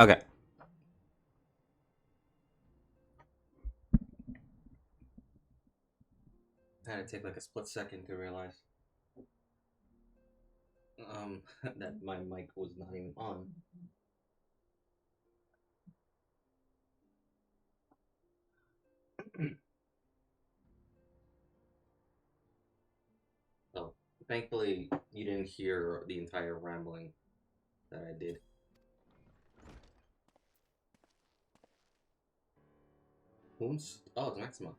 Okay. I had to take like a split second to realize that my mic was not even on. So thankfully you didn't hear the entire rambling that I did. Whom's? Oh, it's Maxima.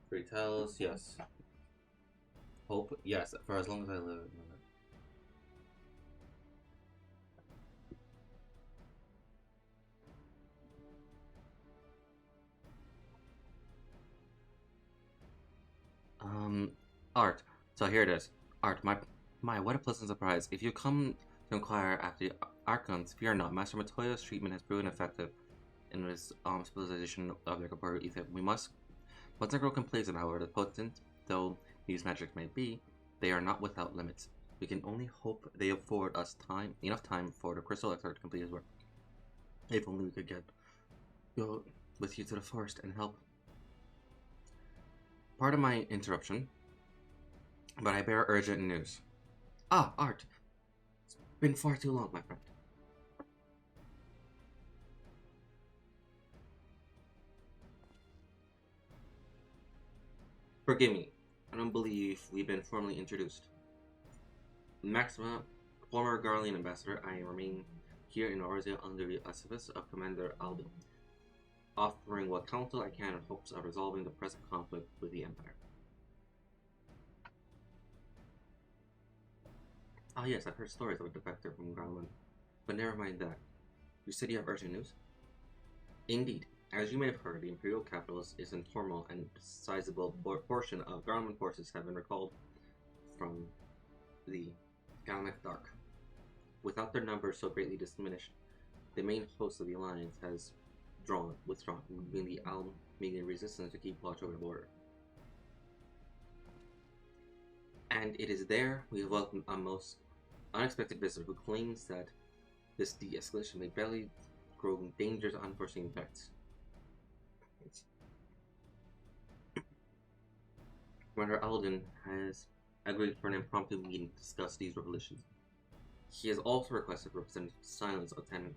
Free tells, yes. Hope, yes, for as long as I live. Um, Art. So here it is. Art, my, what a pleasant surprise. If you come to inquire after the Archons, fear not. Master Matoya's treatment has proven effective in his stabilization of their corporeal ether. Once I grow complacent, however, the potent though these magics may be, they are not without limits. We can only hope they afford us enough time for the crystal Ector to complete his work. If only we could go with you to the forest and help. Pardon my interruption, but I bear urgent news. Ah, Art. It's been far too long, my friend. Forgive me. I don't believe we've been formally introduced. Maxima, former Garlean ambassador, I remain here in Orzia under the auspices of Commander Aldo, offering what counsel I can in hopes of resolving the present conflict with the Empire. Ah yes, I've heard stories of a defector from Garland, but never mind that. You said you have urgent news? Indeed. As you may have heard, the Imperial capital is in turmoil and a sizable portion of Garland forces have been recalled from the Galactic Dark. Without their numbers so greatly diminished, the main host of the Alliance has withdrawn, leaving the Almenian resistance to keep watch over the border. And it is there we have welcomed a most unexpected visitor who claims that this de-escalation may barely grow dangerous unforeseen effects. Commander Alden has agreed for an impromptu meeting to discuss these revelations. He has also requested Representative Silence attend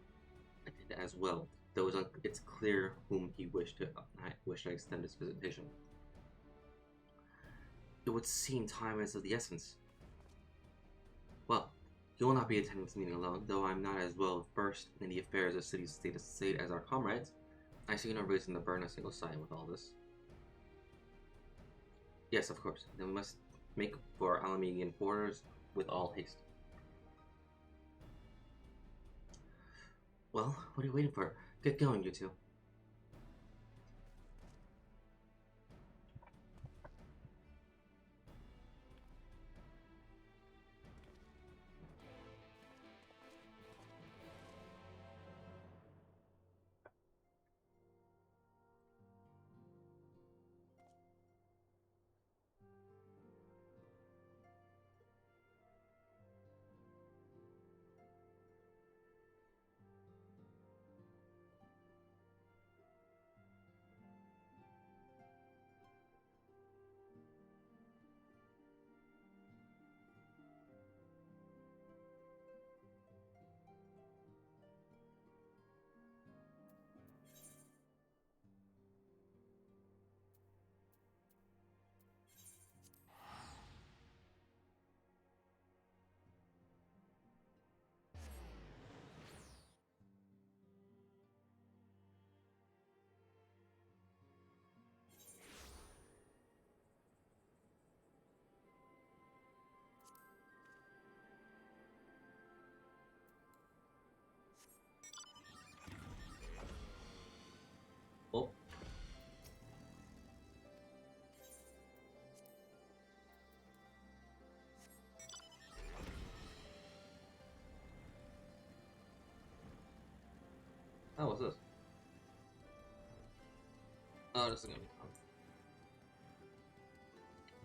as well, though it's clear whom he wished to extend his visitation. It would seem time is of the essence. Well, he will not be attending this meeting alone, though I'm not as well versed in the affairs of city state as our comrades. I see no reason to burn a single sign with all this. Yes, of course. Then we must make for our Alamedian borders with all haste. Well, what are you waiting for? Get going, you two. Oh. Oh, what's this? Oh, this is gonna be fun.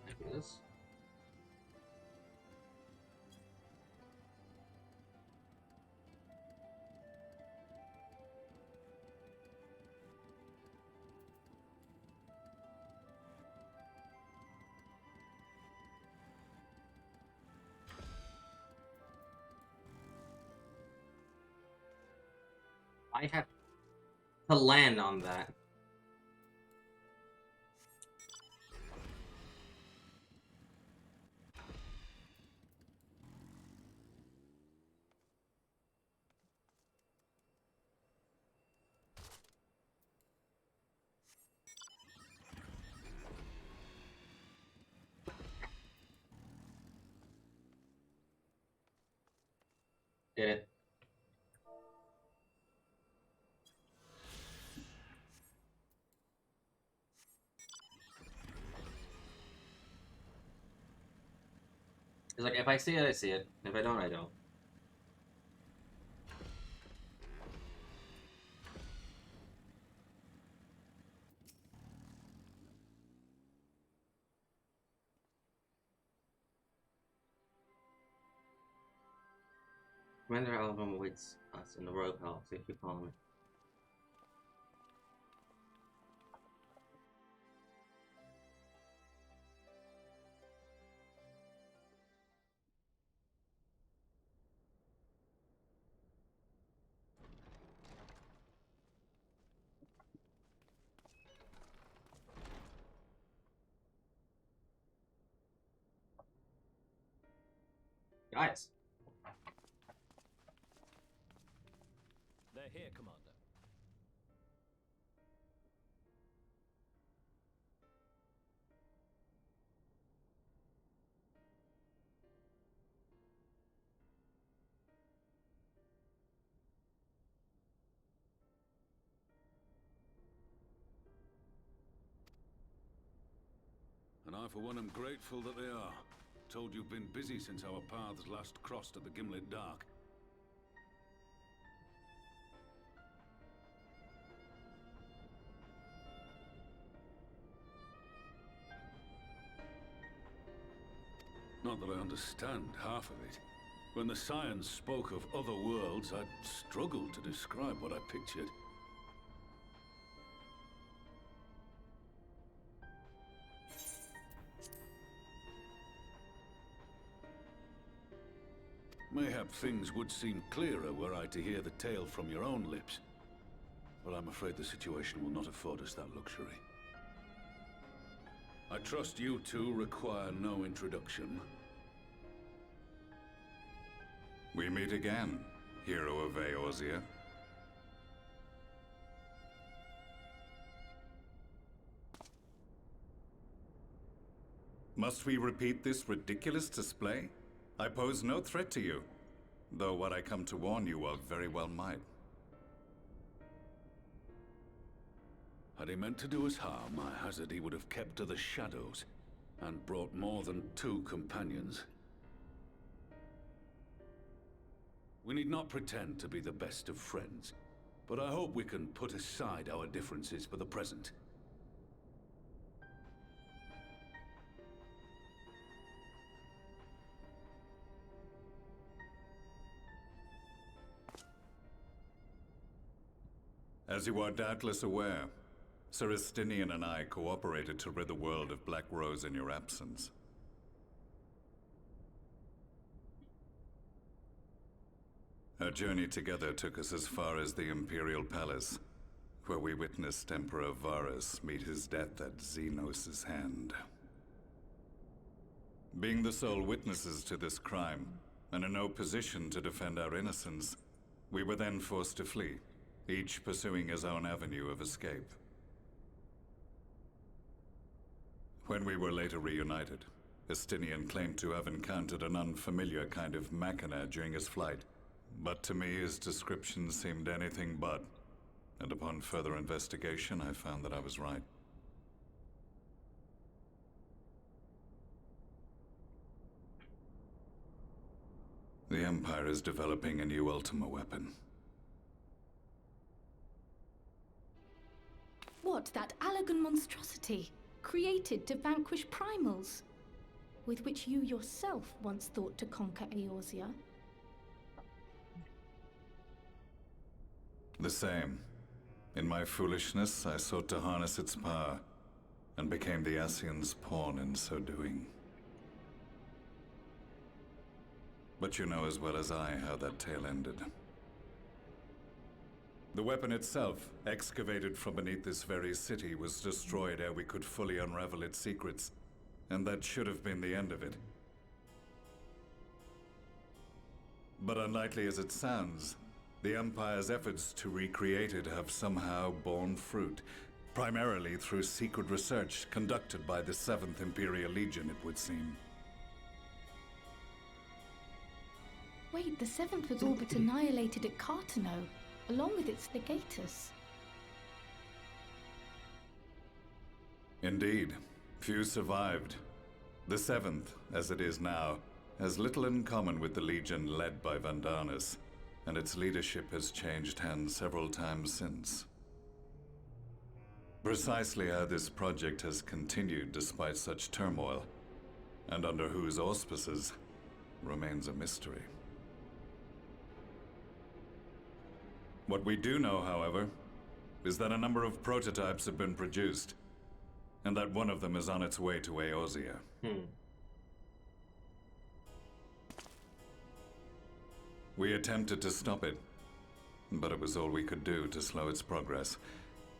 I do this. I had to land on that. Did it. It's like, if I see it, I see it. If I don't, I don't. Commander Alabama awaits us in the Royal Palace if you follow me. Guys. They're here, Commander. And I, for one, am grateful that they are. Told you've been busy since our paths last crossed at the Gimlet Dark. Not that I understand half of it. When the science spoke of other worlds, I struggled to describe what I pictured. Mayhap things would seem clearer were I to hear the tale from your own lips. But I'm afraid the situation will not afford us that luxury. I trust you two require no introduction. We meet again, hero of Eorzea. Must we repeat this ridiculous display? I pose no threat to you, though what I come to warn you of very well might. Had he meant to do us harm, I hazard he would have kept to the shadows, and brought more than 2 companions. We need not pretend to be the best of friends, but I hope we can put aside our differences for the present. As you are doubtless aware, Sir Estinian and I cooperated to rid the world of Black Rose in your absence. Our journey together took us as far as the Imperial Palace, where we witnessed Emperor Varus meet his death at Xenos' hand. Being the sole witnesses to this crime, and in no position to defend our innocence, we were then forced to flee, each pursuing his own avenue of escape. When we were later reunited, Estinian claimed to have encountered an unfamiliar kind of machina during his flight, but to me his description seemed anything but, and upon further investigation I found that I was right. The Empire is developing a new Ultima weapon. What, that Allagan monstrosity, created to vanquish primals? with which you yourself once thought to conquer Eorzea? The same. In my foolishness, I sought to harness its power, and became the Ascian's pawn in so doing. But you know as well as I how that tale ended. The weapon itself, excavated from beneath this very city, was destroyed ere we could fully unravel its secrets, and that should have been the end of it. But unlikely as it sounds, the Empire's efforts to recreate it have somehow borne fruit, primarily through secret research conducted by the 7th Imperial Legion, it would seem. Wait, the 7th was all but annihilated at Cartano, along with its legatus. Indeed. Few survived. The 7th, as it is now, has little in common with the Legion led by Vandanis, and its leadership has changed hands several times since. Precisely how this project has continued despite such turmoil, and under whose auspices, remains a mystery. What we do know, however, is that a number of prototypes have been produced, and that one of them is on its way to Eorzea. We attempted to stop it, but it was all we could do to slow its progress,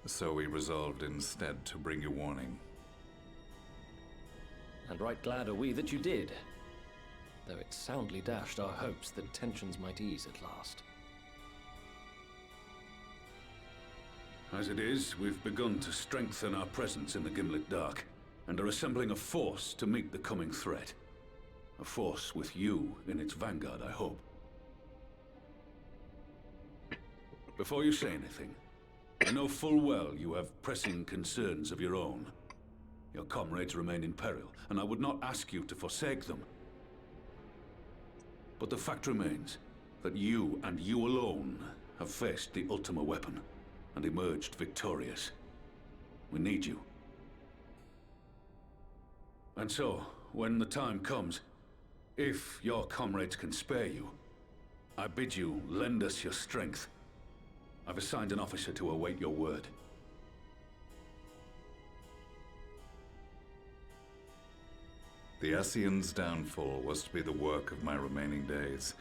so we resolved instead to bring you warning. And right glad are we that you did, though it soundly dashed our hopes that tensions might ease at last. As it is, we've begun to strengthen our presence in the Gimlet Dark, and are assembling a force to meet the coming threat. A force with you in its vanguard, I hope. Before you say anything, I know full well you have pressing concerns of your own. Your comrades remain in peril, and I would not ask you to forsake them. But the fact remains that you, and you alone, have faced the Ultima weapon, and emerged victorious. We need you. And so, when the time comes, if your comrades can spare you, I bid you lend us your strength. I've assigned an officer to await your word. The Ascian's downfall was to be the work of my remaining days.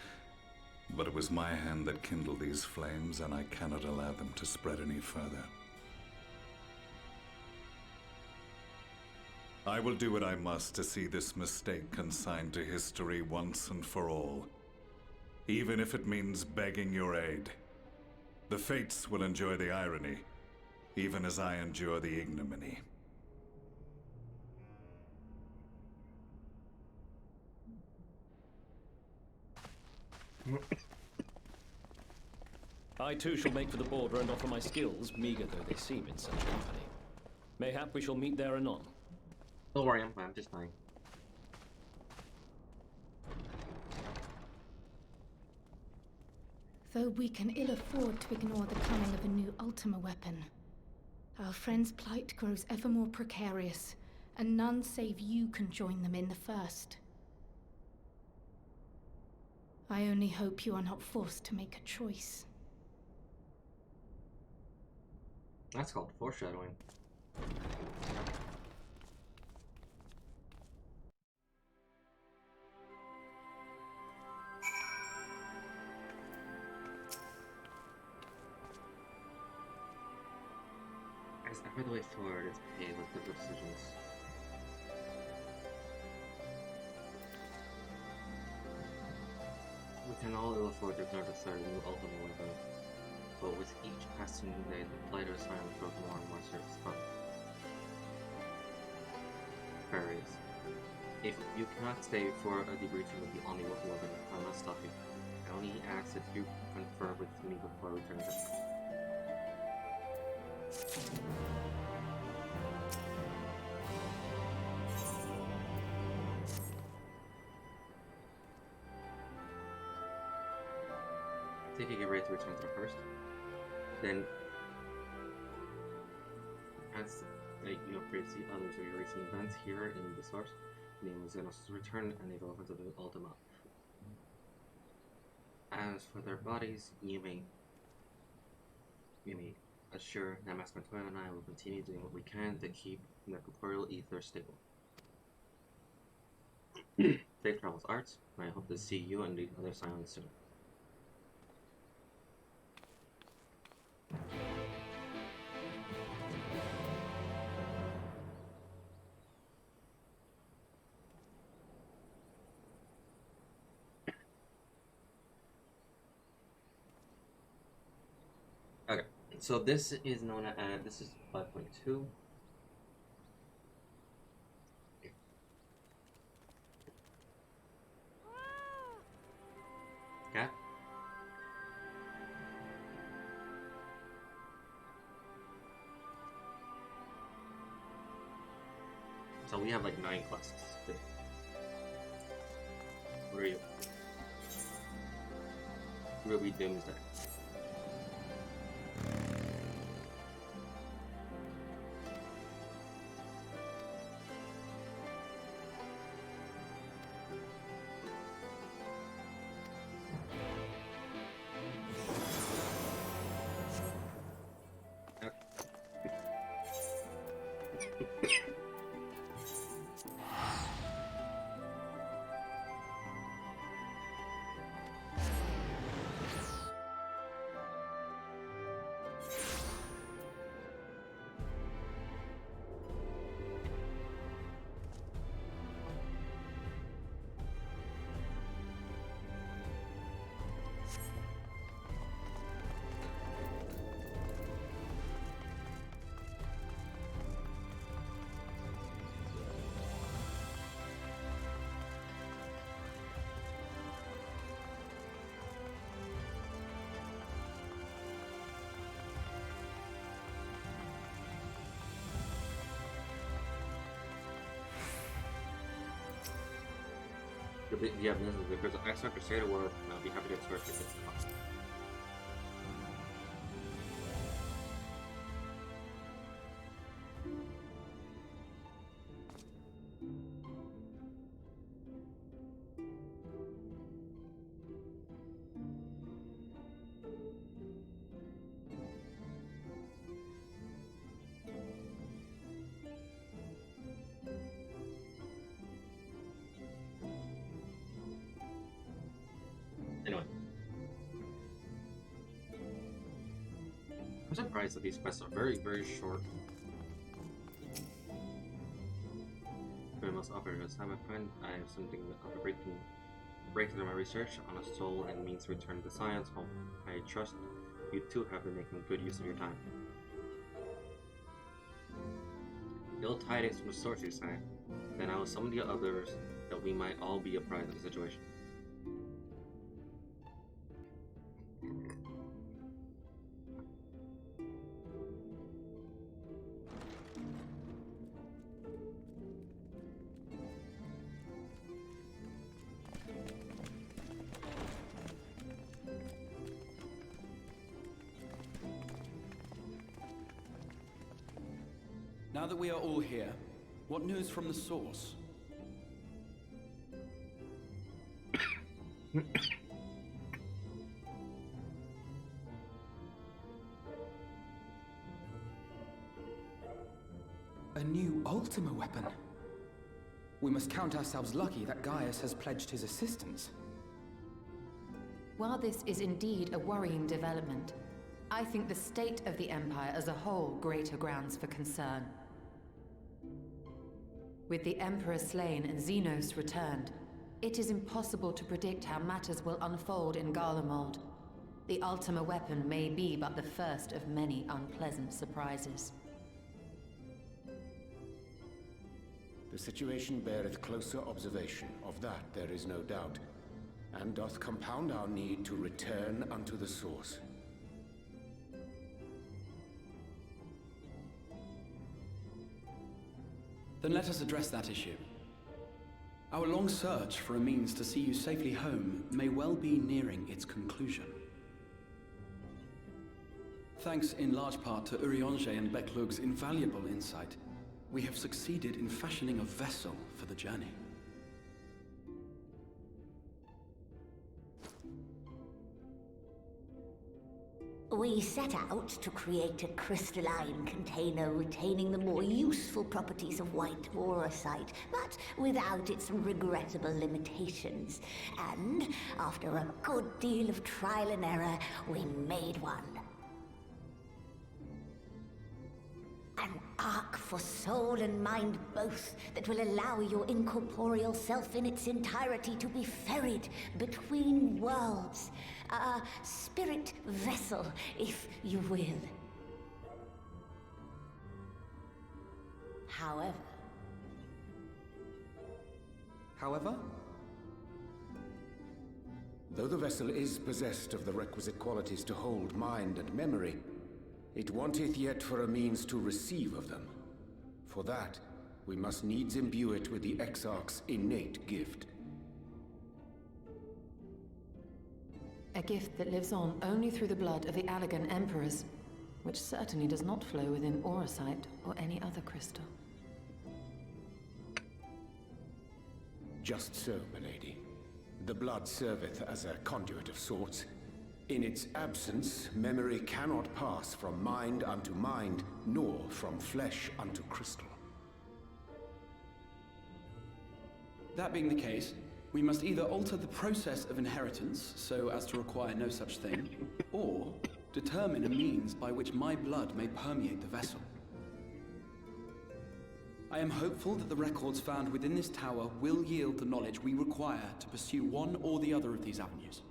But it was my hand that kindled these flames, and I cannot allow them to spread any further. I will do what I must to see this mistake consigned to history once and for all. Even if it means begging your aid. The Fates will enjoy the irony, even as I endure the ignominy. I too shall make for the border and offer my skills, meager though they seem in such company. Mayhap we shall meet there anon. Don't worry, I'm fine, I'm just fine. Though we can ill afford to ignore the coming of a new Ultima weapon, our friend's plight grows ever more precarious, and none save you can join them in the first. I only hope you are not forced to make a choice. That's called foreshadowing. As ever the way forward is paved with good decisions. We can all ill afford to ignore the start of a new ultimate weapon, but with each passing day, the plight of silence grows more and more circumspect. Fairies. If you cannot stay for a debriefing with the Omni weapon, I must stop you. I only ask that you confer with me before returning. Take a get ready to return to the first. Then, as you know, previously others of your recent events here in the source, name of Xenos' return and the development of the Ultima. As for their bodies, you may assure that Master Montoya and I will continue doing what we can to keep the corporeal ether stable. Safe travels, Arts, and I hope to see you and the other Scions soon. Okay, so this is known as, this is 5.2. Okay. So we have like 9 classes. What are you? Ruby Doomsday. Yeah, this is the first extra Crusader War, and I'll be happy to explore if it's possible. Anyway. I'm surprised that these quests are very, very short. For the most offer this time, my friend, I have something of a breakthrough in my research on a soul and means to return to science home. I trust you too have been making good use of your time. Ill tidings from the source, you say? Then I will summon the others that we might all be apprised of the situation. Now that we are all here, what news from the source? A new Ultima weapon. We must count ourselves lucky that Gaius has pledged his assistance. While this is indeed a worrying development, I think the state of the Empire as a whole greater grounds for concern. With the Emperor slain and Xenos returned, it is impossible to predict how matters will unfold in Garlemald. The Ultima weapon may be but the first of many unpleasant surprises. The situation beareth closer observation, of that there is no doubt, and doth compound our need to return unto the source. Then let us address that issue. Our long search for a means to see you safely home may well be nearing its conclusion. Thanks in large part to Urianger and Beklug's invaluable insight, we have succeeded in fashioning a vessel for the journey. We set out to create a crystalline container retaining the more useful properties of white aurosite, but without its regrettable limitations. And after a good deal of trial and error, we made one. An ark for soul and mind both that will allow your incorporeal self in its entirety to be ferried between worlds. A spirit vessel, if you will. However? Though the vessel is possessed of the requisite qualities to hold mind and memory, it wanteth yet for a means to receive of them. For that, we must needs imbue it with the Exarch's innate gift. A gift that lives on only through the blood of the Allegan Emperors, which certainly does not flow within aurosite or any other crystal. Just so, milady. The blood serveth as a conduit of sorts. In its absence, memory cannot pass from mind unto mind, nor from flesh unto crystal. That being the case, we must either alter the process of inheritance so as to require no such thing, or determine a means by which my blood may permeate the vessel. I am hopeful that the records found within this tower will yield the knowledge we require to pursue one or the other of these avenues.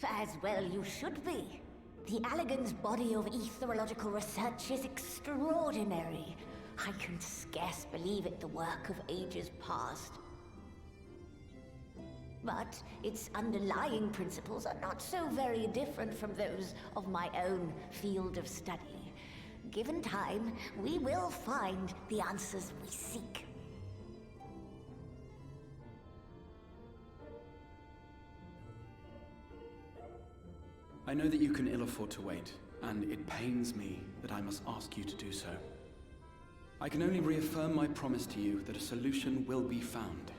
As well you should be. The Allegan's body of etherological research is extraordinary. I can scarce believe it the work of ages past. But its underlying principles are not so very different from those of my own field of study. Given time, we will find the answers we seek. I know that you can ill afford to wait, and it pains me that I must ask you to do so. I can only reaffirm my promise to you that a solution will be found.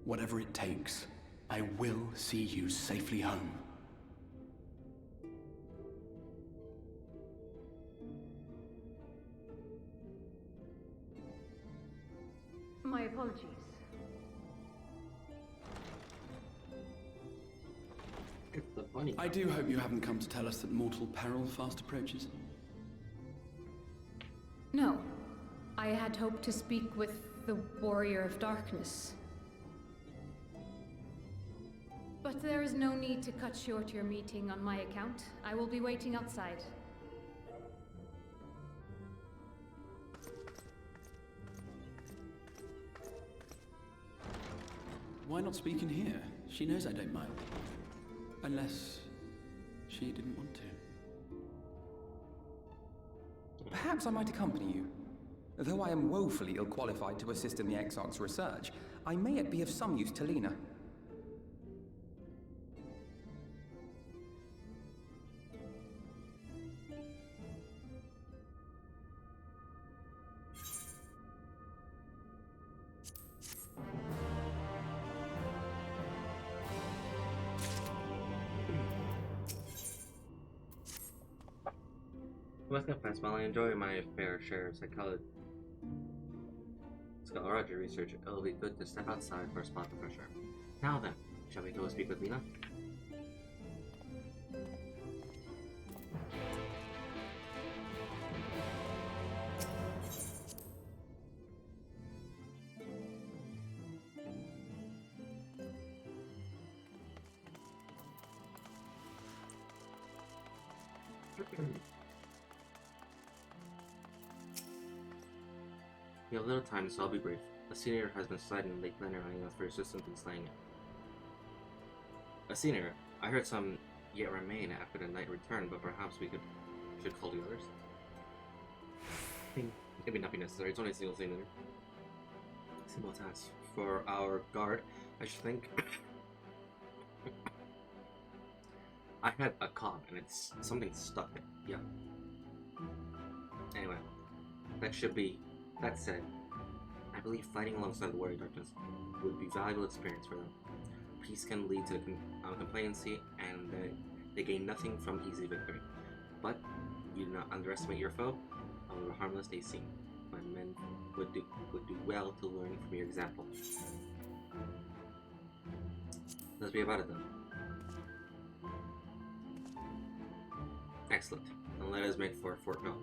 Whatever it takes, I will see you safely home. My apologies. It's the funny I do hope you haven't come to tell us that mortal peril fast approaches. No. I had hoped to speak with the Warrior of Darkness. But there is no need to cut short your meeting on my account. I will be waiting outside. Why not speak in here? She knows I don't mind. Unless she didn't want to. Perhaps I might accompany you. Though I am woefully ill-qualified to assist in the Exarch's research, I may yet be of some use to Lena. I must confess, while I enjoy my fair share of scholarly research, it'll be good to step outside for a spot of fresh air. Now then, shall we go speak with Lena? You have little time, so I'll be brief. A senior has been sighted in Lake Leonard Island for assistance in slaying it. A senior? I heard some yet remain after the night return, but perhaps we should call the others. It may not be necessary, it's only a single senior. Simple task. For our guard, I should think. I had a cough and it's something stuck there. Yeah. Anyway, that said, I believe fighting alongside the Warrior Darkness would be a valuable experience for them. Peace can lead to complacency, and they gain nothing from easy victory. But you do not underestimate your foe, however harmless they seem. My men would do well to learn from your example. Let's be about it then. Excellent. Then let us make for Fort Bell.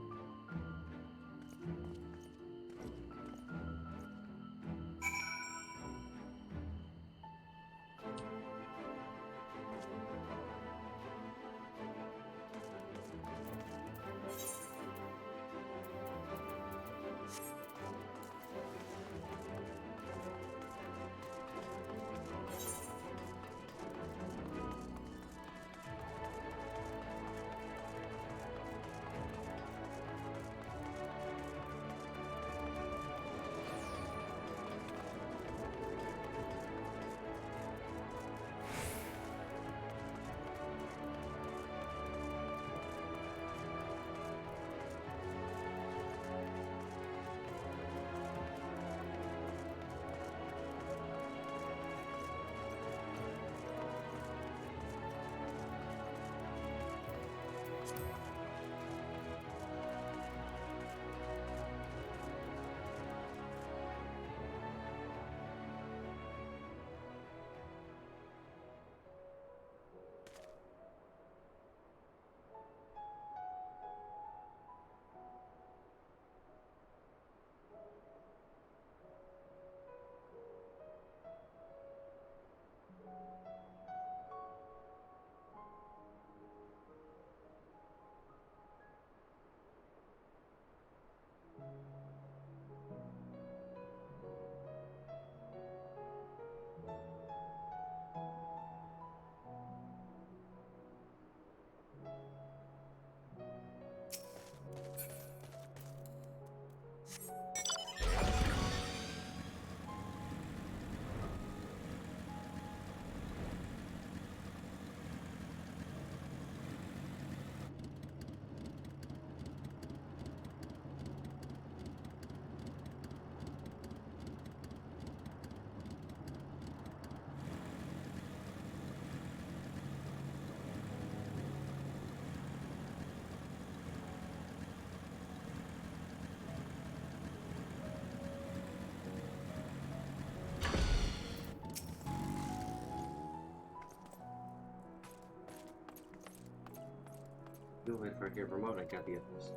You'll wait for your remote, I got the others.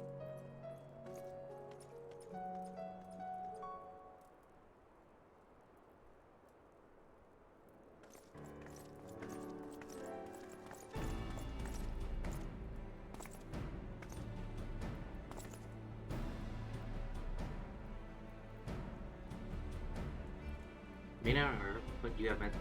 May not hurt, but you have met.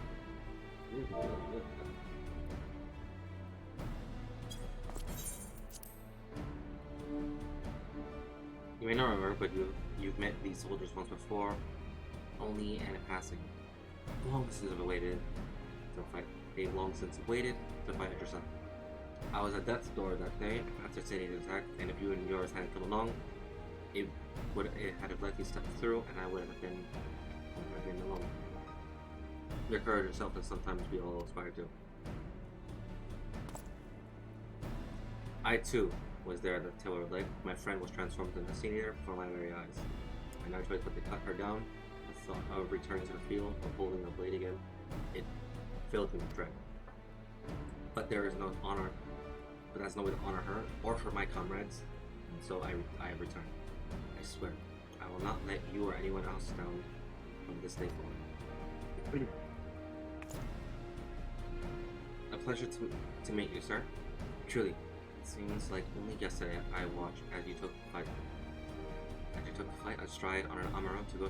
You may not remember, but you've met these soldiers once before, only in a passing. Long since have waited to fight. They've long since waited to fight at your side. I was at death's door that day after City's attack, and if you and yours hadn't come along, it had have likely stepped through, and I would have been alone. Your courage yourself can sometimes be all aspire to. I too was there at the tail of her leg. My friend was transformed into a senior before my very eyes. I now tried to cut her down. The thought of returning to the field, of holding the blade again, it filled me with dread. But there is no honor. But that's no way to honor her or for my comrades, and so I return. I swear, I will not let you or anyone else down from this day forward. A pleasure to meet you, sir. Truly, it seems like only yesterday I watched as you took flight. As you took flight astride on an Amaro to go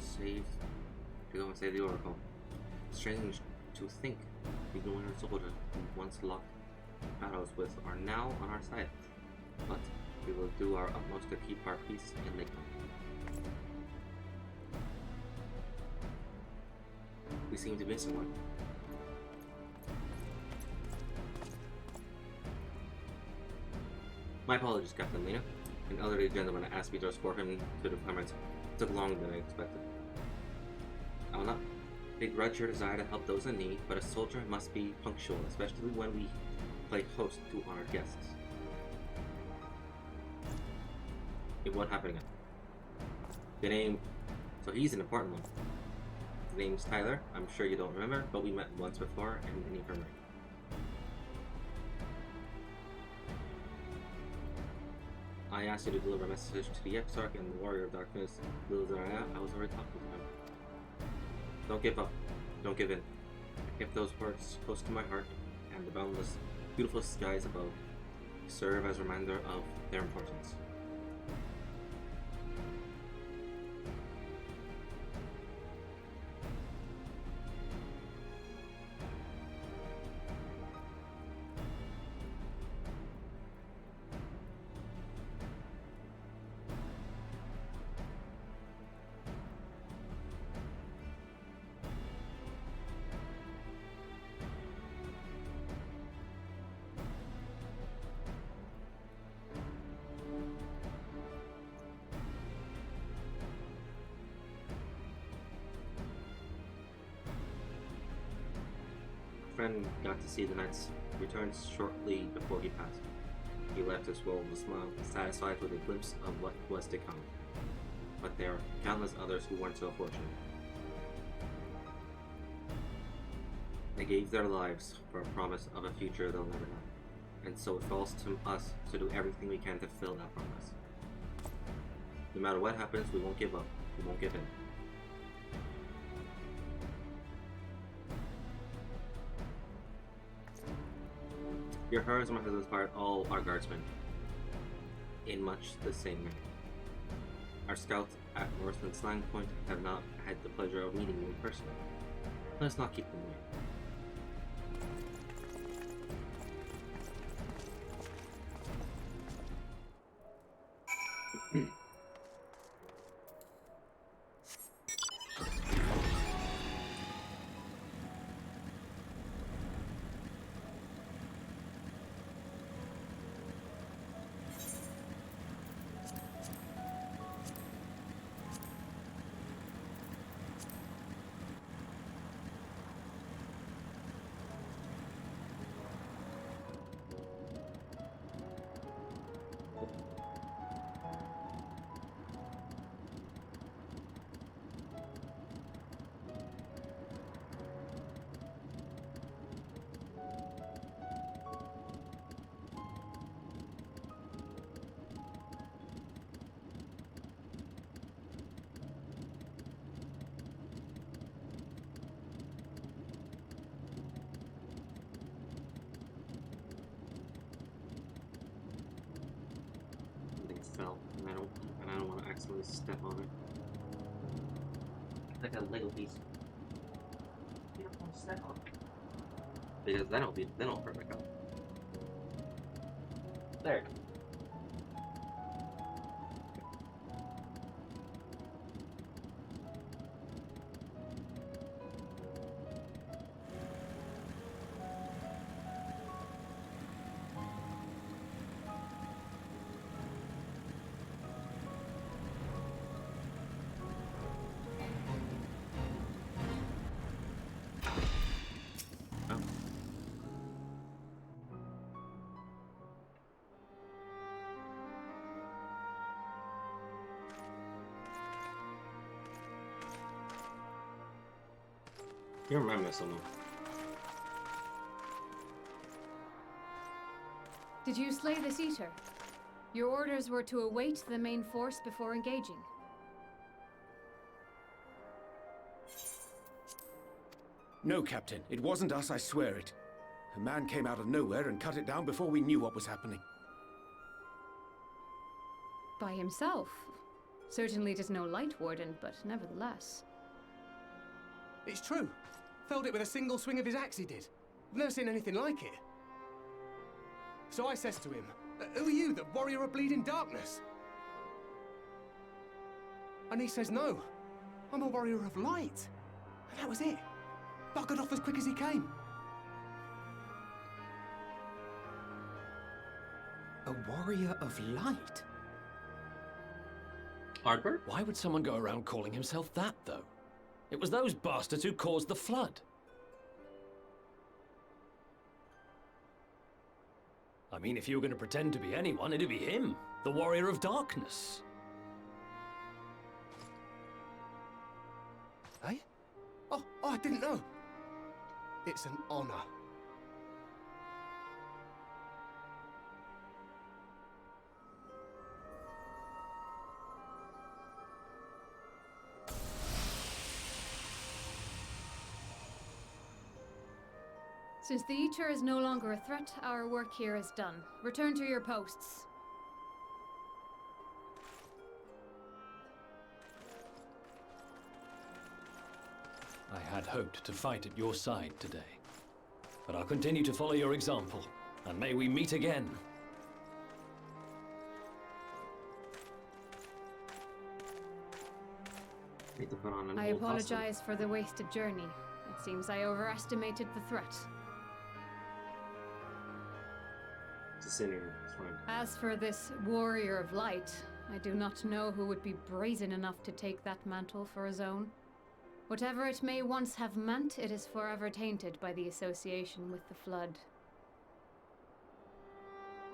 and save the Oracle. Strange to think the Winter Soldiers who once locked battles with are now on our side. But we will do our utmost to keep our peace in Lakeland. We seem to be missing one. My apologies, Captain Lena. An elderly gentleman asked me to escort him to the deployment. It took longer than I expected. They grudge your desire to help those in need, but a soldier must be punctual, especially when we play host to our guests. Okay, what happened again? The name... So he's an important one. The name's Tyler. I'm sure you don't remember, but we met once before in the infirmary. I asked you to deliver a message to the Exarch and the Warrior of Darkness. Little did I was already talking to him. Don't give up. Don't give in. I kept those words close to my heart, and the boundless, beautiful skies above serve as a reminder of their importance. Friend got to see the Knights return shortly before he passed. He left us full of a smile, satisfied with a glimpse of what was to come. But there are countless others who weren't so fortunate. They gave their lives for a promise of a future they'll never know. And so it falls to us to do everything we can to fulfill that promise. No matter what happens, we won't give up. We won't give in. Your heroism has inspired all our guardsmen in much the same way. Our scouts at Northland Slang Point have not had the pleasure of meeting you in person. Let's not keep them waiting. Fell, and I don't want to accidentally step on it. Like a Lego piece. You don't want to step on it. Because then it'll hurt back up. There. You remember someone. Did you slay this eater? Your orders were to await the main force before engaging. No, Captain. It wasn't us, I swear it. A man came out of nowhere and cut it down before we knew what was happening. By himself. Certainly it is no light warden, but nevertheless. It's true. Felled it with a single swing of his axe, he did. I've never seen anything like it. So I says to him, who are you, the warrior of bleeding darkness? And he says, no, I'm a warrior of light. And that was it. Buggered off as quick as he came. A warrior of light? Hardbird? Why would someone go around calling himself that, though? It was those bastards who caused the flood. I mean, if you were going to pretend to be anyone, it'd be him, the Warrior of Darkness. Eh? Oh, I didn't know. It's an honor. Since the Eater is no longer a threat, our work here is done. Return to your posts. I had hoped to fight at your side today. But I'll continue to follow your example, and may we meet again. Need to put on an I old costume. apologize for the wasted journey. It seems I overestimated the threat. It's a senior, it's fine. As for this Warrior of Light, I do not know who would be brazen enough to take that mantle for his own. Whatever it may once have meant, it is forever tainted by the association with the Flood.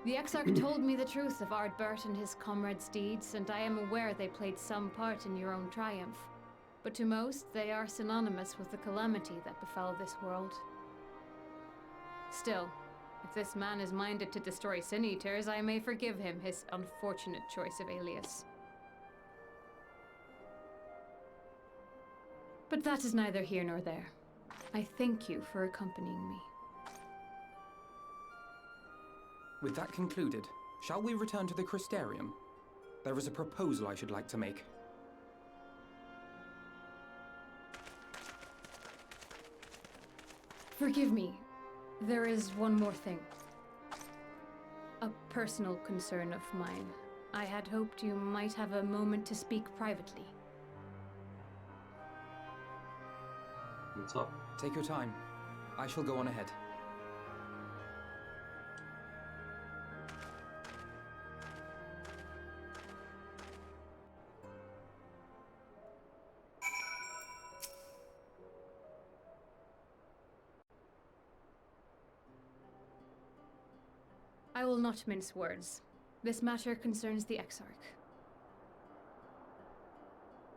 The Exarch told me the truth of Ardbert and his comrades' deeds, and I am aware they played some part in your own triumph. But to most, they are synonymous with the calamity that befell this world. Still, if this man is minded to destroy Sin Eaters, I may forgive him his unfortunate choice of alias. But that is neither here nor there. I thank you for accompanying me. With that concluded, shall we return to the Crystarium? There is a proposal I should like to make. Forgive me. There is one more thing. A personal concern of mine. I had hoped you might have a moment to speak privately. What's up? Take your time. I shall go on ahead. I will not mince words. This matter concerns the Exarch.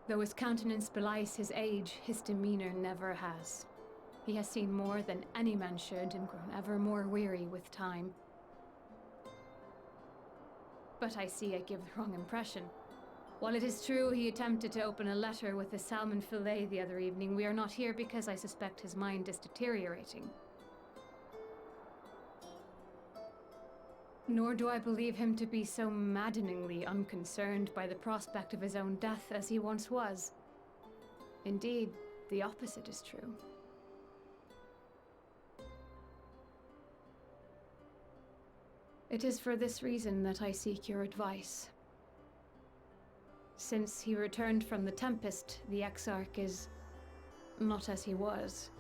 Though his countenance belies his age, his demeanor never has. He has seen more than any man should and grown ever more weary with time. But I see I give the wrong impression. While it is true he attempted to open a letter with a salmon fillet the other evening, we are not here because I suspect his mind is deteriorating. Nor do I believe him to be so maddeningly unconcerned by the prospect of his own death as he once was. Indeed, the opposite is true. It is for this reason that I seek your advice. Since he returned from the Tempest, the Exarch is not as he was.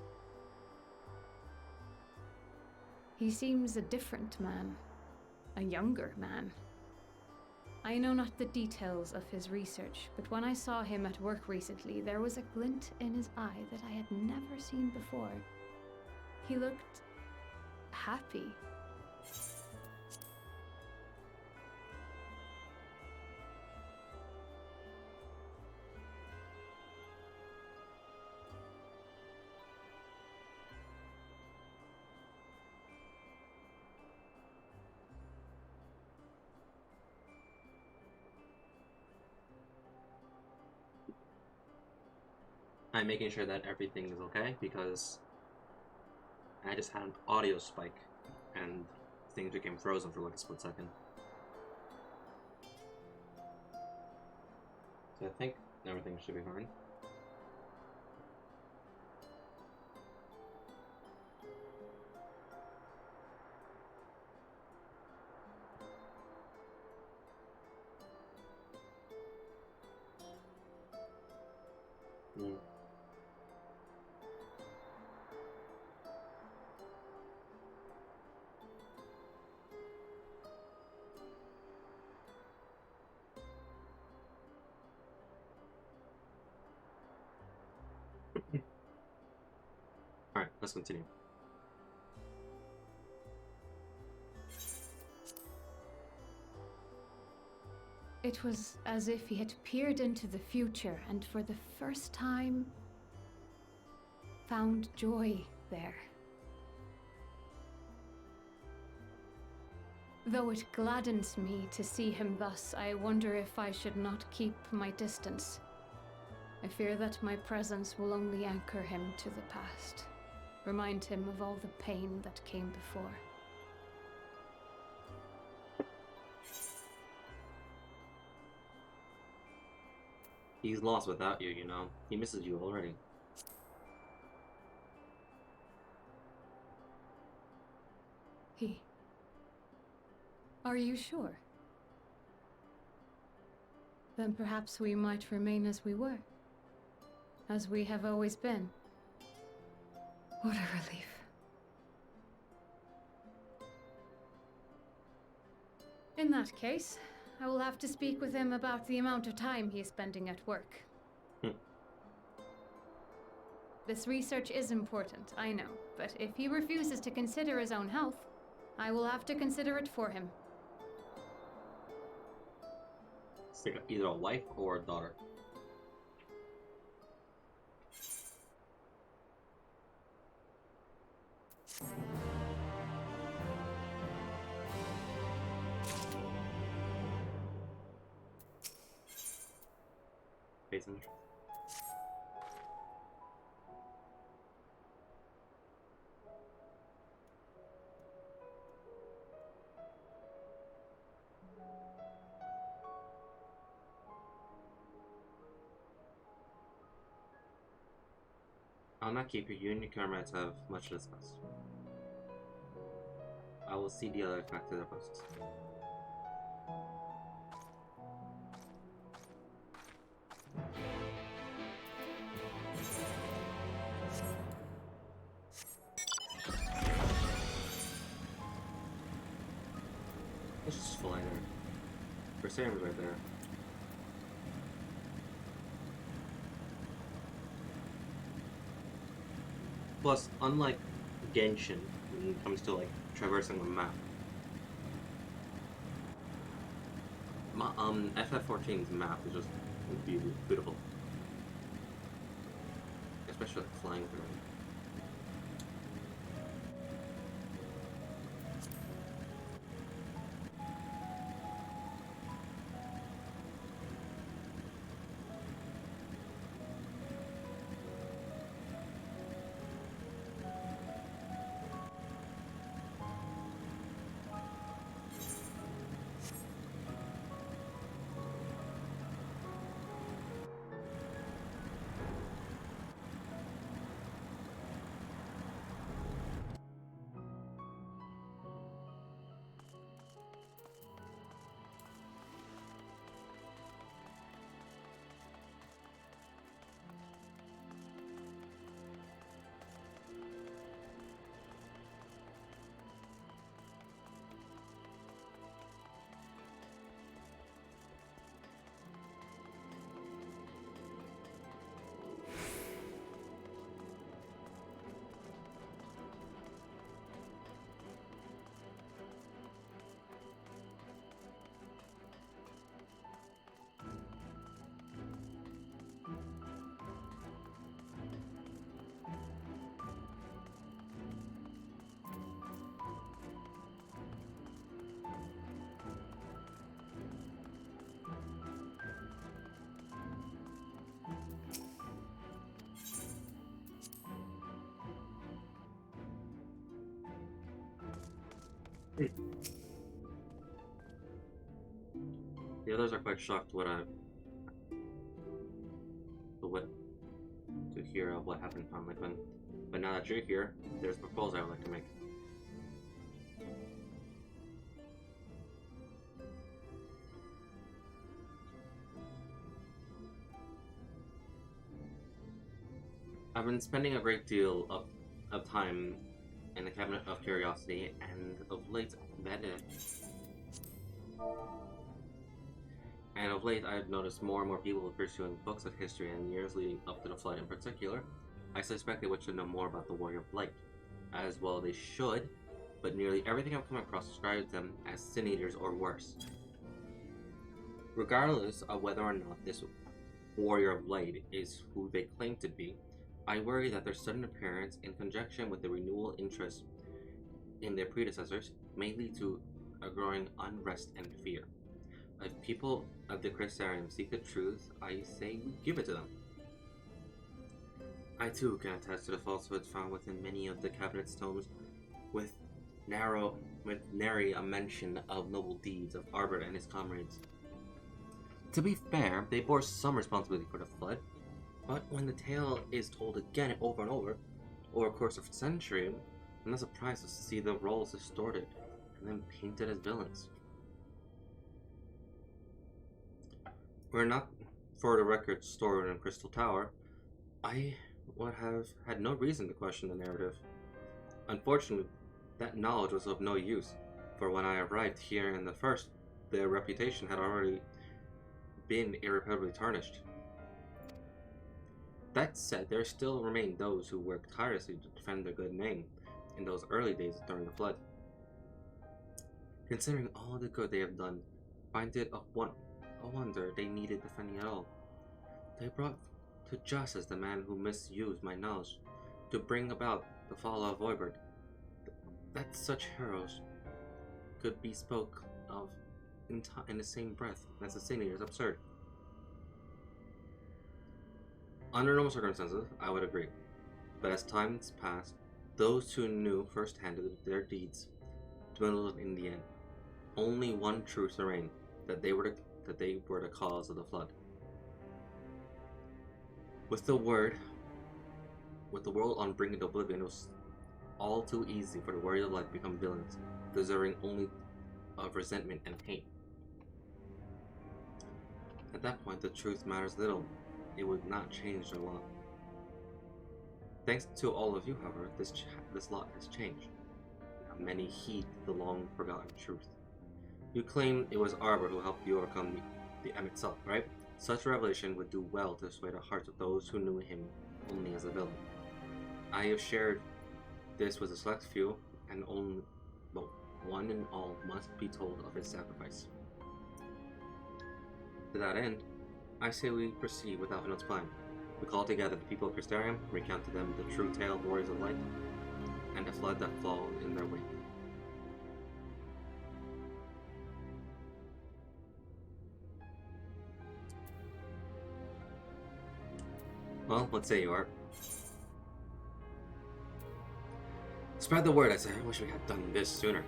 He seems a different man. A younger man. I know not the details of his research, but when I saw him at work recently, there was a glint in his eye that I had never seen before. He looked happy. I'm making sure that everything is okay because I just had an audio spike and things became frozen for like a split second. So I think everything should be fine. Alright, let's continue. It was as if he had peered into the future and for the first time found joy there. Though it gladdens me to see him thus, I wonder if I should not keep my distance. I fear that my presence will only anchor him to the past, remind him of all the pain that came before. He's lost without you, you know. He misses you already. He... Are you sure? Then perhaps we might remain as we were. As we have always been. What a relief. In that case, I will have to speak with him about the amount of time he is spending at work. This research is important, I know, but if he refuses to consider his own health, I will have to consider it for him. It's like either a wife or a daughter. Face interest. I'll not keep you and your comrades have much to discuss. I will see the others back to their posts. Let's just fly there. Berserker's right there. Plus, unlike Genshin, when it comes to like traversing a map, FF14's map is just beautiful, especially like flying through it. The others are quite shocked to hear of what happened from like but now that you're here, there's a proposal I would like to make. I've been spending a great deal of time in the Cabinet of Curiosity, and of late I've noticed more and more people pursuing books of history, and years leading up to the flood in particular, I suspect they wish to know more about the Warrior of Light. As well they should, but nearly everything I've come across describes them as Sin Eaters or worse. Regardless of whether or not this Warrior of Light is who they claim to be, I worry that their sudden appearance, in conjunction with the renewal interest in their predecessors, may lead to a growing unrest and fear. If people of the Crystarium seek the truth, I say we give it to them. I too can attest to the falsehoods found within many of the cabinet's tomes, with nary a mention of noble deeds of Arbor and his comrades. To be fair, they bore some responsibility for the flood, but when the tale is told again over and over, over a course of a century, I'm not surprised to see the roles distorted and then painted as villains. Were it not for the records stored in Crystal Tower, I would have had no reason to question the narrative. Unfortunately, that knowledge was of no use, for when I arrived here in the first, their reputation had already been irreparably tarnished. That said, there still remain those who worked tirelessly to defend their good name in those early days during the flood. Considering all the good they have done, find it a wonder they needed defending at all. They brought to justice the man who misused my knowledge to bring about the fall of Voivod. That such heroes could be spoke of in the same breath as the Sin Eaters is absurd. Under normal circumstances, I would agree, but as times passed, those who knew firsthand their deeds dwindled in the end. Only one truth remained: that they were the cause of the flood. With the world on brink of oblivion, it was all too easy for the Warriors of Light to become villains, deserving only of resentment and hate. At that point, the truth matters little. It would not change their lot. Thanks to all of you, however, this lot has changed. Now many heed the long-forgotten truth. You claim it was Arbor who helped you overcome the M itself, right? Such revelation would do well to sway the hearts of those who knew him only as a villain. I have shared this with a select few, and one and all must be told of his sacrifice. To that end, I say we proceed with Alphinaud's plan. We call together the people of Crystarium, recount to them the true tale of Warriors of Light, and the flood that followed in their wake. Well, what say you, Art? Spread the word, I say. I wish we had done this sooner.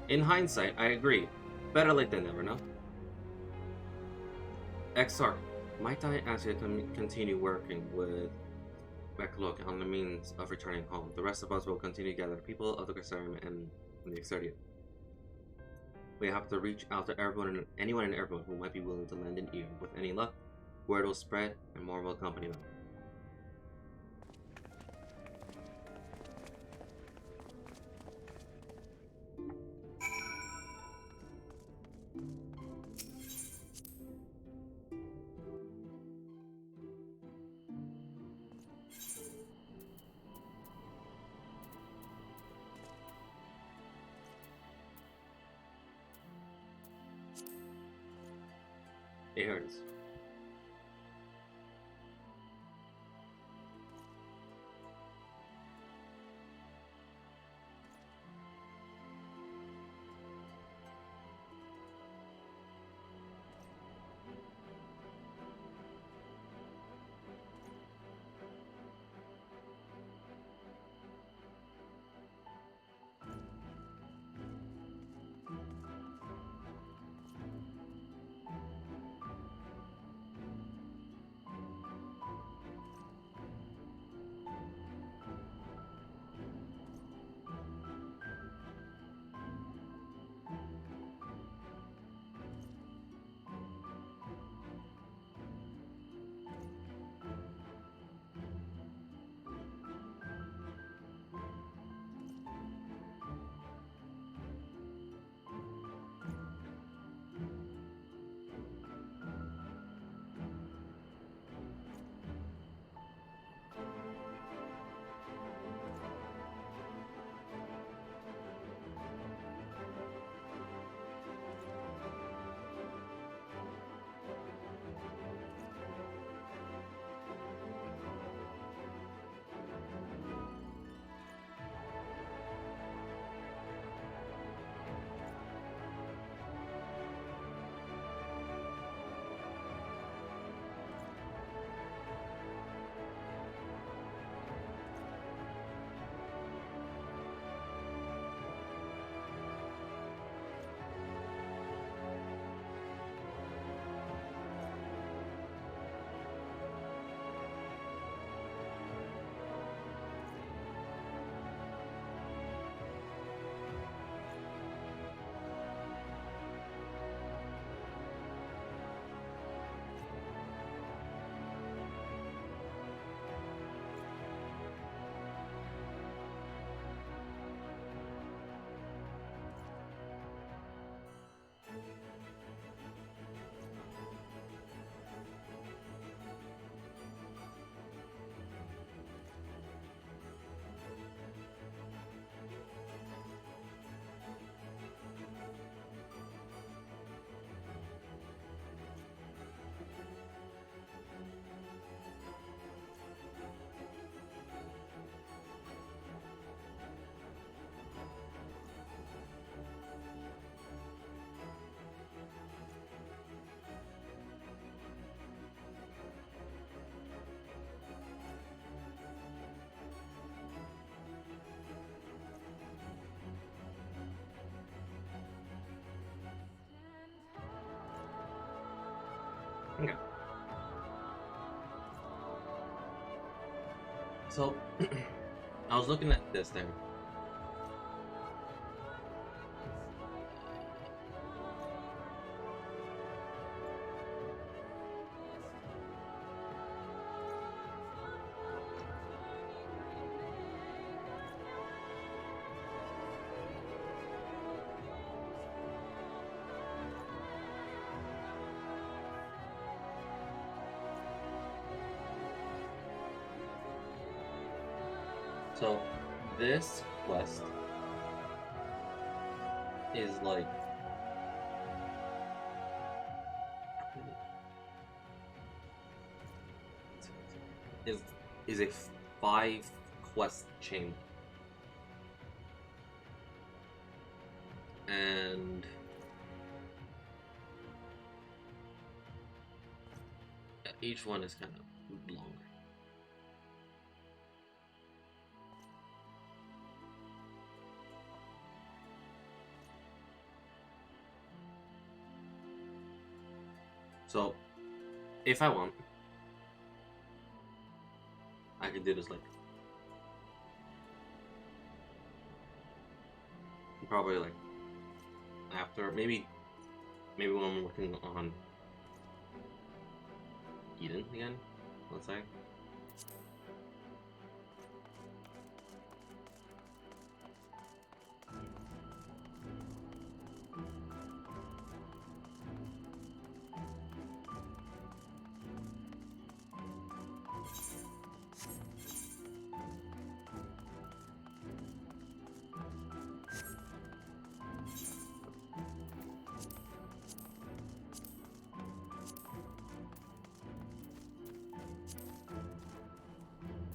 In hindsight, I agree. Better late than never, no? Exarch, might I ask you to continue working with Beklok on the means of returning home? The rest of us will continue to gather people of the Crystarium and the Exerdia. We have to reach out to anyone and everyone who might be willing to lend an ear. With any luck, word will spread and more will accompany them. Here it is. Okay. So, I was looking at this thing. So, this quest is like is a 5 quest chain, and each one is kind of longer. So, if I want, I could do this like probably like after maybe when I'm working on Eden again, let's say.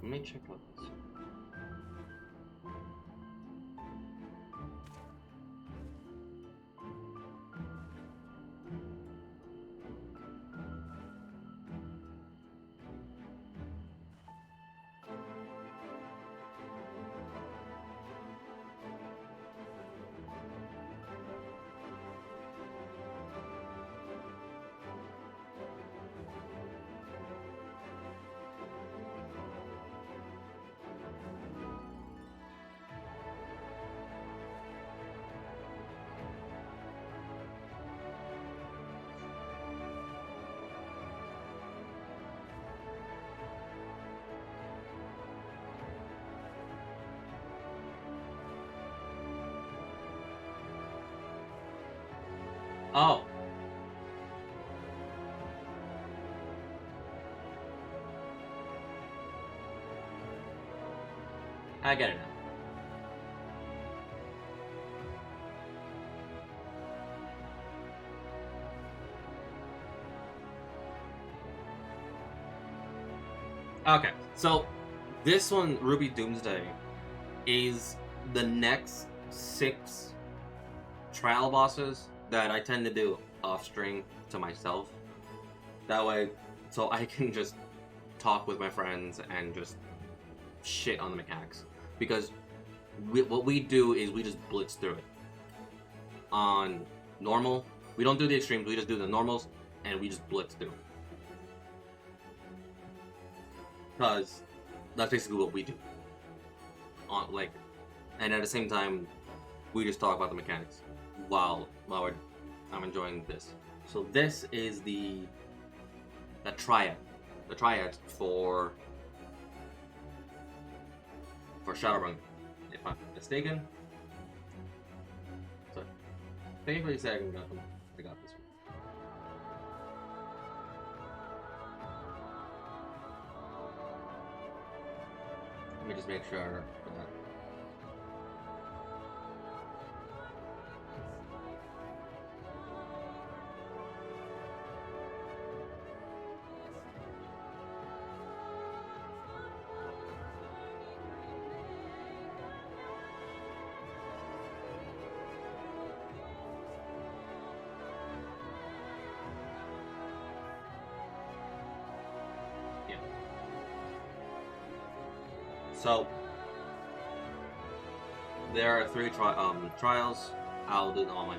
Let me check out this. Oh. I get it now. Okay, so this one, Ruby Doomsday, is the next 6 trial bosses that I tend to do off stream to myself. That way, so I can just talk with my friends and just shit on the mechanics. Because what we do is we just blitz through it. On normal, we don't do the extremes, we just do the normals, and we just blitz through. Because that's basically what we do. And at the same time, we just talk about the mechanics while I'm enjoying this. So this is the triad for Shadowbringer, if I'm not mistaken. So thankfully, I got this one. Let me just make sure that. So there are 3 trials. I'll do them all.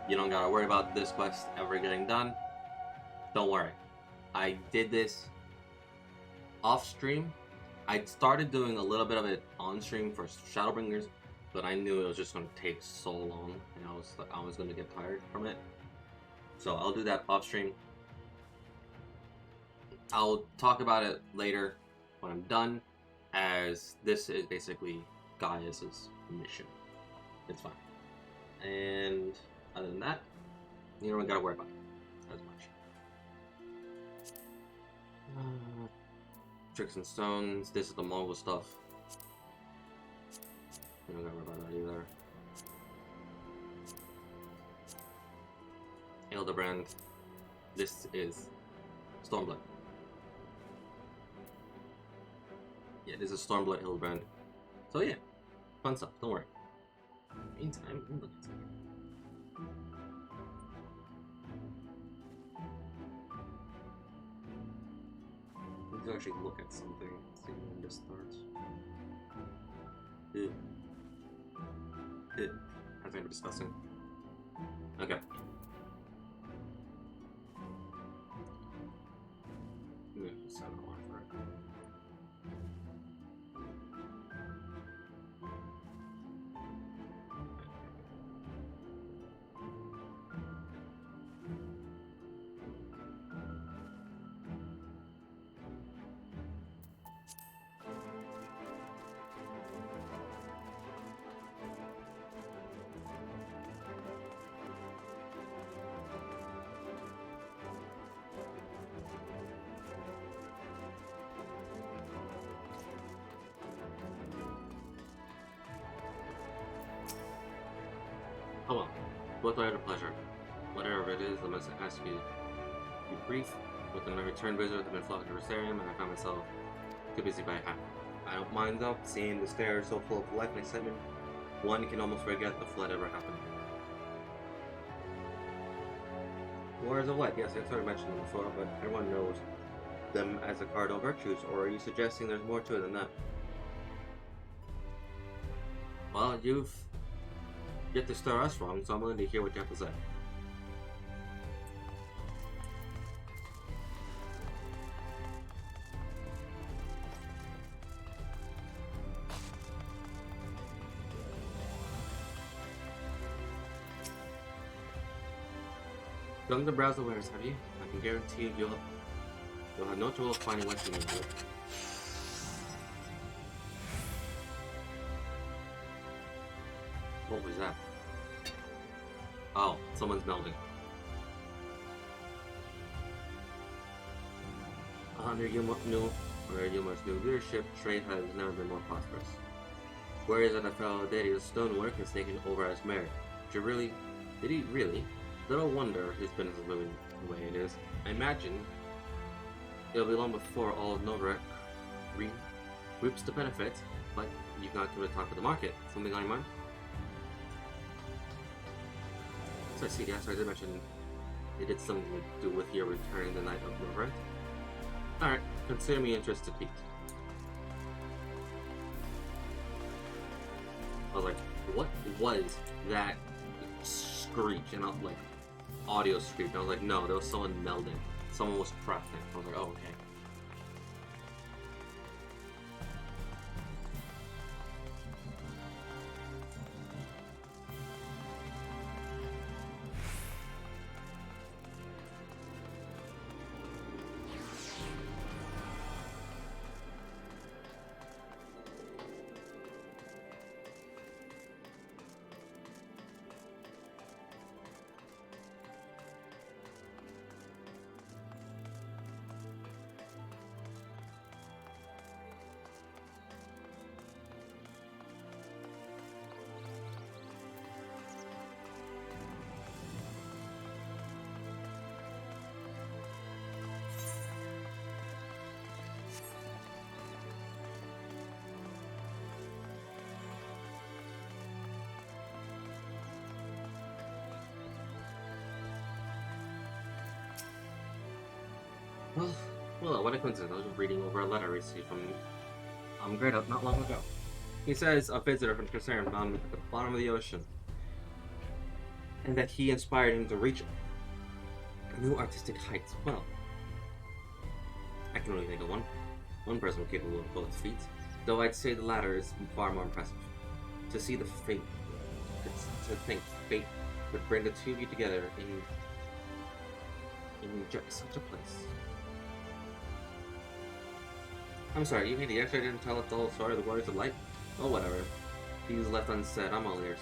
You don't gotta worry about this quest ever getting done. Don't worry. I did this off stream. I started doing a little bit of it on stream for Shadowbringers, but I knew it was just going to take so long, and I was going to get tired from it. So I'll do that off stream. I'll talk about it later when I'm done, as this is basically Gaius's mission. It's fine. And other than that, you don't gotta worry about it as much. Tricks and stones. This is the Mongol stuff. You don't gotta worry about that either. Hildebrand. This is Stormblood. Yeah, this is Stormblood Hildebrand. So yeah, fun stuff. Don't worry. Meantime, look at something. Let's actually look at something. See when this starts. Ew. Ew. That's kind of disgusting. Okay. Set it on for it. Oh well, both I had a pleasure. Whatever it is, I must ask you to be brief. With my return visit, I've been flocking to Rosarium, and I found myself too busy by half. I don't mind though, seeing the stairs so full of life and excitement, one can almost forget the flood ever happened. Wars of what? Yes, I sort of mentioned them before, but everyone knows them as the cardinal virtues, or are you suggesting there's more to it than that? Well, you've yet to stir us wrong, so I'm willing to hear what you have to say. Done the browser wares, have you? I can guarantee you'll have no trouble finding what you need. What was that? Oh, someone's melding. Under Yuma's new leadership, trade has never been more prosperous. Whereas that a fellow Darius stonework has taken over as mayor. Did he really? Little wonder his business is moving the way it is. I imagine it'll be long before all of Novrek reaps the benefits, but you've not given a talk of the market. Something on your mind? So I see, yes, I did mention it did something to do with your returning the night of Novrek. Alright, consider me interested, Pete. I was like, what was that screech? And I was like, audio screech. And I was like, no, there was someone melding. Someone was crafting. I was like, oh, okay. Well, what a coincidence. I was just reading over a letter received from Greta not long ago. He says a visitor from Concern found him at the bottom of the ocean, and that he inspired him to reach it. New artistic heights. Well, I can only think of one person capable of both feats, though I'd say the latter is far more impressive. To see the fate, to think fate would bring the two of you together in just such a place. I'm sorry, you mean the X-ray didn't tell us the whole story of the Warriors of Light? Oh, whatever. If he's left unsaid, I'm all ears.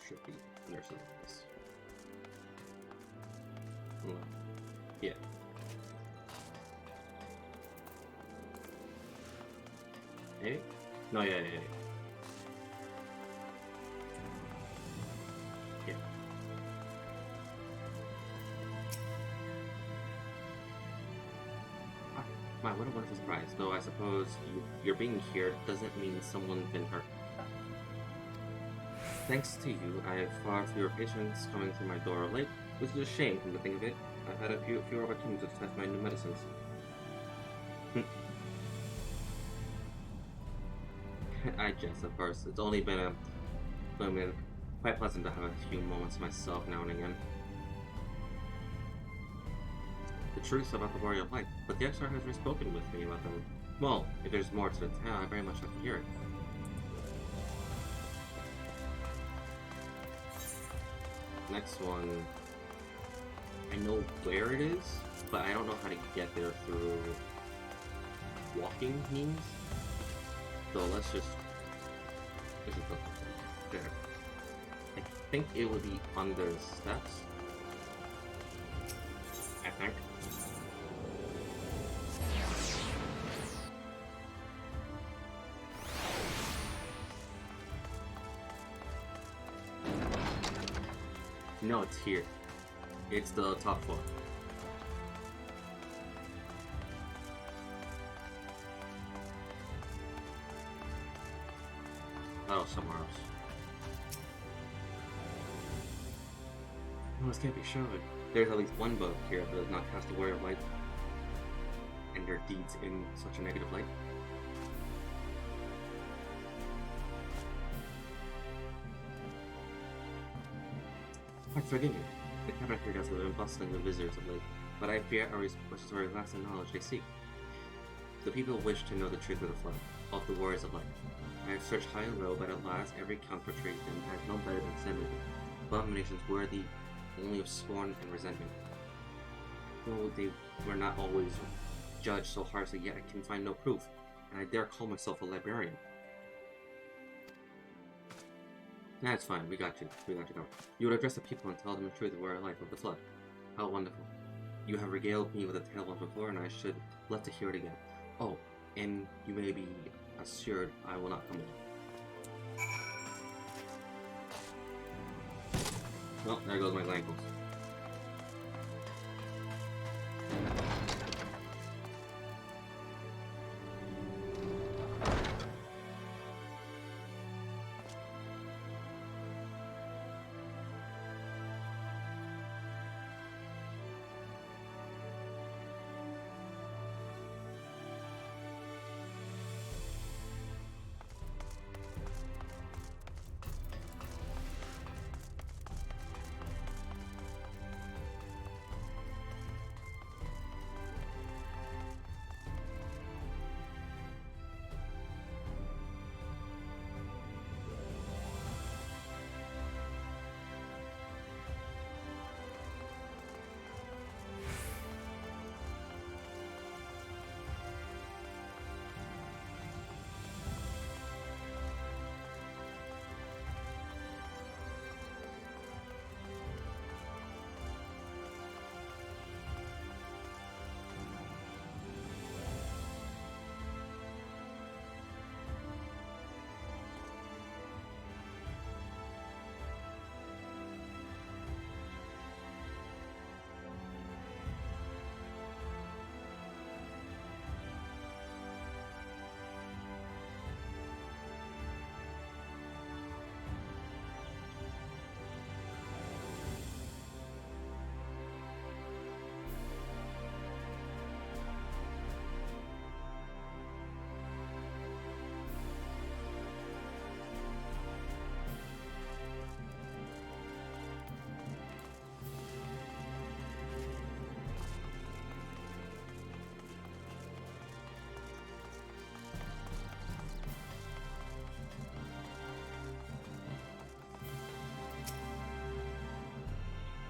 Should be nurse's office. Yeah. Maybe? No, yeah. Yeah. My, what a wonderful surprise. Though I suppose your being here doesn't mean someone's been hurt. Thanks to you, I have far fewer patients coming through my door late, which is a shame from the think of it. I've had a fewer opportunities to test my new medicines. I jest, of course. It's only been a moment. Quite pleasant to have a few moments myself now and again. The truth about the Warrior of Light, but the Exar has spoken with me about them. Well, if there's more to the tale, I'd very much like to hear it. Next one, I know where it is, but I don't know how to get there through walking means. So let's just look there. I think it would be under the steps. I think. No, it's here. It's the top floor. Oh, somewhere else. No, this can't be shown. There's at least one book here that does not cast a Warrior of Light and their deeds in such a negative light. Forgive me. The cabinet here has been bustling with visitors of late, but I fear our repository lacks the knowledge they seek. The people wish to know the truth of the flood, of the Warriors of Light. I have searched high and low, but at last every count portrays them as no better than sin, abominations worthy only of scorn and resentment. Though they were not always judged so harshly, yet I can find no proof, and I dare call myself a librarian. That's fine, we got you. We got to go. You would address the people and tell them the truth of our life of the flood. How wonderful. You have regaled me with a tale once before, and I should love to hear it again. Oh, and you may be assured I will not come alone. Well, there goes my ankles.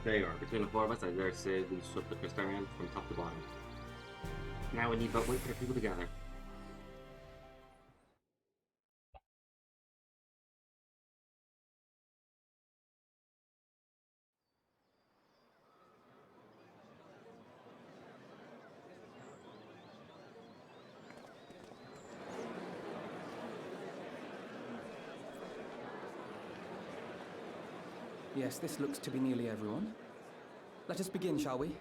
There you are. Between the four of us, I dare say we swept the Crystarian from top to bottom. Now we need but wait for people to gather. Yes, this looks to be nearly everyone. Let us begin, shall we?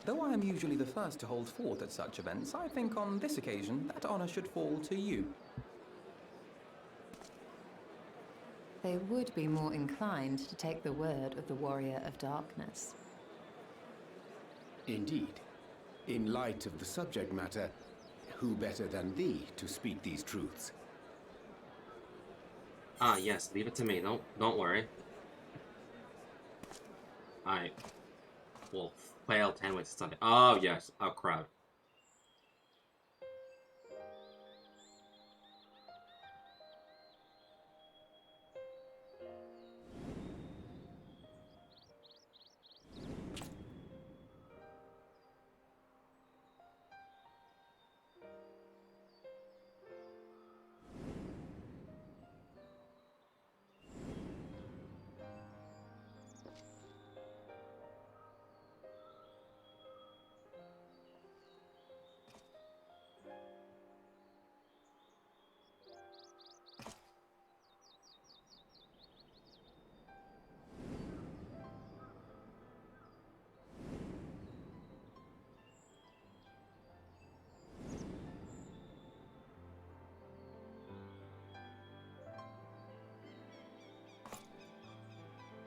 Though I am usually the first to hold forth at such events, I think on this occasion that honor should fall to you. They would be more inclined to take the word of the Warrior of Darkness. Indeed. In light of the subject matter, who better than thee to speak these truths? Ah, yes, leave it to me. Don't worry. I will fail 10 ways to Sunday. Oh, yes, a crowd.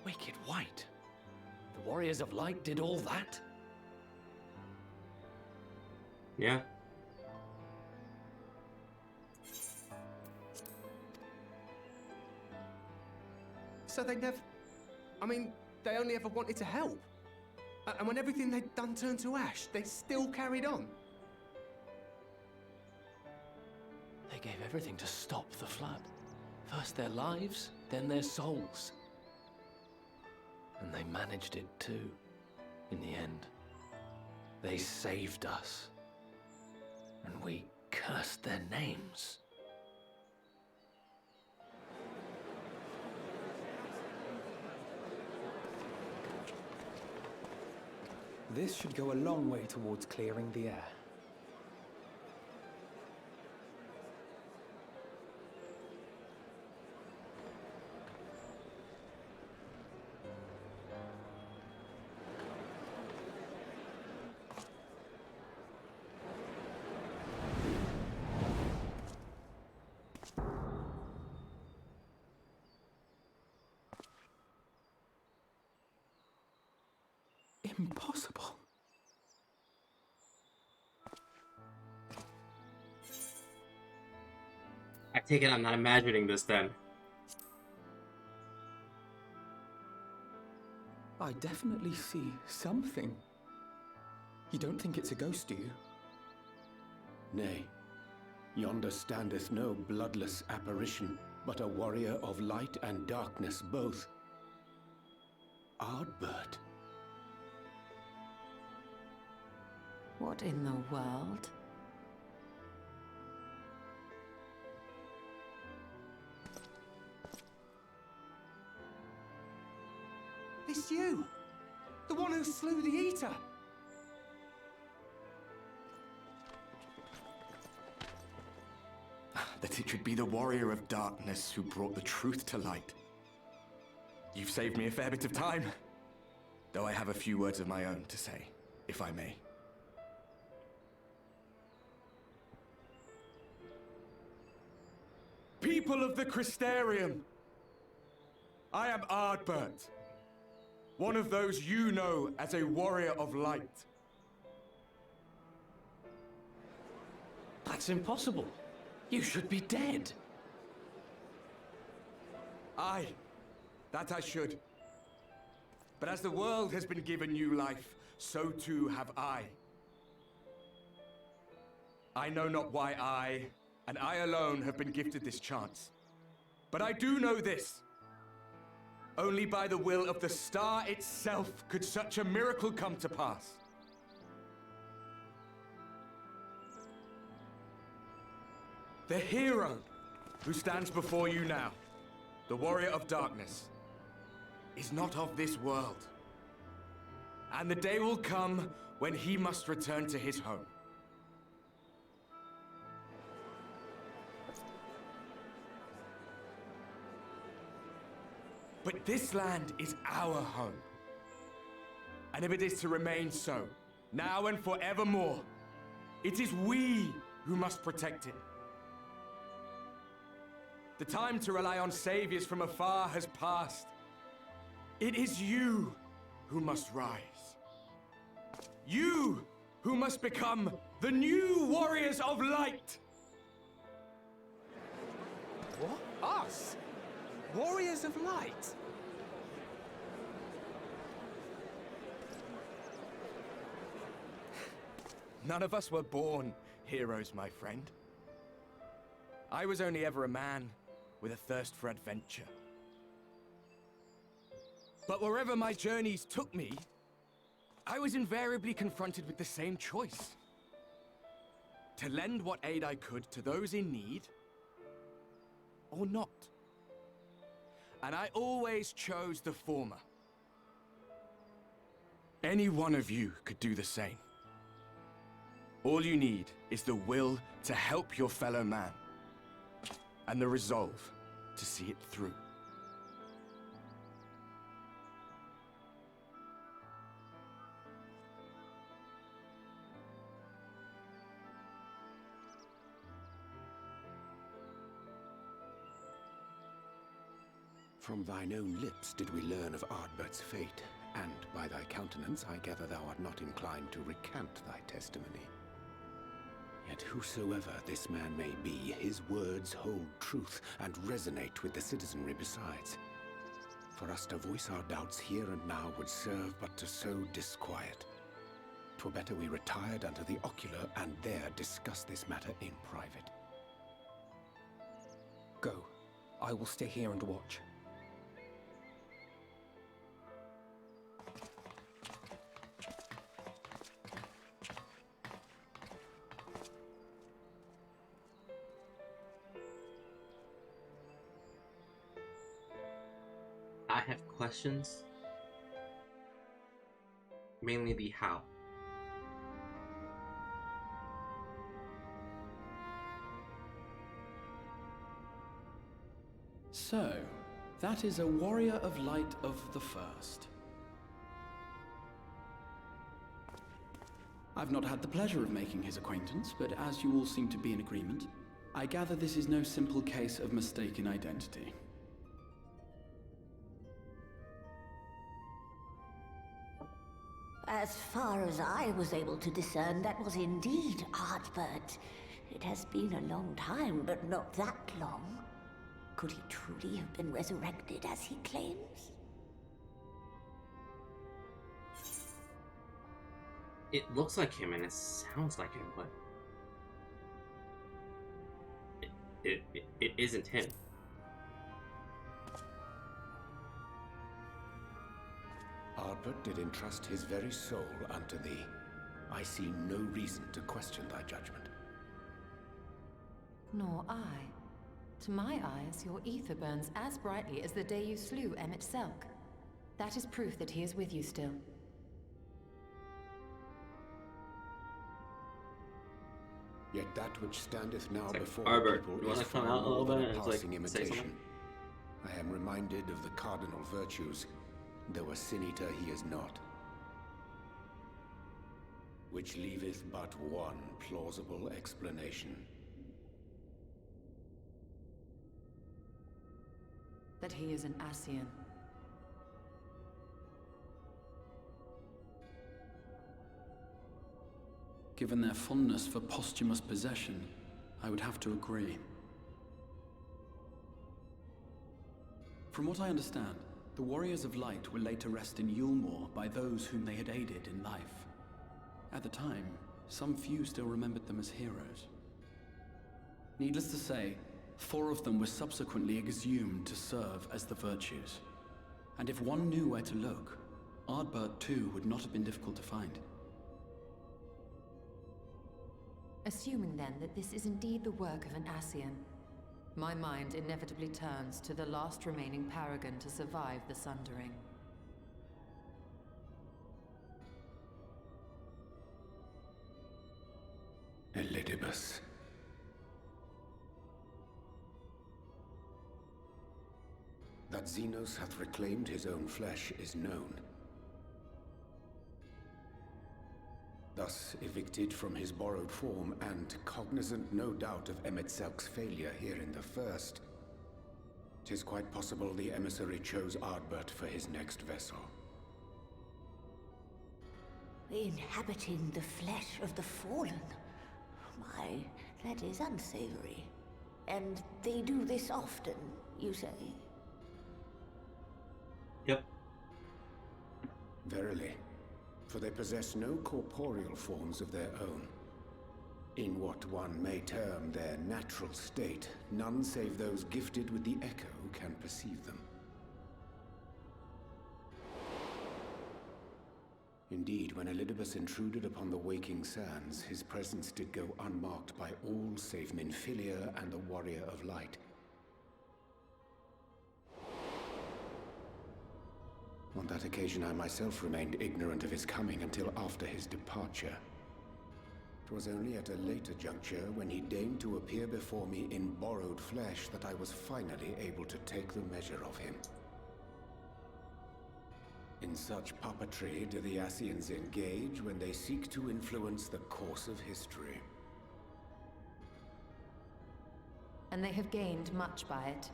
Wicked White. The Warriors of Light did all that? Yeah. So they never... I mean, they only ever wanted to help. And when everything they'd done turned to ash, they still carried on. They gave everything to stop the flood. First their lives, then their souls. And they managed it too, in the end. They saved us. And we cursed their names. This should go a long way towards clearing the air. Impossible. I take it I'm not imagining this then. I definitely see something. You don't think it's a ghost, do you? Nay, yonder standeth no bloodless apparition, but a warrior of light and darkness both. Ardbert. What in the world? It's you! The one who slew the Eater! That it should be the Warrior of Darkness who brought the truth to light. You've saved me a fair bit of time, though I have a few words of my own to say, if I may. People of the Crystarium, I am Ardbert, one of those you know as a warrior of light. That's impossible. You should be dead. Aye, that I should. But as the world has been given new life, so too have I. I know not why I, and I alone, have been gifted this chance. But I do know this. Only by the will of the star itself could such a miracle come to pass. The hero who stands before you now, the Warrior of Darkness, is not of this world. And the day will come when he must return to his home. But this land is our home. And if it is to remain so, now and forevermore. It is we who must protect it. The time to rely on saviors from afar has passed. It is you who must rise. You who must become the new warriors of light. What? Us? Warriors of light? None of us were born heroes, my friend. I was only ever a man with a thirst for adventure. But wherever my journeys took me, I was invariably confronted with the same choice. To lend what aid I could to those in need, or not. And I always chose the former. Any one of you could do the same. All you need is the will to help your fellow man, and the resolve to see it through. From thine own lips did we learn of Ardbert's fate, and by thy countenance I gather thou art not inclined to recant thy testimony. Yet whosoever this man may be, his words hold truth and resonate with the citizenry besides. For us to voice our doubts here and now would serve but to sow disquiet. 'Twere better we retired under the ocular and there discuss this matter in private. Go. I will stay here and watch. I have questions. Mainly the how. So, that is a warrior of light of the first. I've not had the pleasure of making his acquaintance, but as you all seem to be in agreement, I gather this is no simple case of mistaken identity. As far as I was able to discern, that was indeed Ardbert. It has been a long time, but not that long. Could he truly have been resurrected as he claims? It looks like him and it sounds like him, but it isn't him. Ardbert did entrust his very soul unto thee. I see no reason to question thy judgment. Nor I. To my eyes, your ether burns as brightly as the day you slew Emmett Selk. That is proof that he is with you still. Yet that which standeth now Like, before Ardbert, people you wanna is come far out a little more than bit a and, like, passing say imitation. something? I am reminded of the cardinal virtues, though a sin-eater he is not. Which leaveth but one plausible explanation. That he is an Ascian. Given their fondness for posthumous possession, I would have to agree. From what I understand, the Warriors of Light were laid to rest in Yulmore by those whom they had aided in life. At the time, some few still remembered them as heroes. Needless to say, 4 of them were subsequently exhumed to serve as the virtues. And if one knew where to look, Ardbert too would not have been difficult to find. Assuming then that this is indeed the work of an Ascian, my mind inevitably turns to the last remaining paragon to survive the Sundering. Elidibus. That Xenos hath reclaimed his own flesh is known. thus evicted from his borrowed form, and cognizant no doubt of Emet-Selk's failure here in the first, 'tis quite possible the emissary chose Ardbert for his next vessel. Inhabiting the flesh of the fallen. My, that is unsavory. And they do this often, you say? Yep. Verily, for they possess no corporeal forms of their own. In what one may term their natural state, none save those gifted with the echo can perceive them. Indeed, when Elidibus intruded upon the waking sands, his presence did go unmarked by all save Minfilia and the Warrior of Light. On that occasion, I myself remained ignorant of his coming until after his departure. It was only at a later juncture, when he deigned to appear before me in borrowed flesh, that I was finally able to take the measure of him. In such puppetry do the Ascians engage when they seek to influence the course of history. And they have gained much by it.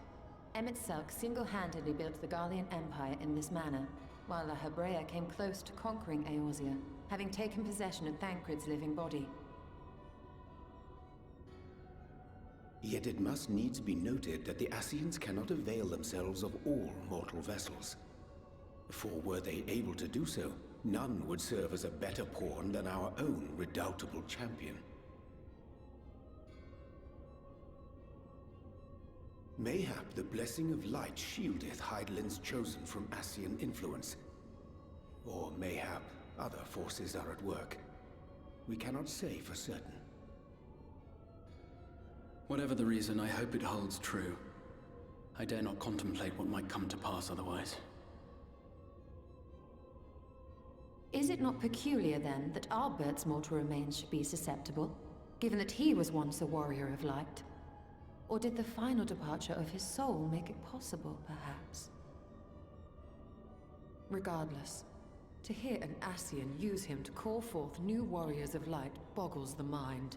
Emet-Selk single-handedly built the Garlean Empire in this manner, while La Hebrea came close to conquering Eorzea, having taken possession of Thancred's living body. Yet it must needs be noted that the Ascians cannot avail themselves of all mortal vessels. For were they able to do so, none would serve as a better pawn than our own redoubtable champion. Mayhap the blessing of light shieldeth Hydaelyn's chosen from Ascian influence. Or mayhap other forces are at work. We cannot say for certain. Whatever the reason, I hope it holds true. I dare not contemplate what might come to pass otherwise. Is it not peculiar, then, that Ardbert's mortal remains should be susceptible, given that he was once a warrior of light? Or did the final departure of his soul make it possible, perhaps? Regardless, to hear an Ascian use him to call forth new warriors of light boggles the mind.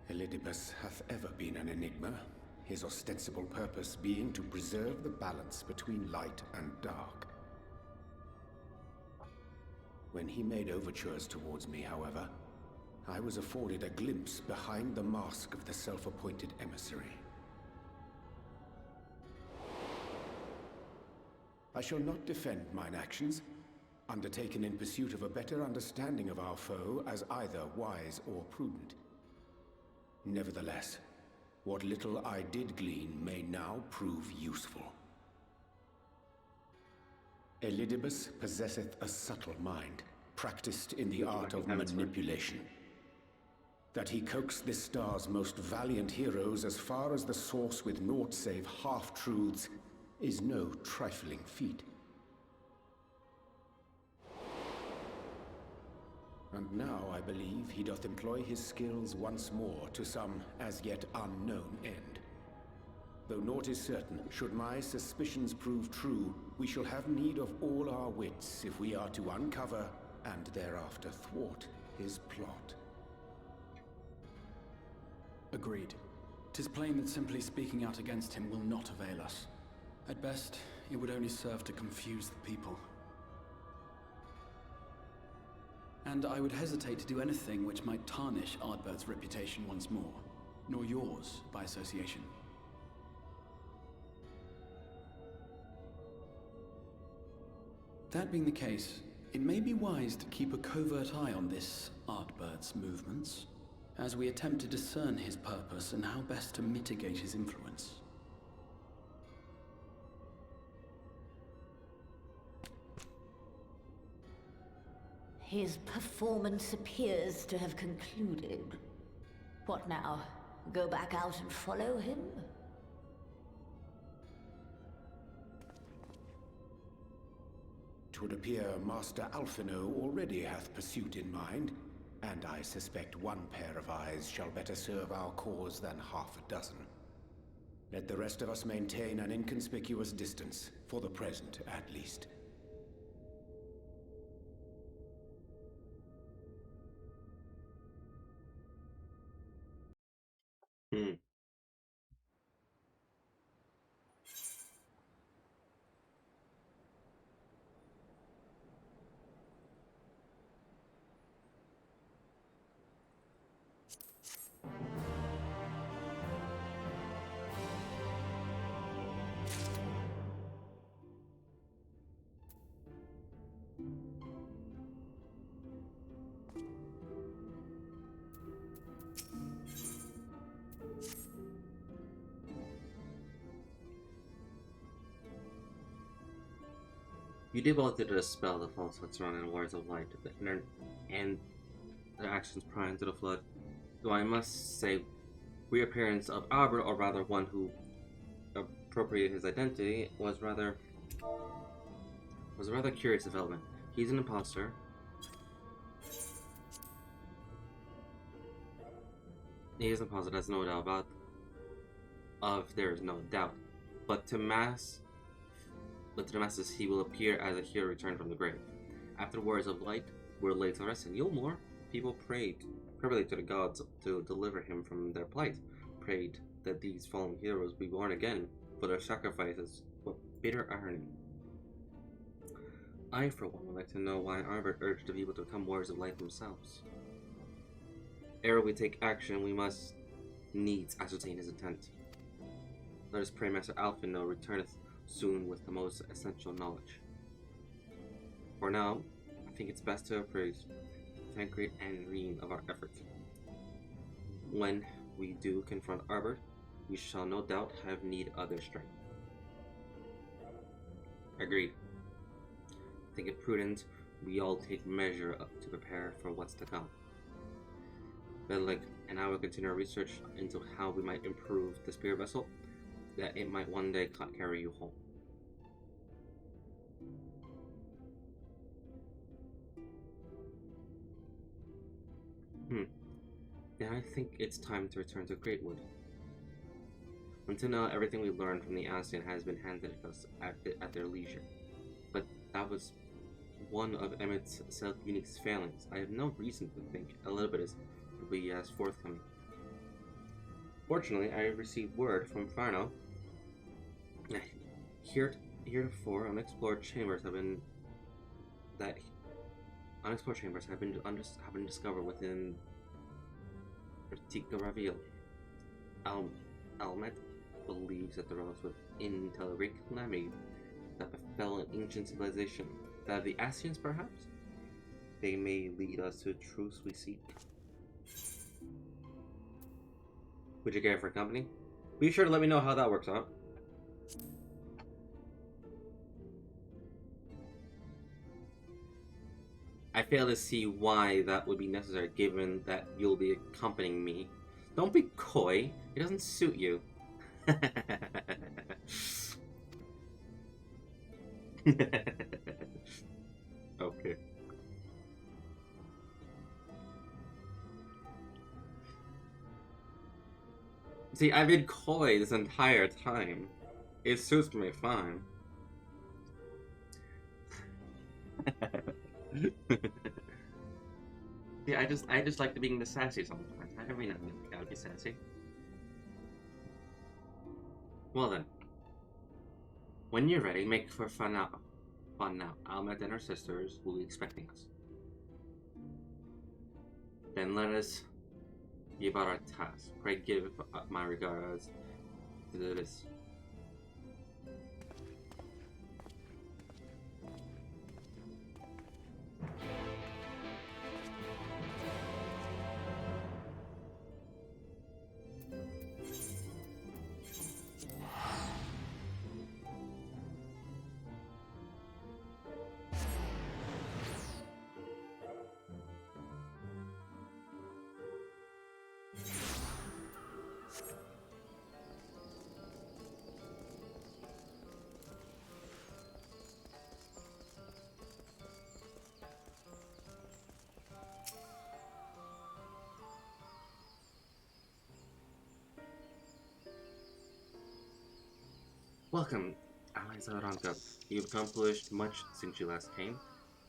Elidibus hath ever been an enigma, his ostensible purpose being to preserve the balance between light and dark. When he made overtures towards me, however, I was afforded a glimpse behind the mask of the self-appointed emissary. I shall not defend mine actions, undertaken in pursuit of a better understanding of our foe as either wise or prudent. Nevertheless, what little I did glean may now prove useful. Elidibus possesseth a subtle mind, practiced in the art of manipulation. That he coaxed this star's most valiant heroes as far as the source with naught save half-truths is no trifling feat. And now I believe he doth employ his skills once more to some as yet unknown end. Though naught is certain, should my suspicions prove true, we shall have need of all our wits if we are to uncover and thereafter thwart his plot. Agreed. 'Tis plain that simply speaking out against him will not avail us. At best, it would only serve to confuse the people. And I would hesitate to do anything which might tarnish Ardbert's reputation once more, nor yours by association. That being the case, it may be wise to keep a covert eye on this Ardbert's movements, as we attempt to discern his purpose and how best to mitigate his influence. His performance appears to have concluded. What now? Go back out and follow him? 'Twould appear Master Alphino already hath pursuit in mind, and I suspect one pair of eyes shall better serve our cause than half a dozen. Let the rest of us maintain an inconspicuous distance, for the present at least. Hmm. You did well to dispel the falsehood surrounding the Warriors of Light and their actions prior to the flood. Though I must say, reappearance of Albert, or rather one who appropriated his identity, was a rather curious development. He's an imposter. He is an imposter, there's no doubt about. There is no doubt. But to the masses, he will appear as a hero returned from the grave. After the Warriors of Light were laid to rest in Yulmore, people prayed privately to the gods to deliver him from their plight, prayed that these fallen heroes be born again, for their sacrifices were bitter irony. I, for one, would like to know why Albert urged the people to become Warriors of Light themselves. Ere we take action, we must needs ascertain his intent. Let us pray Master Alphino returneth soon with the most essential knowledge. For now, I think it's best to appraise Tancred and Reen of our effort. When we do confront Albert, we shall no doubt have need of their strength. Agreed. I think it prudent we all take measure to prepare for what's to come. Vedlik and I will continue our research into how we might improve the spirit vessel, that it might one day carry you home. Then I think it's time to return to Greatwood. Until now, everything we learned from the Ascian has been handed to us at their leisure. But that was one of Emmett's self-unique's failings. I have no reason to think Elizabeth will be as forthcoming. Fortunately, I received word from Farno that heretofore unexplored chambers have been discovered within Vertica Ravil. Almet believes that the relics within Teleric Lamid that befell an ancient civilization, that of the Ascians perhaps? They may lead us to the truths we seek. Would you care for company? Be sure to let me know how that works out. I fail to see why that would be necessary, given that you'll be accompanying me. Don't be coy. It doesn't suit you. Okay. See, I've been coy this entire time. It suits me fine. Yeah, I just like being the sassy sometimes. I mean, I gotta be sassy. Well then, when you're ready, make for fun now. Almet and her sisters will be expecting us. Then let us be about our task. Pray give my regards to this. Welcome, Eliza Ranka. You've accomplished much since you last came.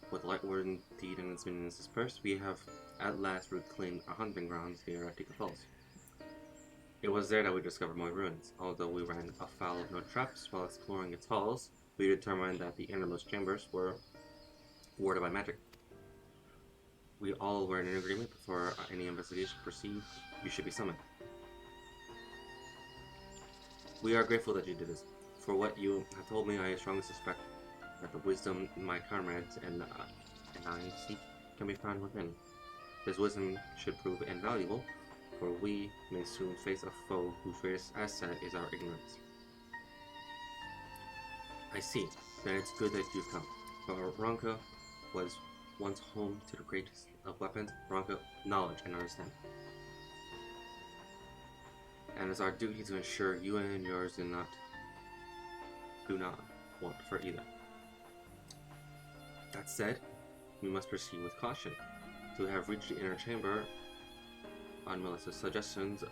With Lightward Deed and its minions dispersed, we have at last reclaimed our hunting grounds here at Tika Falls. It was there that we discovered more ruins. Although we ran afoul of no traps while exploring its halls, we determined that the innermost chambers were warded by magic. We all were in agreement before any investigation proceed, you should be summoned. We are grateful that you did this. For what you have told me, I strongly suspect that the wisdom my comrades and I seek can be found within. This wisdom should prove invaluable, for we may soon face a foe whose greatest asset is our ignorance. I see. Then it's good that you've come. For Ronka was once home to the greatest of weapons, Ronka, knowledge and understanding. And it's our duty to ensure you and yours do not want for either. That said, we must proceed with caution. To have reached the inner chamber on Melissa's suggestions.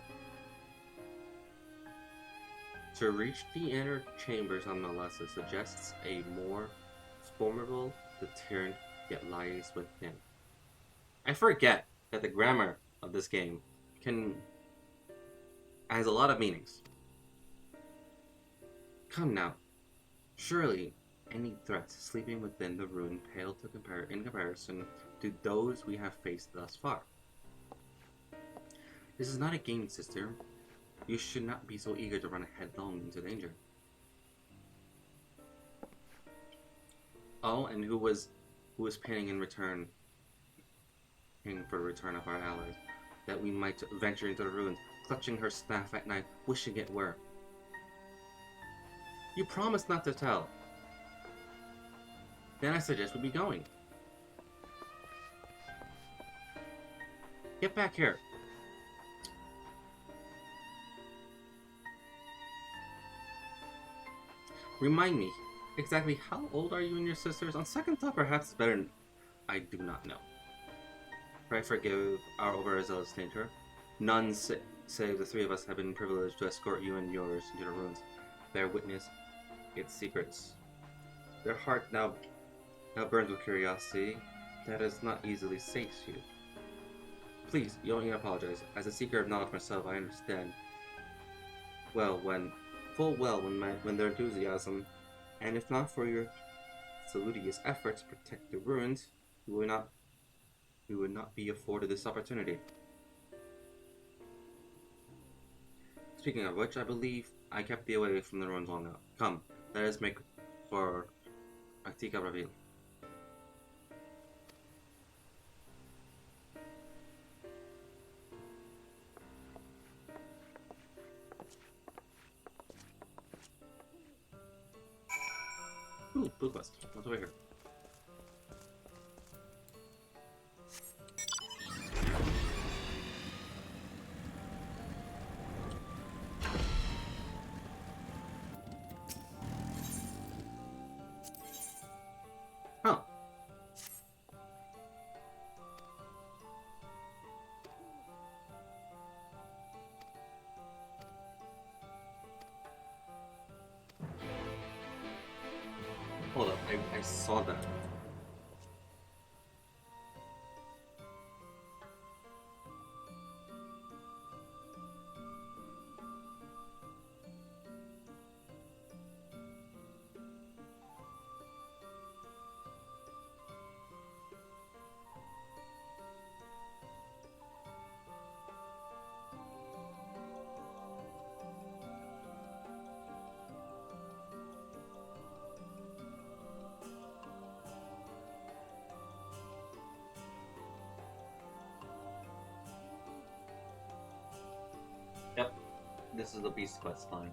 To reach the inner chambers on Melissa suggests a more formidable deterrent yet lies within. I forget that the grammar of this game has a lot of meanings. Come now. Surely, any threats sleeping within the ruin pale in comparison to those we have faced thus far. This is not a game, sister. You should not be so eager to run headlong into danger. Oh, and who was panning for the return of our allies, that we might venture into the ruins, clutching her staff at night, wishing it were. You promised not to tell. Then I suggest we be going. Get back here. Remind me, exactly how old are you and your sisters? On second thought, perhaps it's better I do not know. Pray forgive our overzealous nature. None save the three of us have been privileged to escort you and yours into the ruins. Bear witness its secrets. Their heart now burns with curiosity that is not easily satiated. Please, you don't need to apologize. As a seeker of knowledge myself, I understand full well when their enthusiasm, and if not for your salutious efforts to protect the ruins, we would not be afforded this opportunity. Speaking of which, I believe I kept thee away from the ruins long enough. Come, let us make for Artica reveal. Ooh, blue quest. What's over here? Huh. Hold up, I saw that. Yep, this is the Beast quest line.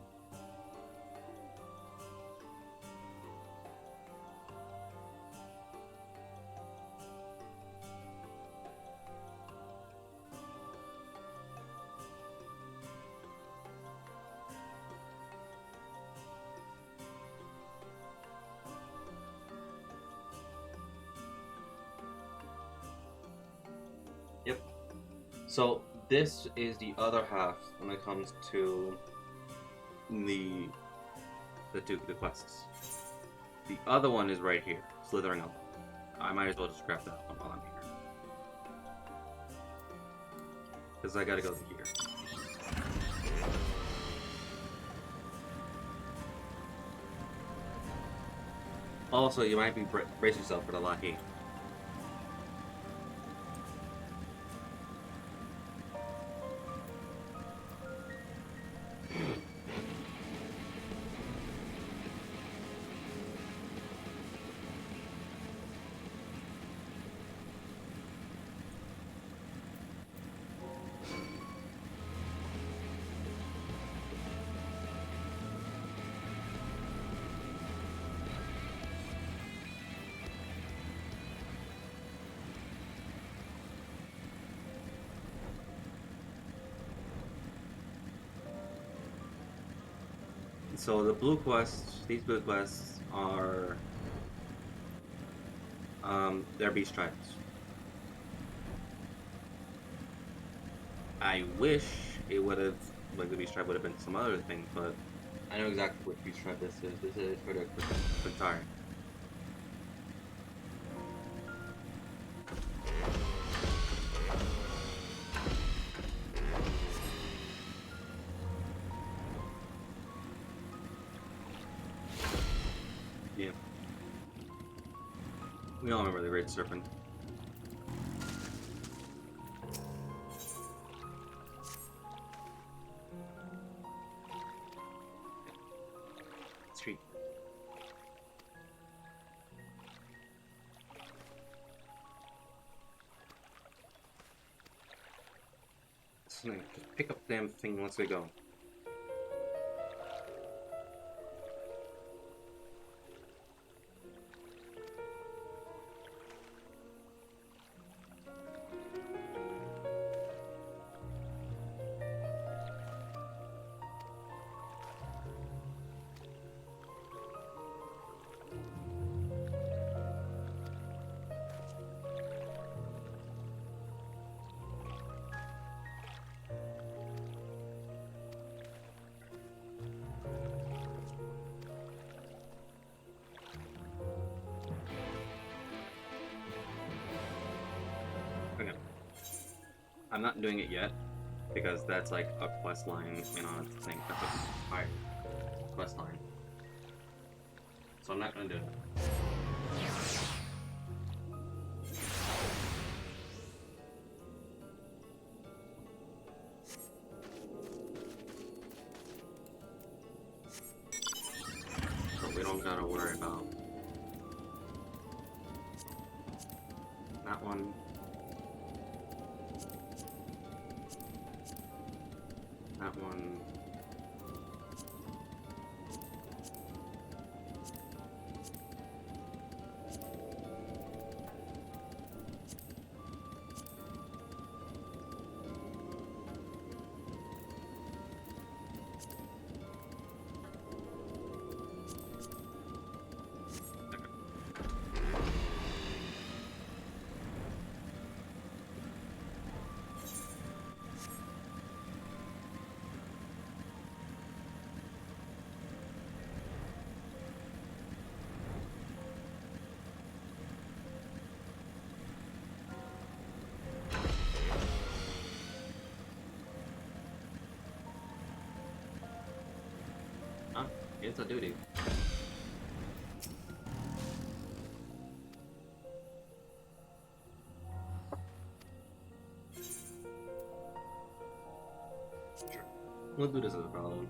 Yep. So this is the other half when it comes to the the quests. The other one is right here, slithering up. I might as well just grab that one while I'm here. Because I gotta go here. Also, you might be brace yourself for the Lahi. So the blue quests, these blue quests are, they're beast tribes. I wish it would have, like the beast tribe would have been some other thing, but I know exactly what beast tribe this is. This is for the Quintari. Yeah. We all remember the Great Serpent. Street. Snake, just pick up the damn thing once we go. Okay. I'm not doing it yet because that's like a quest line in on its thing. That's a higher quest line. So I'm not gonna do it. So we don't gotta worry about that one. That one. Huh? It's a duty. Sure. We'll do this as a problem.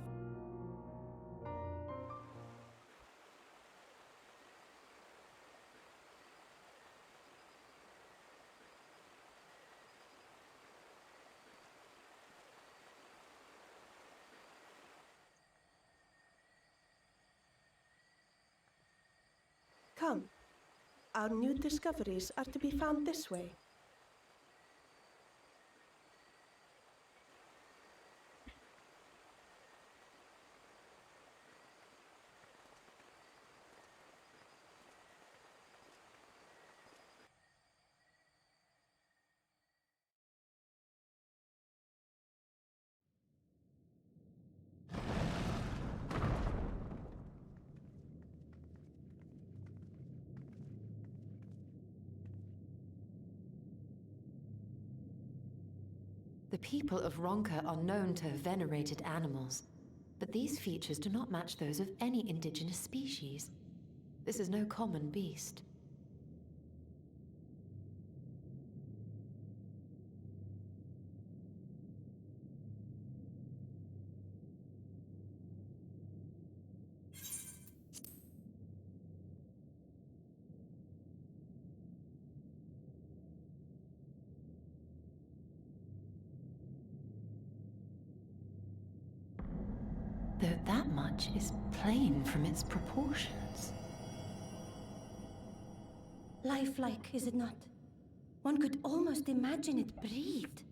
Come. Our new discoveries are to be found this way. The people of Ronka are known to have venerated animals, but these features do not match those of any indigenous species. This is no common beast. Though that much is plain from its proportions. Lifelike, is it not? One could almost imagine it breathed.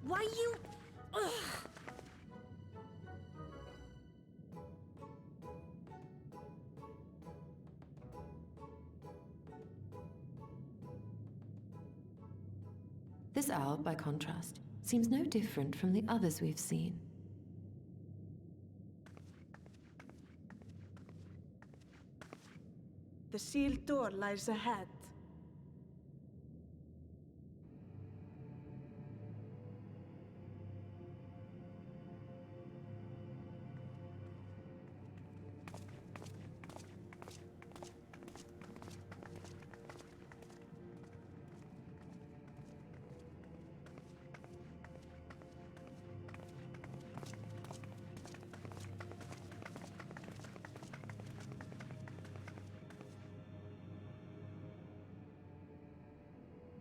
Why you... Ugh. This owl, by contrast, seems no different from the others we've seen. The sealed door lies ahead.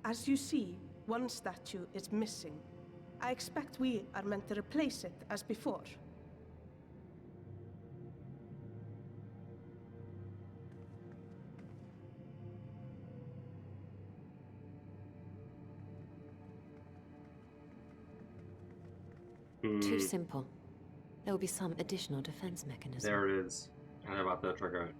As you see, one statue is missing. I expect we are meant to replace it as before. Too simple. There will be some additional defense mechanism. There it is. And I'm about to trigger it.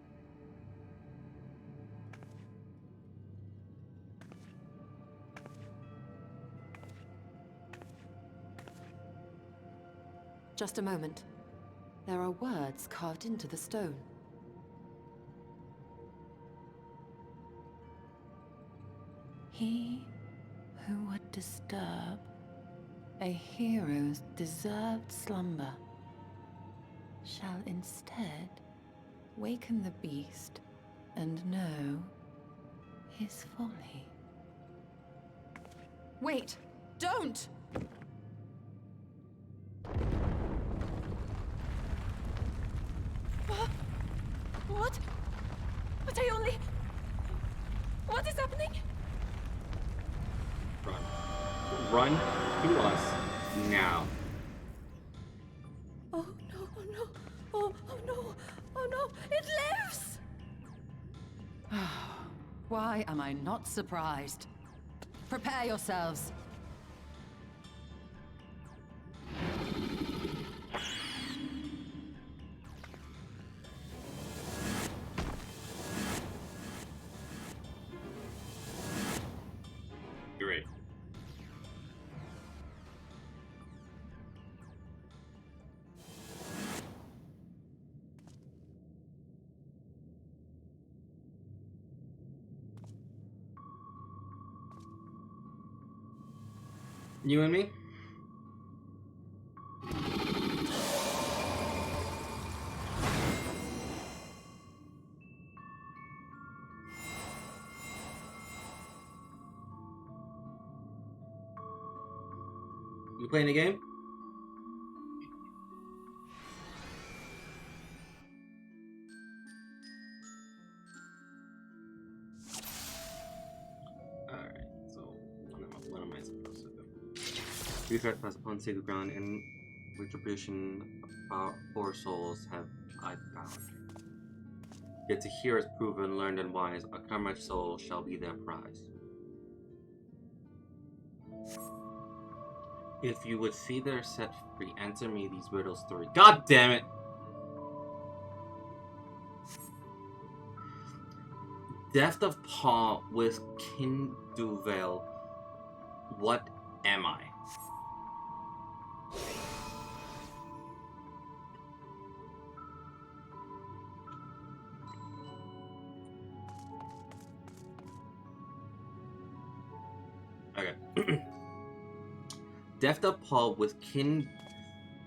Just a moment. There are words carved into the stone. He who would disturb a hero's deserved slumber shall instead waken the beast and know his folly. Wait! Don't! What? But I only... What is happening? Run. Run to us now. Oh no, oh no, oh no, oh no, it lives! Why am I not surprised? Prepare yourselves. Great. You and me? You playing the game? Alright, so what am I supposed to do? You trespass upon sacred ground and retribution of 4 souls have I found. Yet to hear is proven, learned, and wise, a karmic soul shall be their prize. If you would see their set free, answer me these riddles 3. God damn it! Death of Paul with Kinduvel. What am I? Okay. Deft appalled with kin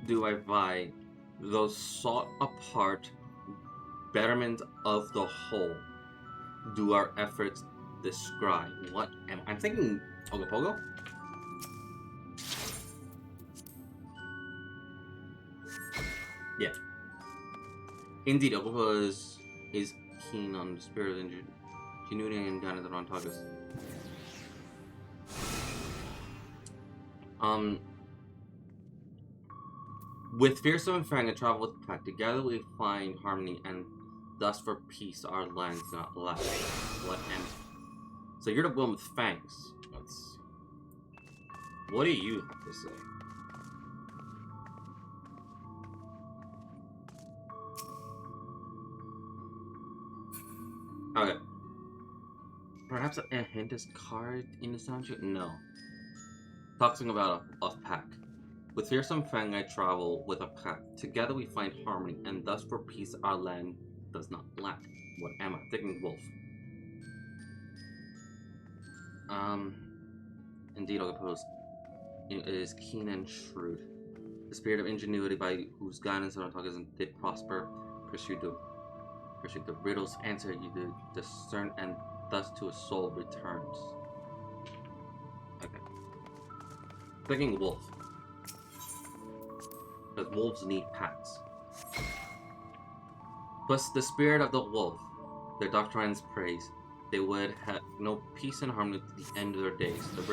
do I vie, those sought apart betterment of the whole, do our efforts describe. What am I'm thinking Ogopogo? Yeah. Indeed, Ogopogo is keen on the spirit of ingenuity and guidance of Rontagus. With fearsome and fang and travel with pack, together we find harmony and thus for peace our lands not lack. What am So you're the one with fangs. Let's see. What do you have to say? Okay. Perhaps a hint is carved in the soundtrack? No. Talking about a pack. With fearsome fang I travel with a pack. Together we find harmony, and thus for peace our land does not lack. What am I? Thinking wolf. Indeed, I'll propose. It is keen and shrewd. The spirit of ingenuity by whose guidance and Rontagus did prosper, pursued the riddles, answer you did discern, and thus to a soul returns. Okay. Thinking wolf. Because wolves need packs. But the spirit of the wolf, their doctrines praise, they would have no peace and harmony to the end of their days. The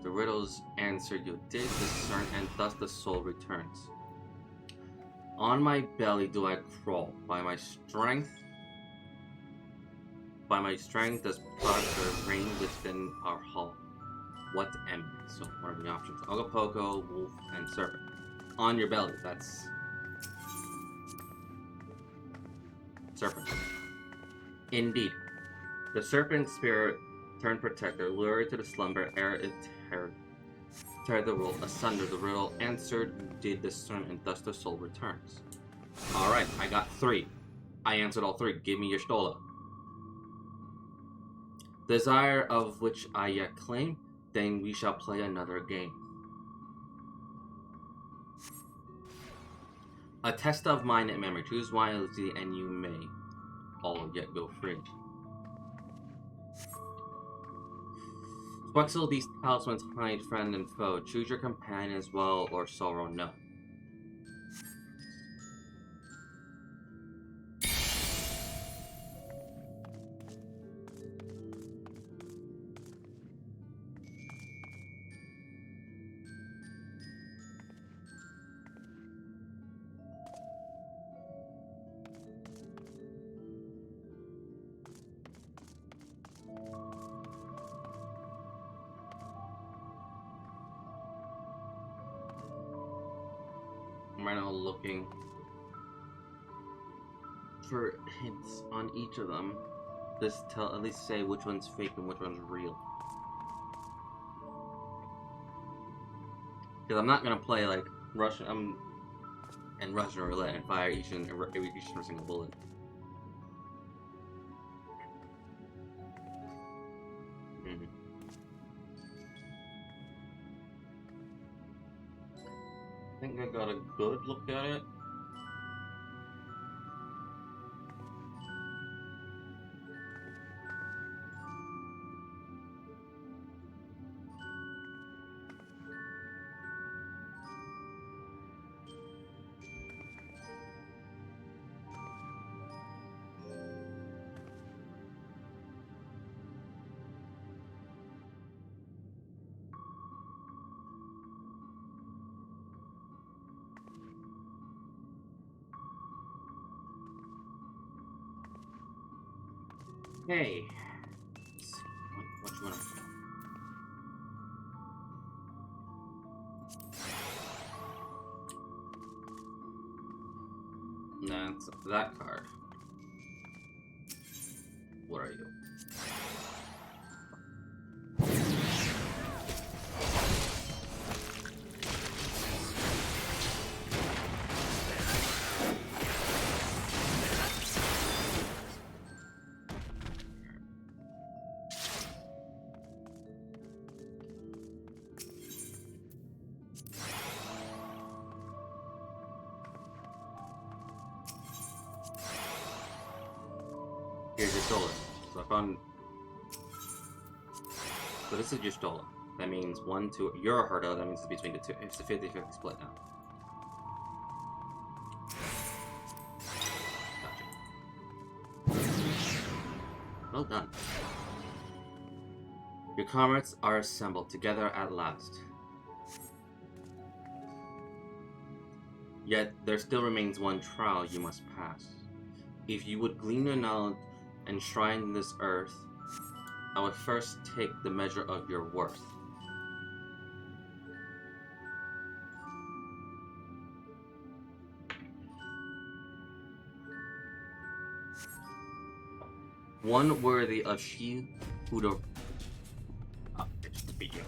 riddles answer you did discern, and thus the soul returns. On my belly do I crawl, by my strength does progress reign within our hall. What am I? So what are the options? Ogopogo, wolf, and serpent. On your belly, that's serpent. Indeed. The serpent spirit turned protector, lured to the slumber, ere it tear the world asunder. The riddle answered, you did discern, and thus the soul returns. Alright, I got 3. I answered all 3. Give me your stola. Desire of which I yet claim, then we shall play another game. A test of mind and memory. Choose wisely and you may all yet go free. Spuxel these talismans hide friend and foe. Choose your companion as well or sorrow no. I'm right now looking for hints on each of them. Just tell, at least say which one's fake and which one's real. Because I'm not gonna play like Russian Russian roulette and fire each and every single bullet. I think I got a good look at it. Hey, what you want to do? That's that card. What are you? Here's your stole it. So I found. So this is your stole it. That means 1, 2. You're a hurdle. That means it's between the two. It's a 50-50 split now. Gotcha. Well done. Your comrades are assembled together at last. Yet there still remains one trial you must pass. If you would glean your knowledge and shrine this earth, I would first take the measure of your worth. One worthy of she who the... Oh, it's the video.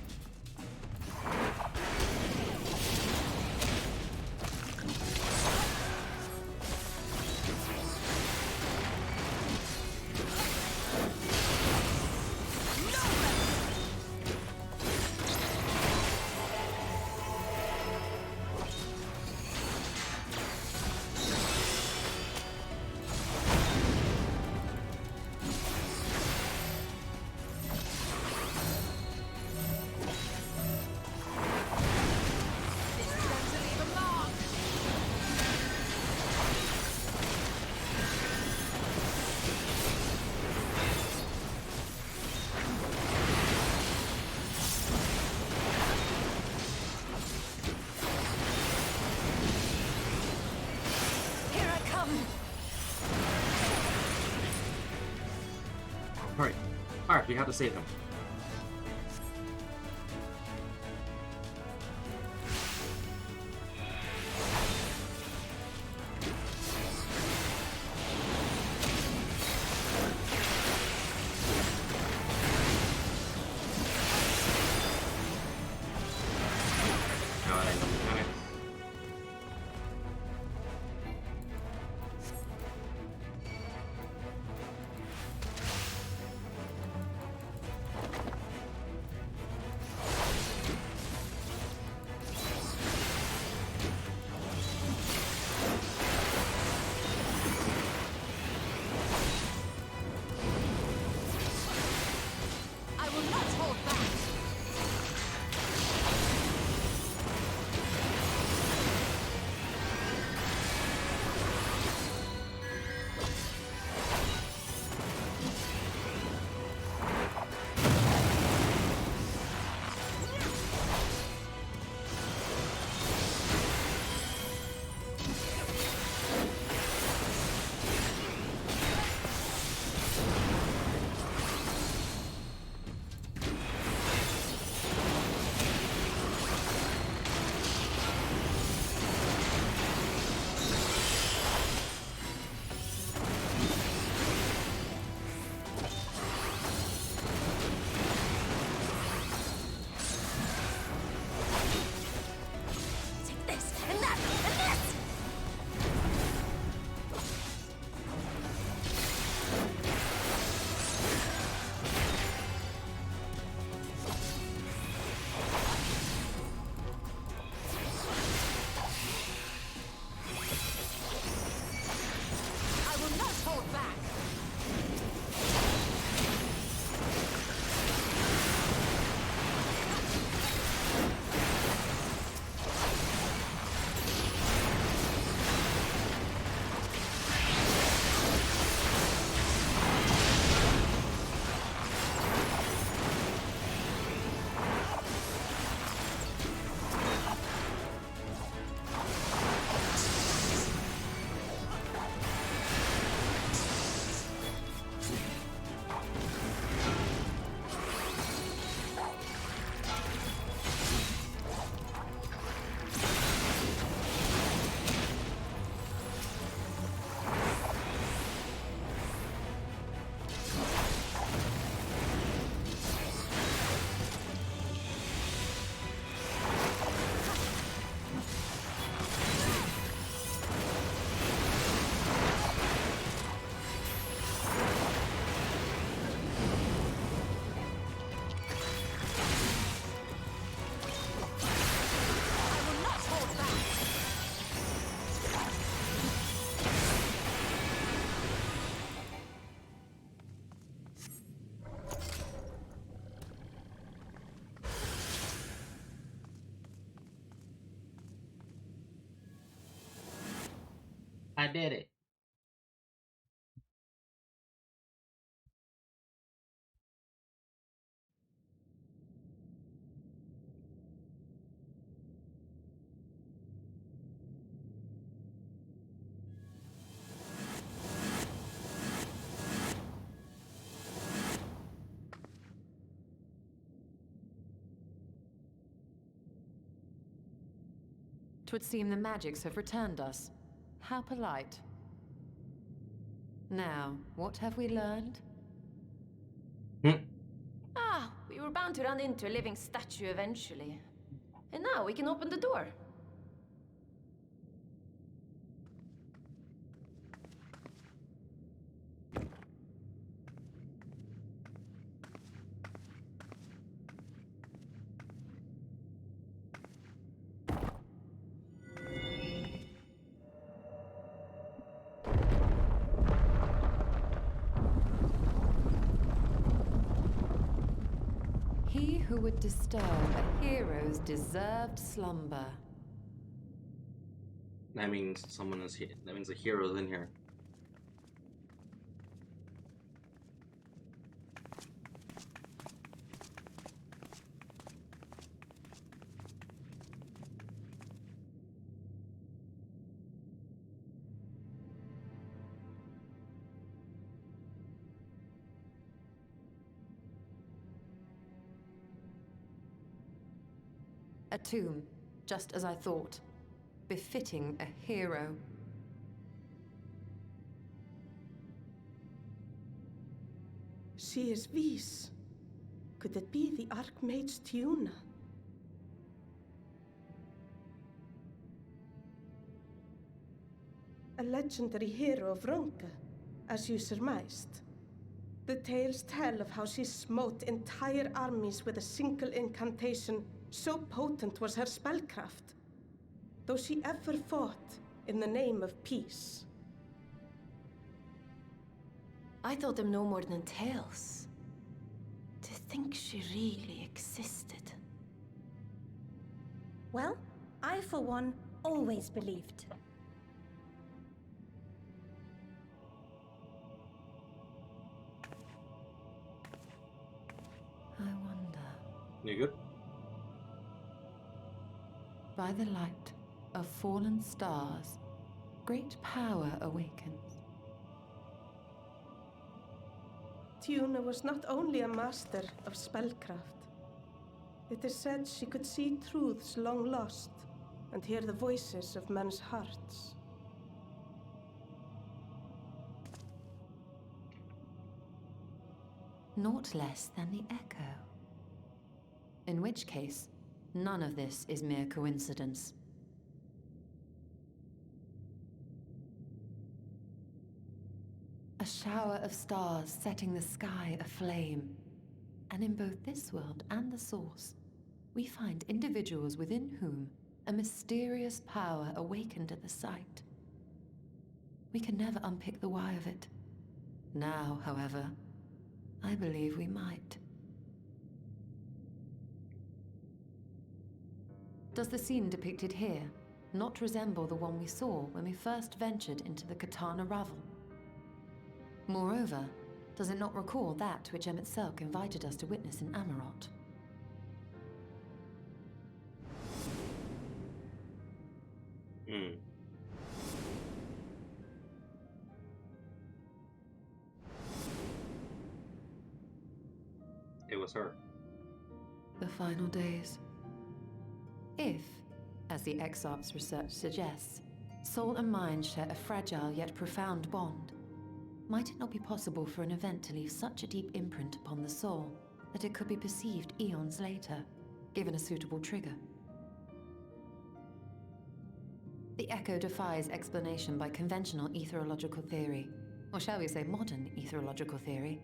Hurry. Alright, we have to save him. did it. Twould seem the magics have returned us. How polite. Now, what have we learned? Ah, we were bound to run into a living statue eventually. And now we can open the door. He who would disturb a hero's deserved slumber. That means someone is here. That means a hero's in here. A tomb, just as I thought. Befitting a hero. She is Vis. Could it be the Archmage Tiuna? A legendary hero of Ronka, as you surmised. The tales tell of how she smote entire armies with a single incantation, so potent was her spellcraft. Though she ever fought in the name of peace. I thought them no more than tales. To think she really existed. Well, I for one always believed. I wonder. You good? By the light of fallen stars, great power awakens. Tiuna was not only a master of spellcraft. It is said she could see truths long lost and hear the voices of men's hearts. Naught less than the echo. In which case, none of this is mere coincidence. A shower of stars setting the sky aflame. And in both this world and the Source, we find individuals within whom a mysterious power awakened at the sight. We can never unpick the why of it. Now, however, I believe we might. Does the scene depicted here not resemble the one we saw when we first ventured into the Katana Ravel? Moreover, does it not recall that which Emmett Selk invited us to witness in Amarot? It was her. The final days. If, as the Exarch's research suggests, soul and mind share a fragile yet profound bond, might it not be possible for an event to leave such a deep imprint upon the soul that it could be perceived eons later, given a suitable trigger? The echo defies explanation by conventional etherological theory, or shall we say modern etherological theory.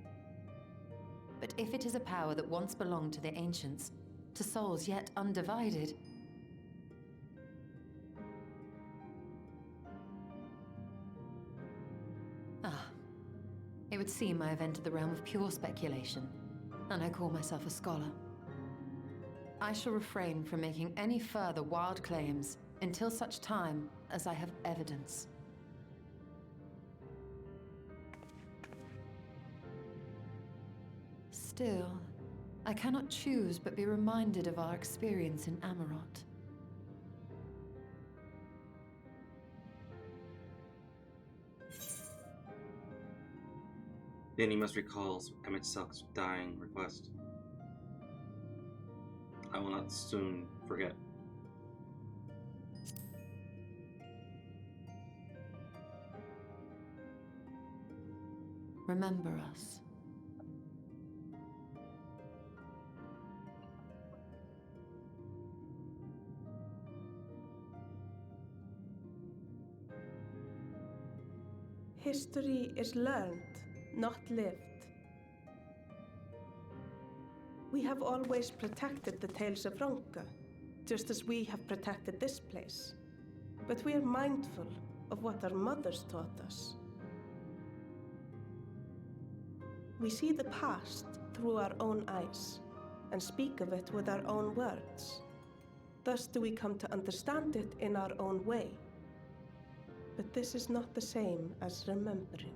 But if it is a power that once belonged to the ancients, to souls yet undivided, it would seem I have entered the realm of pure speculation, and I call myself a scholar. I shall refrain from making any further wild claims until such time as I have evidence. Still, I cannot choose but be reminded of our experience in Amarot. Then you must recall Emmett Selk's dying request. I will not soon forget. Remember us. History is learned, not lived. We have always protected the tales of Ronka, just as we have protected this place. But we are mindful of what our mothers taught us. We see the past through our own eyes and speak of it with our own words. Thus do we come to understand it in our own way. But this is not the same as remembering.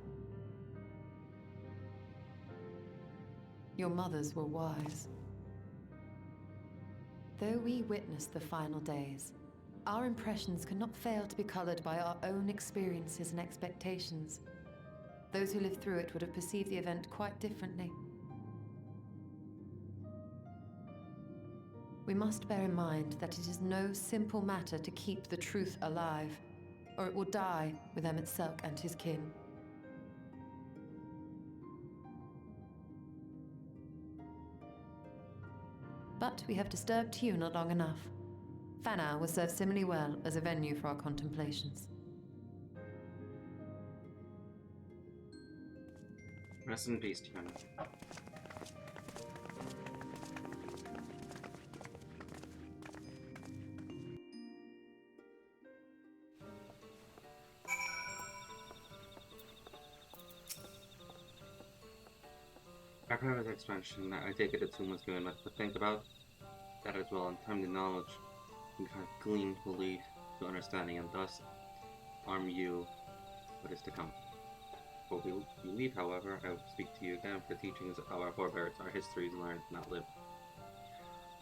Your mothers were wise. Though we witnessed the final days, our impressions cannot fail to be colored by our own experiences and expectations. Those who lived through it would have perceived the event quite differently. We must bear in mind that it is no simple matter to keep the truth alive, or it will die with Emmett Selk and his kin. But we have disturbed you not long enough. Fanau will serve similarly well as a venue for our contemplations. Rest in peace, Tiana. After his expansion, I take it the tomb was given much to think about. That as well, and timely knowledge and kind of glean will lead to understanding, and thus arm you what is to come. Before we leave, however, I will speak to you again for the teachings of our forebears, our histories learned, not lived.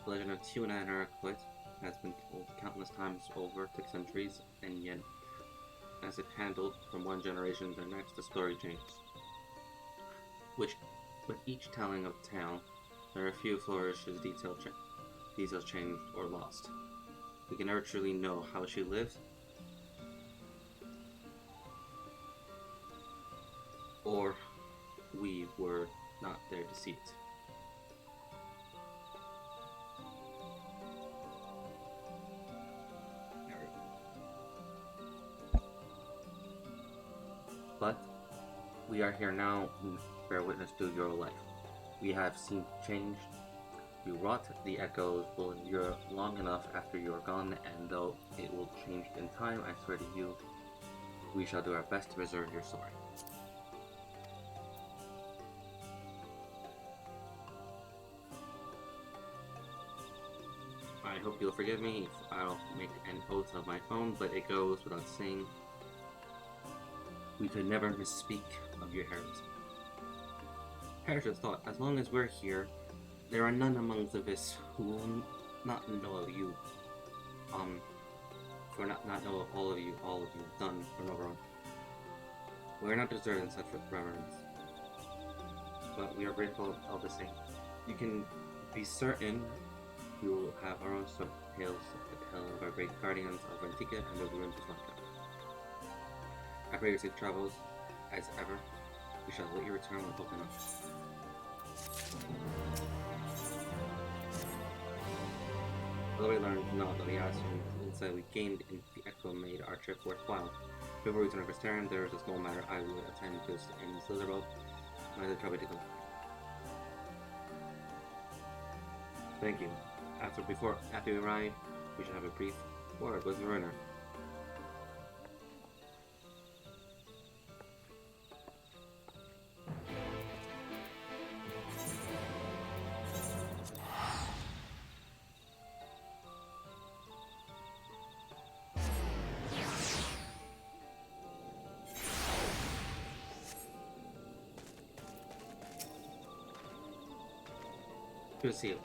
The legend of Tuna and her quit has been told countless times over 6 centuries, and yet, as it handled from one generation to the next, the story changes. With each telling of the tale, there are a few flourishes, details changed or lost. We can never truly know how she lived, or we were not there to see it. But we are here now and bear witness to your life. We have seen change. You wrought the echoes will endure long enough after you are gone, and though it will change in time, I swear to you, we shall do our best to preserve your story. I hope you'll forgive me if I don't make an oath of my phone, but it goes without saying, we could never misspeak of your heritage. Heritage thought, as long as we're here, there are none among the Vis who will not know of you. For not know of all of you have done for no wrong. We are not deserving such reverence, but we are grateful all the same. You can be certain we will have our own tales to tell of our great guardians of Antica and the ruins of Lanka. I pray your safe travels, as ever. We shall let you return with open arms. Although we learned not that we asked from insight we gained in the echo made our trip worthwhile. Before we return to Vesterran, there is a small matter I will attend to in Slytherin. I will probably to go. Thank you. After we arrive, we should have a brief word with Verona. Good to see you.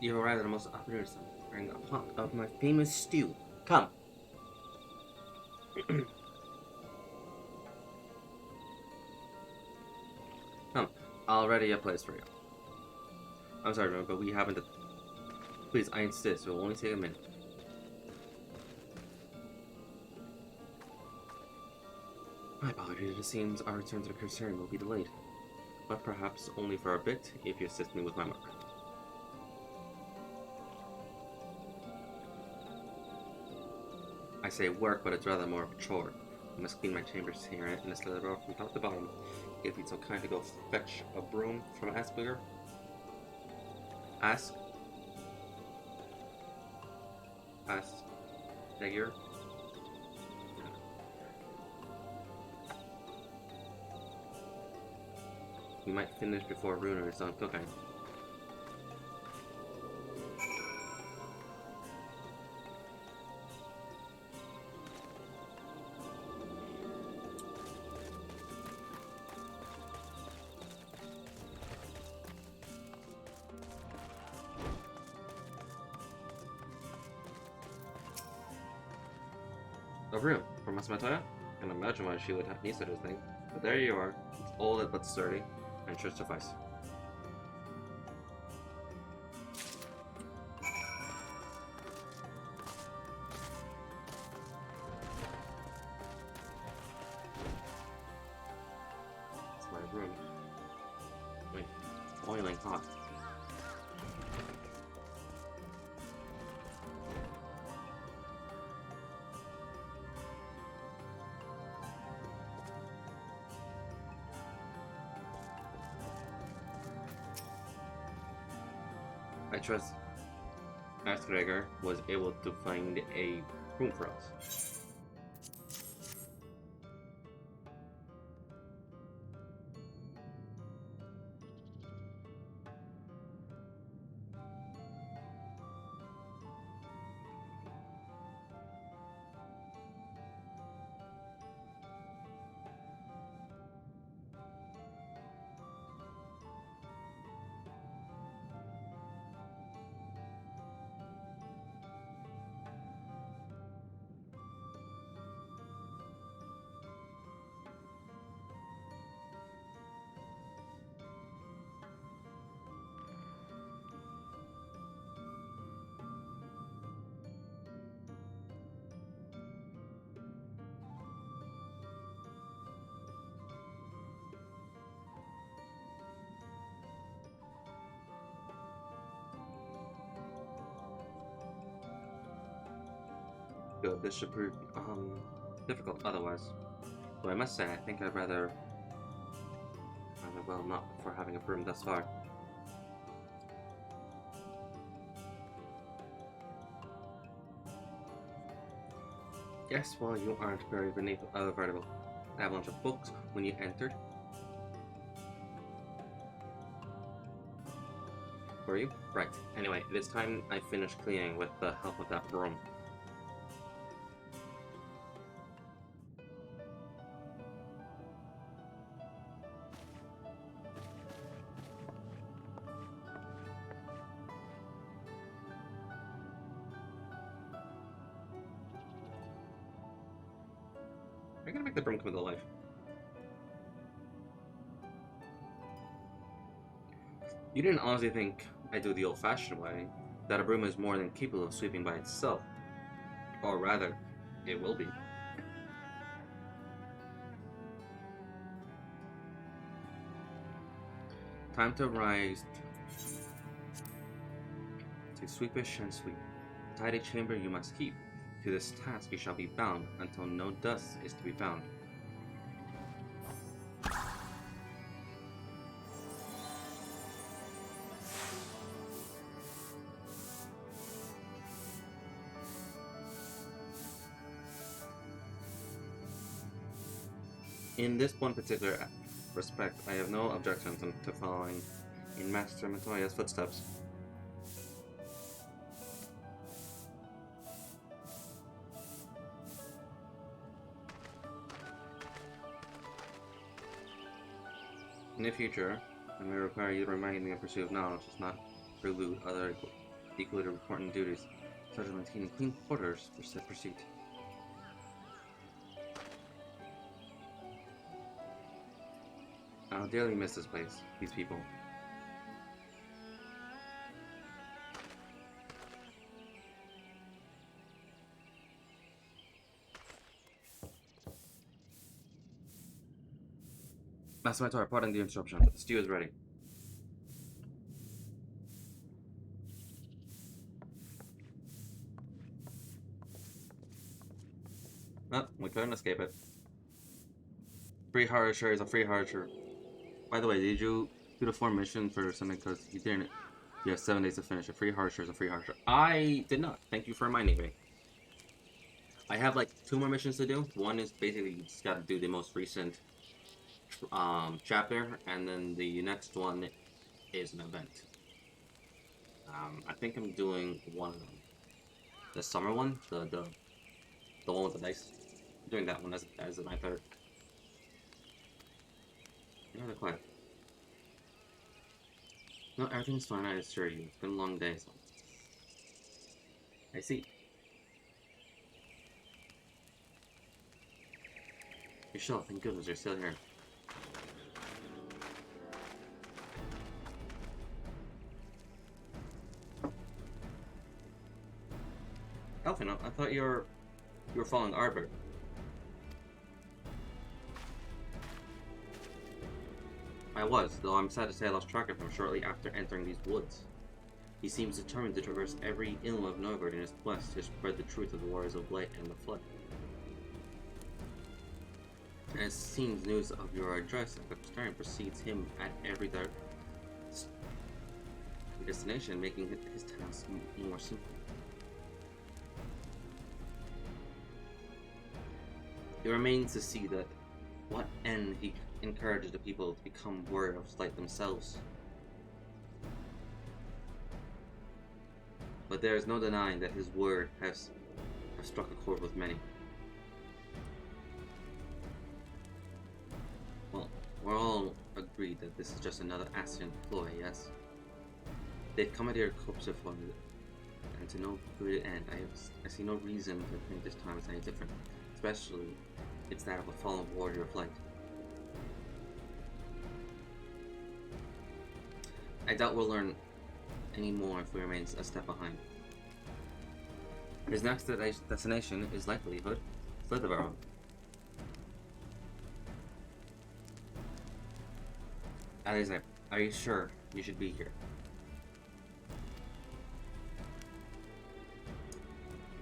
You arrived at the most opportune time, wearing a pot of my famous stew. Come. Come. I'll ready a place for you. I'm sorry, but we haven't. Please, I insist. It will only take a minute. My apologies. It seems our return to the Crusade will be delayed, but perhaps only for a bit if you assist me with my work. I say work, but it's rather more of a chore. I must clean my chambers here in this little row from top to bottom. If you'd so kind to go fetch a broom from Asperger. Ask. Figure. We might finish before Runer is done cooking. A room for Miss Matoya? I can imagine why she would have need such a thing. But there you are. It's old but sturdy, and should suffice. It's my room. Wait, boiling hot. I trust Asperger was able to find a room for us. Good, this should prove difficult otherwise. Though I must say, I think I'd rather well not for having a broom thus far. Yes, well, you aren't very veritable. Avalanche of books when you entered. Were you? Right. Anyway, it is time I finish cleaning with the help of that broom. I'm gonna make the broom come to life. You didn't honestly think I do the old-fashioned way, that a broom is more than capable of sweeping by itself. Or rather, it will be. Time to rise to sweepish and sweep. A tidy chamber you must keep. To this task you shall be bound until no dust is to be found. In this one particular respect, I have no objections to following in Master Matoya's footsteps. In the future, and we require you to remain in the pursuit of knowledge, does not prelude other equally important duties, such as maintaining clean quarters for said pursuit. I'll dearly miss this place, these people. Master Mentor, pardon the interruption, but the stew is ready. No, we couldn't escape it. Free Harsher is a free Harsher. By the way, did you do the 4 mission for something? Because you didn't. You have 7 days to finish. A free Harsher is a free Harsher. I did not. Thank you for reminding me. I have like 2 more missions to do. One is basically you just gotta do the most recent chapter, and then the next one is an event. I think I'm doing one of them. The summer one, the one with the dice. I'm doing that one as my third. You're rather quiet. No, everything's fine, I assure you. It's been a long day, so... I see. You're still, thank goodness you're still here. Elfin, I thought you were following Arbor. I was, though I'm sad to say I lost track of him shortly after entering these woods. He seems determined to traverse every inlet of Novgorod in his quest to spread the truth of the Warriors of Light and the Flood. And it seems news of your address at the Stern precedes him at every destination, making his task more simple. It remains to see that what end he encourages the people to become warriors like themselves. But there is no denying that his word has struck a chord with many. Well, we're all agreed that this is just another Ascian ploy, yes? They've commandeered corpse of one, and to no good end. I see no reason to think this time is any different. Especially, it's that of a fallen warrior of light. I doubt we'll learn any more if we remain a step behind. His next destination is likelihood Slitherburrow. Alexander, are you sure you should be here?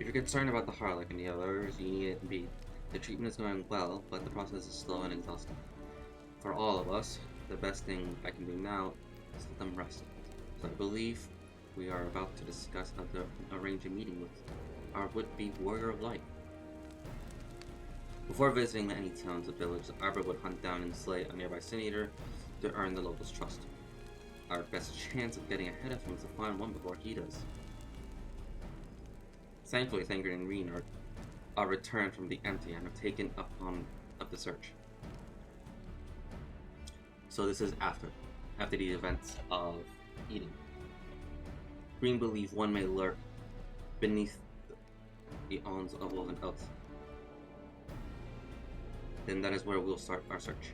If you're concerned about the Harlech and the others, you need it be. The treatment is going well, but the process is slow and exhausting. For all of us, the best thing I can do now is let them rest. So I believe we are about to discuss how to arrange a meeting with our would-be warrior of light. Before visiting any towns or villages, Arbor would hunt down and slay a nearby sin eater to earn the locals' trust. Our best chance of getting ahead of him is to find one before he does. Thankfully, Thancred and Reen are returned from the empty and have taken up the search. So this is after the events of Eden. Green believe one may lurk beneath the awns of woven oath. Then that is where we'll start our search.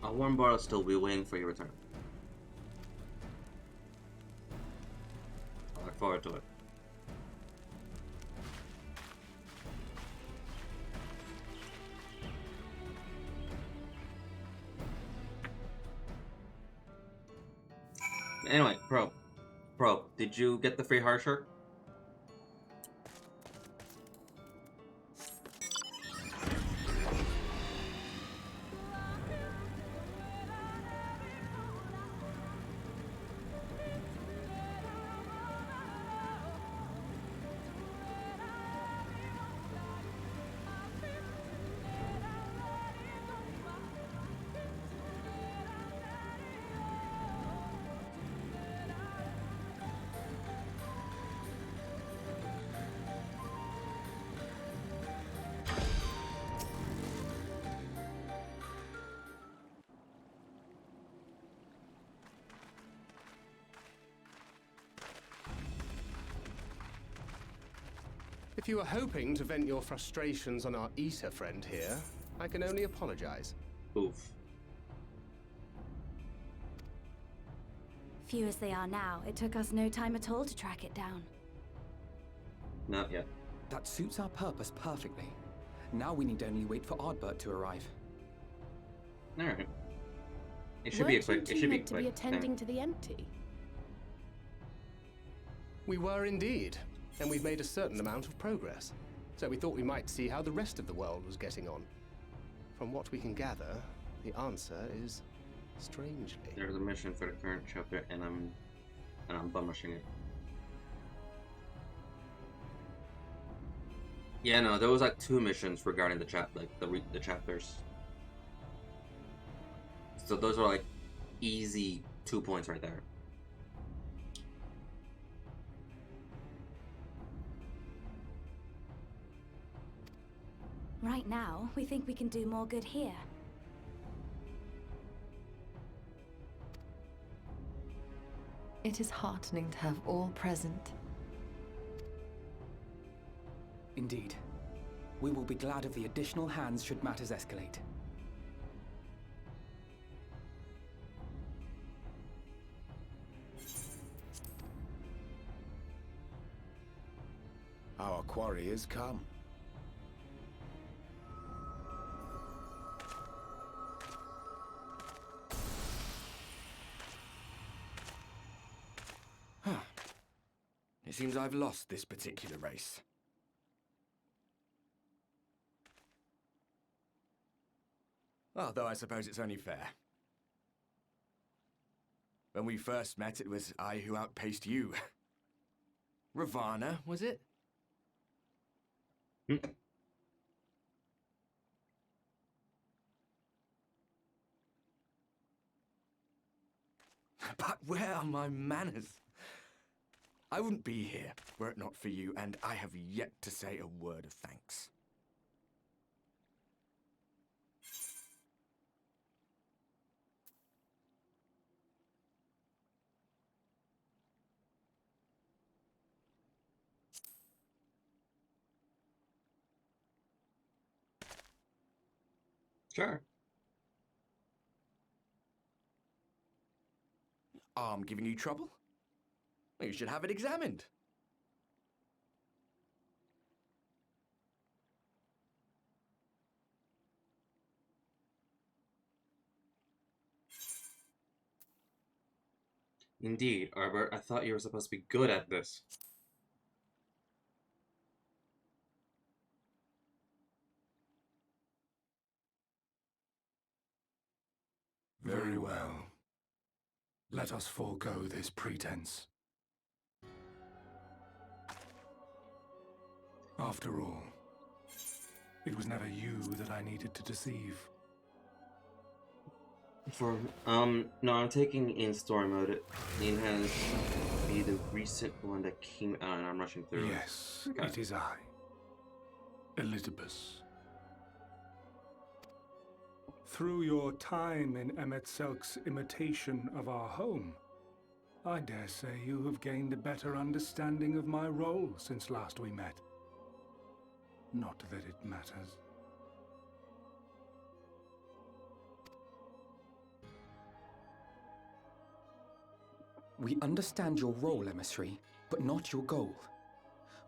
A warm bar will still be waiting for your return. I look forward to it. Anyway, Pro, did you get the free Harsher? If you were hoping to vent your frustrations on our Issa friend here, I can only apologize. Oof. Few as they are now, it took us no time at all to track it down. Not yet. That suits our purpose perfectly. Now we need only wait for Ardbert to arrive. Alright. It should be a quick. It should be quick. To be attending to the empty. We were indeed, and we've made a certain amount of progress. So we thought we might see how the rest of the world was getting on. From what we can gather, the answer is strangely. There's a mission for the current chapter, and I'm bum rushing it. Yeah, no, there was like 2 missions regarding the the chapters. So those are like easy 2 points right there. Right now, we think we can do more good here. It is heartening to have all present. Indeed. We will be glad of the additional hands should matters escalate. Our quarry has come. It seems I've lost this particular race. Although I suppose it's only fair. When we first met, it was I who outpaced you. Ravana, was it? But where are my manners? I wouldn't be here were it not for you, and I have yet to say a word of thanks. Sure. Arm giving you trouble? Well, you should have it examined. Indeed, Arbor. I thought you were supposed to be good at this. Very well. Let us forego this pretense. After all, it was never you that I needed to deceive. No, I'm taking in story mode. It has be the recent one that came out, and I'm rushing through. Yes, it is I, Elizabeth. Through your time in Emet-Selk's imitation of our home, I dare say you have gained a better understanding of my role since last we met. Not that it matters. We understand your role, emissary, but not your goal.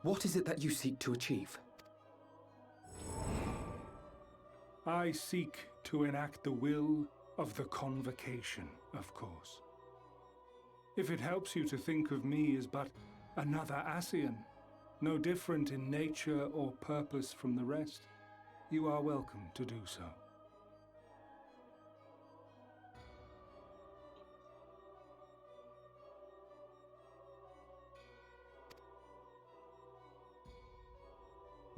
What is it that you seek to achieve? I seek to enact the will of the Convocation, of course. If it helps you to think of me as but another Ascian, no different in nature or purpose from the rest, you are welcome to do so.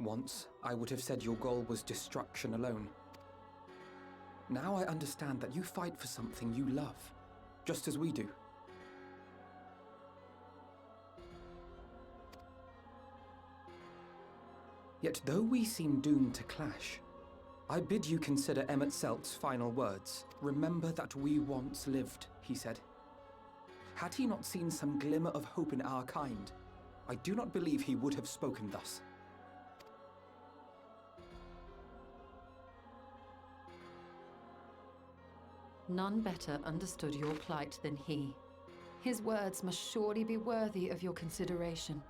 Once, I would have said your goal was destruction alone. Now I understand that you fight for something you love, just as we do. Yet though we seem doomed to clash, I bid you consider Emet-Selk's final words. Remember that we once lived, he said. Had he not seen some glimmer of hope in our kind, I do not believe he would have spoken thus. None better understood your plight than he. His words must surely be worthy of your consideration.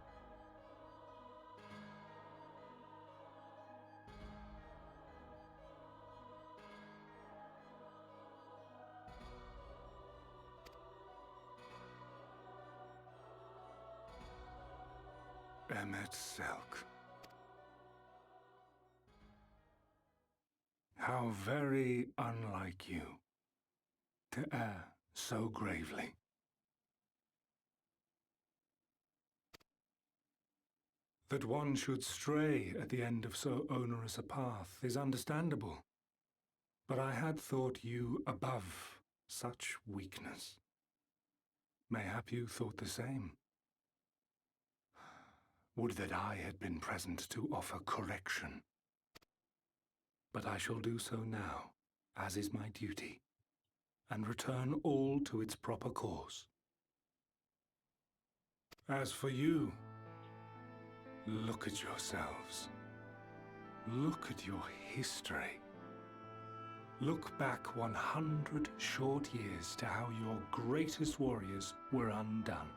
Emmet Selk. How very unlike you to err so gravely. That one should stray at the end of so onerous a path is understandable, but I had thought you above such weakness. Mayhap you thought the same. Would that I had been present to offer correction. But I shall do so now, as is my duty, and return all to its proper course. As for you, look at yourselves. Look at your history. Look back 100 short years to how your greatest warriors were undone.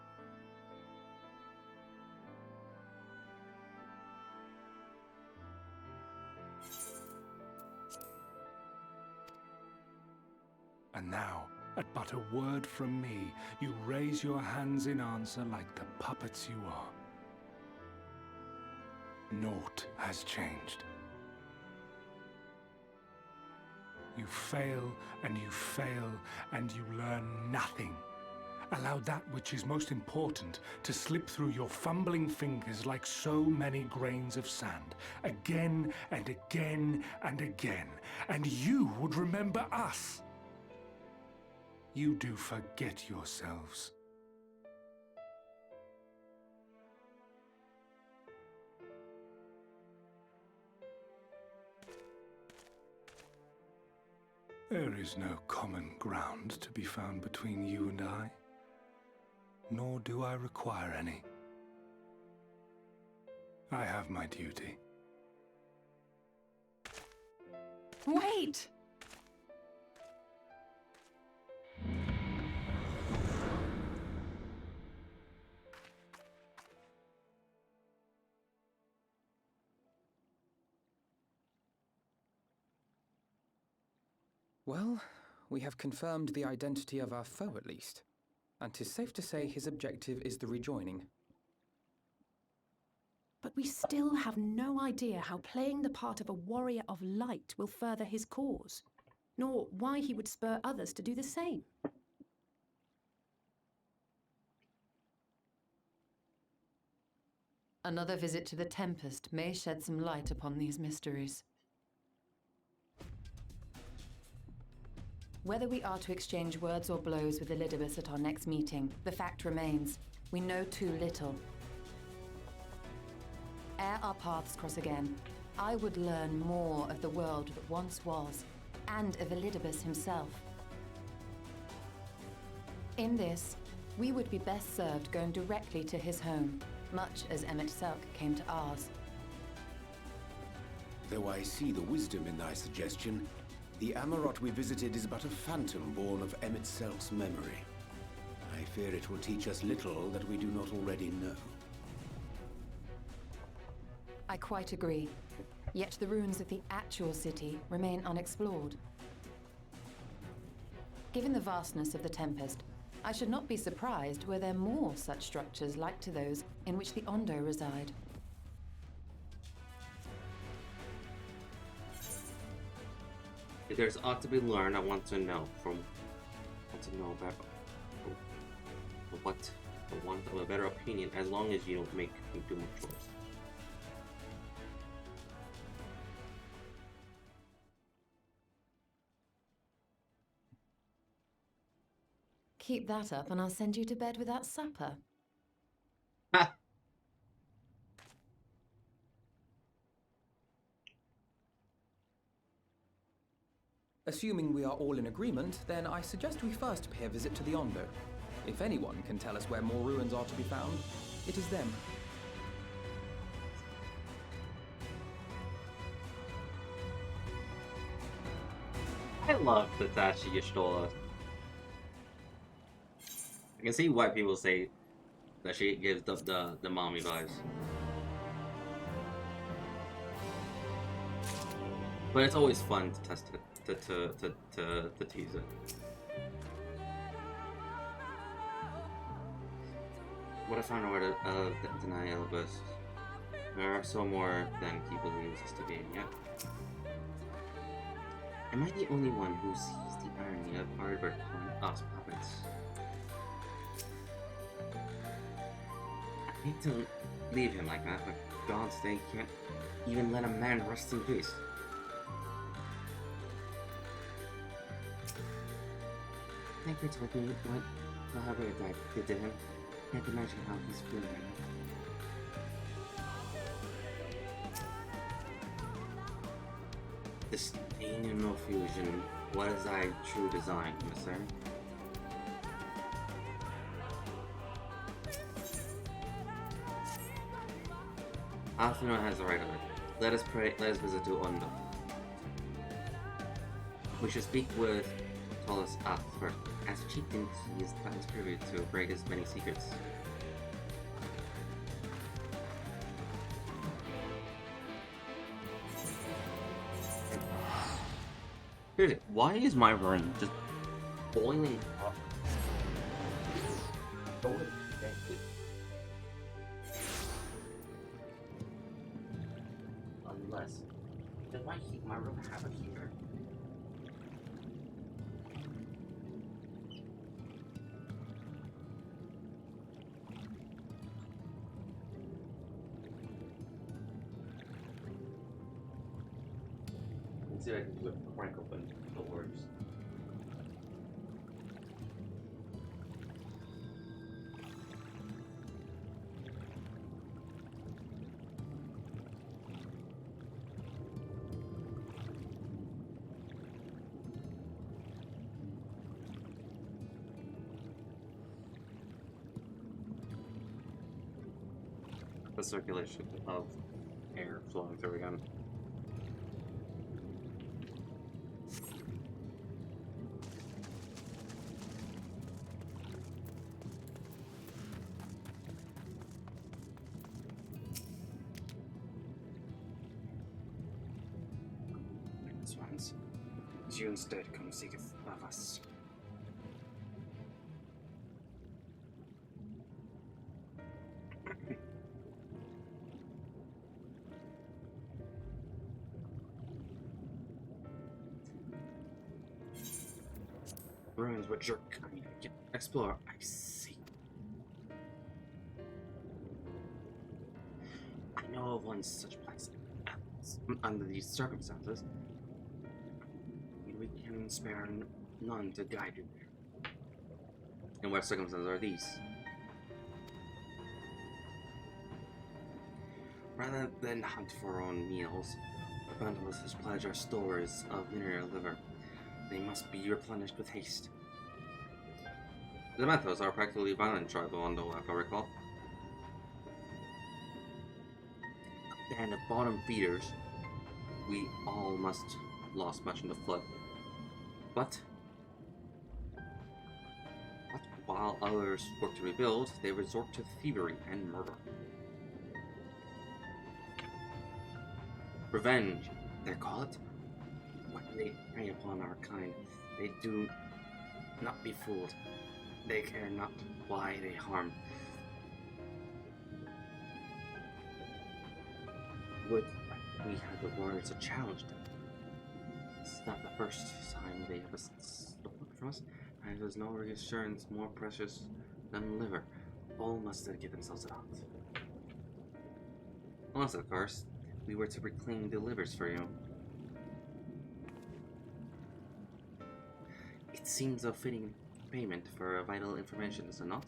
And now, at but a word from me, you raise your hands in answer like the puppets you are. Naught has changed. You fail, and you fail, and you learn nothing. Allow that which is most important to slip through your fumbling fingers like so many grains of sand, again and again and again, and you would remember us. You do forget yourselves. There is no common ground to be found between you and I, nor do I require any. I have my duty. Wait! Well, we have confirmed the identity of our foe at least, and 'tis safe to say his objective is the rejoining. But we still have no idea how playing the part of a warrior of light will further his cause, nor why he would spur others to do the same. Another visit to the Tempest may shed some light upon these mysteries. Whether we are to exchange words or blows with Elidibus at our next meeting, the fact remains, we know too little. Ere our paths cross again, I would learn more of the world that once was, and of Elidibus himself. In this, we would be best served going directly to his home, much as Emmet Selk came to ours. Though I see the wisdom in thy suggestion, the Amarot we visited is but a phantom born of Emmet Selk's memory. I fear it will teach us little that we do not already know. I quite agree. Yet the ruins of the actual city remain unexplored. Given the vastness of the Tempest, I should not be surprised were there more such structures like to those in which the Ondo reside. If there's ought to be learned, I want to know about what I want a better opinion, as long as you don't make me do my chores. Keep that up and I'll send you to bed without supper. Assuming we are all in agreement, then I suggest we first pay a visit to the Ondo. If anyone can tell us where more ruins are to be found, it is them. I love that she stole us. I can see why people say that she gives the mommy vibes. But it's always fun to test it, to tease it. What I found out of the denial was there are so more than he believes us to be, yeah? Am I the only one who sees the irony of Arbor calling us puppets? I hate to leave him like that, but God's sake can't even let a man rest in peace. Thank you told me what the Arbor did to him. Can't imagine how he's feeling right now. Disdain and no fusion. What is thy true design, mister? Athena has the right of it. Let us pray. Let us visit to Ondo. We should speak with Tallus Ath first, as the chief thinks he is best privy to break his many secrets. Seriously, why is my brain just boiling up? Unless, does my room have a heater? Let's see if I can do a crank open doors. The circulation of air flowing through again. Swans, you instead come seeketh of us. Ruins which your kind can explore, I see. I know of one such place. Under these circumstances, we can spare none to guide you there. And what circumstances are these? Rather than hunt for our own meals, the Vandals pledge our stores of mineral liver. They must be replenished with haste. The Mathos are practically violent tribe on the if I recall. A band of bottom feeders. We all must lost much in the flood. But while others work to rebuild, they resort to thievery and murder. Revenge, they call it. When they prey upon our kind, they do not be fooled. They care not why they harm. Would we had the warriors to challenge them? It's not the first time they have stolen from us, and there's no reassurance more precious than liver. All must give themselves out. Unless, of course, we were to reclaim the livers for you. It seems a fitting payment for vital information, does it not?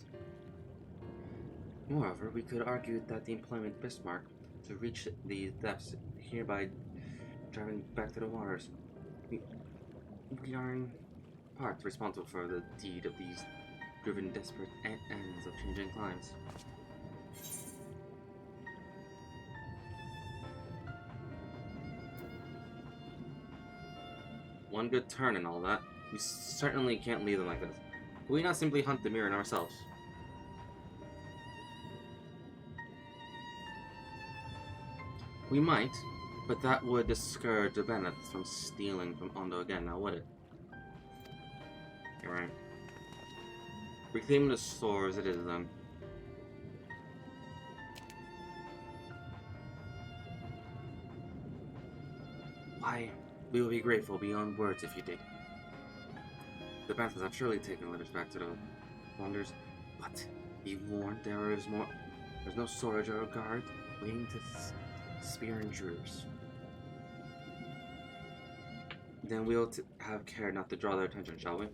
Moreover, we could argue that the employment Bismarck to reach the depths hereby driving back to the waters. We are in part responsible for the deed of these driven desperate ends of changing climes. one good turn and all that. We certainly can't leave them like this. Can we not simply hunt the mirror ourselves? We might, but that would discourage the Bennets from stealing from Ondo again, now would it? You're right. Reclaiming the stores it is then. Why, we will be grateful beyond words if you did. The Bennets have surely taken letters back to the Wonders, but be warned there's no storage or guard waiting to spear intruders. Then we'll have care not to draw their attention, shall we?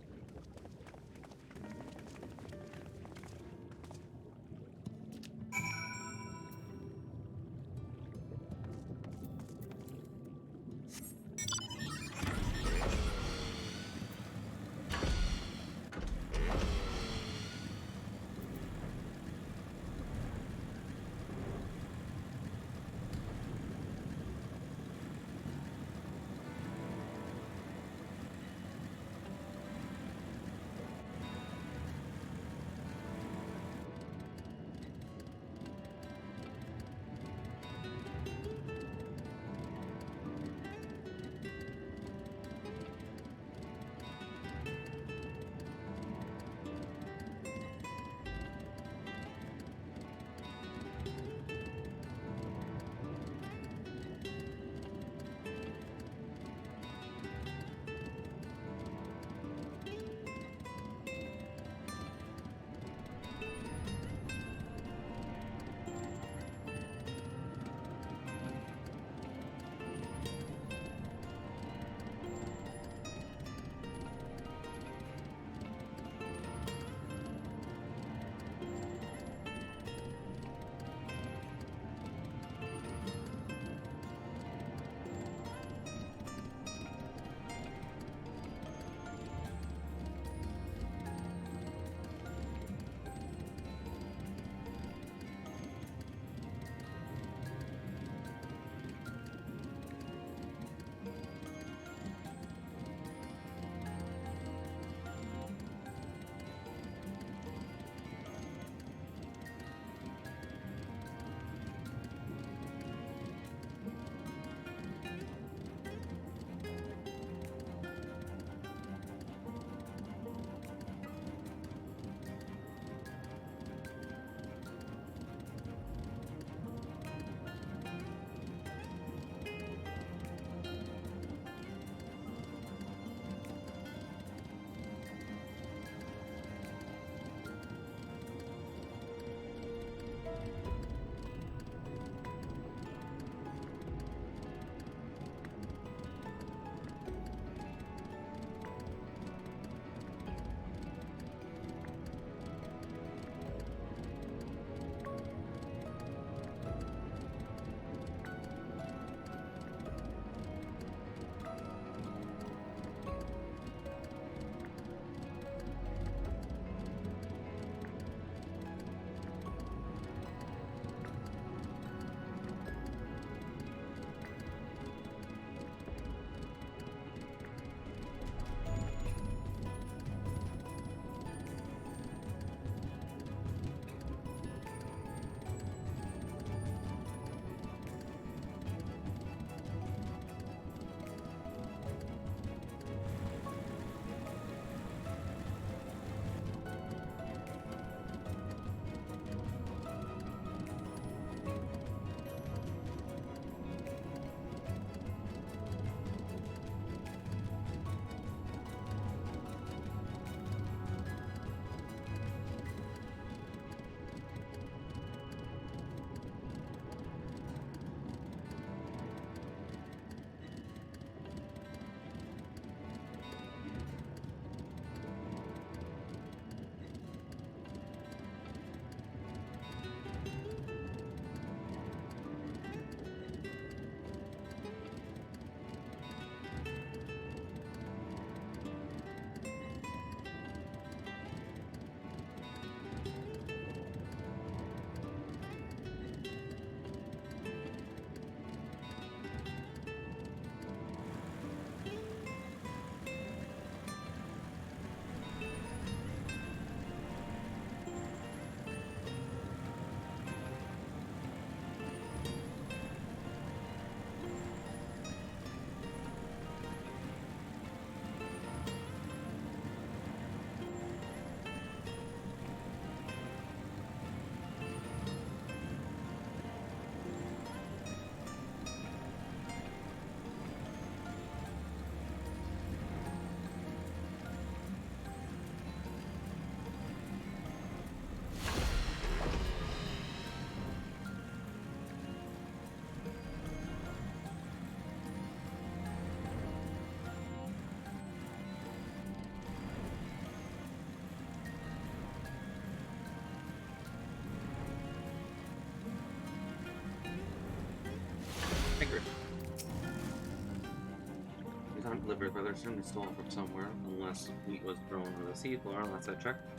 delivered, but they're certainly stolen from somewhere, unless wheat was grown on the seed floor, last I checked.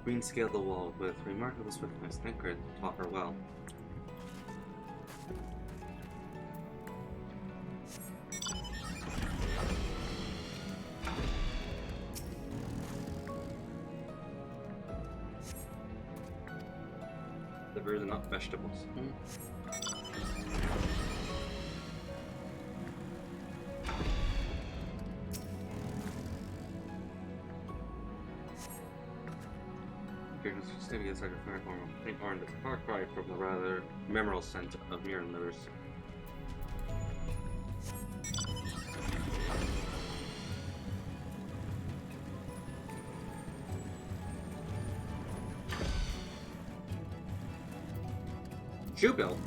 Green scaled the wall with remarkable swiftness. Tinker taught her well. The birds are not vegetables. Maybe it's like a fire form of pink orange, a far cry from the rather memorable scent of Mirren livers. Shoebill.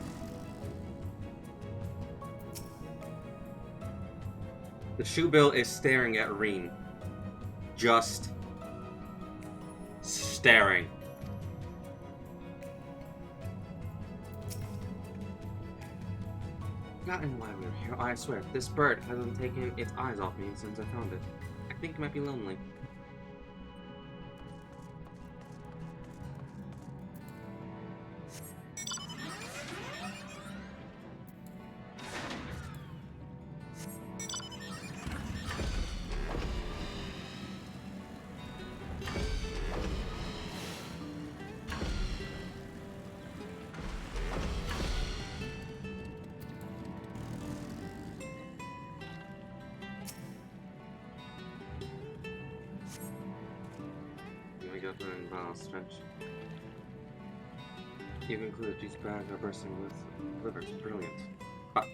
The Shoebill is staring at Reen. Just staring. Forgotten why we were here. I swear, this bird hasn't taken its eyes off me since I found it. I think it might be lonely. Stretch. You conclude these bags are bursting with livers. Brilliant. Ah.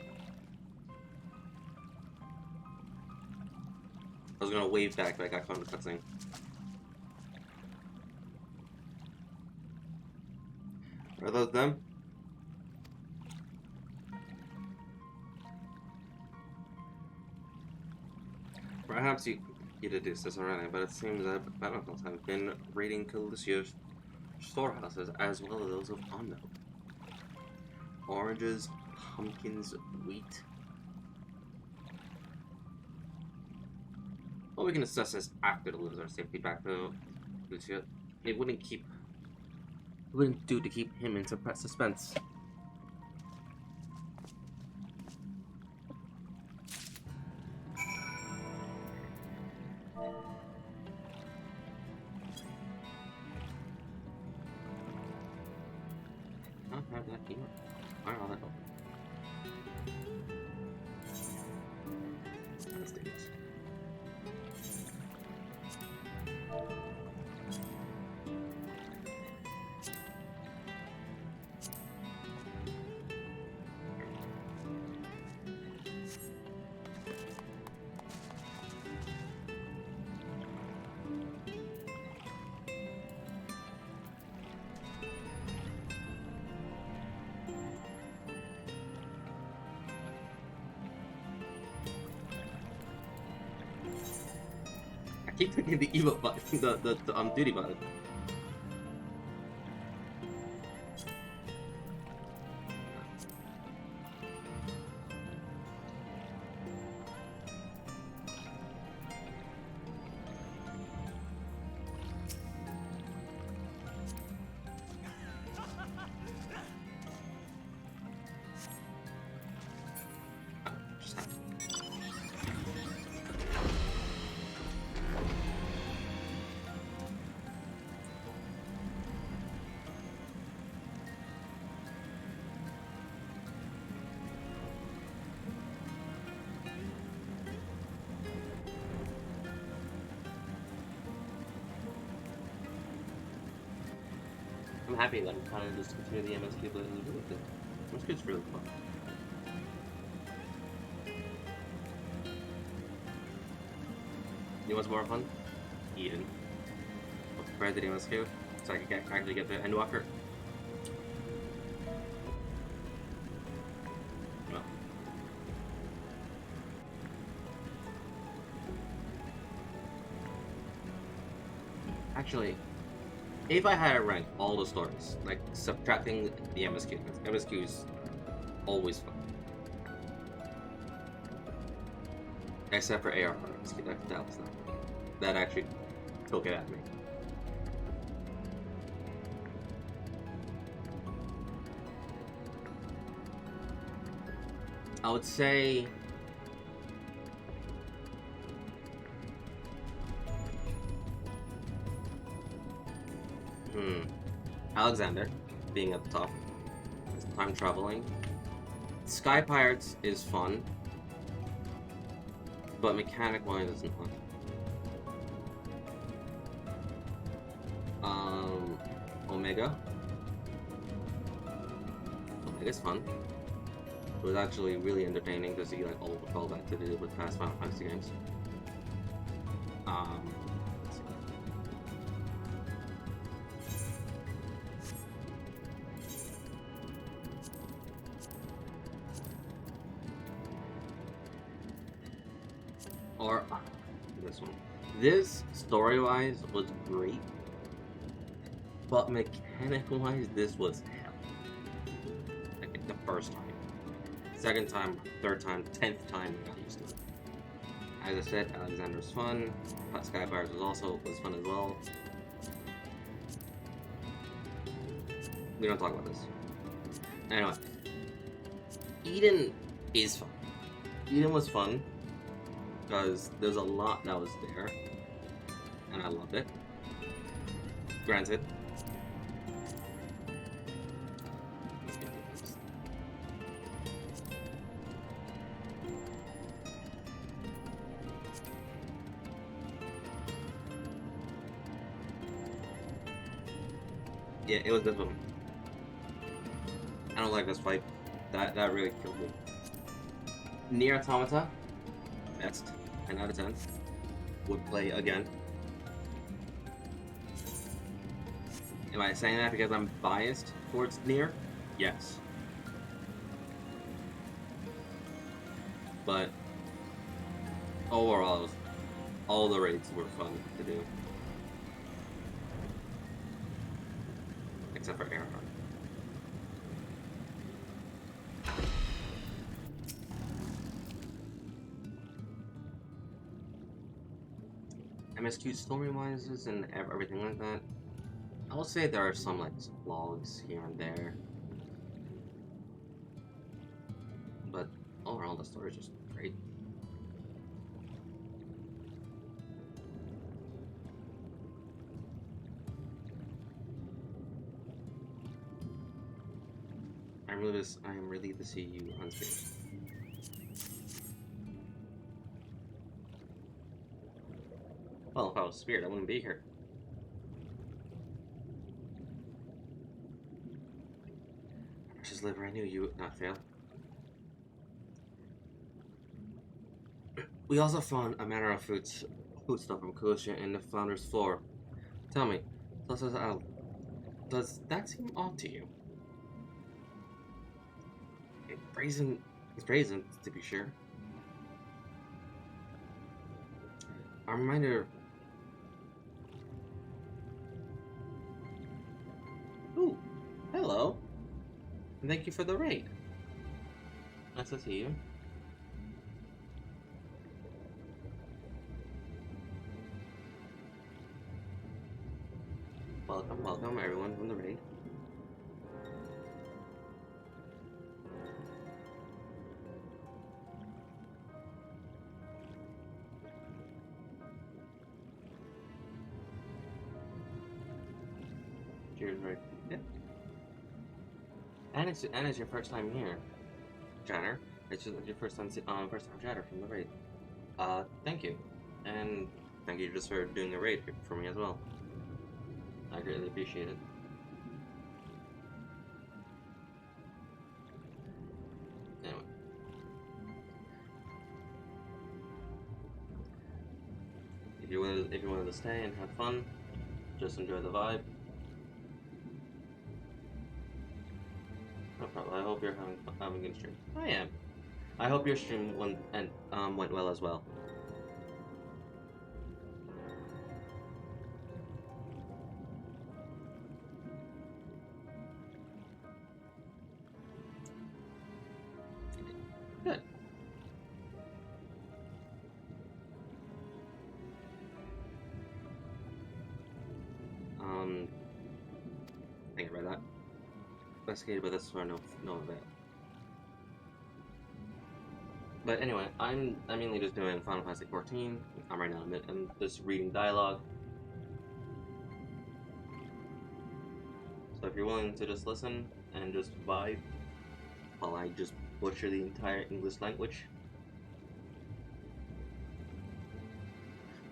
I was gonna wave back, but I got caught in the cutscene. Are those them? Perhaps you deduced this already, but it seems that battlefields have been raiding Calicia's storehouses as well as those of Ondo. Oranges, pumpkins, wheat. Well, we can assess this after the lose our safety back to Lucia. It wouldn't do to keep him in suspense. Have that here. Alright, I'll let go. Let's do this. I keep clicking the emote button, the duty button. I'm happy that I'm kind of just continue the MSQ, but it was really good. MSQ is really fun. You know what's more fun? Eden. Compared to the MSQ, so I can actually get the Endwalker. No. Actually, if I had to rank all the stories, like subtracting the MSQ, because MSQ is always fun. Except for AR MSQ, that was not me. That actually took it at me. I would say Alexander being at the top. Time traveling. Sky Pirates is fun, but mechanic-wise it's not. Omega. Omega's fun. It was actually really entertaining to see like all the callback to do with past Final Fantasy games. Let's see. Or this one. This story-wise was great, but mechanic-wise this was hell. Like the first time. Second time, third time, 10th time I got used to it. As I said, Alexander's fun. Skyfires was fun as well. We don't talk about this. Anyway, Eden is fun. Eden was fun because there's a lot that was there, and I loved it. Granted, yeah, it was this one. I don't like this fight. That really killed me. Nier Automata, best 10 out of 10. Would play again. Am I saying that because I'm biased towards Nier? Yes. But overall, all the raids were fun to do. Except for Earhart. MSQ story-wise and everything like that, I will say there are some like vlogs here and there, but overall the story is just great. I am relieved to see you on screen. Well, if I was Spirit, I wouldn't be here. Precious liver, I knew you would not fail. We also found a manner of food stuff from Kosha in the Flounder's floor. Tell me, does that seem odd to you? It's brazen, to be sure. A reminder. Ooh, hello. And thank you for the raid. Nice to see you. Welcome everyone from the raid. Cheers, right? Yeah. And it's your first time here, chatter. It's just your first time chatter from the raid. Thank you, and thank you just for doing a raid for me as well. I greatly appreciate it. Anyway. If you wanted to stay and have fun, just enjoy the vibe. No problem. I hope you're having a good stream. I am. I hope your stream went well as well. I think I read that. Investigated, but this one, no avail. But anyway, I'm mainly just doing Final Fantasy 14. I'm right now I'm just reading dialogue. So if you're willing to just listen and just vibe while I just butcher the entire English language,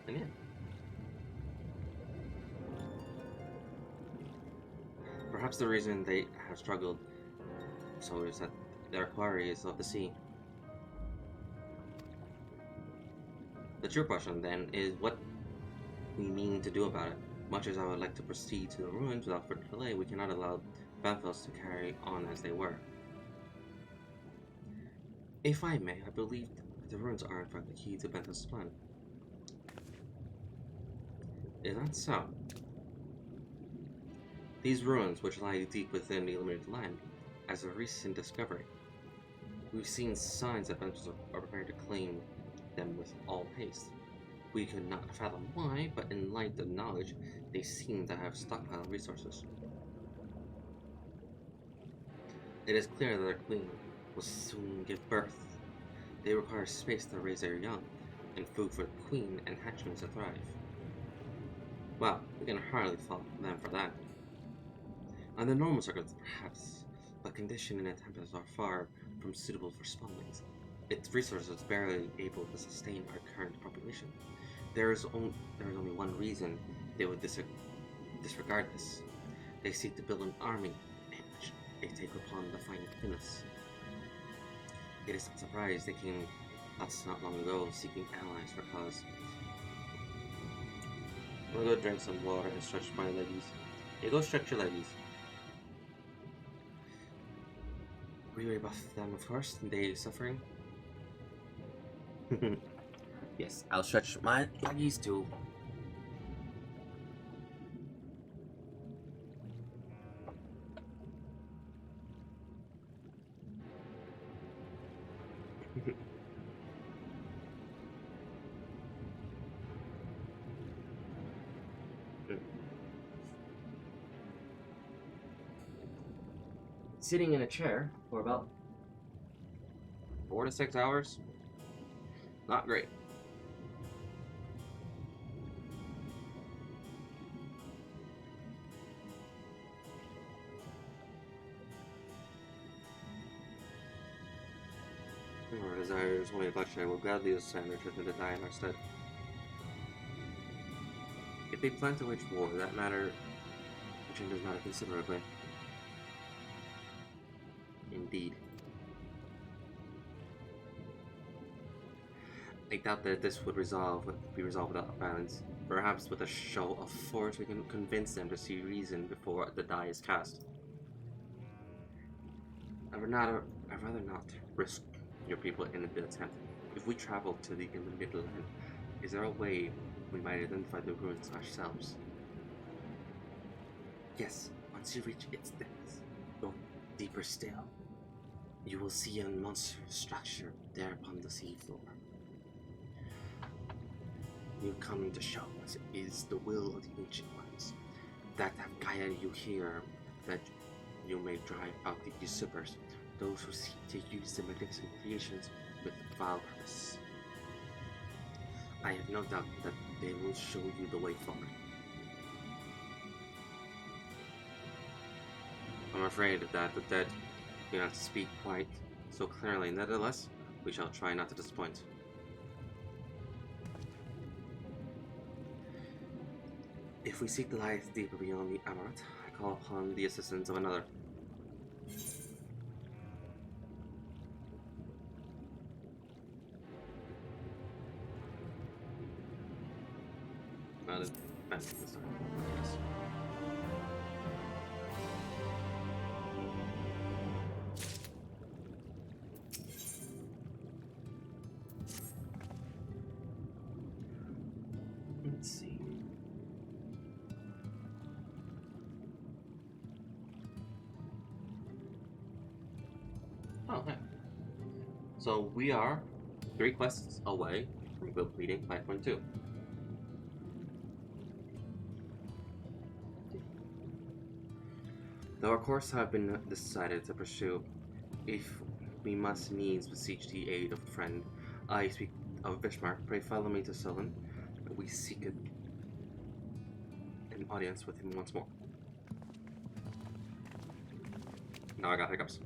and yeah. Perhaps the reason they have struggled so is that their quarry is of the sea. The true question then is what we mean to do about it. Much as I would like to proceed to the ruins without further delay, we cannot allow Banthos to carry on as they were. If I may, I believe that the ruins are in fact the key to Banthos' plan. Is that so? These ruins, which lie deep within the Illuminated Land, as a recent discovery. We've seen signs that Banthos are preparing to claim them with all haste. We could not fathom why, but in light of knowledge, they seem to have stockpiled resources. It is clear that their queen will soon give birth. They require space to raise their young, and food for the queen and hatchlings to thrive. Well, we can hardly fault them for that. Under normal circumstances, perhaps, but conditions in the Tempest are far from suitable for spawnlings. Its resources barely able to sustain our current population. There is only one reason they would disregard this. They seek to build an army in which they take upon the fighting Finnis. It is not surprised they came us not long ago seeking allies for cause. I'm gonna go drink some water and stretch my leggies. Yeah, go stretch your leggies. We rebuff them, of course, they suffering. Yes, I'll stretch my leggies too. Sitting in a chair for about 4 to 6 hours. Not great. Our desires only touch I will gladly ascend or turn to die in our stead. If they plan to wage war, that matter changes matter considerably. Indeed. I doubt that this would be resolved without violence. Perhaps with a show of force we can convince them to see reason before the die is cast. I'd rather not risk your people in the attempt. If we travel to the Illuminated Land, is there a way we might identify the ruins ourselves? Yes, once you reach its depths, go deeper still. You will see a monstrous structure there upon the seafloor. You come to show us is the will of the ancient ones that have guided you here, that you may drive out the usurpers, those who seek to use the magnificent creations with vile purpose. I have no doubt that they will show you the way forward. I'm afraid that the dead do not speak quite so clearly. Nevertheless, we shall try not to disappoint. If we seek the light deeper beyond the Amaranth, I call upon the assistance of another. Not as fast this time. Yes. Let's see. Oh, okay. So we are 3 quests away from completing 5.2. Though our course have been decided to pursue, if we must needs beseech the aid of a friend, I speak of Bismarck. Pray follow me to Sullen. We seek an audience with him once more. Now I got hiccups.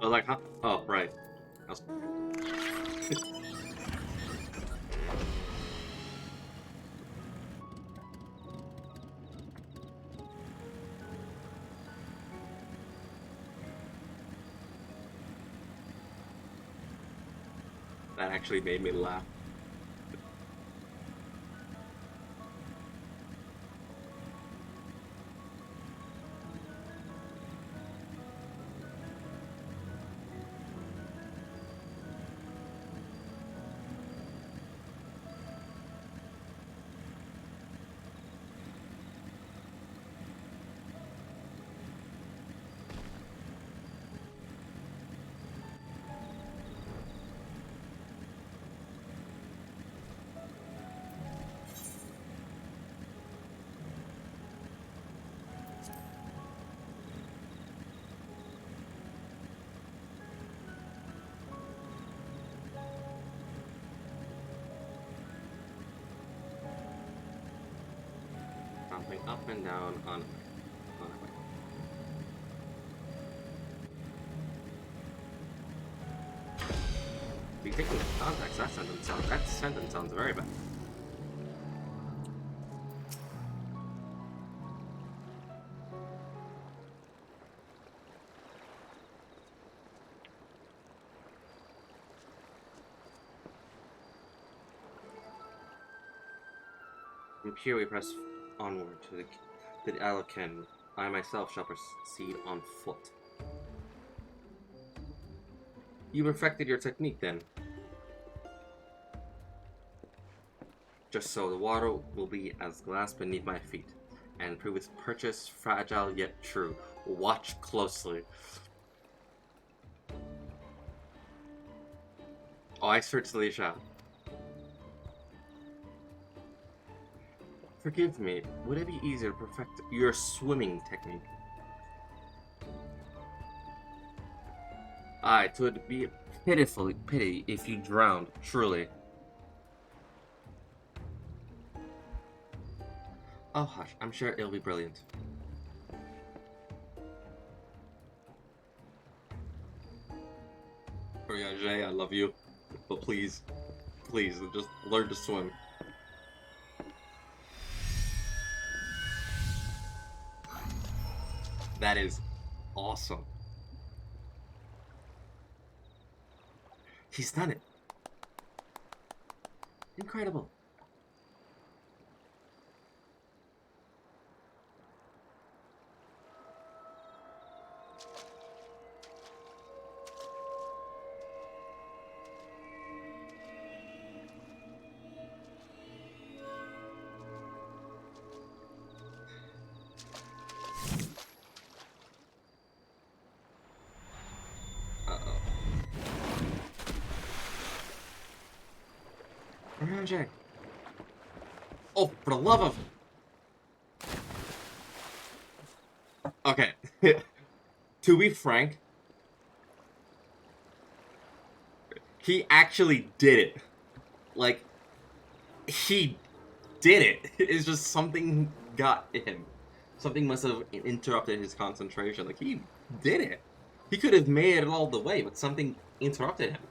Oh, like, huh? Oh, right. That actually made me laugh. Jumping up and down on a way. Be taking the context, that sentence sounds very bad. From here we press onward to the Alakan. I myself shall proceed on foot. You perfected your technique then. Just so the water will be as glass beneath my feet, and prove its purchase fragile yet true. Watch closely. Oh, I certainly shall. Forgive me, would it be easier to perfect your swimming technique? Aye, 'twould be a pity if you drowned, truly. Oh hush, I'm sure it'll be brilliant. Oh yeah, Jay, I love you, but please, just learn to swim. That is awesome. He's done it. Incredible. Jack. Oh, for the love of... Okay. To be frank, he actually did it. Like, he did it. It's just something got him. Something must have interrupted his concentration. Like, he did it. He could have made it all the way, but something interrupted him.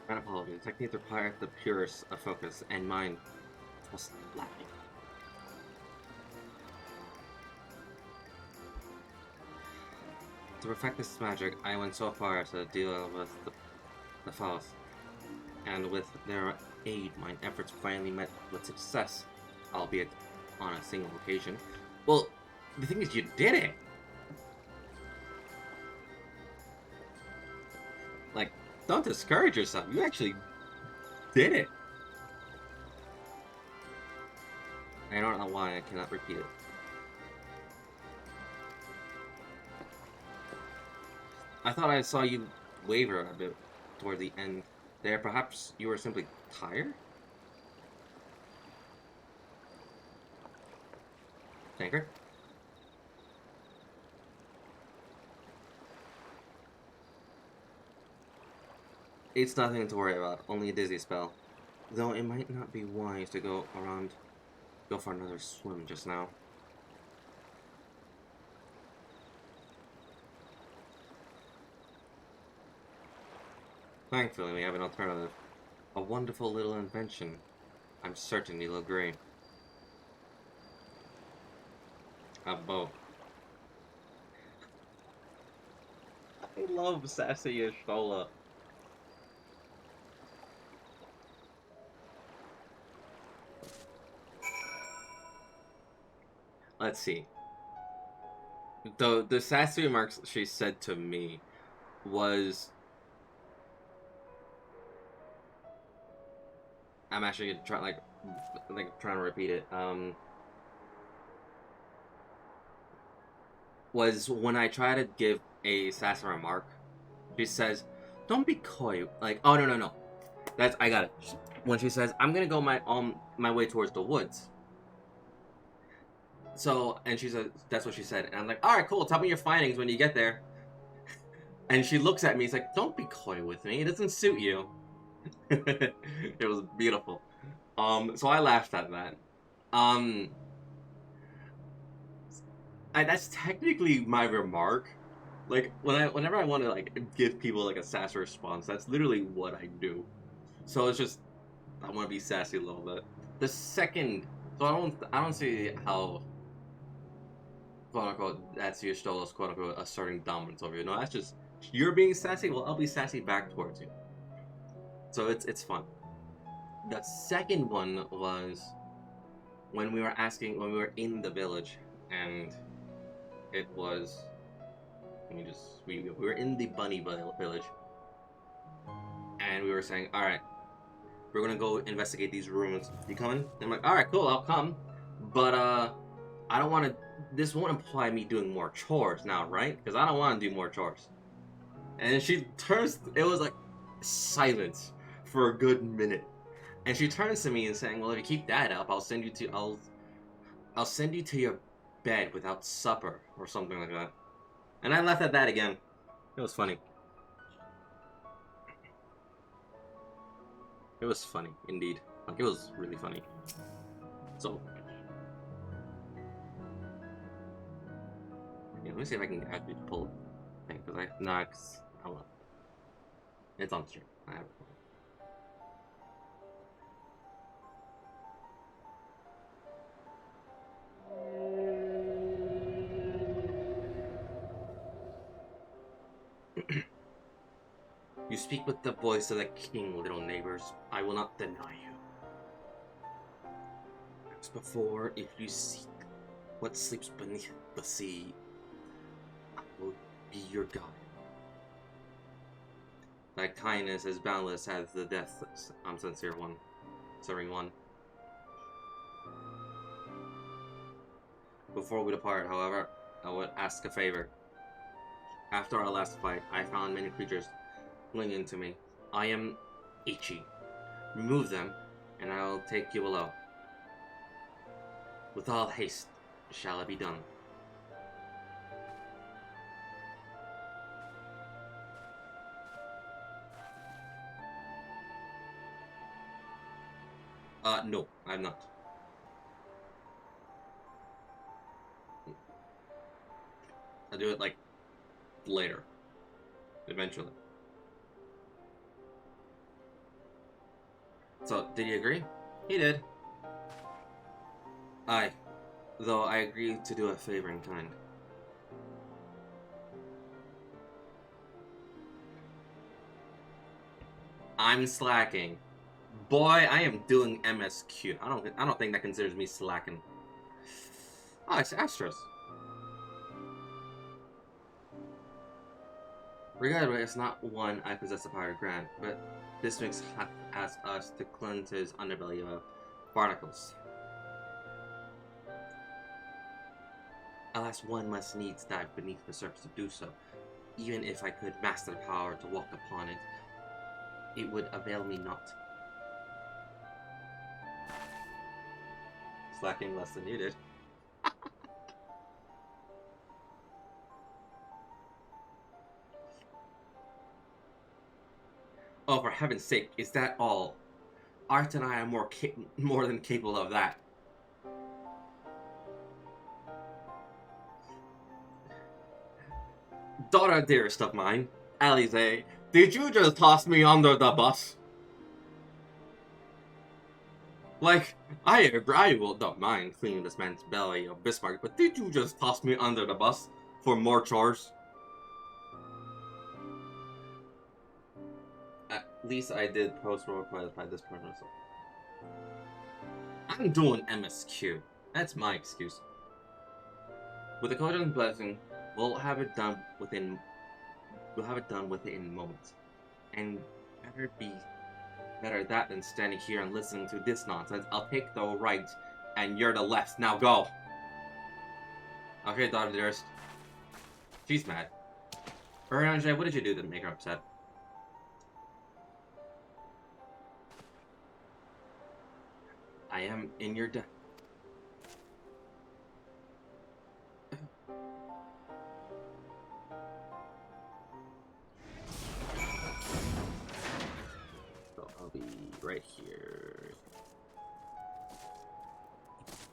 My apologies. Techniques require the purest of focus, and mine was lacking. To perfect this magic, I went so far as to deal with the Faust, and with their aid, my efforts finally met with success, albeit on a single occasion. Well, the thing is, you did it! Like, don't discourage yourself. You actually did it. I don't know why I cannot repeat it. I thought I saw you waver a bit toward the end there. Perhaps you were simply tired? Tanker? It's nothing to worry about, only a dizzy spell. Though it might not be wise to go for another swim just now. Thankfully, we have an alternative. A wonderful little invention. I'm certain you'll agree. A bow. I love sassy Ishtola. Let's see. The sassy remarks she said to me was... I'm actually trying to repeat it. Was when I try to give a sassy remark, she says, "Don't be coy." Like, oh no. I got it. When she says, "I'm gonna go my way towards the woods." So, and she said, that's what she said. And I'm like, alright, cool, tell me your findings when you get there. And she looks at me, it's like, don't be coy with me, it doesn't suit you. It was beautiful. So I laughed at that. That's technically my remark. Like, whenever I want to, like, give people, like, a sassy response, that's literally what I do. So it's just, I want to be sassy a little bit. The second, so I don't see how... quote-unquote, that's your Stola's quote-unquote asserting dominance over you. No, that's just, you're being sassy, well, I'll be sassy back towards you. So it's fun. The second one was when we were in the village, and it was, we were in the bunny village, and we were saying, alright, we're gonna go investigate these rooms. You coming? And I'm like, alright, cool, I'll come. But, I don't want to... This won't imply me doing more chores now, right? Because I don't want to do more chores. And she turns... It was like silence for a good minute. And she turns to me and saying, well, if you keep that up, I'll send you to your bed without supper, or something like that. And I left at that again. It was funny. It was funny, indeed. Like, it was really funny. So, yeah, let me see if I can actually pull the thing, because I will. It's on stream. I have it. You speak with the voice of the king, little neighbors. I will not deny you. As before, if you seek what sleeps beneath the sea, I will be your guide. Thy kindness is boundless as the death, sincere one, serving one. Before we depart, however, I would ask a favor. After our last fight, I found many creatures clinging to me. I am Ichi. Remove them, and I will take you below. With all haste shall it be done. No, I'm not. I'll do it, like, later. Eventually. So, did he agree? He did. Aye. Though I agreed to do a favor in kind. I'm slacking. Boy, I am doing MSQ. I don't think that considers me slacking. Oh, it's Astros. Regardless, it's not one I possess the power to grant, but this makes ask us to cleanse his underbelly of barnacles. Alas, one must needs dive beneath the surface to do so. Even if I could master the power to walk upon it, it would avail me not. Slacking less than you did. Oh, for heaven's sake, is that all? Art and I are more than capable of that. Daughter dearest of mine, Alize, did you just toss me under the bus? Like, I don't mind cleaning this man's belly of Bismarck, but did you just toss me under the bus for more chores? At least I did post-roll by this point or so. I'm doing MSQ. That's my excuse. With the Kojan's blessing, we'll have it done within moments. And better that than standing here and listening to this nonsense. I'll take the right and you're the left. Now go. Okay, daughter dearest. She's mad. Aranje, what did you do to make her upset? I am in your debt. So I'll be right here.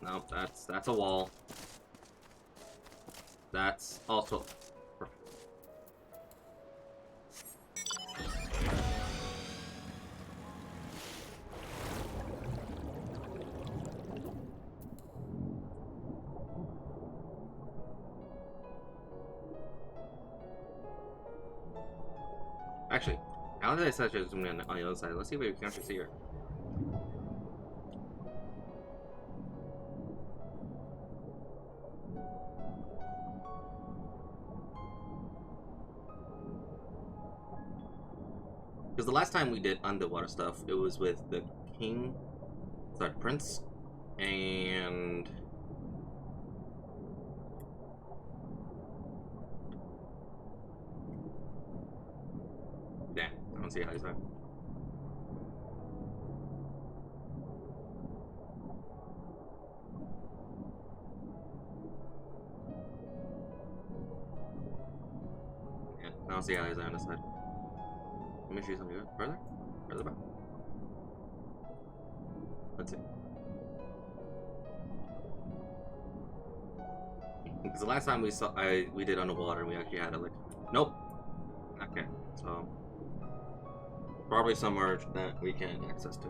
Nope, that's a wall. That's also actually, now that I said I should zoom in on the other side, let's see what we can actually see here. Because the last time we did underwater stuff, it was with the prince, and yeah, I don't see how he's that. Yeah, I don't see how he's on this side. Let me show you something good. Further back. Let's see. Because the last time we did underwater, we actually had it like, nope. Okay, so probably somewhere that we can access to.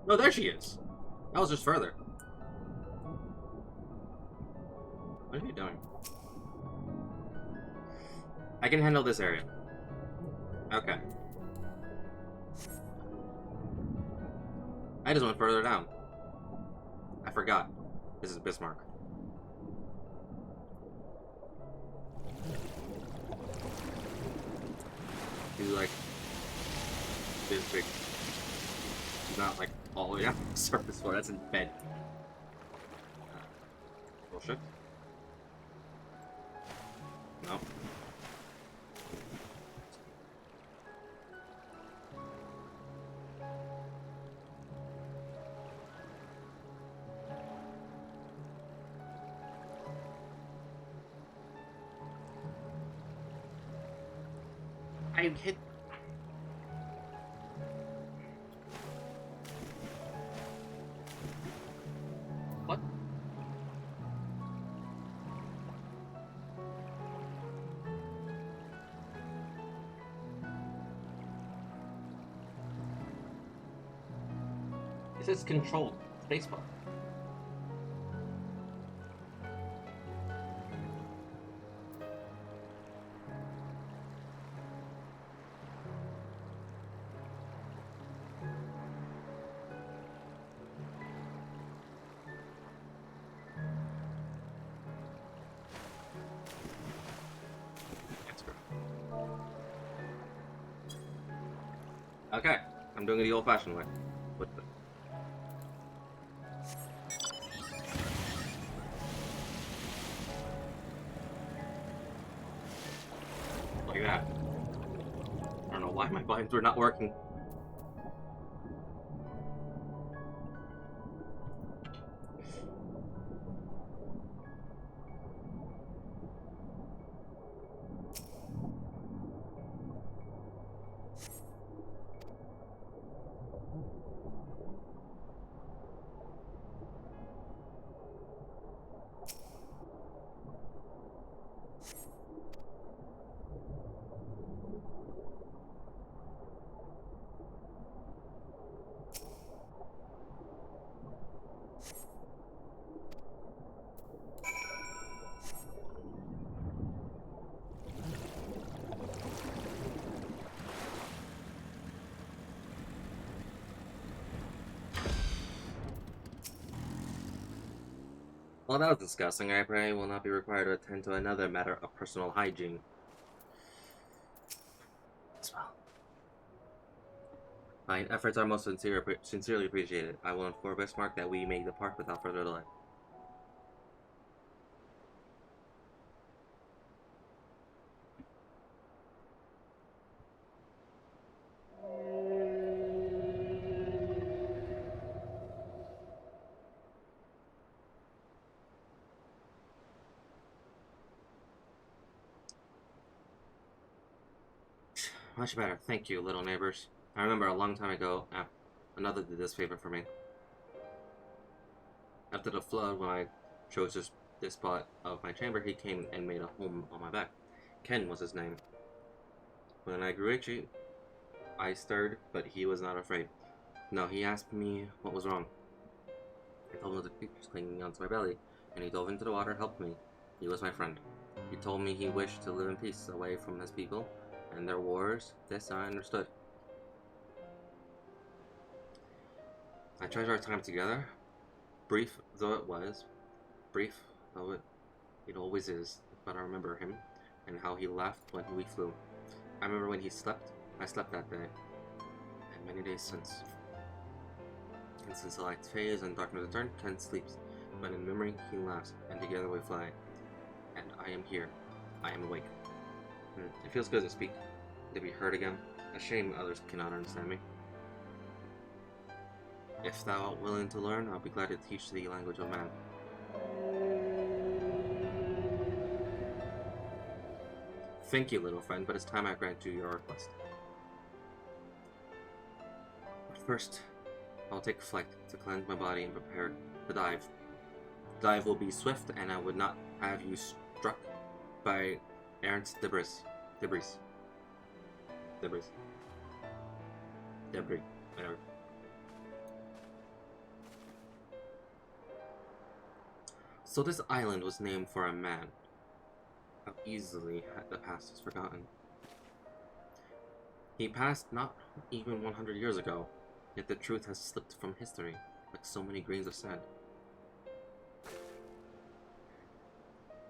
No, there she is. That was just further. What are you doing? I can handle this area. Okay. I just went further down. I forgot. This is Bismarck. He's like this big. He's not like all the way on the surface floor. That's in bed. Bullshit. No. I hit. What? This is controlled spacebar. Okay, I'm doing it the old-fashioned way. With the... Like that. I don't know why my buttons were not working. Well, that was disgusting. I pray will not be required to attend to another matter of personal hygiene. As well. My efforts are most sincerely appreciated. I will inform Bismarck that we may depart without further delay. Much better. Thank you, little neighbors. I remember a long time ago, another did this favor for me. After the flood, when I chose this spot of my chamber, he came and made a home on my back. Ken was his name. When I grew itchy, I stirred, but he was not afraid. No, he asked me what was wrong. I told him the creatures clinging onto my belly, and he dove into the water and helped me. He was my friend. He told me he wished to live in peace away from his people and their wars. This I understood. I treasure our time together, brief though it was, it always is, but I remember him, and how he laughed when we flew. I remember when he slept, I slept that day, and many days since. And since the light fades and darkness return, Ken sleeps, but in memory he laughs, and together we fly. And I am here. I am awake. It feels good to speak, to be heard again, A shame others cannot understand me. If thou art willing to learn, I'll be glad to teach thee language of man. Thank you, little friend, but it's time I grant you your request. But first, I'll take flight to cleanse my body and prepare the dive. The dive will be swift, and I would not have you struck by errant debris. Whatever. So this island was named for a man. How easily had the past is forgotten. He passed not even 100 years ago, yet the truth has slipped from history, like so many grains of sand.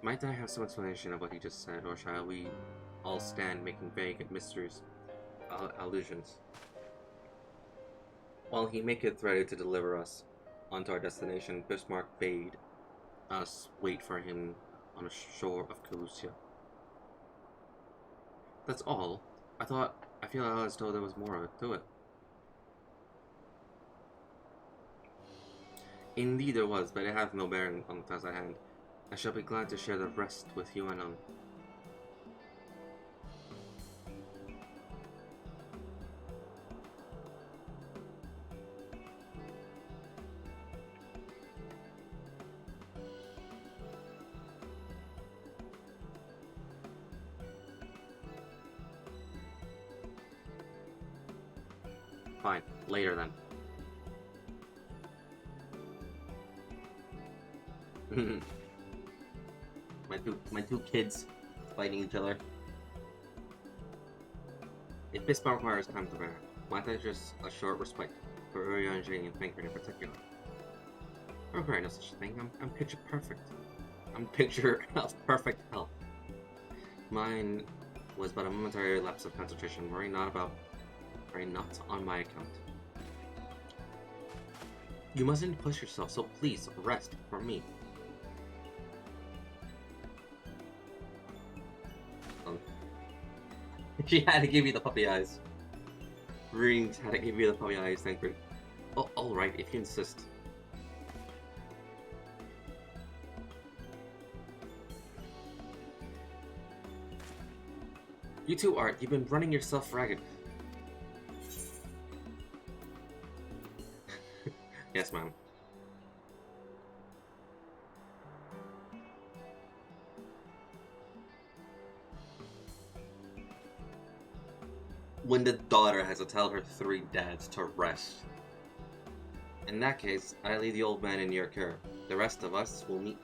Might I have some explanation of what he just said, or shall we all stand making vague and mysterious allusions? While he maketh ready to deliver us onto our destination, Bismarck bade us wait for him on the shore of Calusia. That's all? I feel as though there was more to it. Indeed there was, but it hath no bearing on the task at hand. I shall be glad to share the rest with you anon. Fine, later then. my two kids fighting each other. If Bismarck requires time to bear, might I just a short respite for Urianger and Thinker in particular? I regret no such thing. I'm picture perfect. I'm picture of perfect health. Mine was but a momentary lapse of concentration. Worry not on my account. You mustn't push yourself, so please rest for me. She had to give you the puppy eyes. Rings had to give you the puppy eyes, thank you. Oh, alright, if you insist. You too, Art. You've been running yourself ragged. Yes, ma'am. When the daughter has to tell her 3 dads to rest. In that case, I leave the old man in your care. The rest of us will meet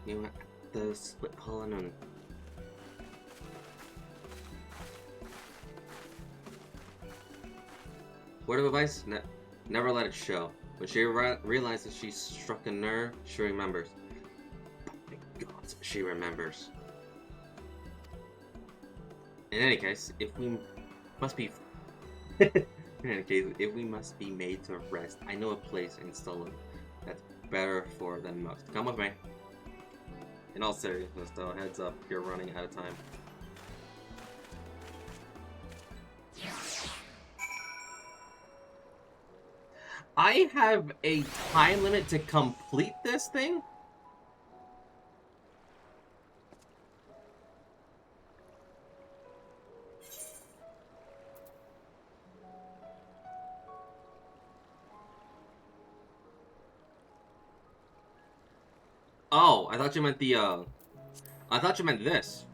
you at the split column. Word of advice? Never let it show. When she realizes she struck a nerve, she remembers. My God, she remembers. In any case, if we must be made to rest, I know a place in Stolen that's better for than most. Come with me. In all seriousness, though, heads up, you're running out of time. I have a time limit to complete this thing? Oh, I thought you meant the, I thought you meant this.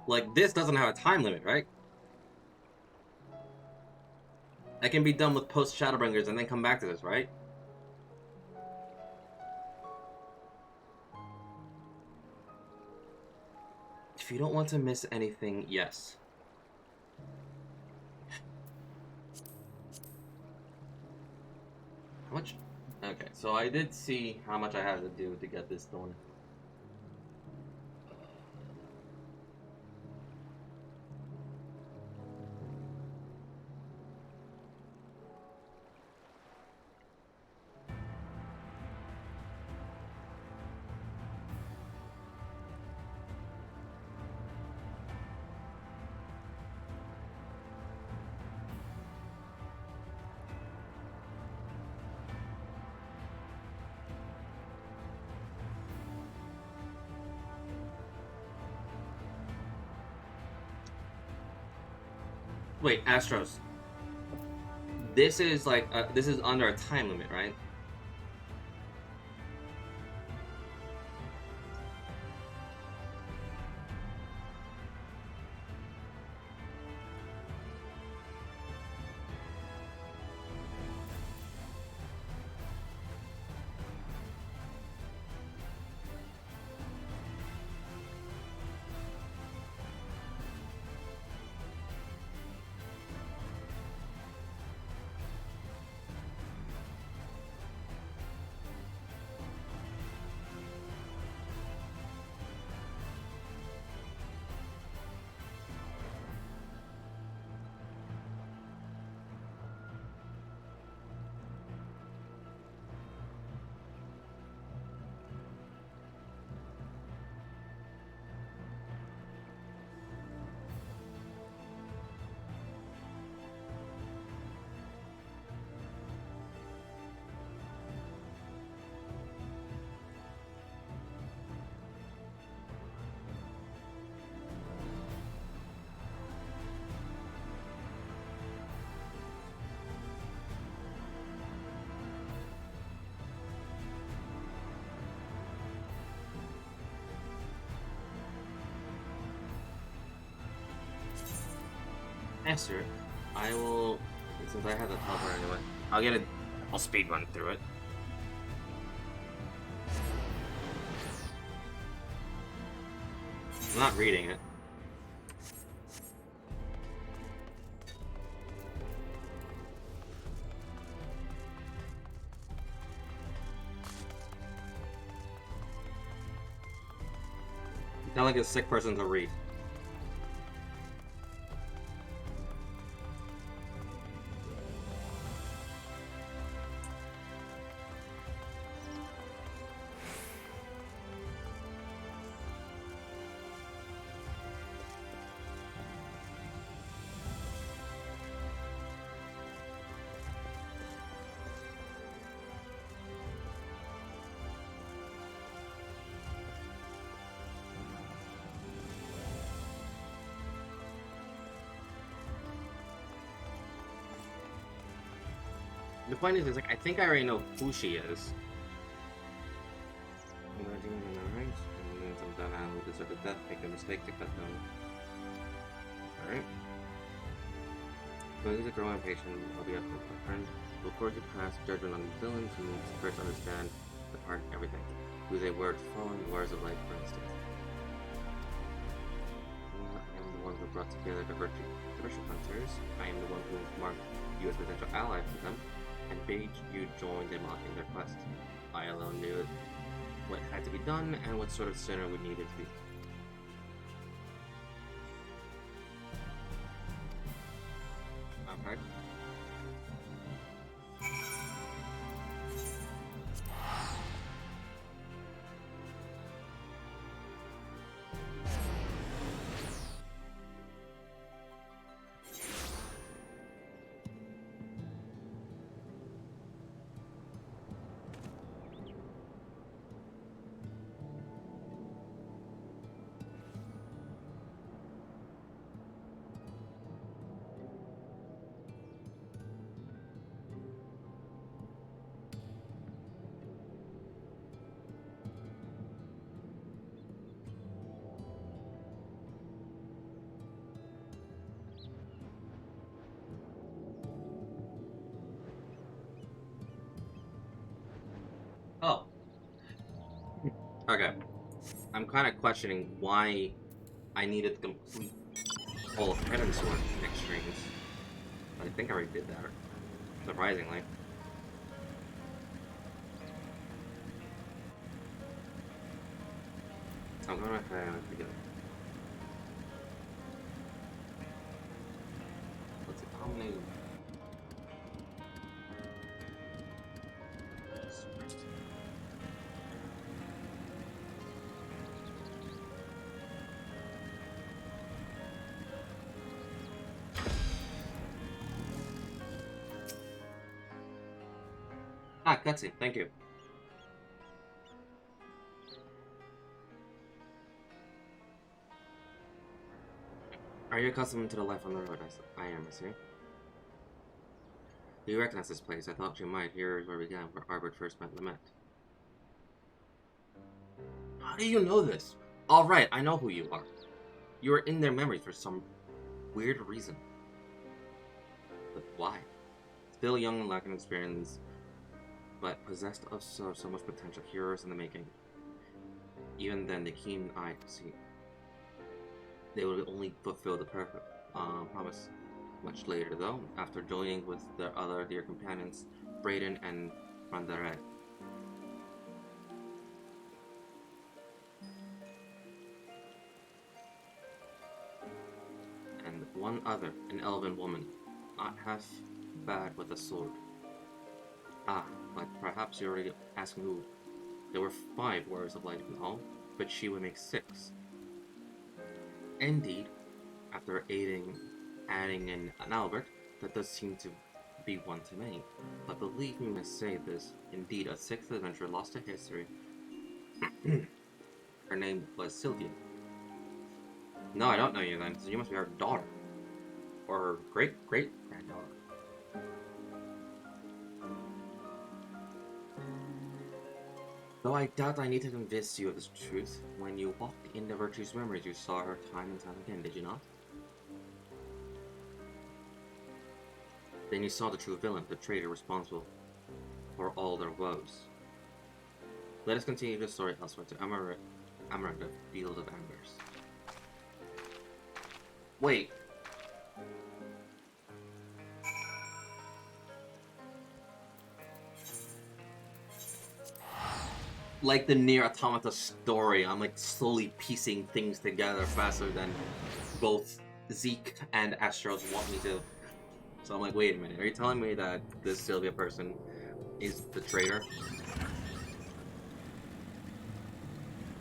Like, this doesn't have a time limit, right? I can be done with Post Shadowbringers and then come back to this, right? If you don't want to miss anything, yes. How much? Okay, so I did see how much I had to do to get this done. Wait, Astros. This is like this is under a time limit, right? Answer. I will, since I have the cover anyway, I'll speed run through it. I'm not reading it. Not like a sick person to read. The point is, like, I think I already know who she is. Who deserved a death, make a mistake, take that down. Alright. Going to grow impatient, I'll be up with my friend. Will court you pass judgment on the villains who needs first understand the part of everything. Who they were to following the wars of life, for instance. I am the one who brought together the virtue hunters. I am the one who marked you as a potential ally for them, and bade you join them in their quest. I alone knew what had to be done and what sort of sinner we needed to be. Okay. Oh. Okay. I'm kind of questioning why I needed to complete all of Heaven's Sword extremes. But I think I already did that, surprisingly. So I'm gonna try and forget it. Let's see, how many? Ah, cutscene, thank you. Are you accustomed to the life on the road? I am, I see. Do you recognize this place? I thought you might. Here is where we began, where Arbor first met Lament. How do you know this? Alright, I know who you are. You are in their memories for some weird reason. But why? Still young and lacking experience, but possessed of so much potential. Heroes in the making. Even then, the keen eye to see. They would only fulfill the perfect promise. Much later, though, after joining with their other dear companions, Brayden and Randare. And one other, an elven woman, not half bad with a sword. Ah, but perhaps you're already asking who. There were 5 warriors of light in all, but she would make 6. Indeed, after adding in an Albert, that does seem to be one too many. But believe me when I say this, indeed a 6th adventurer lost to history. Her name was Sylvia. No, I don't know you then, so you must be her daughter. Or her great-great-granddaughter. Though I doubt I need to convince you of this truth, when you walked into Virtue's memories, you saw her time and time again, did you not? Then you saw the true villain, the traitor responsible for all their woes. Let us continue the story elsewhere to Amaranda, Field of Embers. Wait. Like the Nier Automata story, I'm like slowly piecing things together faster than both Zeke and Astros want me to. So I'm like, wait a minute, are you telling me that this Sylvia person is the traitor?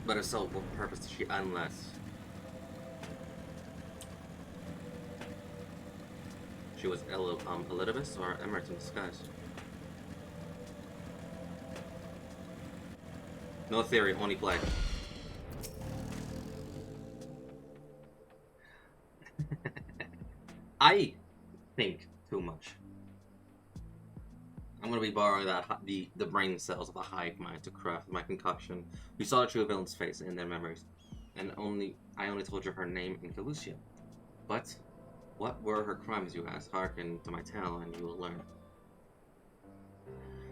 But if so, what purpose does she, unless she was Elidibus or Emmerich in disguise? No theory, only play. I think too much. I'm gonna be borrowing the brain cells of a hive mind to craft my concoction. We saw the true villain's face in their memories, and I only told you her name in Calusia. But what were her crimes, you ask? Hearken to my tale, and you will learn.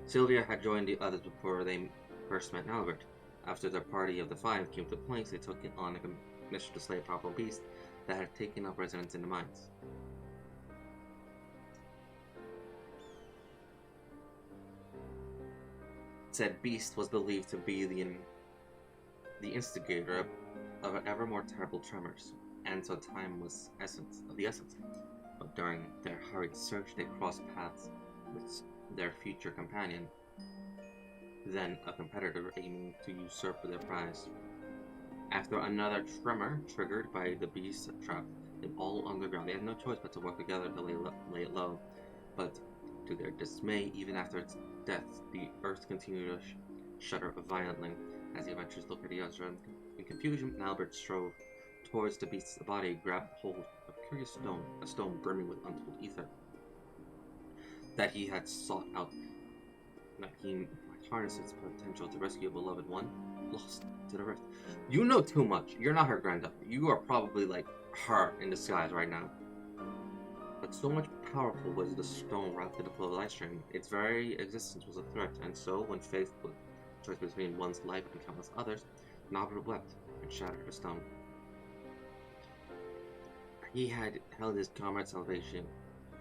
Sylvia had joined the others before they first met Albert. After their party of the 5 came to place, they took on a mission to slay a powerful beast that had taken up residence in the mines. Said beast was believed to be the instigator of ever more terrible tremors, and so time was of the essence. But during their hurried search, they crossed paths with their future companion, then a competitor aiming to usurp their prize. After another tremor triggered by the beast's trap, them all underground. They had no choice but to work together to lay it low. But to their dismay, even after its death, the earth continued to shudder violently as the adventurers looked at each other in confusion. Albert strove towards the beast's body, grabbed hold of a curious stone, a stone brimming with untold ether that he had sought out. That he might harness its potential to rescue a beloved one, lost to the rift. You know too much. You're not her granddaughter. You are probably like her in disguise right now. But so much powerful was the stone wrapped in the flow of the light stream. Its very existence was a threat, and so when faced with the choice between one's life and countless others, Norbert wept and shattered the stone. He had held his comrade's salvation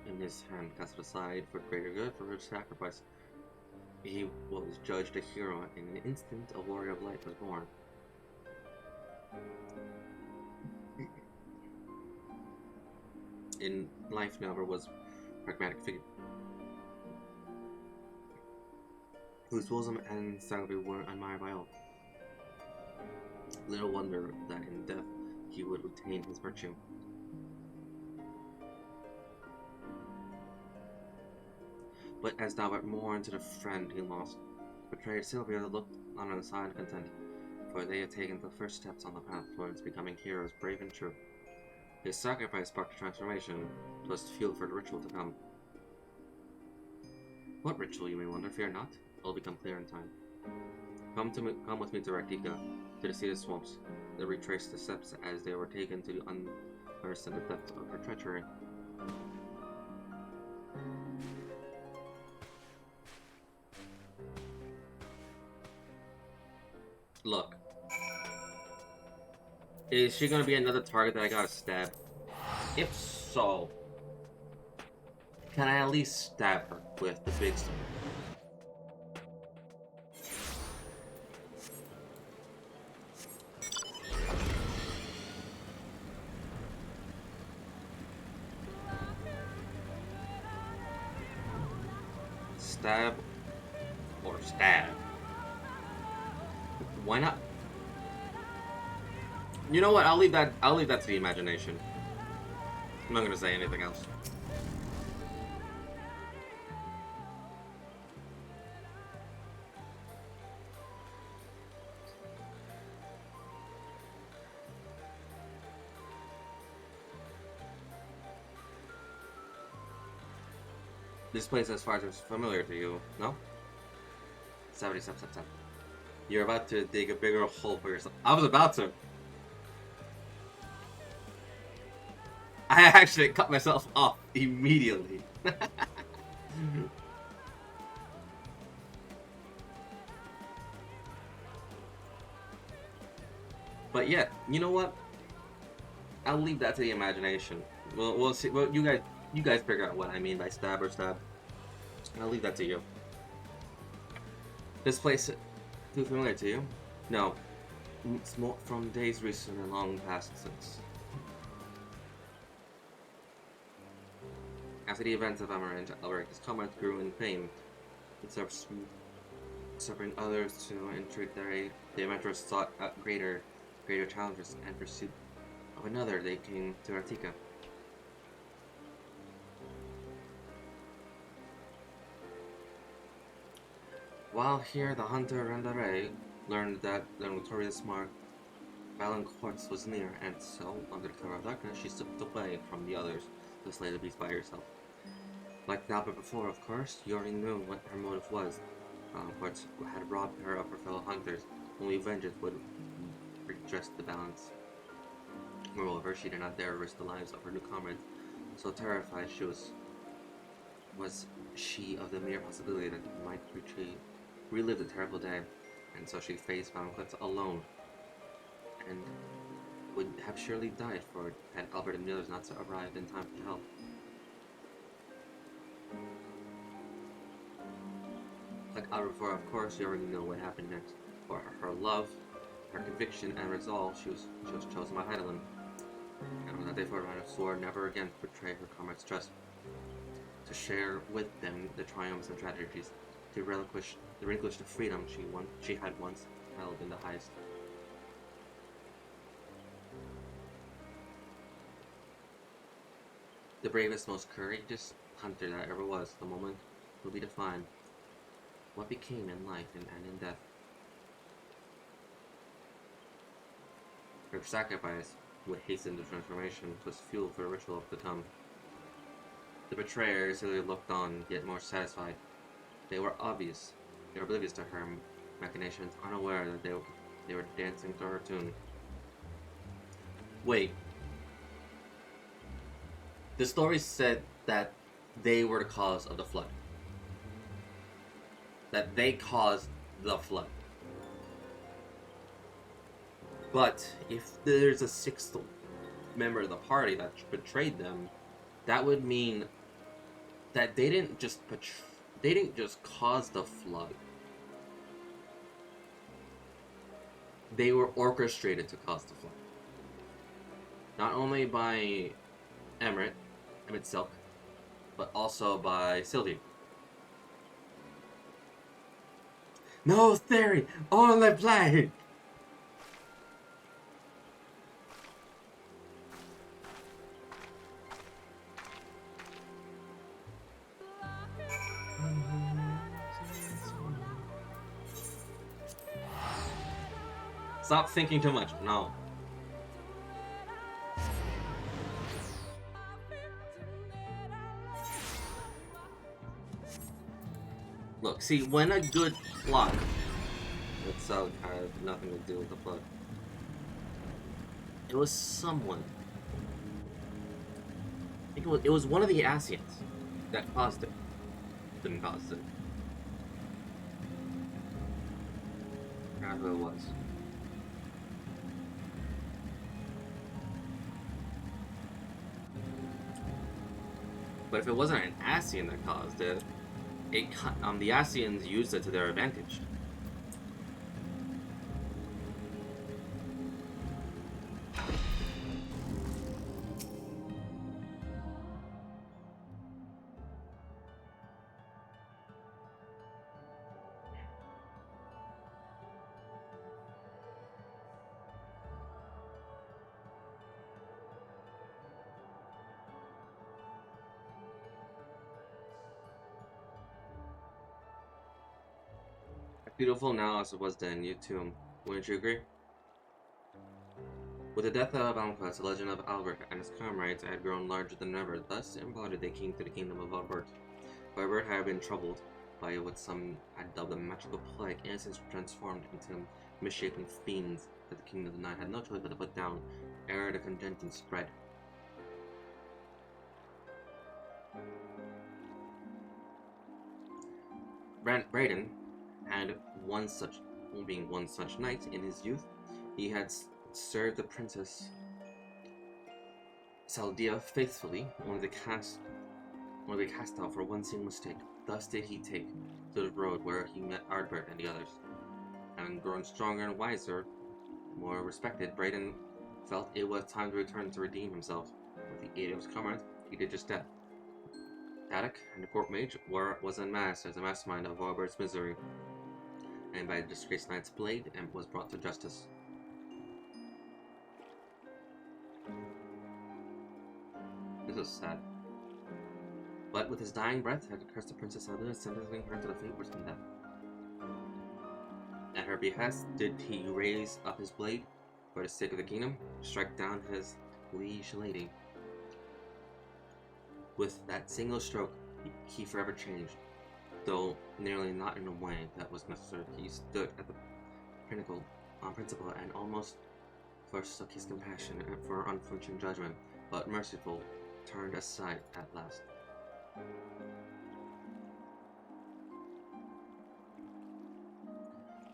in his hand, cast it aside for greater good, for his sacrifice. He was judged a hero, and in an instant a warrior of light was born. In life, Norbert was a pragmatic figure, whose wisdom and sanctity were admired by all. Little wonder that in death he would retain his virtue. But as Norbert mourned to the friend he lost, betrayed, Sylvia looked on the side content, for they had taken the first steps on the path towards becoming heroes, brave and true. His sacrifice sparked a transformation, plus fuel for the ritual to come. What ritual, you may wonder? Fear not. It'll become clear in time. Come with me to Rakika, to the seated swamps. They retraced the steps as they were taken to the understood depth of her treachery. Look. Is she gonna be another target that I gotta stab? If so, can I at least stab her with the big sword? Stab or stab? Why not? You know what? I'll leave that to the imagination. I'm not gonna say anything else. This place, as far as it's familiar to you, no? 70, 7. You're about to dig a bigger hole for yourself. I was about to. I actually cut myself off immediately. But yeah, you know what? I'll leave that to the imagination. We'll see. Well, you guys figure out what I mean by stab or stab. I'll leave that to you. This place too familiar to you? No. It's more from days recent and long past since. After the events of Amaranth, Elric's comrades grew in fame. Instead of suffering others to entreat the adventurers sought out greater challenges, and pursuit of another they came to Artika. While here, the hunter Randare learned that the notorious mark Valancourt was near, and so, under the cover of darkness, she slipped away from the others to slay the beast by herself. Like now but before, of course, you already knew what her motive was. Valancourt had robbed her of her fellow hunters. Only vengeance would redress the balance. Moreover, she did not dare risk the lives of her new comrades, so terrified was she of the mere possibility that he might relive the terrible day, and so she faced Valancourt alone, and would have surely died for it had Albert and the others not arrived in time to help. Like Albert before, of course, you already know what happened next. For her love, her conviction, and resolve, she was chosen by Heidelin. And on that day forward, Rhino swore never again to betray her comrades' trust, to share with them the triumphs and tragedies, to relinquish the freedom she had once held in the highest. The bravest, most courageous hunter that ever was. The moment will be defined what became in life and in death. Her sacrifice would hasten the transformation, was fuel for the ritual to come. The betrayers simply looked on, yet more satisfied. They were oblivious to her machinations, unaware that they were dancing to her tune. Wait. The story said that they were the cause of the flood. That they caused the flood. But if there's a sixth member of the party that betrayed them, that would mean that they didn't just cause the flood. They were orchestrated to cause the flood. Not only by Emmett Silk, but also by Sylvie. No theory, only play! Stop thinking too much. No. Look, see, when a good plot itself had nothing to do with the plot. It was someone. I think it was one of the Asians that caused it. Didn't cause it. I forgot who it was. But if it wasn't an Asian that caused it, the Asians used it to their advantage. Beautiful now as it was then, you too. Wouldn't you agree? With the death of Almquist, the legend of Albert and his comrades had grown larger than ever. Thus embodied they came to the kingdom of Albert. Albert had been troubled by what some had dubbed a magical plague. Innocents were transformed into misshapen fiends that the kingdom of the night had no choice but to put down, ere the contagion spread. Braden had one such night in his youth. He had served the princess Saldia faithfully, only to cast out for one single mistake. Thus did he take to the road where he met Ardbert and the others. Having grown stronger and wiser, more respected, Braden felt it was time to return to redeem himself. With the aid of his comrades, he did just that. Paddock and the court mage was unmasked as a mastermind of Albert's misery, and by the disgraced knight's blade, and was brought to justice. This is sad. But with his dying breath, had cursed the Princess Saldia, sentencing her to the fate worse than death. At her behest did he raise up his blade, for the sake of the kingdom, strike down his liege lady. With that single stroke, he forever changed, though nearly not in a way that was necessary. He stood at the pinnacle on principle and almost forsook his compassion for unflinching judgment, but merciful, turned aside at last.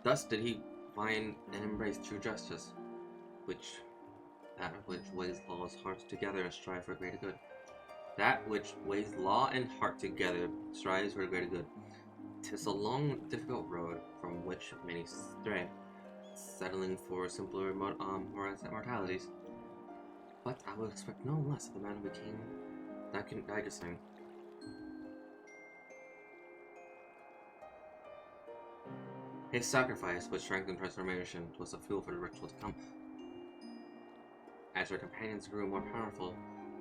Thus did he find and embrace true justice, that which weighs law's hearts together and strive for greater good. That which weighs law and heart together strives for greater good. 'Tis a long, difficult road from which many stray, settling for simpler mortalities. But I would expect no less of the man who became Dagasing. His sacrifice, which strengthened transformation, was a fuel for the ritual to come. As her companions grew more powerful,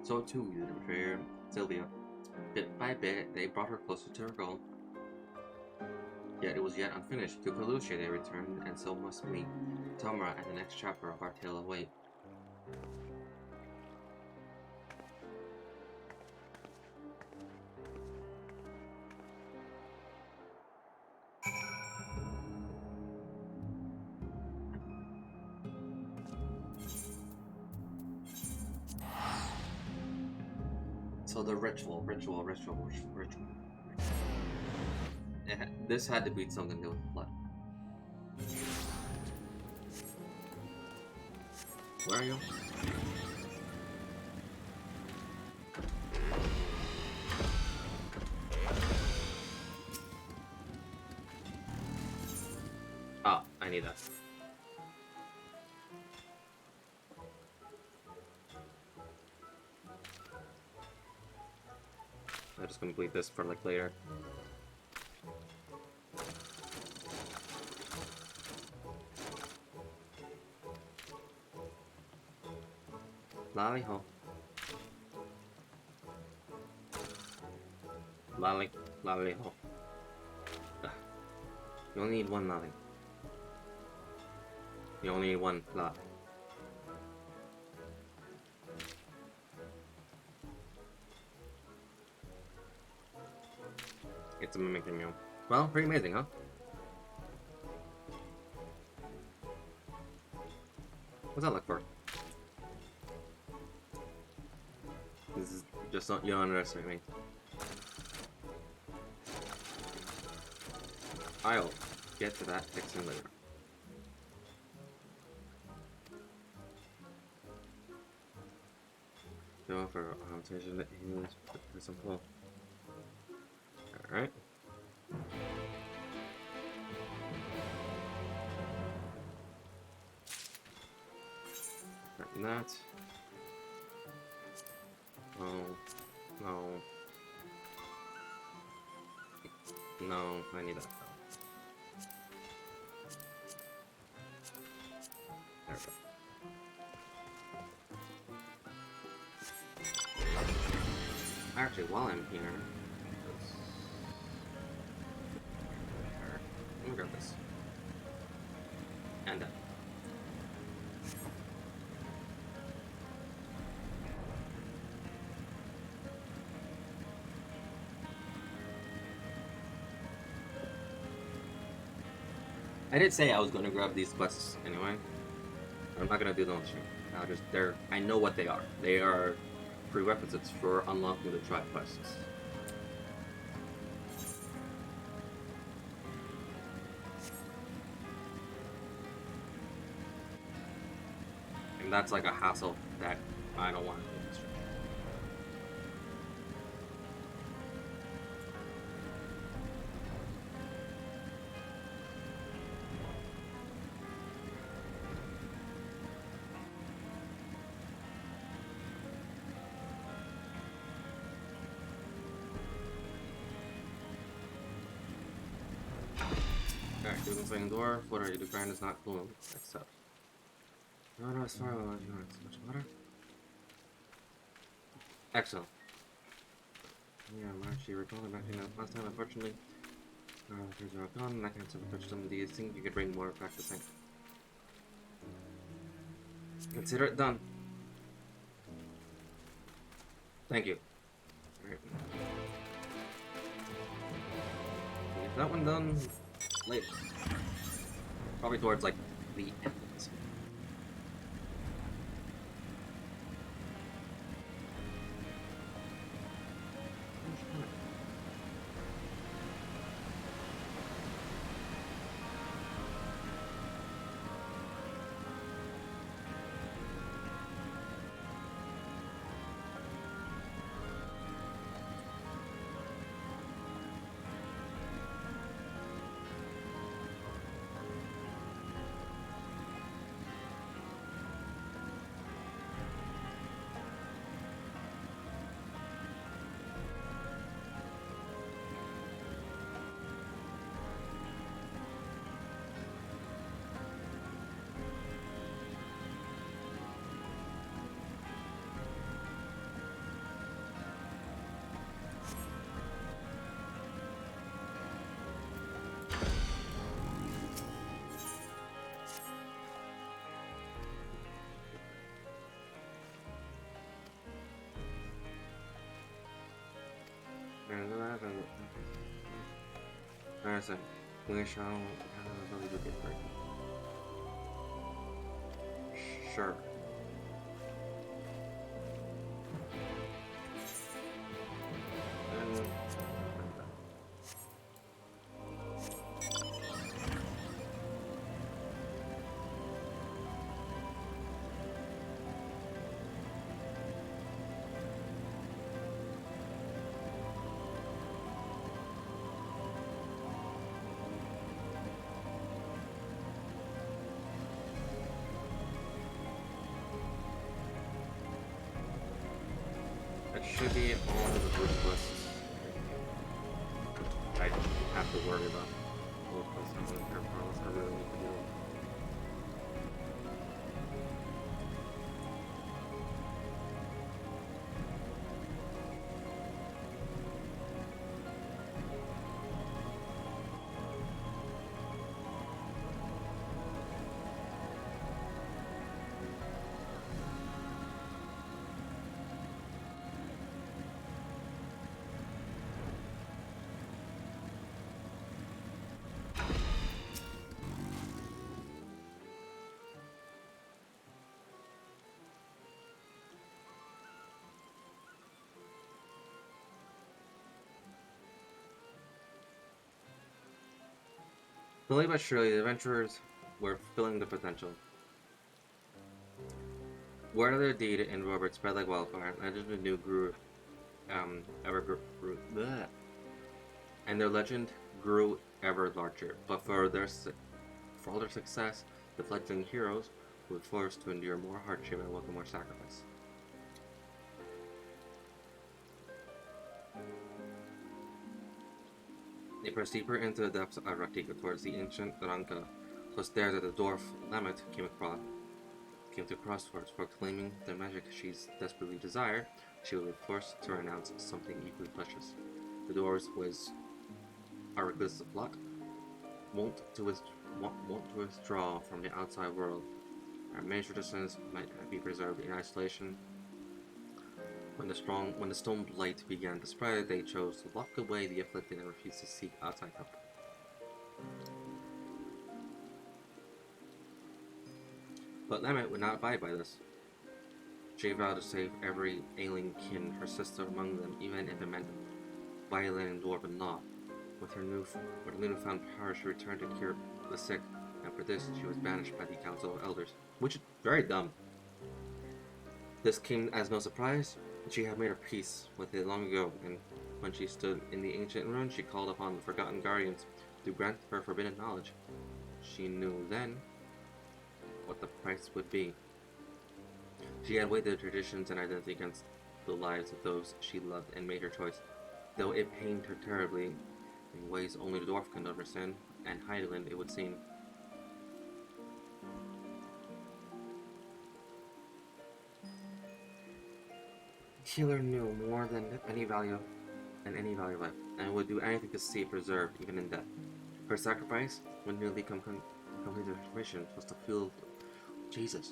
so too did the betrayer Sylvia. Bit by bit, they brought her closer to her goal. Yet it was yet unfinished. To Kalusha they returned, and so must we. Tomra and the next chapter of our tale await. So the ritual. This had to be something to do with blood. Where are you? Oh, I need that. I'm just gonna bleed this for like later. Lolly ho. Lolly ho. You only need one lolly. You only need one lolly. It's a mimicking you. Well, pretty amazing, huh? What's that look for? This is just not, you don't underestimate me. I'll get to that fixing later. Go for conversation that heals for some pull. Alright. That. No. No, I need that though. There we go. Actually, while I'm here, let me grab this. And that. I did say I was going to grab these quests anyway. I'm not going to do them on stream. I know what they are. They are prerequisites for unlocking the tribe quests. And that's like a hassle that I don't want to do on stream. Doing swinging dwarf, what are you? The grind is not cool. Accept. No, sorry, you want so much water? Excellent. Yeah, I'm actually recalling back to last time, unfortunately. Things are all gone, and I can't touch them. Do you think you could bring more practicing? Consider it done. Thank you. Alright. Get that one done later. Probably towards like the end of this. Alright, we shall probably look at break. Sure. That should be all the group quests. I don't have to worry about all the quests on their promise I really need to do. Slowly but surely, the adventurers were fulfilling their potential. Word of their deed in Robert spread like wildfire. Legend of new grew, bleh. And their legend grew ever larger. But for all their success, the fledgling heroes were forced to endure more hardship and welcome more sacrifice. They pressed deeper into the depths of Ratika towards the ancient Ranka. It was there that the dwarf Lamet came to crossroads, proclaiming the magic she desperately desired. She would be forced to renounce something equally precious. The dwarves was a reckless plot, wont to withdraw from the outside world. Our many traditions might be preserved in isolation. When the stone light began to spread, they chose to lock away the afflicted and refuse to seek outside help. But Lamet would not abide by this. She vowed to save every ailing kin, her sister among them, even if it meant violating dwarven law. With her newfound power, she returned to cure the sick, and for this she was banished by the Council of Elders, which is very dumb. This came as no surprise. She had made her peace with it long ago, and when she stood in the ancient ruin, she called upon the forgotten guardians to grant her forbidden knowledge. She knew then what the price would be. She had weighed the traditions and identity against the lives of those she loved and made her choice. Though it pained her terribly, in ways only the dwarf could understand, and Heideland it would seem. Healer knew more than any value of life, and would do anything to see it preserved, even in death. Her sacrifice, when newly completed her mission, was to feel Jesus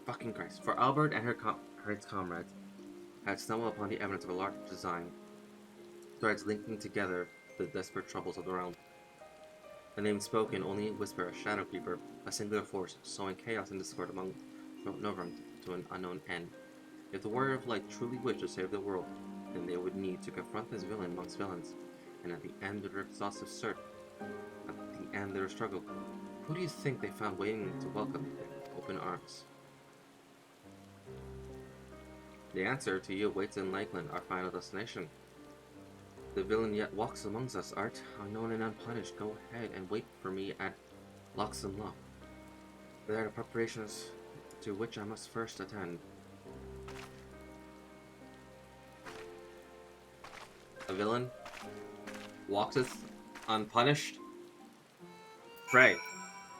fucking Christ. For Albert and her comrades had stumbled upon the evidence of a large design, threads linking together the desperate troubles of the realm. The name spoken only whisper a shadow keeper, a singular force, sowing chaos and discord among Novrum to an unknown end. If the warrior of light truly wished to save the world, then they would need to confront this villain amongst villains, and at the end of their exhaustive search, at the end of their struggle, who do you think they found waiting to welcome them with open arms? The answer to you awaits in Lakeland, our final destination. The villain yet walks amongst us, Art, unknown and unpunished. Go ahead and wait for me at Loxham Lock. There are the preparations to which I must first attend. A villain walketh unpunished? Pray.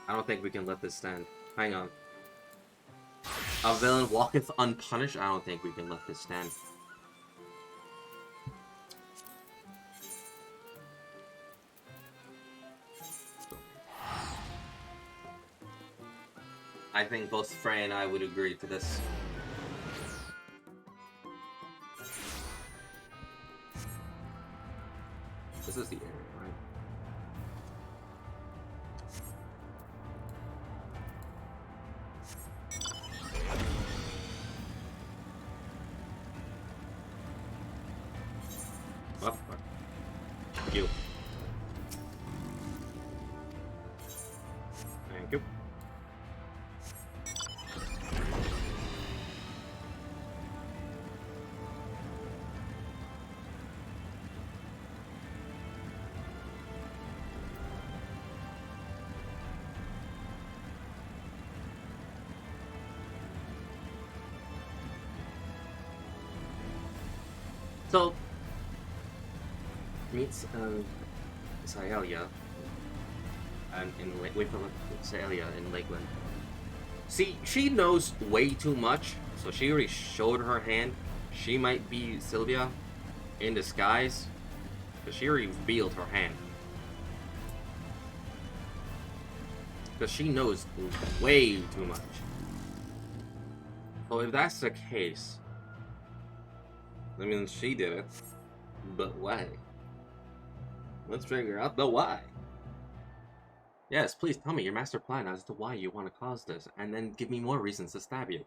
I don't think we can let this stand. Hang on. A villain walketh unpunished? I don't think we can let this stand. I think both Frey and I would agree to this. This is the area, right? Oh, fuck. You. Thank you. So, meets Saelia, and Saelia in Lakeland. See, she knows way too much, so she already showed her hand. She might be Sylvia in disguise, but she already revealed her hand. Because she knows way too much. So if that's the case, I mean, she did it, but why? Let's figure out the why. Yes, please tell me your master plan as to why you want to cause this, and then give me more reasons to stab you.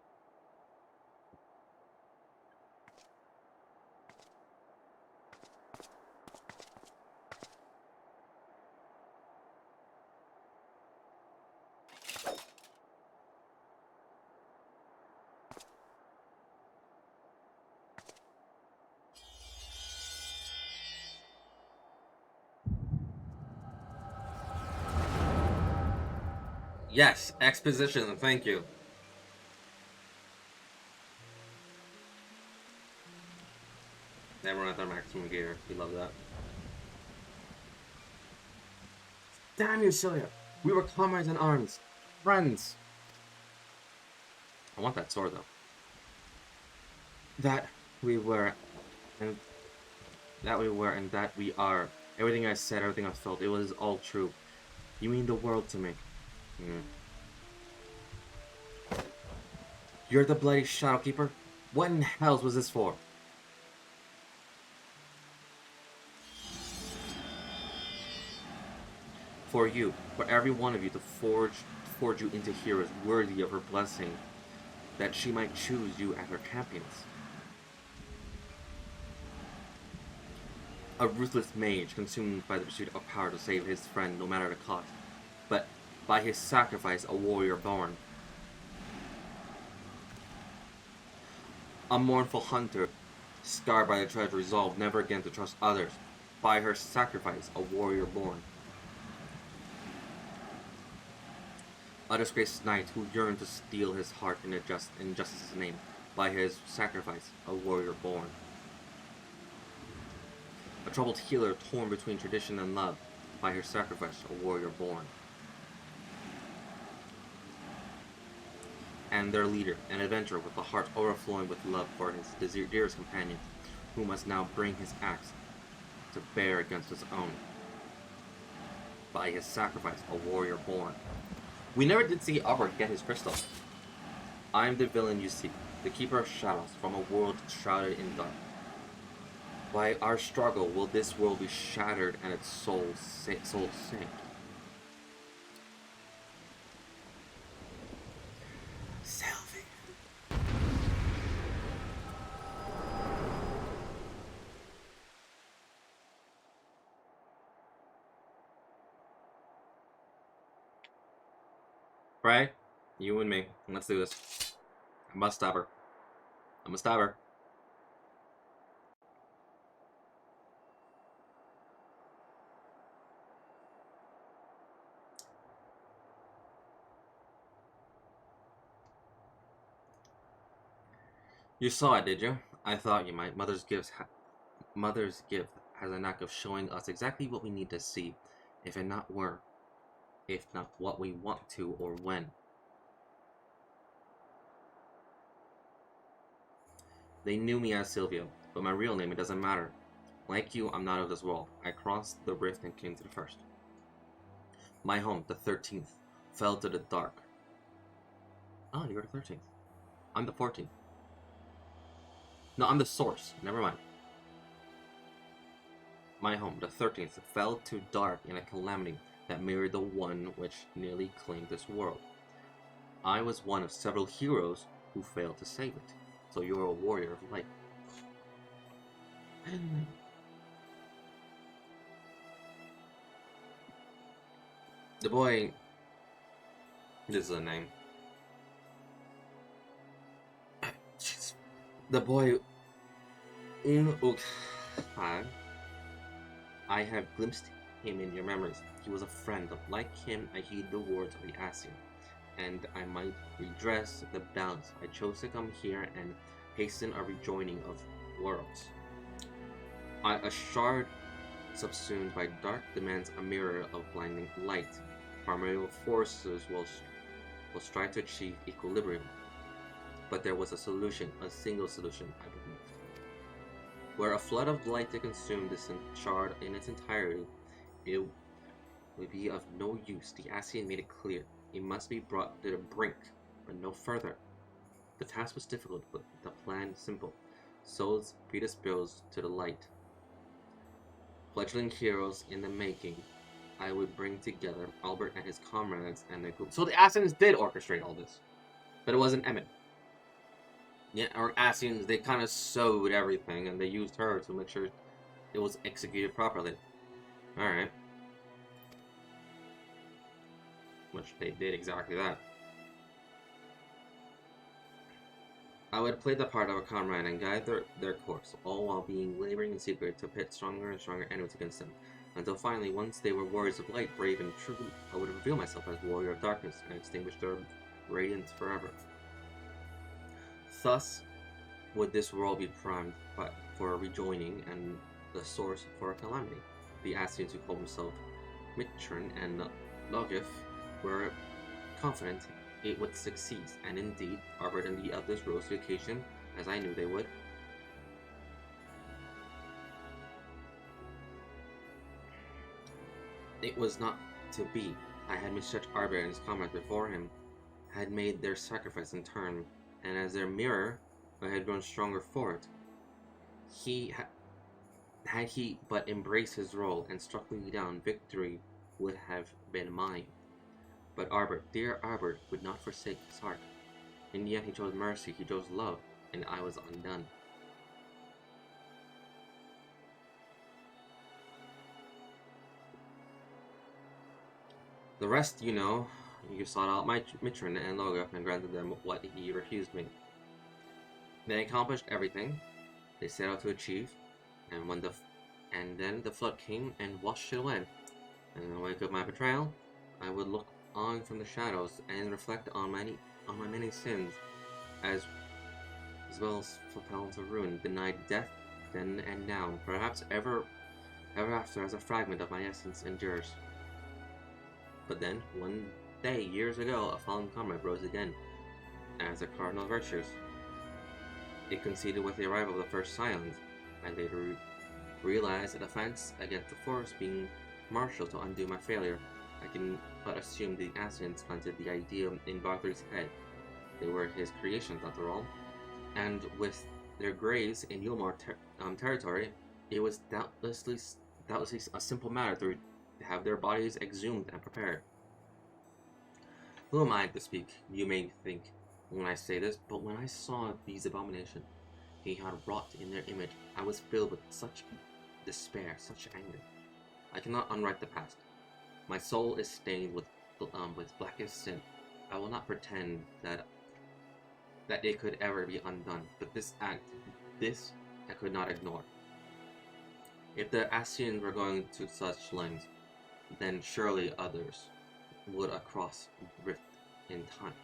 Yes, exposition, thank you. Everyone at their maximum gear. We love that. Damn you, Celia! We were comrades in arms. Friends. I want that sword, though. That we were, and that we were, and that we are. Everything I said, everything I felt, it was all true. You mean the world to me. You're the bloody Shadowkeeper? What in hell was this for? For you, for every one of you, to forge you into heroes worthy of her blessing, that she might choose you as her champions. A ruthless mage consumed by the pursuit of power to save his friend no matter the cost, but by his sacrifice a warrior born. A mournful hunter, scarred by the treasure, resolved never again to trust others, by her sacrifice a warrior born. A disgraced knight who yearned to steal his heart in injustice's name, by his sacrifice a warrior born. A troubled healer torn between tradition and love, by her sacrifice a warrior born. And their leader, an adventurer with a heart overflowing with love for his dearest companion, who must now bring his axe to bear against his own. By his sacrifice a warrior born. We never did see Albert get his crystal. I am the villain you seek, the keeper of shadows from a world shrouded in dark. By our struggle will this world be shattered and its soul sink. Sylvie. Right? You and me. Let's do this. I must stop her. I'm gonna stop her. You saw it, did you? I thought you might. Mother's gift has a knack of showing us exactly what we need to see, if not what we want to or when. They knew me as Silvio, but my real name, it doesn't matter. Like you, I'm not of this world. I crossed the rift and came to the first. My home, the 13th, fell to the dark. Oh, you're the 13th. I'm the 14th. No, I'm the source. Never mind. My home, the 13th, fell to dark in a calamity that mirrored the one which nearly claimed this world. I was one of several heroes who failed to save it. So you're a warrior of light. The boy... This is a name. The boy... I have glimpsed him in your memories. He was a friend. Like him, I heed the words of the Asian, and I might redress the balance. I chose to come here and hasten a rejoining of worlds. A shard subsumed by dark demands a mirror of blinding light. Primordial forces will strive to achieve equilibrium. But there was a solution, a single solution, I believe. Where a flood of light to consume this shard in its entirety, it would be of no use. The Asian made it clear. It must be brought to the brink, but no further. The task was difficult, but the plan simple. Souls predisposed to the light. Fledgling heroes in the making. I would bring together Albert and his comrades and their group. So the Asians did orchestrate all this, but it wasn't Emmett. Yeah, or Asians, they kind of sewed everything, and they used her to make sure it was executed properly. Alright. Which they did exactly that. I would play the part of a comrade and guide their course, all while laboring in secret to pit stronger and stronger enemies against them. until finally, once they were warriors of light, brave and true, I would reveal myself as warrior of darkness and extinguish their radiance forever. Thus would this world be primed for rejoining and the source for a calamity. The Ascians who called themselves Mitran and Logif were confident it would succeed, and indeed, Arbor and the others rose to the occasion, as I knew they would. It was not to be. I had misjudged Arbor and his comrades before him, had made their sacrifice in turn, and as their mirror, I had grown stronger for it. Had he but embraced his role and struck me down, victory would have been mine. But Arbor, dear Arbor, would not forsake his heart. In the end, he chose mercy, he chose love, and I was undone. The rest, you know, you sought out my Mitran and Logaf and granted them what he refused me. They accomplished everything they set out to achieve, and then the flood came and washed it away. And in the wake of my betrayal, I would look on from the shadows and reflect on my many sins, as well as fatalities of ruin, denied death then and now, perhaps ever after, as a fragment of my essence endures. But then, one day, years ago, a fallen comrade rose again, as a cardinal of virtues. It coincided with the arrival of the first Scions. I later realized a defense against the force being marshaled to undo my failure. I can but assume the Ascians planted the idea in Barthol's head. They were his creations, after all, and with their graves in Yulmar territory, it was doubtlessly a simple matter to have their bodies exhumed and prepared. Who am I to speak, you may think, when I say this, but when I saw these abominations he had wrought in their image, I was filled with such despair, such anger. I cannot unwrite the past. My soul is stained with blackest sin. I will not pretend that it could ever be undone, but this act, this I could not ignore. If the Ascians were going to such lengths, then surely others would across rift in time.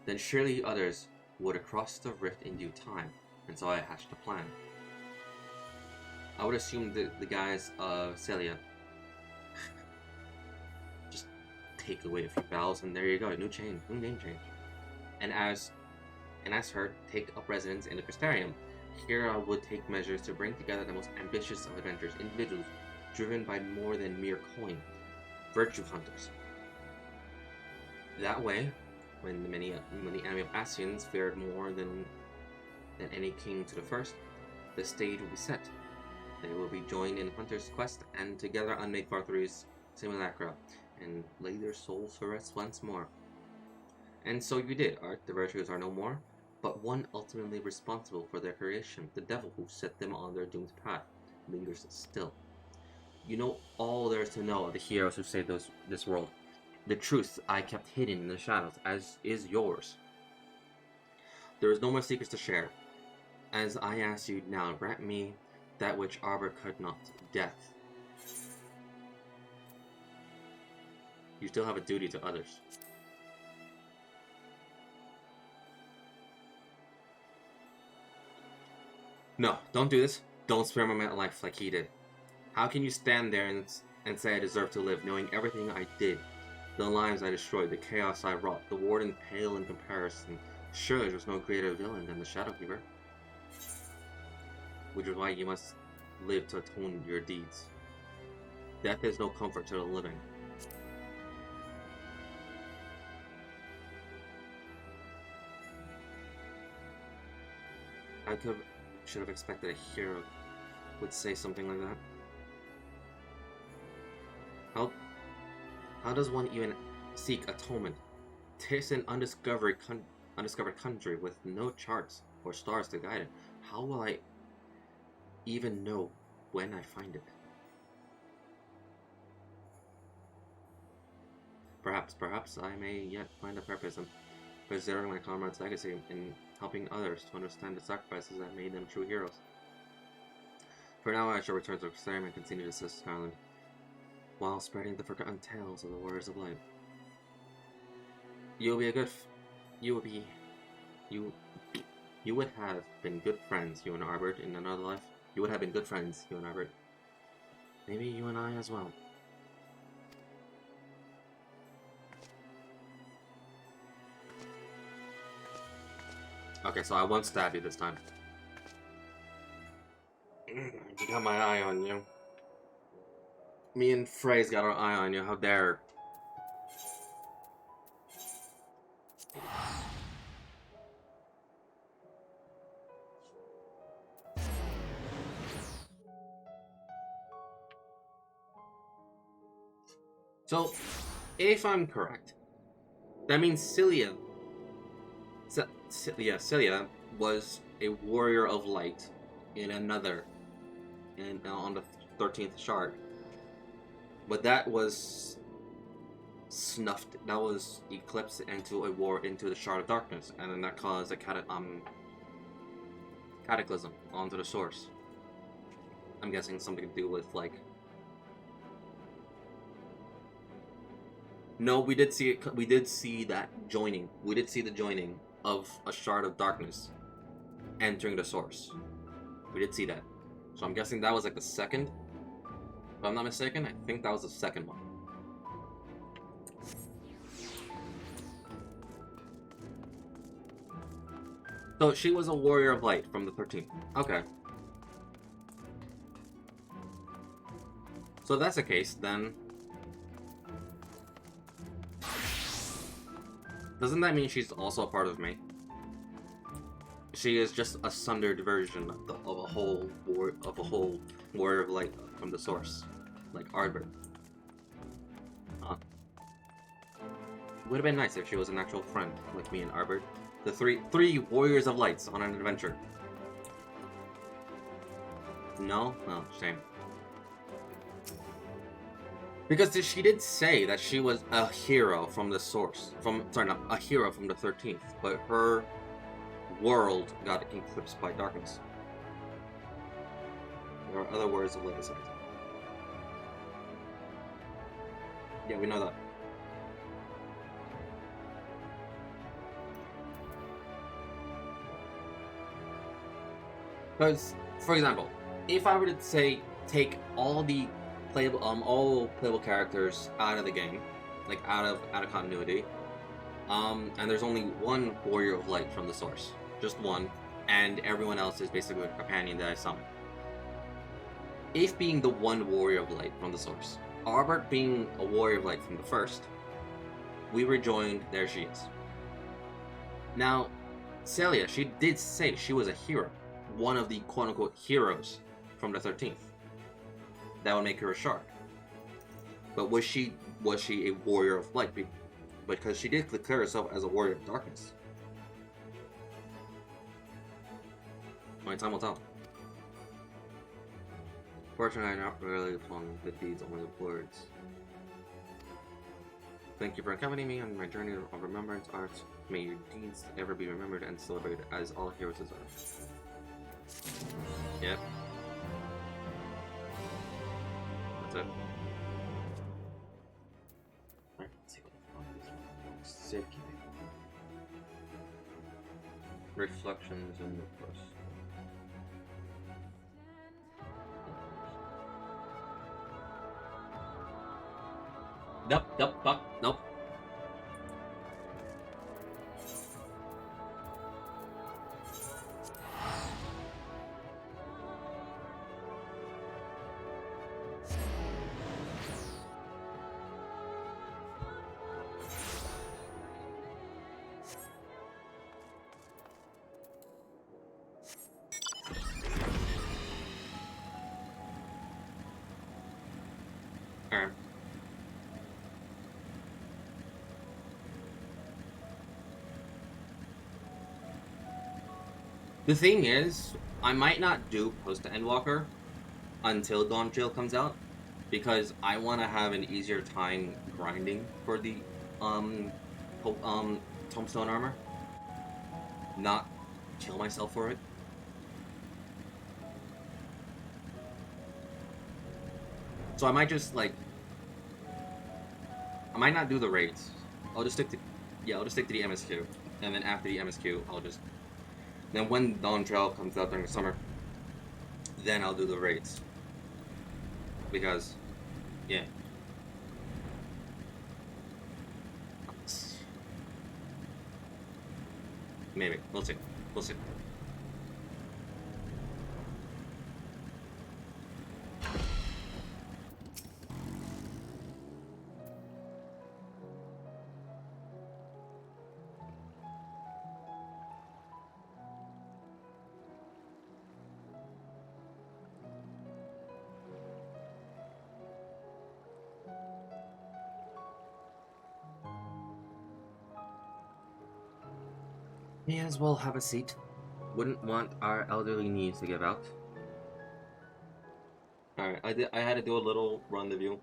Then surely others would across the rift in due time, and so I hatched a plan. I would assume the guys of Celia just take away a few vowels, and there you go, new name change. And as her, take up residence in the Crystarium. Here I would take measures to bring together the most ambitious of adventurers, individuals driven by more than mere coin, virtue hunters. That way, when the enemy of Ascians fared more than any king to the first, the stage will be set. They will be joined in Hunter's quest, and together unmake Barthol's simulacra, and lay their souls to rest once more. And so you did, Art. The virtues are no more, but one ultimately responsible for their creation. The devil who set them on their doomed path lingers still. You know all there is to know of the heroes who saved this world. The truth I kept hidden in the shadows, as is yours. There is no more secrets to share. As I ask you now, grant me that which Arbor could not, death. You still have a duty to others. No, don't do this. Don't spare my life like he did. How can you stand there and say I deserve to live, knowing everything I did? The lives I destroyed, the chaos I wrought, the warden pale in comparison. Surely there was no greater villain than the Shadowkeeper. Which is why you must live to atone your deeds. Death is no comfort to the living. I should have expected a hero would say something like that. How does one even seek atonement? 'Tis an undiscovered country with no charts or stars to guide it. How will I even know when I find it? Perhaps I may yet find a purpose in preserving my comrade's legacy in helping others to understand the sacrifices that made them true heroes. For now, I shall return to Xarim and continue to assist Scarlet, while spreading the forgotten tales of the Warriors of Light. You will be a good... you will be... You would have been good friends, you and Arbert, in another life. You would have been good friends, you and Arbert. Maybe you and I as well. Okay, so I won't stab you this time. I got my eye on you. Me and Frey's got our eye on you, how dare. So, if I'm correct, that means Cilia was a warrior of light in another, on the 13th shard. But that was snuffed, that was eclipsed into the Shard of Darkness, and then that caused a cataclysm onto the source. I'm guessing something to do with, like... No, we did see it. We did see that joining. We did see the joining of a Shard of Darkness entering the source. We did see that. So I'm guessing that was like the second. If I'm not mistaken, I think that was the second one. So she was a warrior of light from the 13th. Okay. So if that's the case, then... doesn't that mean she's also a part of me? She is just a sundered version of a whole warrior of light from the source, like Arbor. Would have been nice if she was an actual friend, like me and Arbor. The three warriors of lights on an adventure. No? Oh, shame. Because she did say that she was a hero from the source. A hero from the 13th, but her world got eclipsed by darkness. There are other words of light aside. Yeah, we know that. Because, for example, if I were to say take all playable characters out of the game, like out of continuity, and there's only one warrior of light from the source, just one, and everyone else is basically a companion that I summon. If being the one warrior of light from the source, Arbert being a warrior of light from the first, we rejoined. There she is. Now, Celia, she did say she was a hero, one of the quote-unquote heroes from the 13th. That would make her a shard. But was she a warrior of light? Because she did declare herself as a warrior of darkness. Only time will tell. Fortunately, I'm not really upon good deeds, only with words. Thank you for accompanying me on my journey of remembrance arts. May your deeds ever be remembered and celebrated as all heroes deserve. Yep. That's it. Alright, let's see what the fuck is safekeeping. Reflections in the press. Nope. Alright. The thing is, I might not do Post Endwalker until Dawn Trail comes out, because I want to have an easier time grinding for the Tombstone armor, not kill myself for it. So I might just like, I might not do the raids. I'll just stick to, yeah, I'll just stick to the MSQ, and then after the MSQ, I'll just, then when Dawn Trail comes out during the summer, then I'll do the raids. Because, yeah. Maybe. We'll see. We'll see. May as well have a seat. Wouldn't want our elderly knees to give out. Alright, I had to do a little rendezvous.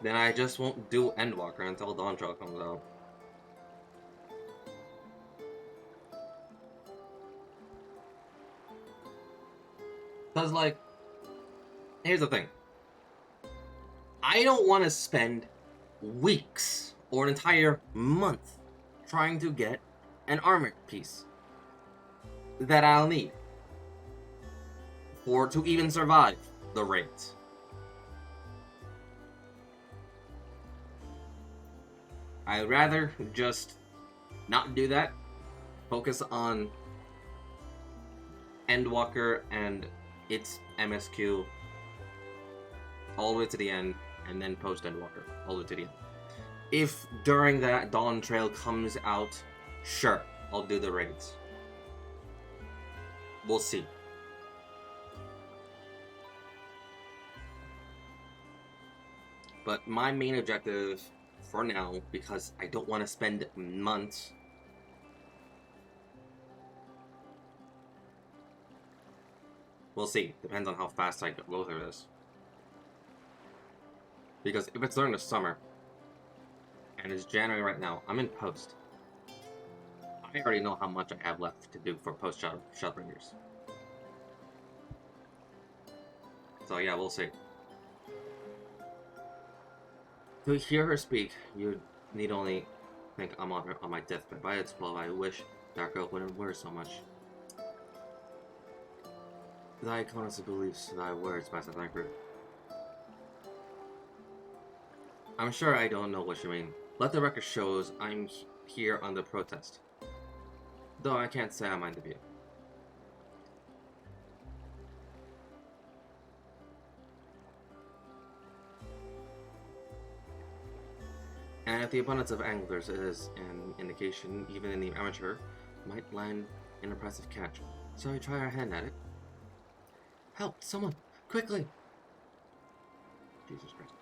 Then I just won't do Endwalker until Dawn Trail comes out. Cause like, here's the thing. I don't want to spend weeks or an entire month trying to get an armor piece that I'll need for to even survive the raids. I'd rather just not do that, focus on Endwalker and its MSQ all the way to the end, and then post Endwalker all the way to the end. If during that Dawn Trail comes out, sure, I'll do the raids. We'll see. But my main objective for now, because I don't want to spend months we'll see. Depends on how fast I go through this. Because if it's during the summer, and it's January right now, I'm in post. I already know how much I have left to do for post Shadowbringers. So yeah, we'll see. To hear her speak, you need only think I'm on my deathbed. By its 12, I wish Dark Oak wouldn't worry so much. Thy connoisseur beliefs, thy words, Master Thancred. I'm sure I don't know what you mean. Let the record shows I'm here under protest. Though I can't say I mind the view. And if the abundance of anglers is an indication, even in the amateur, might land an impressive catch. So we try our hand at it. Help! Someone! Quickly! Jesus Christ.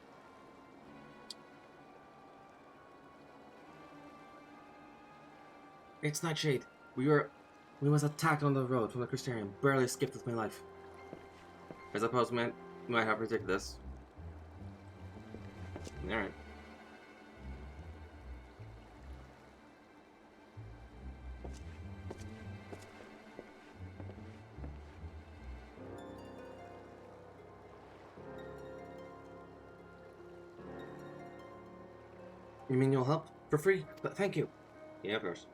It's Nightshade. We was attacked on the road from the Christian. Barely escaped with my life. I suppose man might have predicted this. Alright. You mean you'll help? For free? But thank you. Yeah, of course.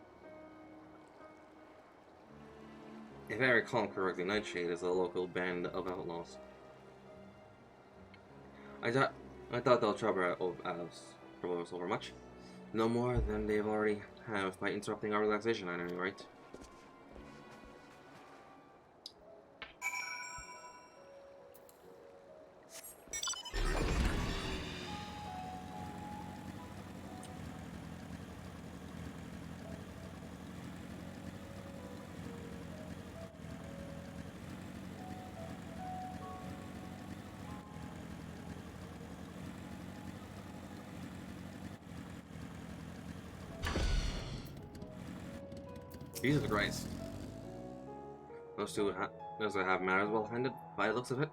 If I recall correctly, Nightshade is a local band of outlaws. I thought they'll trouble us over much. No more than they've already have by interrupting our relaxation at any rate. Jesus Christ. Those that have matters well handled by the looks of it.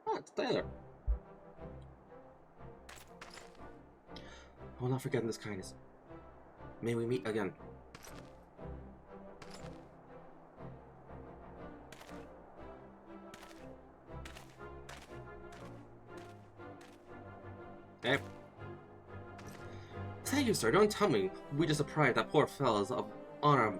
Ah, it's Tyler. I will not forget this kindness. May we meet again. Hey. Thank you, sir. Don't tell me we just deprived that poor fellow's of honor.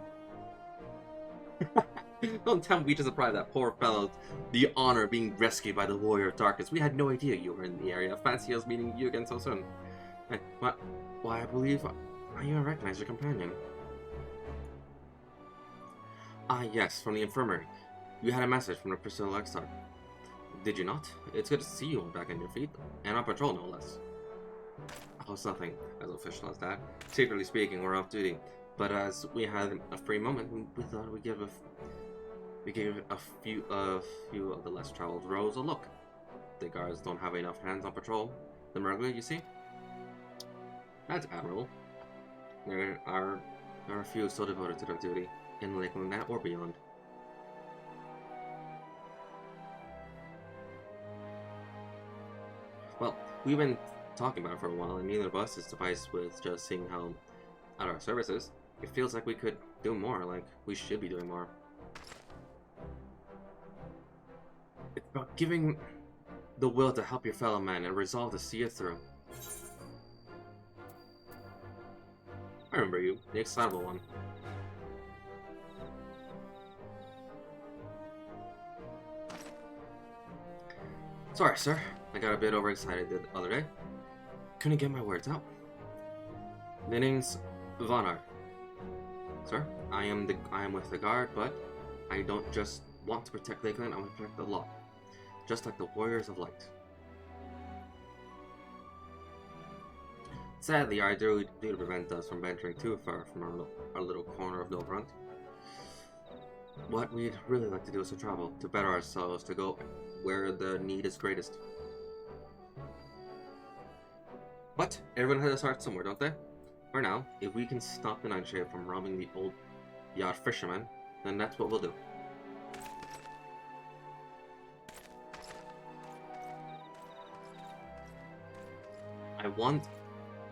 Don't tell me we just deprived that poor fellow the honor of being rescued by the Warrior of Darkness. We had no idea you were in the area. Fancy us meeting you again so soon. Hey, what? Why, I believe I even recognize your companion. Ah, yes, from the infirmary. You had a message from the Priscilla Lexar. Did you not? It's good to see you back on your feet, and on patrol, no less. Oh, it's nothing as official as that. Secretly speaking, we're off duty, but as we had a free moment, we thought we'd give a few of the less traveled roads a look. The guards don't have enough hands on patrol. The Murgler, you see? That's admirable. There are a few so devoted to their duty, in Lakeland or beyond. Well, we've been talking about it for a while, and neither of us is sufficed with just seeing how at our services. It feels like we could do more, like we should be doing more. It's about giving the will to help your fellow man and resolve to see it through. I remember you, the excitable one. Sorry, sir. I got a bit overexcited the other day. Couldn't get my words out. The name's Vonard. Sir, I am with the guard, but I don't just want to protect Lakeland, I want to protect the law. Just like the Warriors of Light. Sadly, our duty to prevent us from venturing too far from our little corner of Novrant. What we'd really like to do is to travel, to better ourselves, to go where the need is greatest. But everyone has to start somewhere, don't they? For now, if we can stop the Nightshade from robbing the old yacht fisherman, then that's what we'll do. I want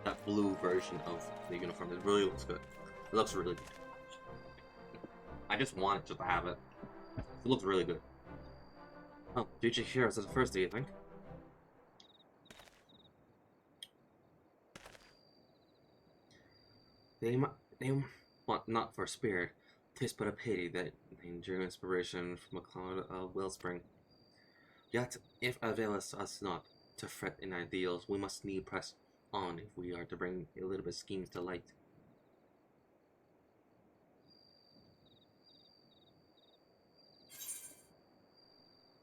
that blue version of the uniform. It really looks good. It looks really good. I just want it just to have it. It looks really good. Oh, future heroes is the first, do you think? They want not for spirit. 'Tis but a pity that they drew inspiration from a cloud of wellspring. Yet, if availeth us not to fret in ideals, we must need press on if we are to bring Elizabeth's schemes to light.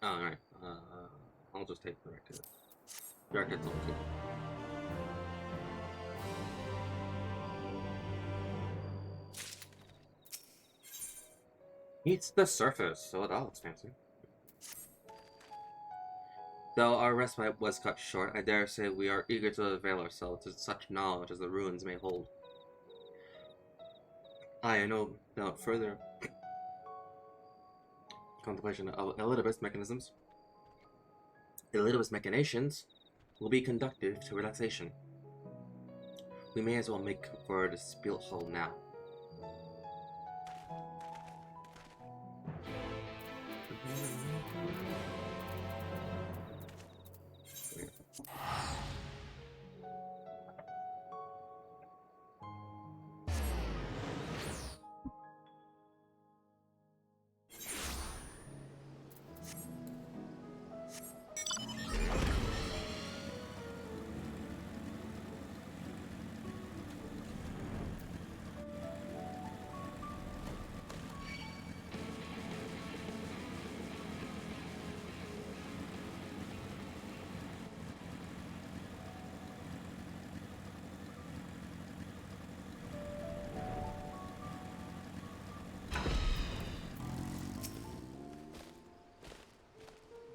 Alright, I'll just take directed. Directed's on too. It's the surface, so that looks fancy. Though our respite was cut short, I dare say we are eager to avail ourselves of such knowledge as the ruins may hold. I know about further contemplation of Elidibus mechanisms. Elidibus machinations will be conductive to relaxation. We may as well make for the spilt hole now.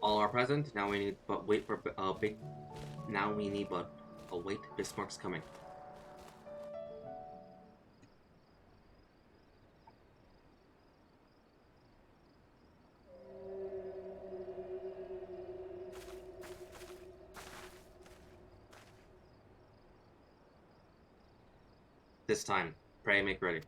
All are present. Now we need but wait for big. Now we need but await Bismarck's coming. This time, pray, make ready.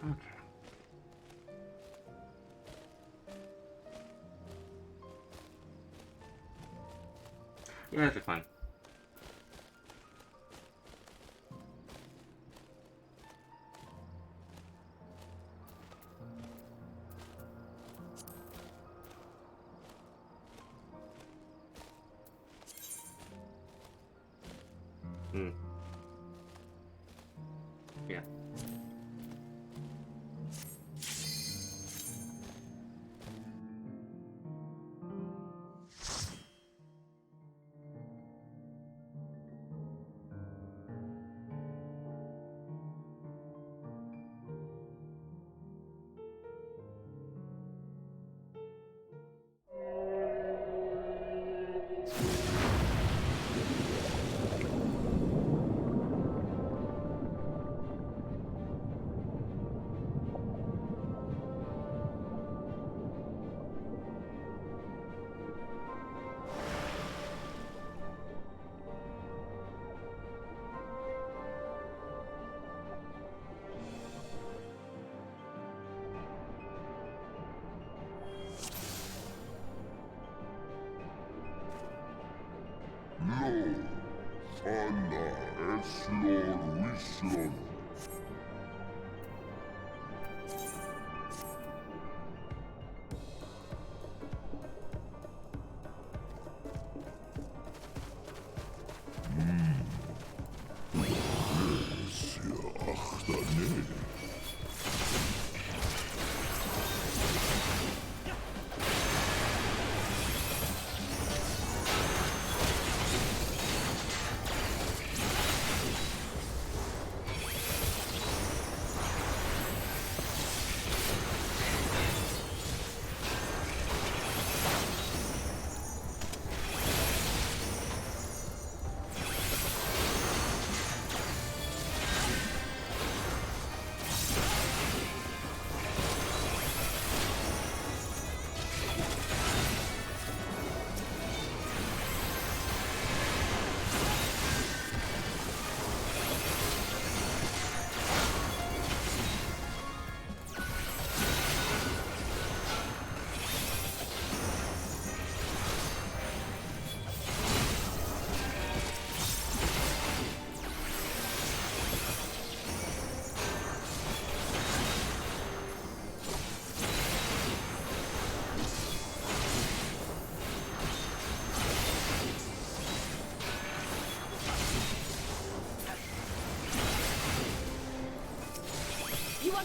Okay. Yeah, that'd be fine. Yeah.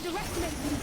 underestimate me!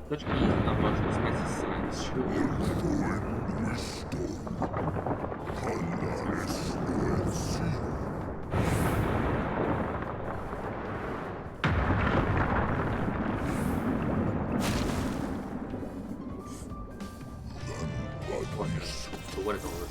Such emotional spicy signs. So what is all this?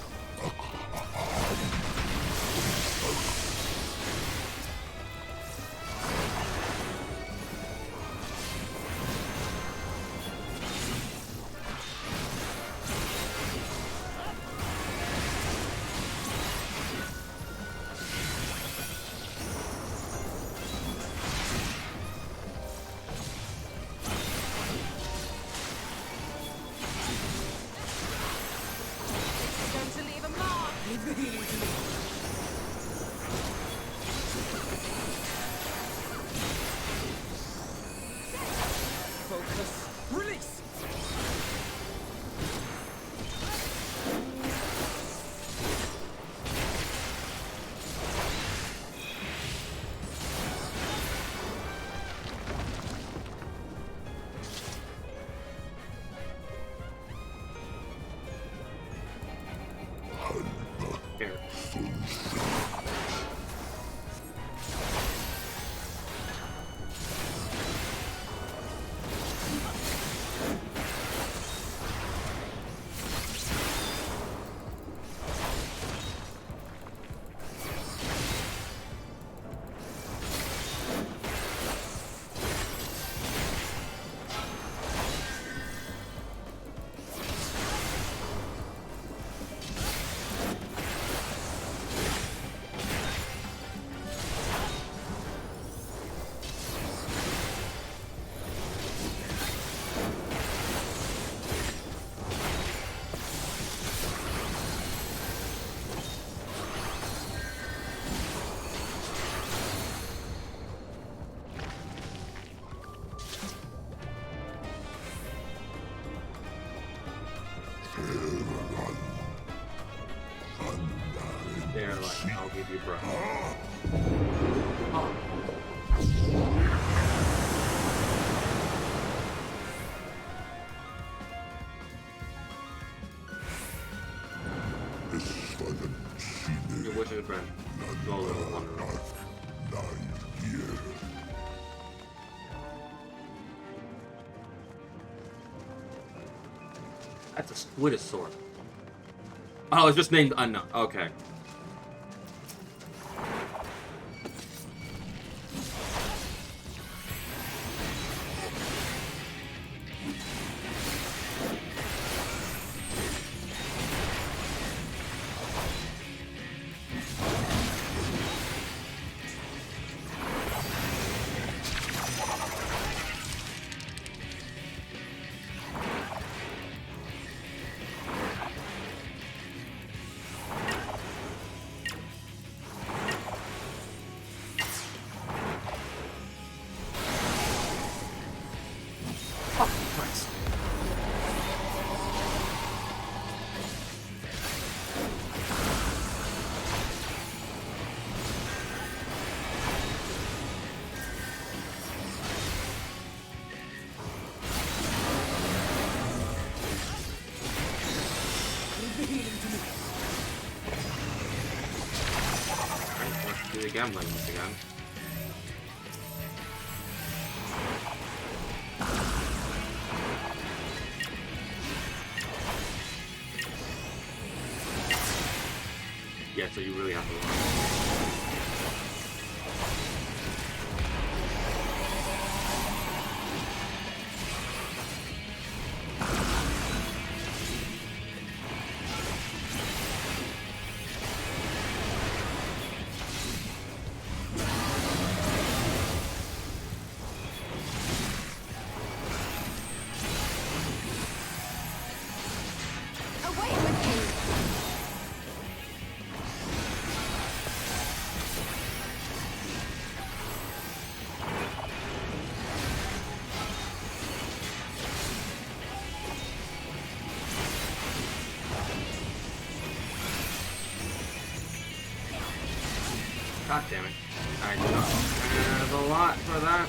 There, like, I'll give you breath. Oh. Your wish is granted. No little wanderer. That's a squid sword. Oh, it's just named unknown. Okay. Do the gambling once again. Yeah, so you really have to learn. God damn it. Alright, there's a lot for that.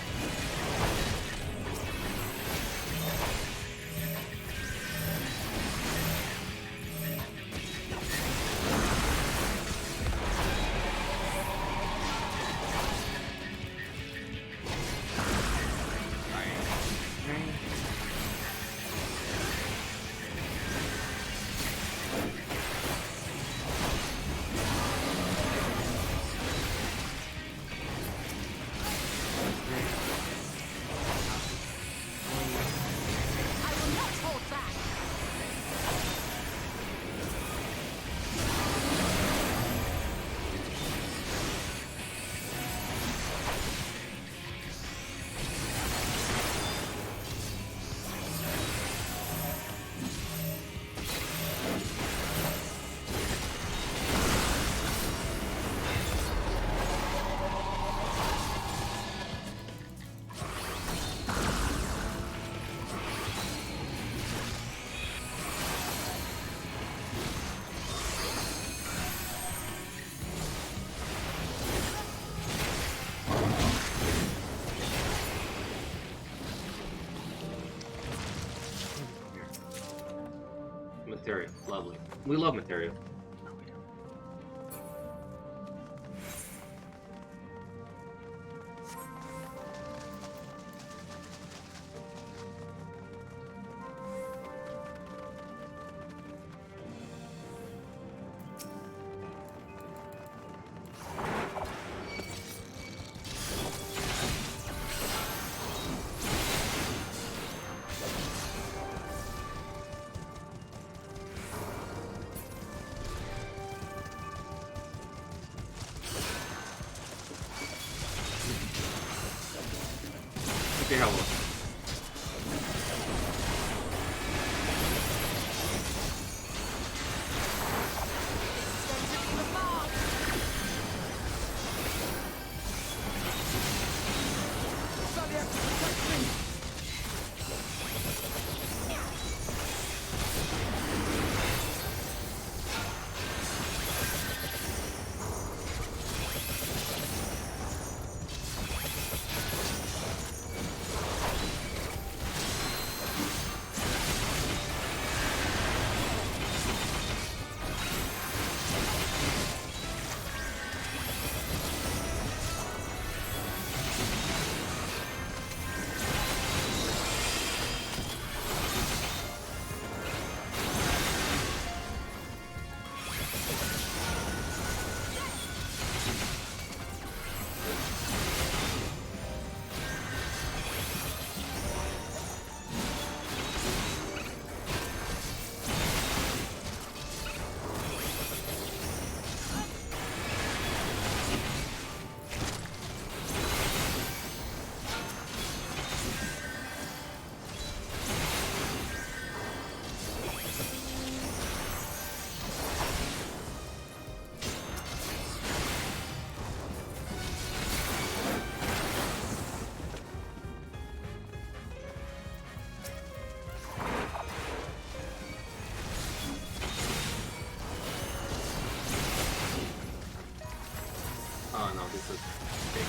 Material. Lovely. We love material. Okay, how well. Oh no, this is big.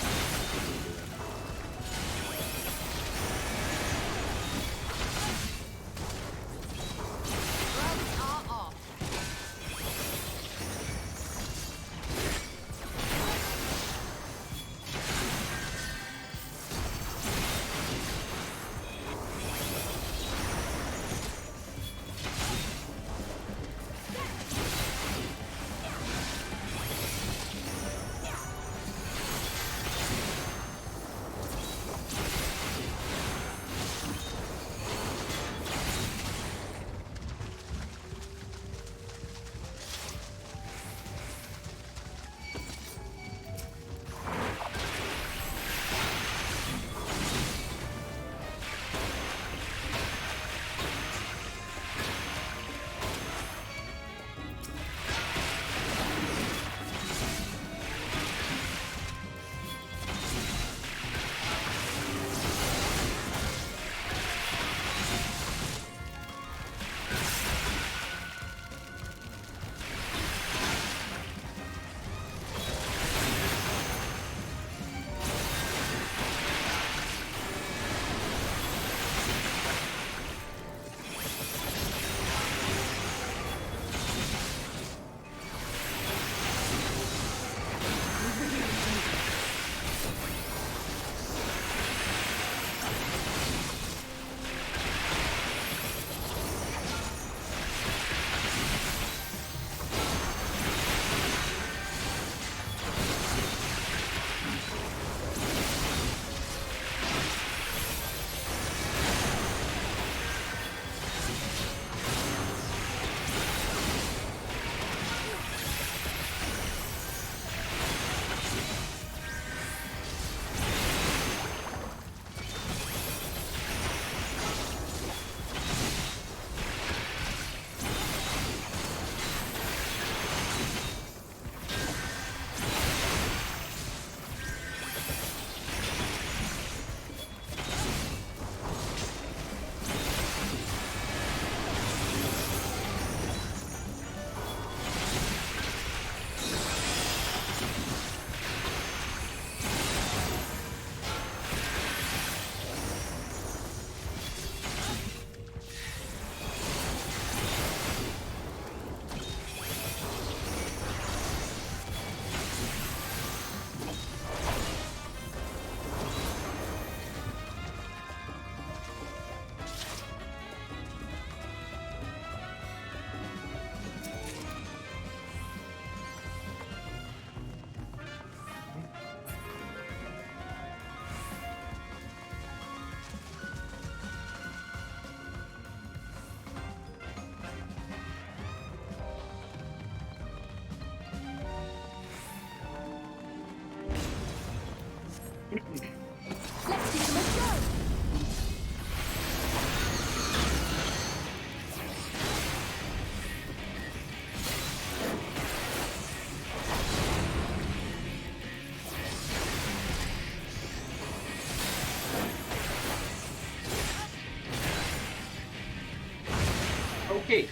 Hey.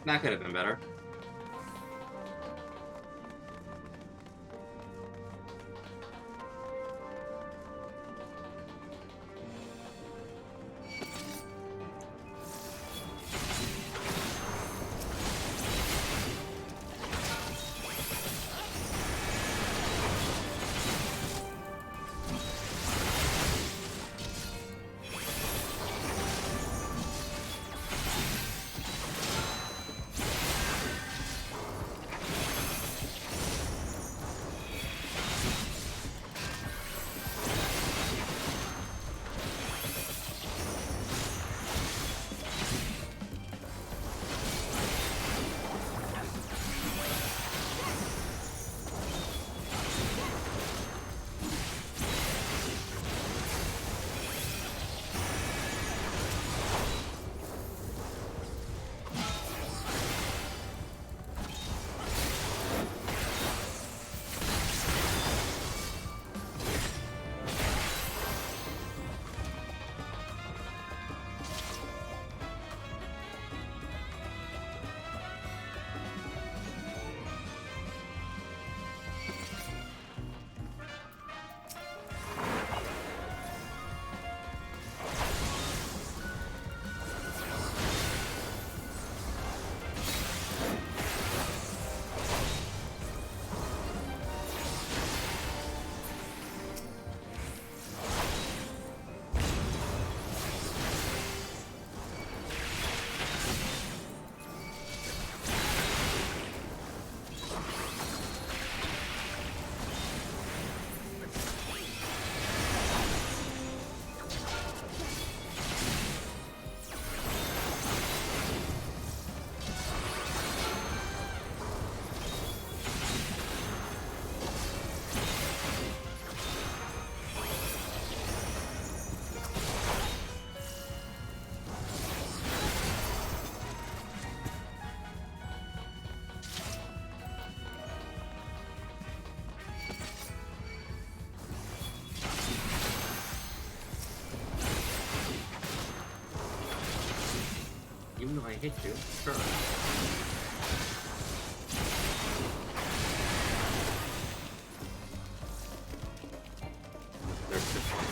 That could have been better. I hit you. Sure. There's this one.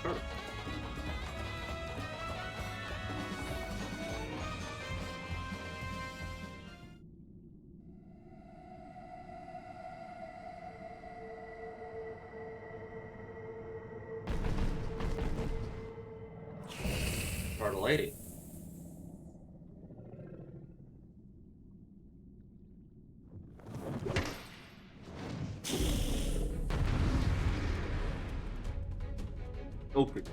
Sure. For the lady. Okay.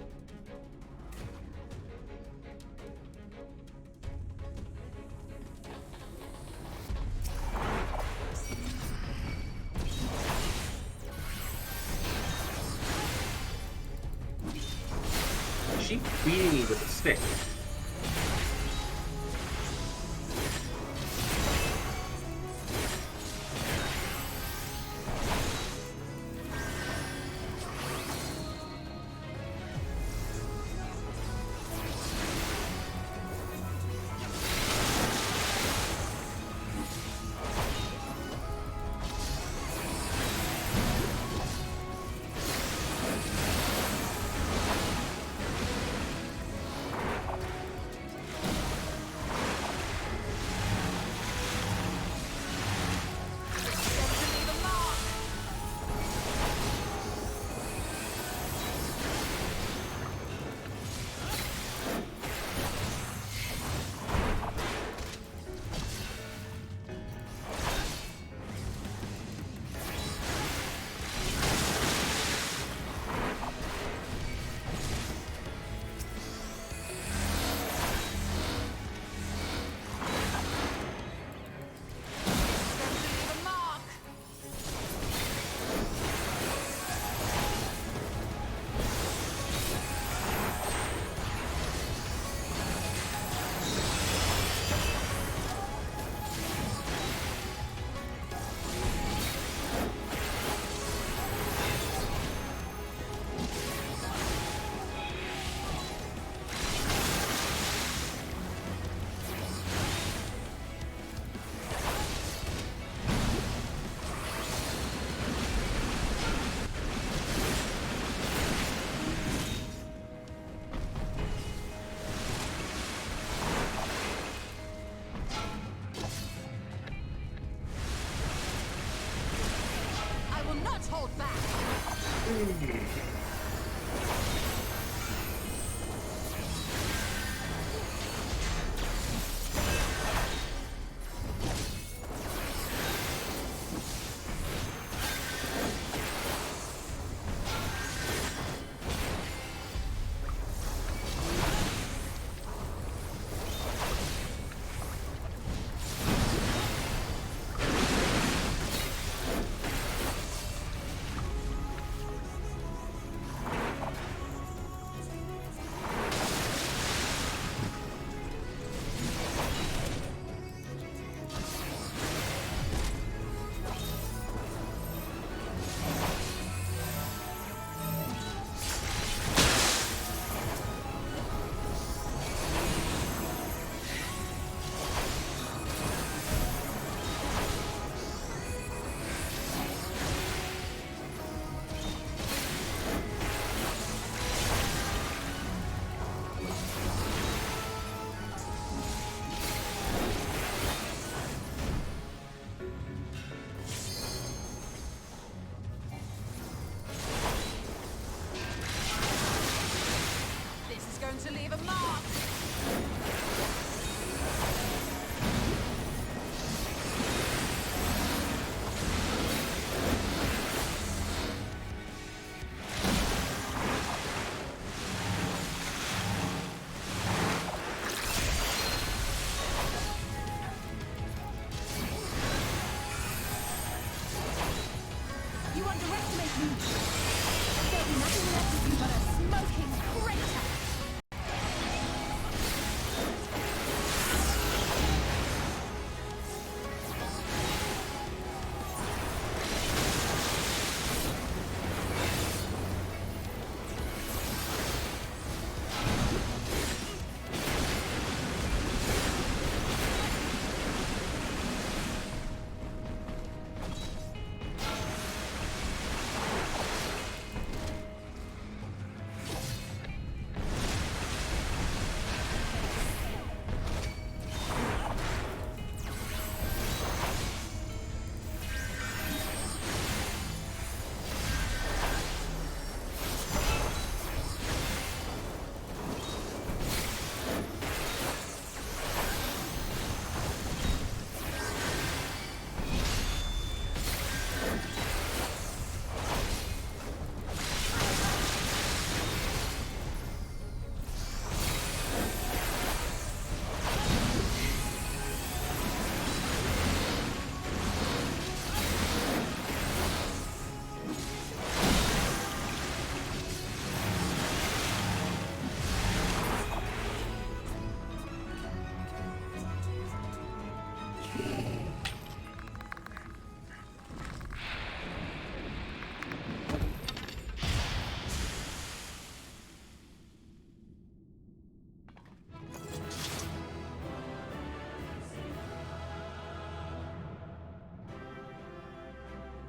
She beating me with a stick. To leave a mark. You underestimate me. There'll be nothing left of you but a smoking crater.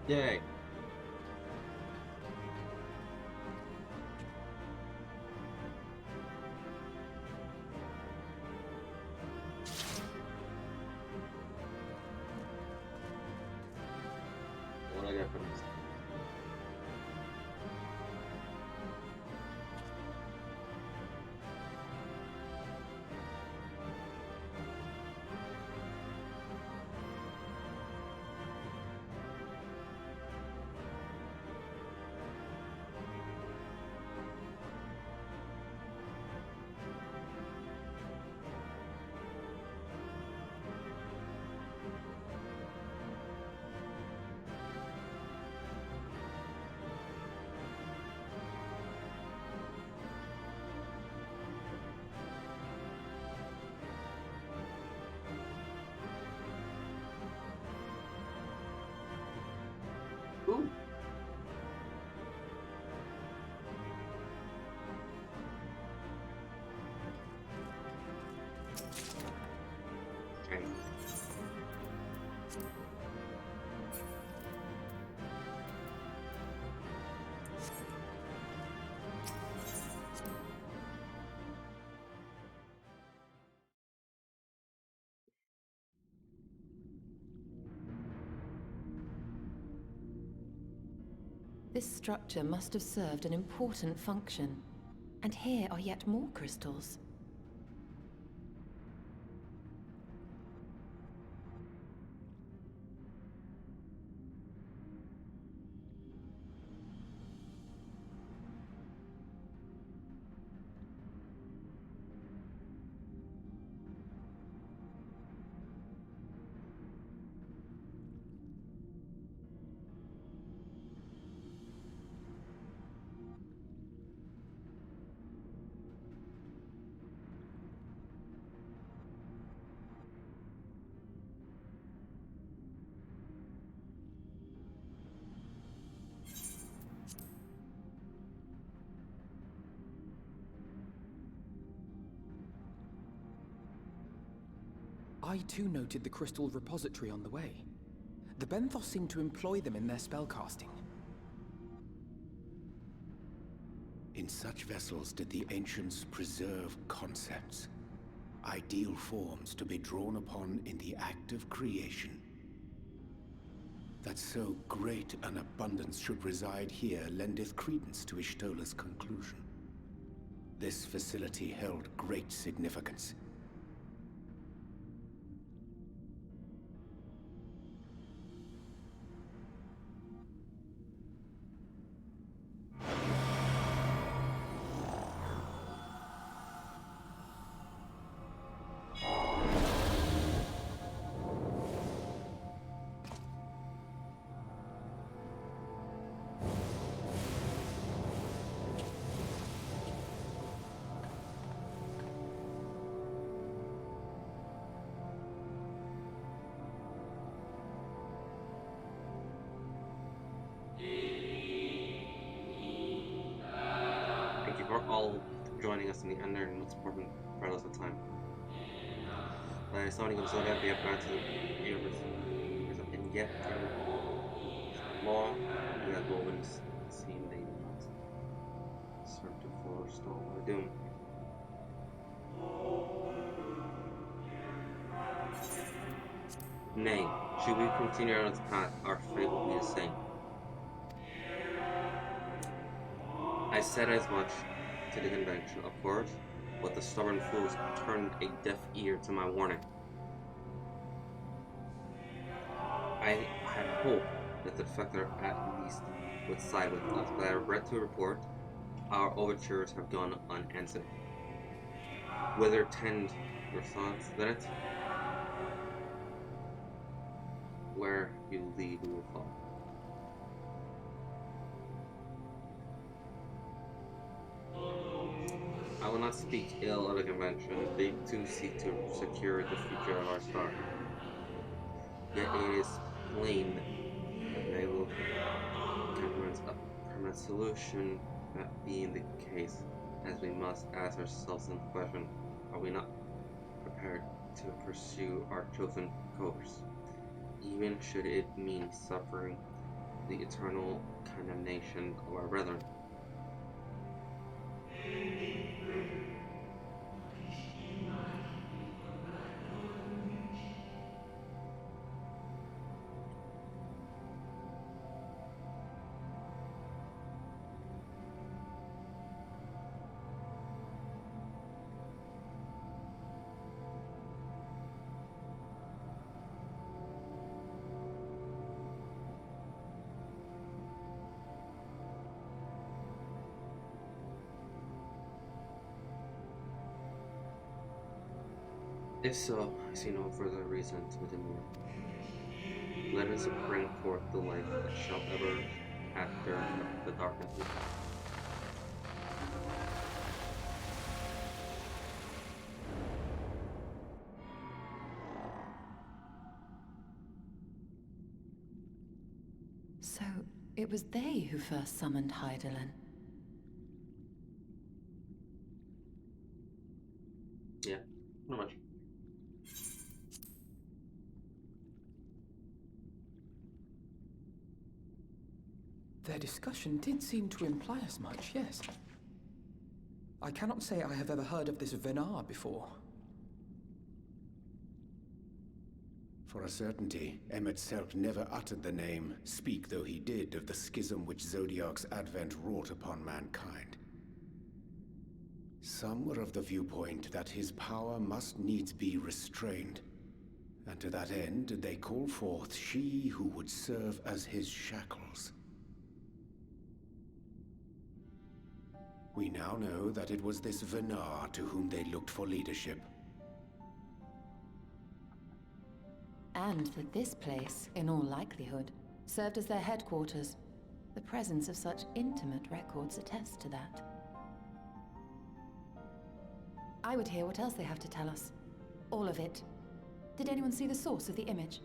Yay. What do I get from this? This structure must have served an important function. And here are yet more crystals. I too noted the crystal repository on the way. The Benthos seem to employ them in their spellcasting. In such vessels did the ancients preserve concepts, ideal forms to be drawn upon in the act of creation. That so great an abundance should reside here lendeth credence to Ishtola's conclusion. This facility held great significance. Thank you for all joining us in the Ender and most important battles of time. By summoning himself at the advance of the universe, and yet in law, you have woven seen they do not serve to forestall our doom. Nay, should we continue on its path, our fate will be the same. I said as much to the convention, of course, but the stubborn fools turned a deaf ear to my warning. I had hoped that the defector at least would side with us, but I regret to report our overtures have gone unanswered. Whither tend your thoughts, Bennett? Where you lead, we will follow. I will not speak ill of the convention. They too seek to secure the future of our star. Yet it is plain that they will countenance a permanent solution, that being the case, as we must ask ourselves the question, are we not prepared to pursue our chosen course, even should it mean suffering the eternal condemnation of our brethren? If so, I see no further reason to demur. Let us bring forth the light that shall ever after the darkness we pass. So, it was they who first summoned Hydaelyn. Yeah, not much. Their discussion did seem to imply as much, yes. I cannot say I have ever heard of this Venar before. For a certainty, Emmett Selk never uttered the name, speak though he did of the schism which Zodiark's advent wrought upon mankind. Some were of the viewpoint that his power must needs be restrained, and to that end they call forth she who would serve as his shackles. We now know that it was this Venar to whom they looked for leadership. And that this place, in all likelihood, served as their headquarters. The presence of such intimate records attests to that. I would hear what else they have to tell us. All of it. Did anyone see the source of the image?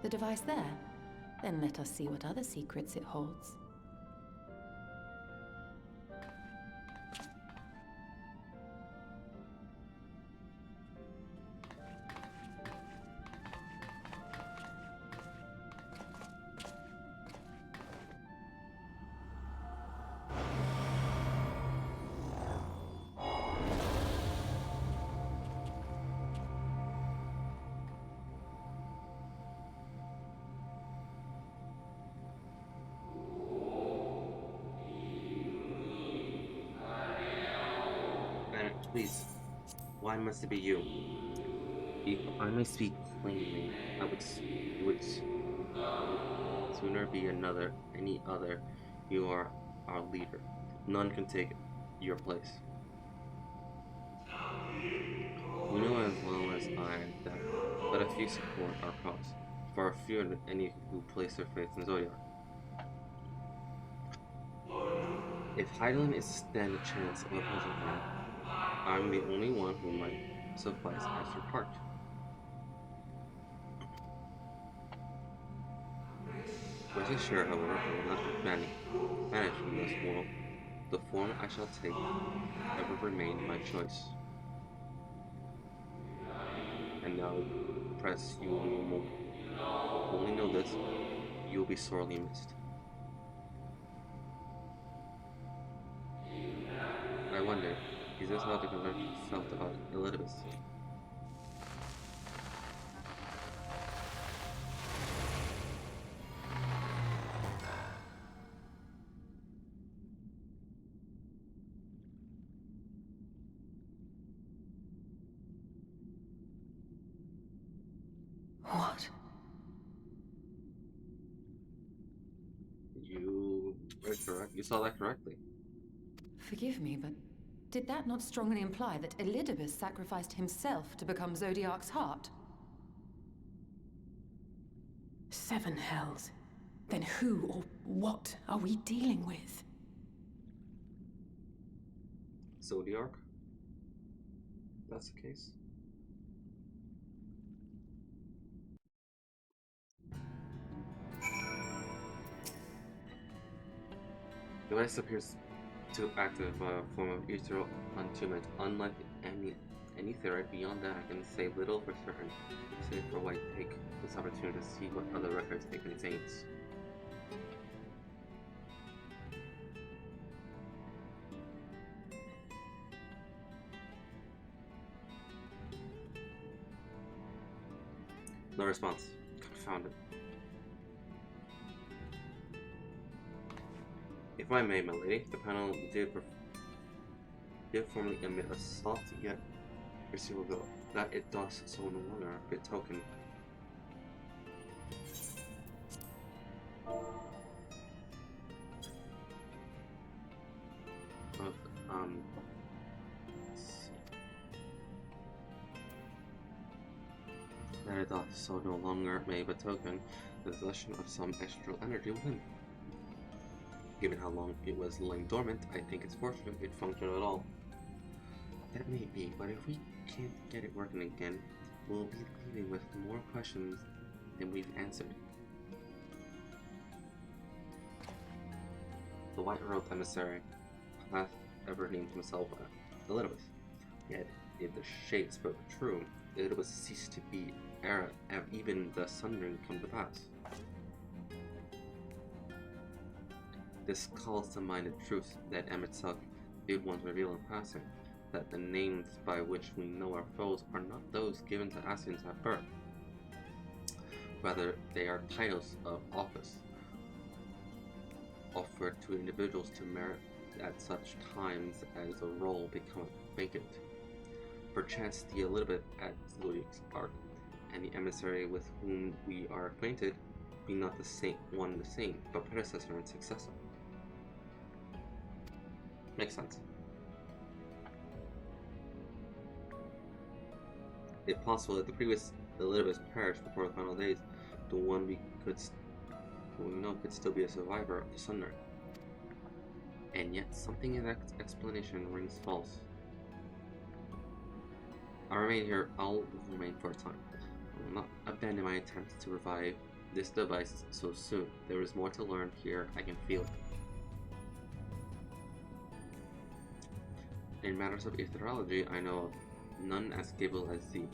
The device there? Then let us see what other secrets it holds. Please, why must it be you? If I may speak plainly, it would sooner be any other. You are our leader. None can take your place. You know as well as I that but a few support our cause, far fewer than any who place their faith in Zodiac. If Heidelin is to stand a chance of opposing him, I'm the only one who might suffice as your part. Rest assured, however, I will not manage in this world. The form I shall take ever remain my choice. And now press you no more. Only know this, you will be sorely missed. I wonder, is this how the governor felt about Elizabeth? What? You were correct. You saw that correctly. Forgive me, but did that not strongly imply that Elidibus sacrificed himself to become Zodiark's heart? 7 hells. Then who or what are we dealing with? Zodiark? That's the case. The device appears to active form of ethereal entombment. Unlike any theory beyond that, I can say little for certain, save for why take this opportunity to see what other records it contains. No response. Confounded. If I may, my lady, the panel did formerly emit a soft yet perceivable that it does so no longer betoken. That it does so no longer may betoken the possession of some extra energy within. Given how long it was lying dormant, I think it's fortunate it functioned at all. That may be, but if we can't get it working again, we'll be leaving with more questions than we've answered. The white-robed emissary hath ever named himself Elizabeth, yet if the shade spoke true, it would cease to be era, even the sundering come to pass. This calls to mind the truth that M itself did once reveal in passing, that the names by which we know our foes are not those given to Ascians at birth. Rather, they are titles of office, offered to individuals to merit at such times as a role becomes vacant. Perchance the Elizabeth at Zodiac's arc, and the emissary with whom we are acquainted, be not the same, but predecessor and successor. Makes sense. If possible, if the previous Elizabeth perished before the final days, the one we know could still be a survivor of the Sundering. And yet, something in that explanation rings false. I'll remain for a time. I will not abandon my attempts to revive this device so soon. There is more to learn here, I can feel it. In matters of aetherology, I know of none as capable as thee.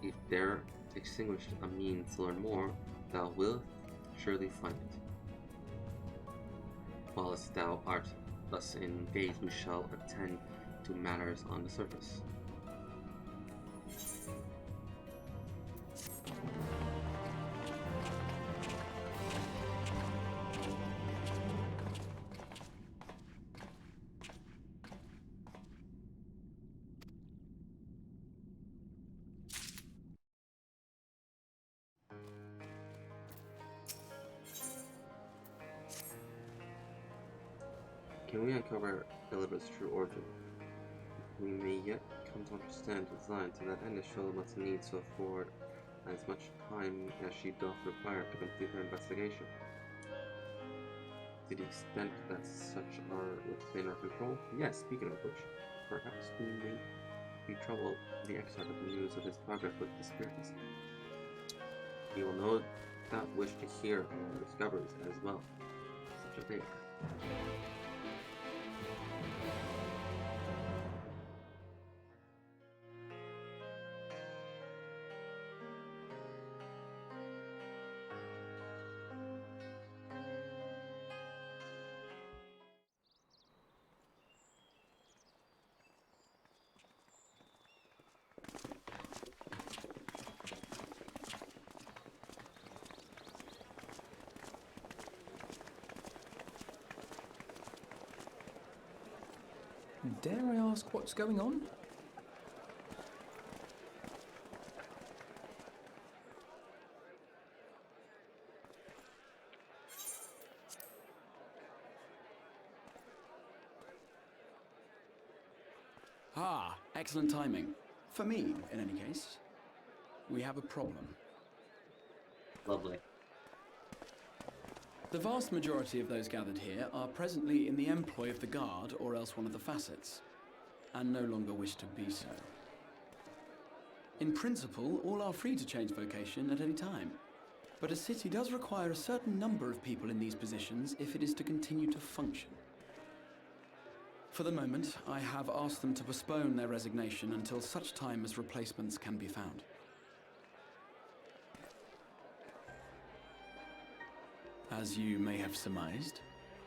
If there extinguished a means to learn more, thou wilt surely find it. Whilst thou art thus engaged, we shall attend to matters on the surface. Can we uncover Elizabeth's true origin? We may yet come to understand design. To that end, the show must needs to afford as much time as she doth require to complete her investigation. To the extent that such are within our control, yes, speaking of which, perhaps we may be troubled the exile of the news of his progress with conspiracy. He will no doubt wish to hear of our discoveries as well. Such a they are. Dare I ask what's going on? Ah, excellent timing. For me, in any case. We have a problem. Lovely. The vast majority of those gathered here are presently in the employ of the Guard or else one of the facets, and no longer wish to be so. In principle, all are free to change vocation at any time, but a city does require a certain number of people in these positions if it is to continue to function. For the moment, I have asked them to postpone their resignation until such time as replacements can be found. As you may have surmised,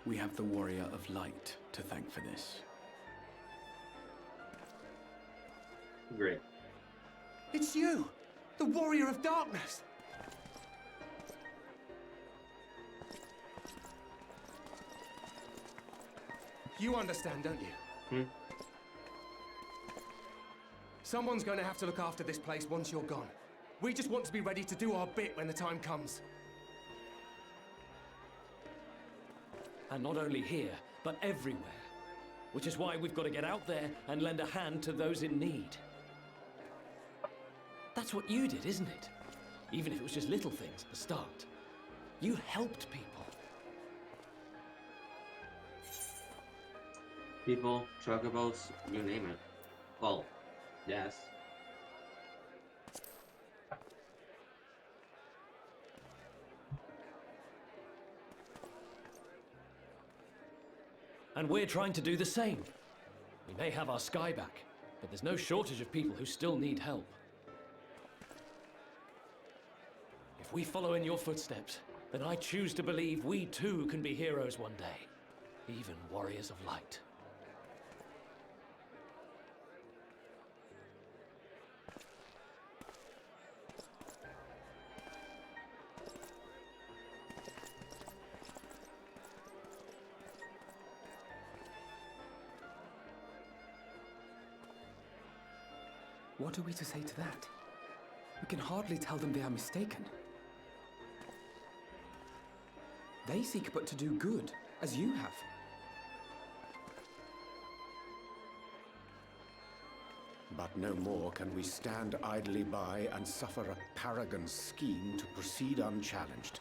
we have the Warrior of Light to thank for this. Great. It's you! The Warrior of Darkness! You understand, don't you? Someone's going to have to look after this place once you're gone. We just want to be ready to do our bit when the time comes. And not only here, but everywhere. Which is why we've got to get out there and lend a hand to those in need. That's what you did, isn't it? Even if it was just little things at the start. You helped people. People, chocobos, you name it. Well, yes. And we're trying to do the same. We may have our sky back, but there's no shortage of people who still need help. If we follow in your footsteps, then I choose to believe we too can be heroes one day, even warriors of light. What are we to say to that? We can hardly tell them they are mistaken. They seek but to do good, as you have. But no more can we stand idly by and suffer a paragon's scheme to proceed unchallenged.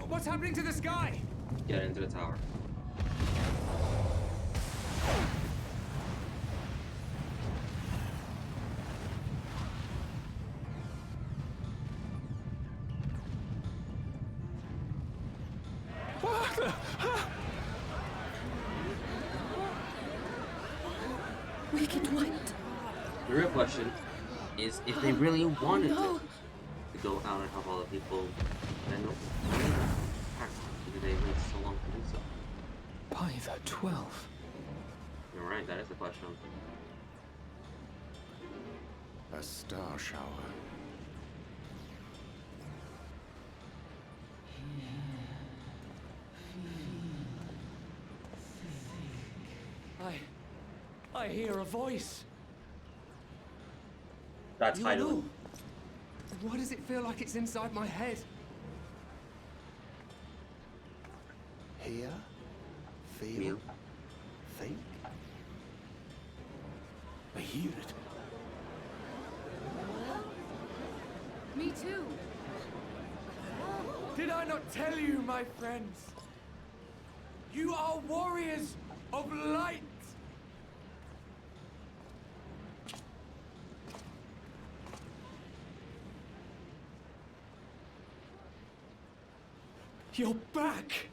What's happening to the sky? Get into the tower. Wicked White. The real question is if they really wanted to go out and help all the people, then why did they wait so long to do so? By the 12. You're right, that is the question. A star shower. I hear a voice. That's Heidelin. Why does it feel like it's inside my head? Hear? Feel? Think? I hear it. Me too. Did I not tell you, my friends? You are warriors of light! You're back!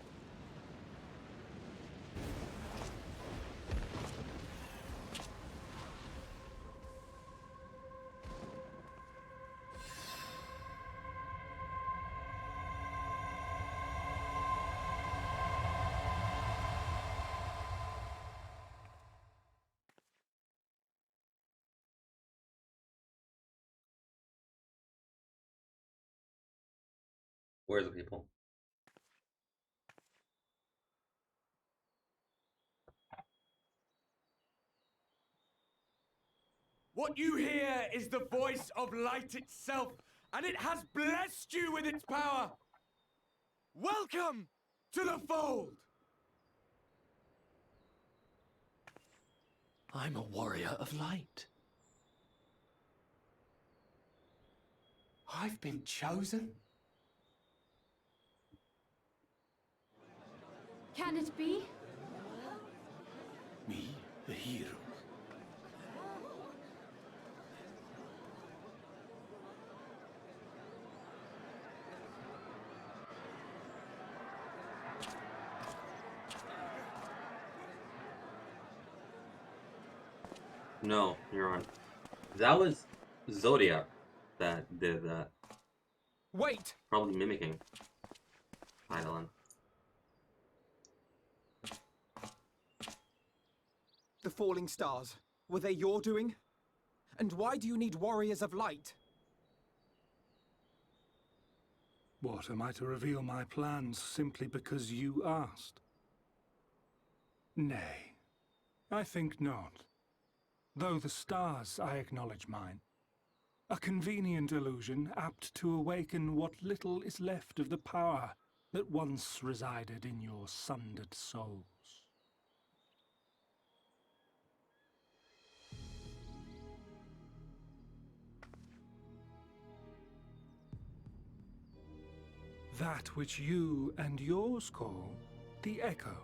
Where's the people? What you hear is the voice of light itself, and it has blessed you with its power. Welcome to the fold! I'm a warrior of light. I've been chosen? Can it be? Me, the hero. No, you're on. That was Zodiac that did that. Wait! Probably mimicking Heidelin. The falling stars, were they your doing? And why do you need warriors of light? What, am I to reveal my plans simply because you asked? Nay, I think not. Though the stars, I acknowledge mine. A convenient illusion apt to awaken what little is left of the power that once resided in your sundered souls. that which you and yours call the echo.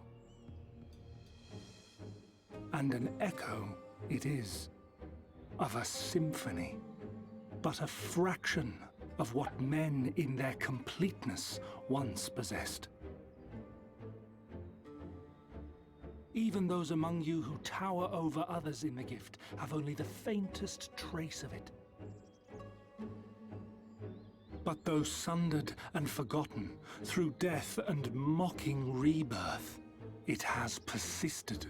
And an echo it is, of a symphony, but a fraction of what men in their completeness once possessed. Even those among you who tower over others in the gift have only the faintest trace of it. But though sundered and forgotten through death and mocking rebirth, it has persisted.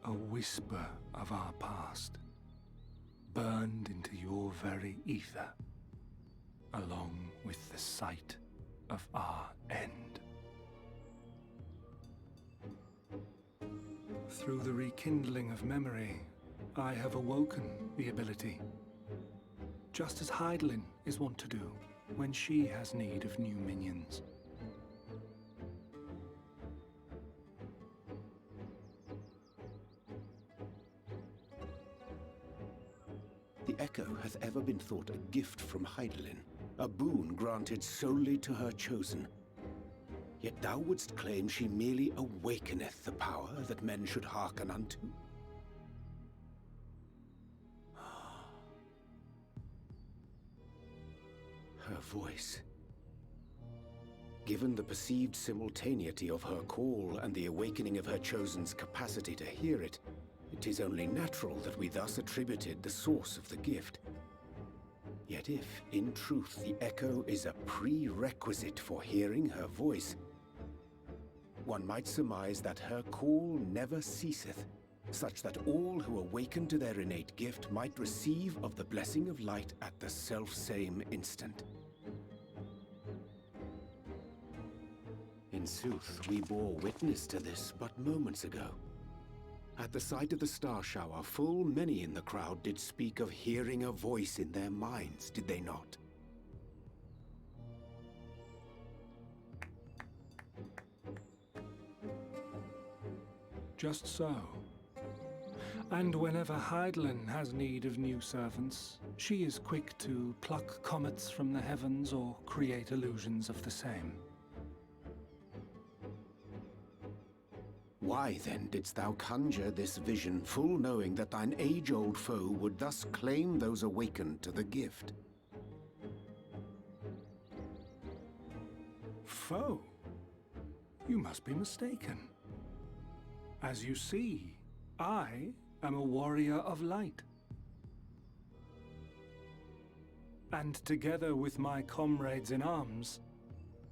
A whisper of our past, burned into your very ether, along with the sight of our end. Through the rekindling of memory, I have awoken the ability, just as Heidelin is wont to do when she has need of new minions. The Echo hath ever been thought a gift from Heidelin, a boon granted solely to her chosen. Yet thou wouldst claim she merely awakeneth the power that men should hearken unto. Her voice. Given the perceived simultaneity of her call and the awakening of her chosen's capacity to hear it, it is only natural that we thus attributed the source of the gift. Yet if, in truth, the echo is a prerequisite for hearing her voice, one might surmise that her call never ceaseth, such that all who awaken to their innate gift might receive of the blessing of light at the self-same instant. In sooth, we bore witness to this but moments ago. At the sight of the star shower, full many in the crowd did speak of hearing a voice in their minds, did they not? Just so. And whenever Heidelin has need of new servants, she is quick to pluck comets from the heavens or create illusions of the same. Why then didst thou conjure this vision, full knowing that thine age-old foe would thus claim those awakened to the gift? Foe? You must be mistaken. As you see, I am a warrior of light. And together with my comrades in arms,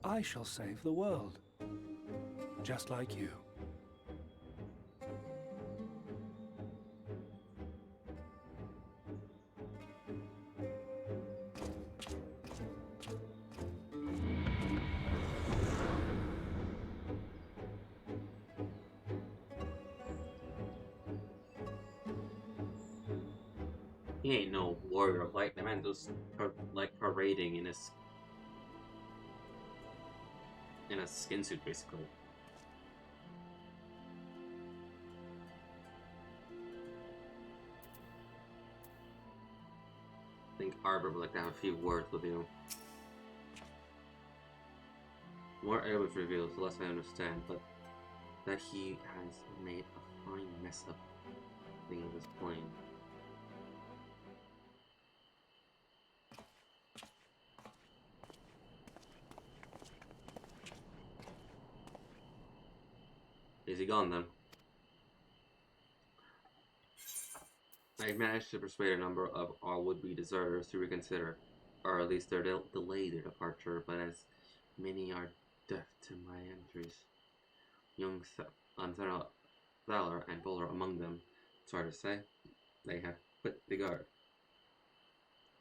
I shall save the world. Just like you. He ain't no warrior of light. The man just parading in a skin suit, basically. I think Arbor would like to have a few words with you. The more Arbor reveals, the less I understand, but that he has made a fine mess of things of this plane. Is he gone then? I've managed to persuade a number of our would-be deserters to reconsider, or at least delay their departure, but as many are deaf to my entries, young Valor and Bowler among them, sorry to say, they have quit the guard.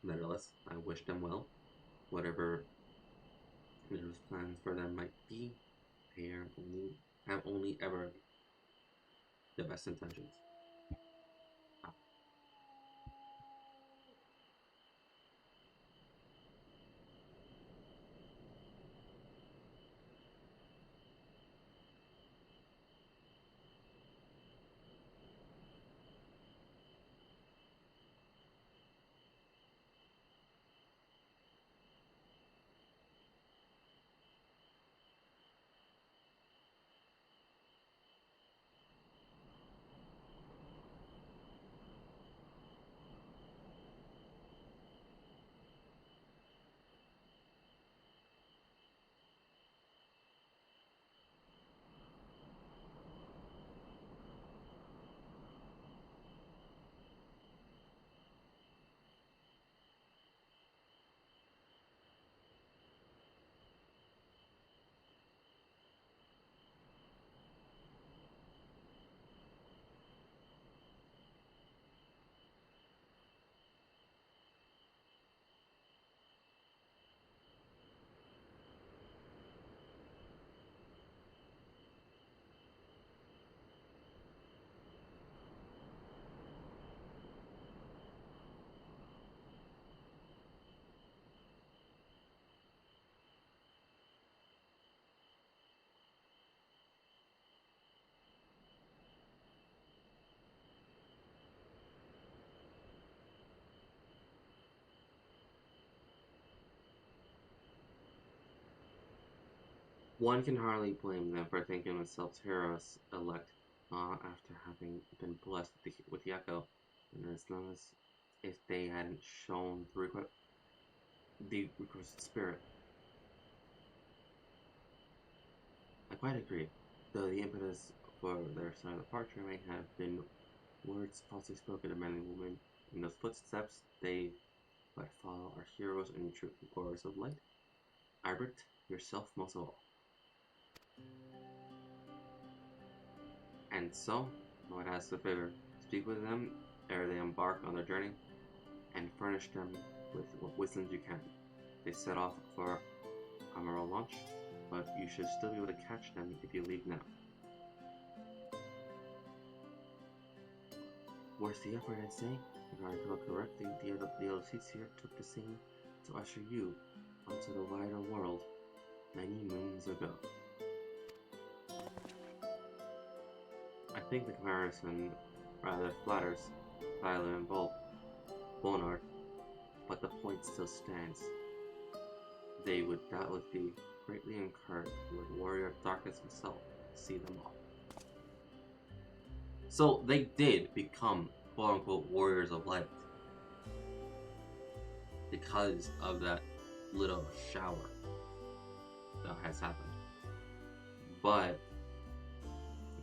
Nevertheless, I wish them well, whatever Hitler's plans for them might be. They have only ever the best intentions. One can hardly blame them for thinking themselves heroes elect after having been blessed with the echo, and as long as if they hadn't shown the requested spirit. I quite agree, though the impetus for their sudden departure may have been words falsely spoken of men and women. In those footsteps, they but follow our heroes and true warriors of light. Albert, yourself most of all. And so, I would ask the favor, speak with them ere they embark on their journey, and furnish them with what wisdoms you can. They set off for Amaral launch, but you should still be able to catch them if you leave now. Where's the effort, I'd say? If I recall correctly, the other seats here took the same to usher you onto the wider world many moons ago. I think the comparison rather flatters Violet and Bonard, but the point still stands. They would doubtless be greatly encouraged with Warrior of Darkness himself to see them all. So they did become quote-unquote Warriors of Light because of that little shower that has happened. But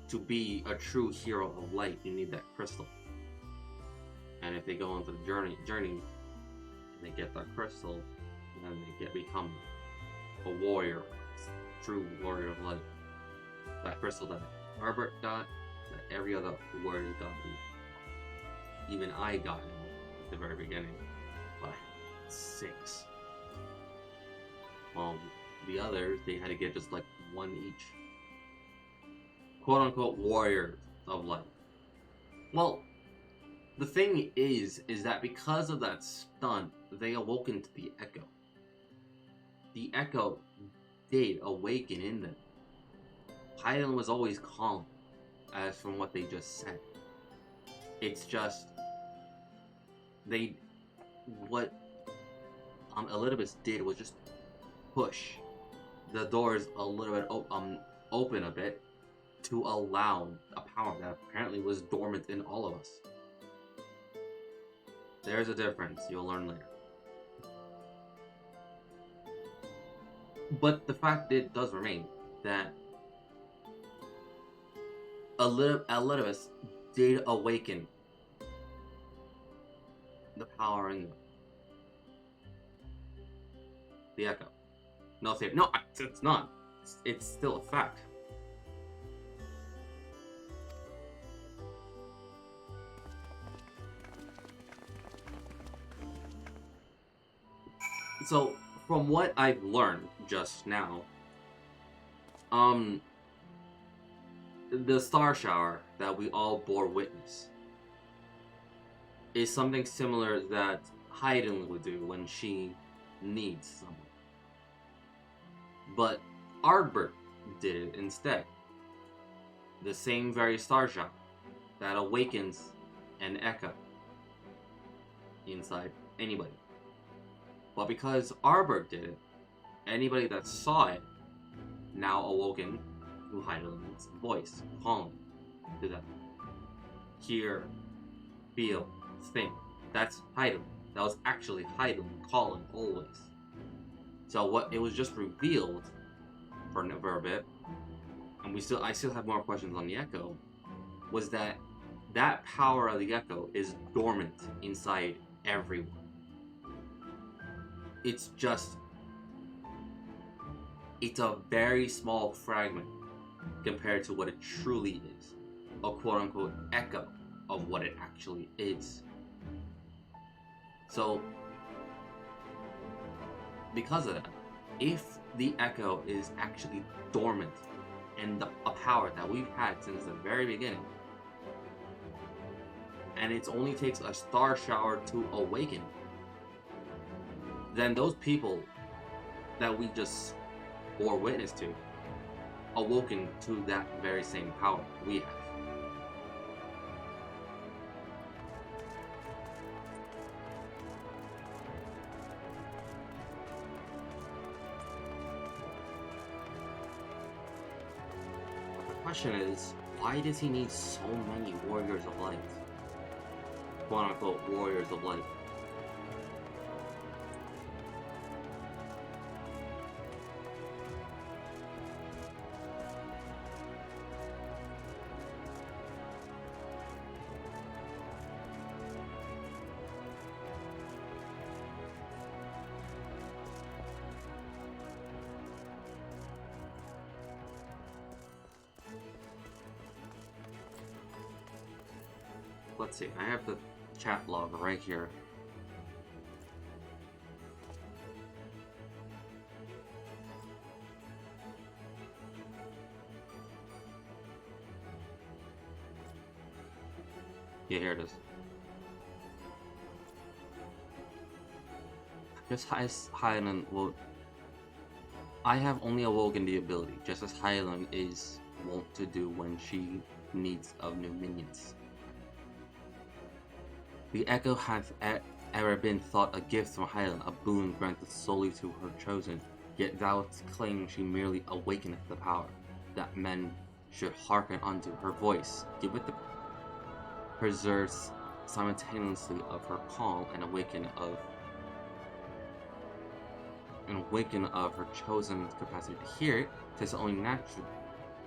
to be a true hero of light, you need that crystal. And if they go on the journey, and they get that crystal, then they become a warrior, true warrior of light. That crystal that Herbert got, that every other warrior got, even I got him at the very beginning by 6. The others, they had to get just like one each. Quote-unquote warrior of light. Well, the thing is that because of that stunt, they awoken to the echo. The echo did awaken in them. Hyden was always calm, as from what they just said. It's just what Elizabeth did was just push the doors a little bit open a bit to allow a power that apparently was dormant in all of us. There's a difference, you'll learn later. But the fact it does remain that Elizabeth did awaken the power in them. The echo. No, it's not. It's still a fact. So, from what I've learned just now, the star shower that we all bore witness is something similar that Hyden would do when she needs someone. But Ardbert did it instead. The same very star shower that awakens an echo inside anybody. But because Ardbert did it, anybody that saw it now awoken to Hyden's voice, calling to them. Hear, feel, think. That's Hyden. That was actually Hyden calling always. So what it was just revealed for a bit, and I still have more questions on the echo, was that power of the echo is dormant inside everyone. It's a very small fragment compared to what it truly is. A quote-unquote echo of what it actually is. So, because of that, if the echo is actually dormant and a power that we've had since the very beginning, and it only takes a star shower to awaken, then those people that we just bore witness to awoken to that very same power we have. question is, why does he need so many warriors of light? Quote unquote warriors of light. Let's see, I have the chat log right here. Yeah, here it is. Just as Hyland will... I have only awoken the ability, just as Hyland is wont to do when she needs of new minions. The Echo hath ever been thought a gift from Hyland, a boon granted solely to her chosen, yet thou claim she merely awakeneth the power, that men should hearken unto her voice, giveth the preserves simultaneously of her call and awaken of her chosen capacity to hear it. 'Tis only natural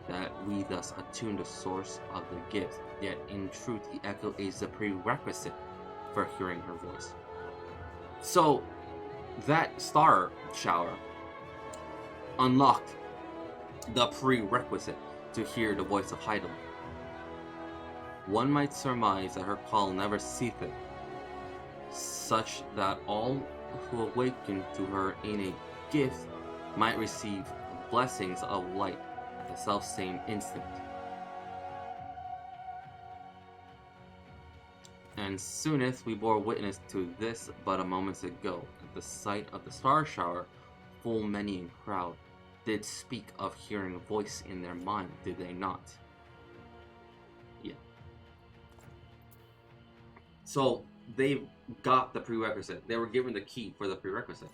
that we thus attune the source of the gift, yet in truth the Echo is the prerequisite for hearing her voice. So that star shower unlocked the prerequisite to hear the voice of Hyland. One might surmise that her call never ceaseth, such that all who awaken to her in a gift might receive blessings of light at the self-same instant. And soonest we bore witness to this but a moment ago, at the sight of the star shower, full many in crowd did speak of hearing a voice in their mind, did they not? Yeah. So they got the prerequisite. They were given the key for the prerequisite.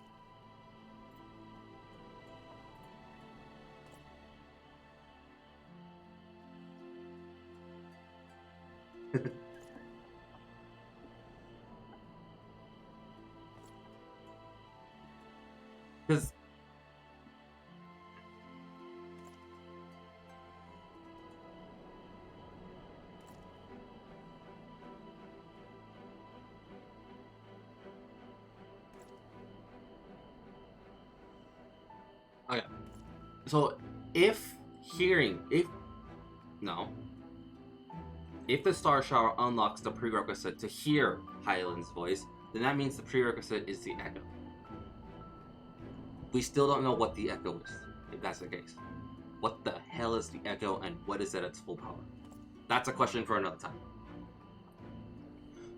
Because okay, so if the star shower unlocks the prerequisite to hear Hyland's voice, then that means the prerequisite is the Echo. We still don't know what the Echo is, if that's the case. What the hell is the Echo, and what is it at its full power? That's a question for another time.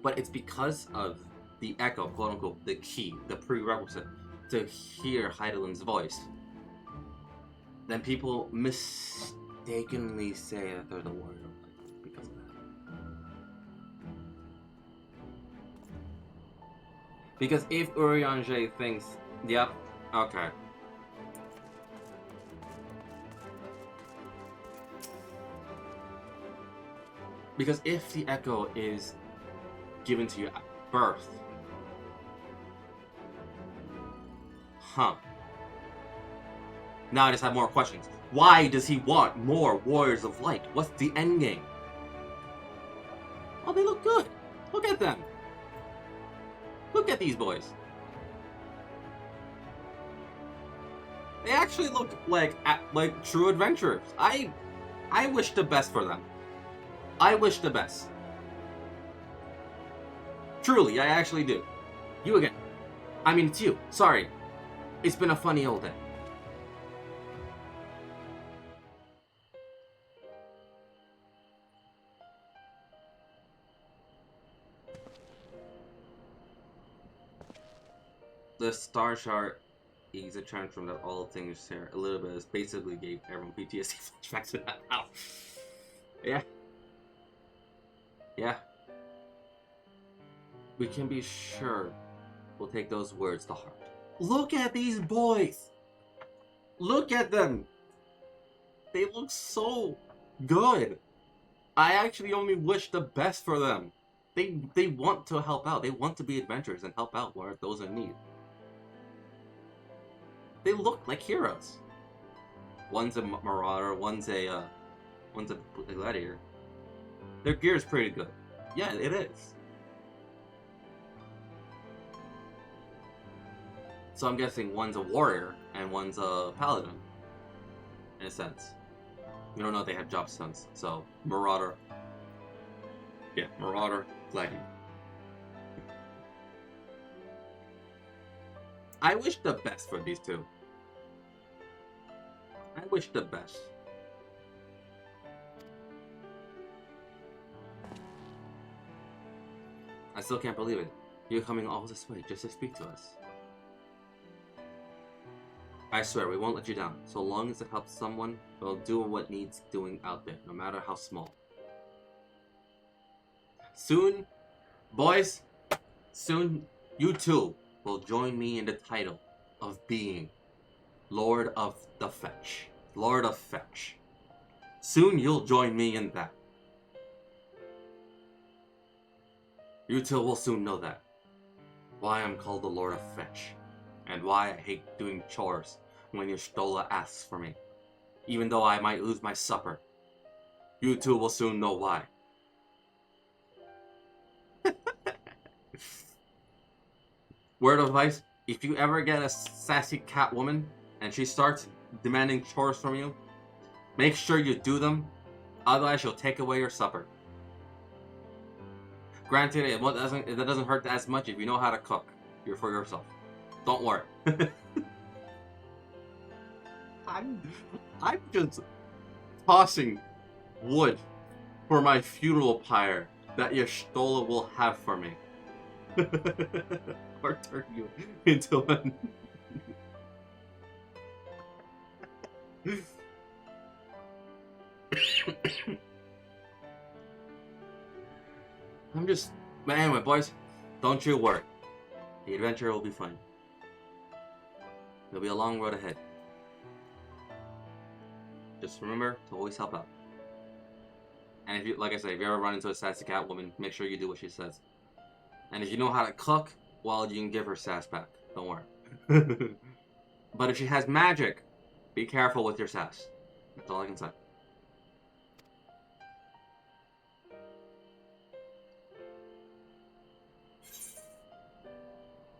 But it's because of the Echo, quote unquote, the key, the prerequisite to hear Hyland's voice, then people mistakenly say that they're the warrior of light because of that. Because if Urianger thinks, yep, okay. Because if the Echo is given to you at birth, now I just have more questions. Why does he want more Warriors of Light? What's the end game? Oh, they look good. Look at them. Look at these boys. They actually look like true adventurers. I wish the best for them. I wish the best. Truly, I actually do. You again. I mean, it's you. Sorry. It's been a funny old day. The Star Shard is a transform that all things share. A little bit is basically gave everyone PTSD flashbacks to that. Ow. Yeah. Yeah. We can be sure we'll take those words to heart. Look at these boys! Look at them! They look so good. I actually only wish the best for them. They want to help out. They want to be adventurers and help out where those in need. They look like heroes. One's a marauder, one's a gladiator. Their gear is pretty good. Yeah, it is. So I'm guessing one's a warrior and one's a paladin, in a sense. We don't know if they have job stunts, so marauder. Yeah, marauder, gladiator. I wish the best for these two. I wish the best. I still can't believe it. You're coming all this way just to speak to us. I swear, we won't let you down. So long as it helps someone, we'll do what needs doing out there, no matter how small. Soon, boys, soon you too will join me in the title of being Lord of the Fetch. Lord of Fetch. Soon you'll join me in that. You two will soon know that. Why I'm called the Lord of Fetch. And why I hate doing chores when Y'shtola asks for me. Even though I might lose my supper. You two will soon know why. Word of advice, if you ever get a sassy cat woman and she starts demanding chores from you, make sure you do them, otherwise she'll take away your supper. Granted, it doesn't hurt as much if you know how to cook. You're for yourself. Don't worry. I'm just tossing wood for my funeral pyre that Y'shtola will have for me. Or turn you into an... I'm just... But anyway, boys, don't you worry. The adventure will be fun. There'll be a long road ahead. Just remember to always help out. And if you, like I said, if you ever run into a sassy cat woman, make sure you do what she says. And if you know how to cook, well, you can give her sass back. Don't worry. But if she has magic, be careful with your sass. That's all I can say.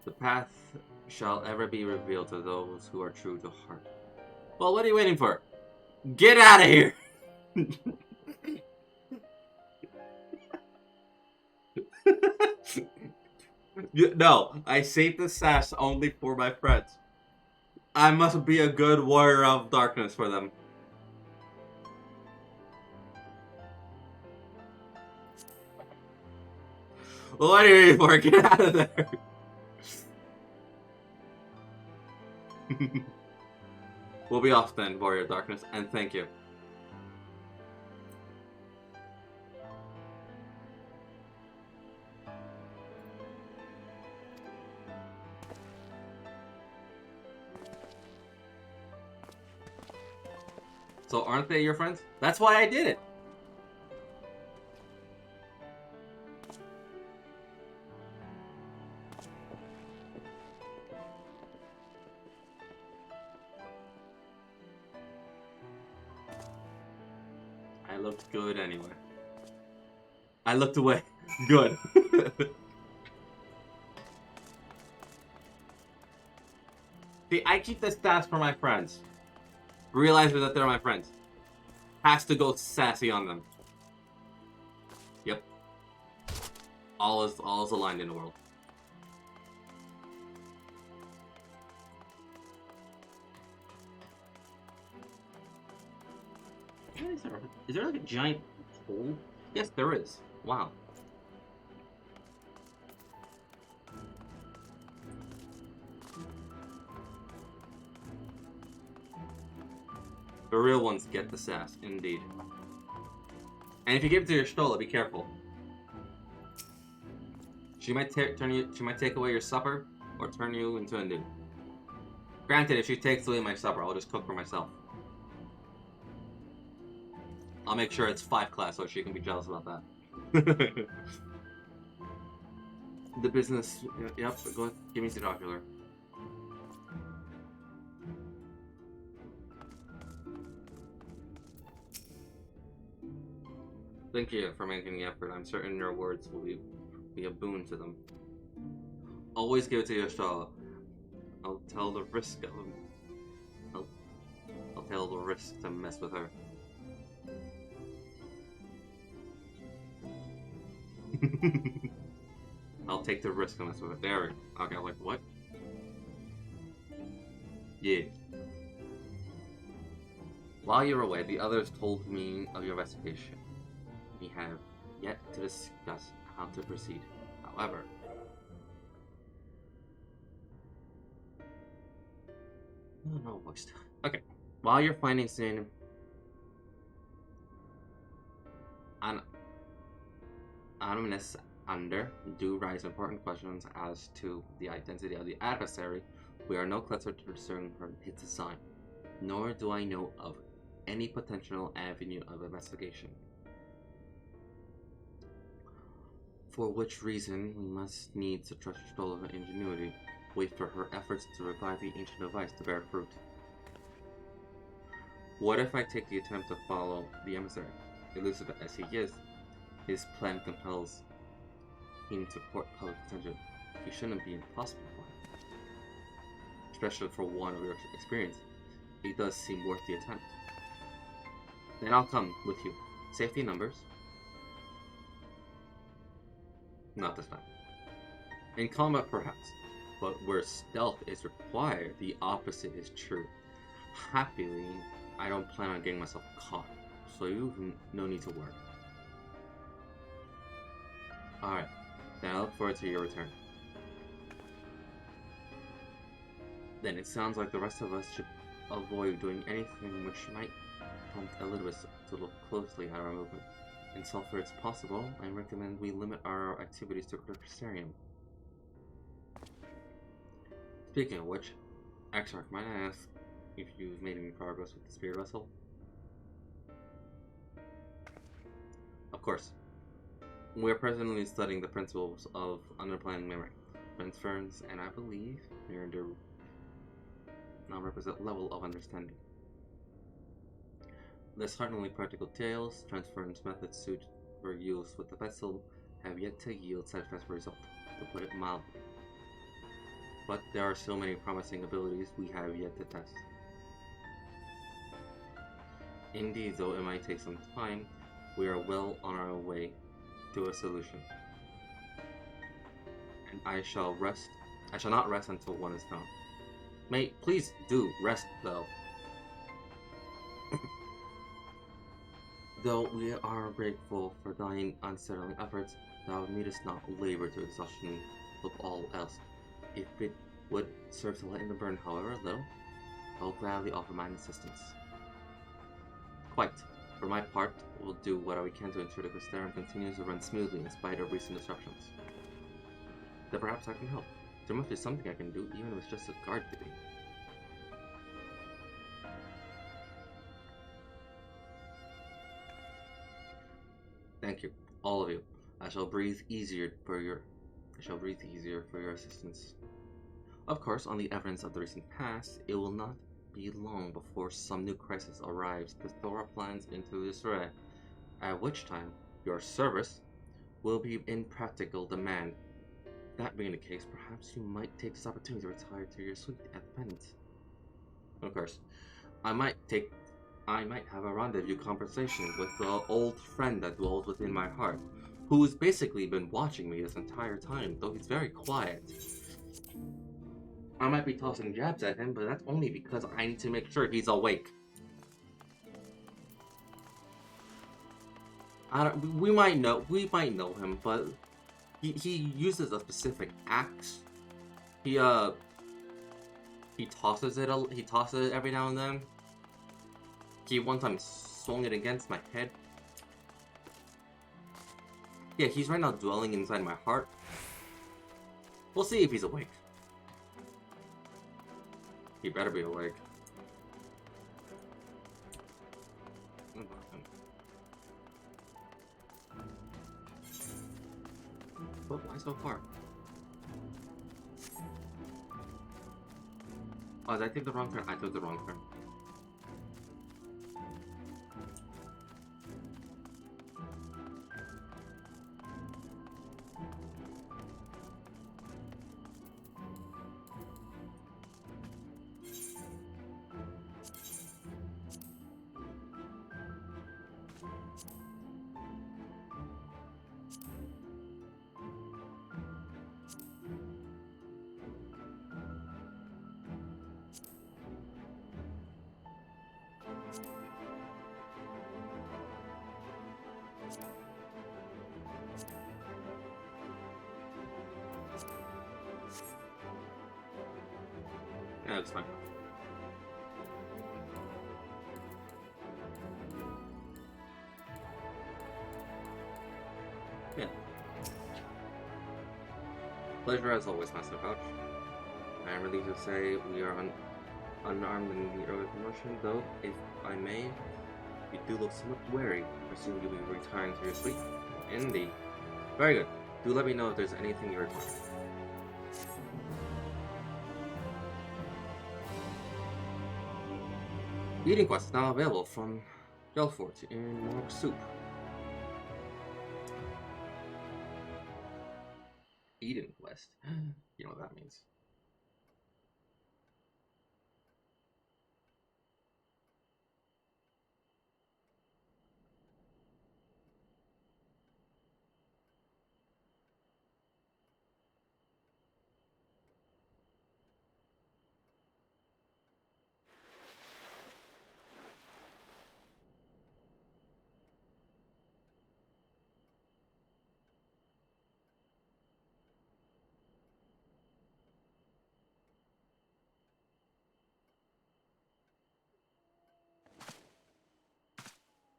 The path shall ever be revealed to those who are true to heart. Well, what are you waiting for? Get out of here! No, I saved the sass only for my friends. I must be a good warrior of darkness for them. What are you waiting for? Get out of there! We'll be off then, Warrior of Darkness, and thank you. So aren't they your friends? That's why I did it! I looked good anyway. I looked away. Good. See, I keep this task for my friends. Realizing that they're my friends. Has to go sassy on them. Yep. All is aligned in the world. Is there like a giant hole? Yes, there is. Wow. The real ones get the sass, indeed. And if you give it to Y'shtola, be careful. She might take away your supper, or turn you into a noob. Granted, if she takes away my supper, I'll just cook for myself. I'll make sure it's 5 class so she can be jealous about that. The business. Yep, go ahead. Give me the ocular. Thank you for making the effort. I'm certain your words will be a boon to them. Always give it to Yashara. I'll tell the risk of I'll tell the risk to mess with her. I'll take the risk to mess with her. There we go. Okay, like what? Yeah. While you were away, the others told me of your investigation. We have yet to discuss how to proceed. However, no voice. Okay. While your findings in anonymous under do raise important questions as to the identity of the adversary, we are no closer to discerning his design, nor do I know of any potential avenue of investigation. For which reason, we must needs to trust Stolla's ingenuity, wait for her efforts to revive the ancient device to bear fruit. What if I take the attempt to follow the emissary? Elusive as he is, his plan compels him to court public attention. He shouldn't be impossible for him. Especially for one of your experience. It does seem worth the attempt. Then I'll come with you. Safety in numbers. Not this time. In combat, perhaps, but where stealth is required, the opposite is true. Happily, I don't plan on getting myself caught, so you've no need to worry. Alright, then I look forward to your return. Then it sounds like the rest of us should avoid doing anything which might prompt Elidibus to look closely at our movement. And so far it's possible, I recommend we limit our activities to Crystarium. Speaking of which, Exarch, might I ask if you've made any progress with the spirit vessel? Of course. We are presently studying the principles of underplanning memory, transference, and I believe near the non-requisite level of understanding. The certainly practical tales, transference methods suited for use with the vessel have yet to yield satisfactory result, to put it mildly. But there are so many promising abilities we have yet to test. Indeed, though it might take some time, we are well on our way to a solution. And I shall not rest until one is found. Mate, please do rest though. Though we are grateful for thine unsettling efforts, thou needest not labor to exhaustion of all else. If it would serve to lighten the burden, however little, I will gladly offer mine assistance. Quite. For my part, we'll do what we can to ensure the Crystarium continues to run smoothly in spite of recent disruptions. Then perhaps I can help. There must be something I can do, even if it's just a guard duty. Thank you, all of you. I shall breathe easier for your assistance. Of course, on the evidence of the recent past, it will not be long before some new crisis arrives to throw our plans into disarray, at which time your service will be in practical demand. That being the case, perhaps you might take this opportunity to retire to your suite at the Pendant. Of course, I might have a rendezvous conversation with the old friend that dwells within my heart, who's basically been watching me this entire time, though he's very quiet. I might be tossing jabs at him, but that's only because I need to make sure he's awake. We might know him, but he uses a specific axe. He tosses it every now and then. He one time swung it against my head. Yeah, he's right now dwelling inside my heart. We'll see if he's awake. He better be awake. both nice so far. Oh, did I take the wrong turn? I took the wrong turn. Yeah, it's fine. Yeah. Pleasure as always, Master Pouch. I am relieved to say we are unarmed in the early promotion, though, if I may, you do look somewhat wary. I presume you'll be retiring to your sleep? Indeed. Very good. Do let me know if there's anything you require. Eating quest is now available from Gelfort in Morg Soup. Eating quest? You know what that means.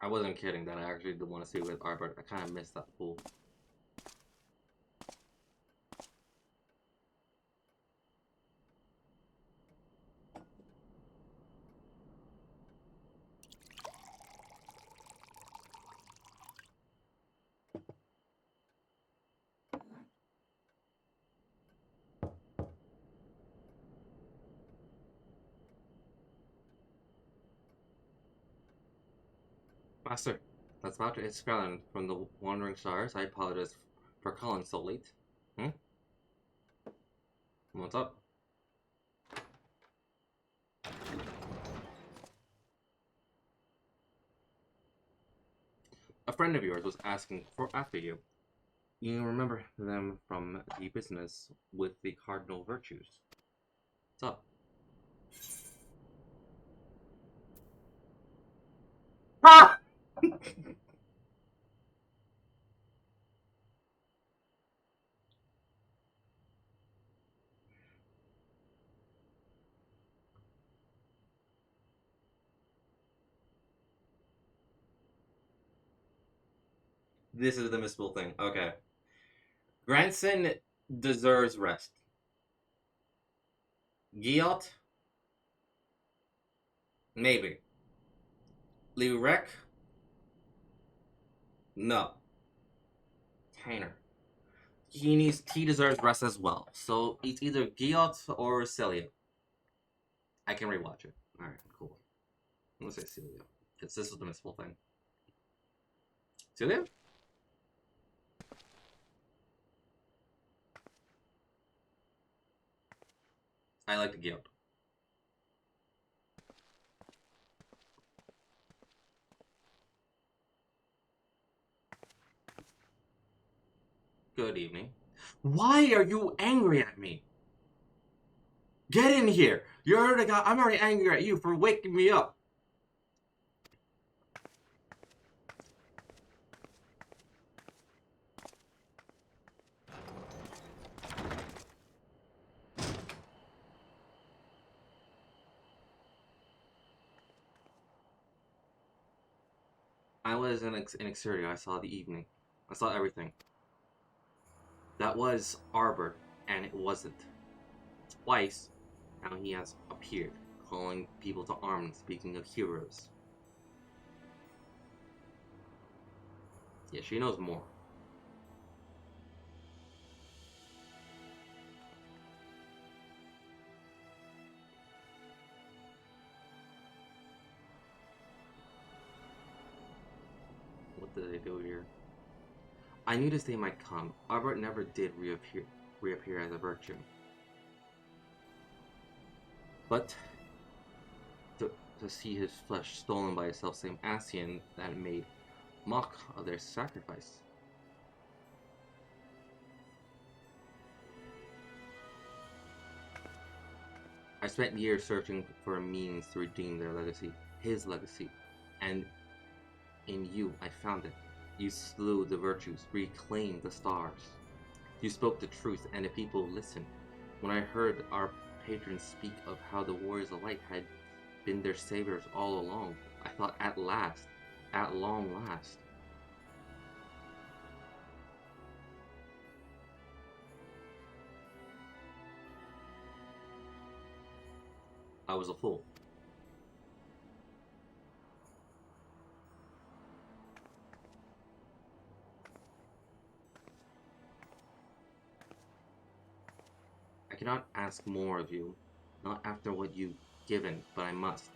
I wasn't kidding that I actually did want to see with Arbor. I kind of missed that pool. Master, that's about to hit Skyland from the Wandering Stars. I apologize for calling so late. What's up? A friend of yours was asking after you. You remember them from the business with the cardinal virtues. What's up? Ah! This is the missable thing. Okay. Granson deserves rest. Giot? Maybe. Lirek? No. Tanner. He deserves rest as well. So it's either Giot or Celia. I can rewatch it. Alright, cool. Let's say Celia. Because this was the missable thing. Celia? I like the Giot. Good evening. Why are you angry at me? Get in here! I'm already angry at you for waking me up. I was in Exterior. I saw the evening. I saw everything. That was Arbor, and it wasn't. Twice, now he has appeared, calling people to arms, speaking of heroes. Yeah, she knows more. did they do here? I knew this day might come. Albert never did reappear as a virtue. But to see his flesh stolen by a self-same Ascian that made mock of their sacrifice. I spent years searching for a means to redeem their legacy, his legacy, and in you I found it. You slew the virtues, reclaimed the stars. You spoke the truth, and the people listened. When I heard our patrons speak of how the Warriors of Light had been their saviors all along, I thought at last, at long last. I was a fool. I cannot ask more of you, not after what you've given, but I must.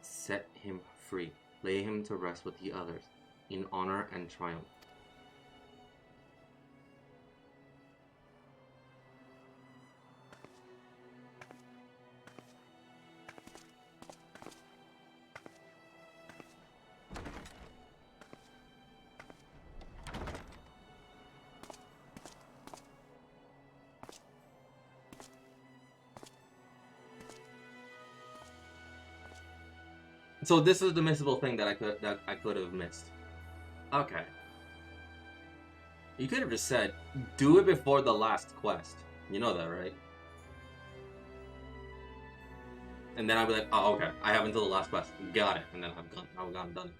Set him free, lay him to rest with the others, in honor and triumph. So this is the missable thing that I could have missed. Okay. You could have just said, do it before the last quest. You know that, right? And then I'd be like, oh, okay. I have until the last quest. Got it. And then I'm done.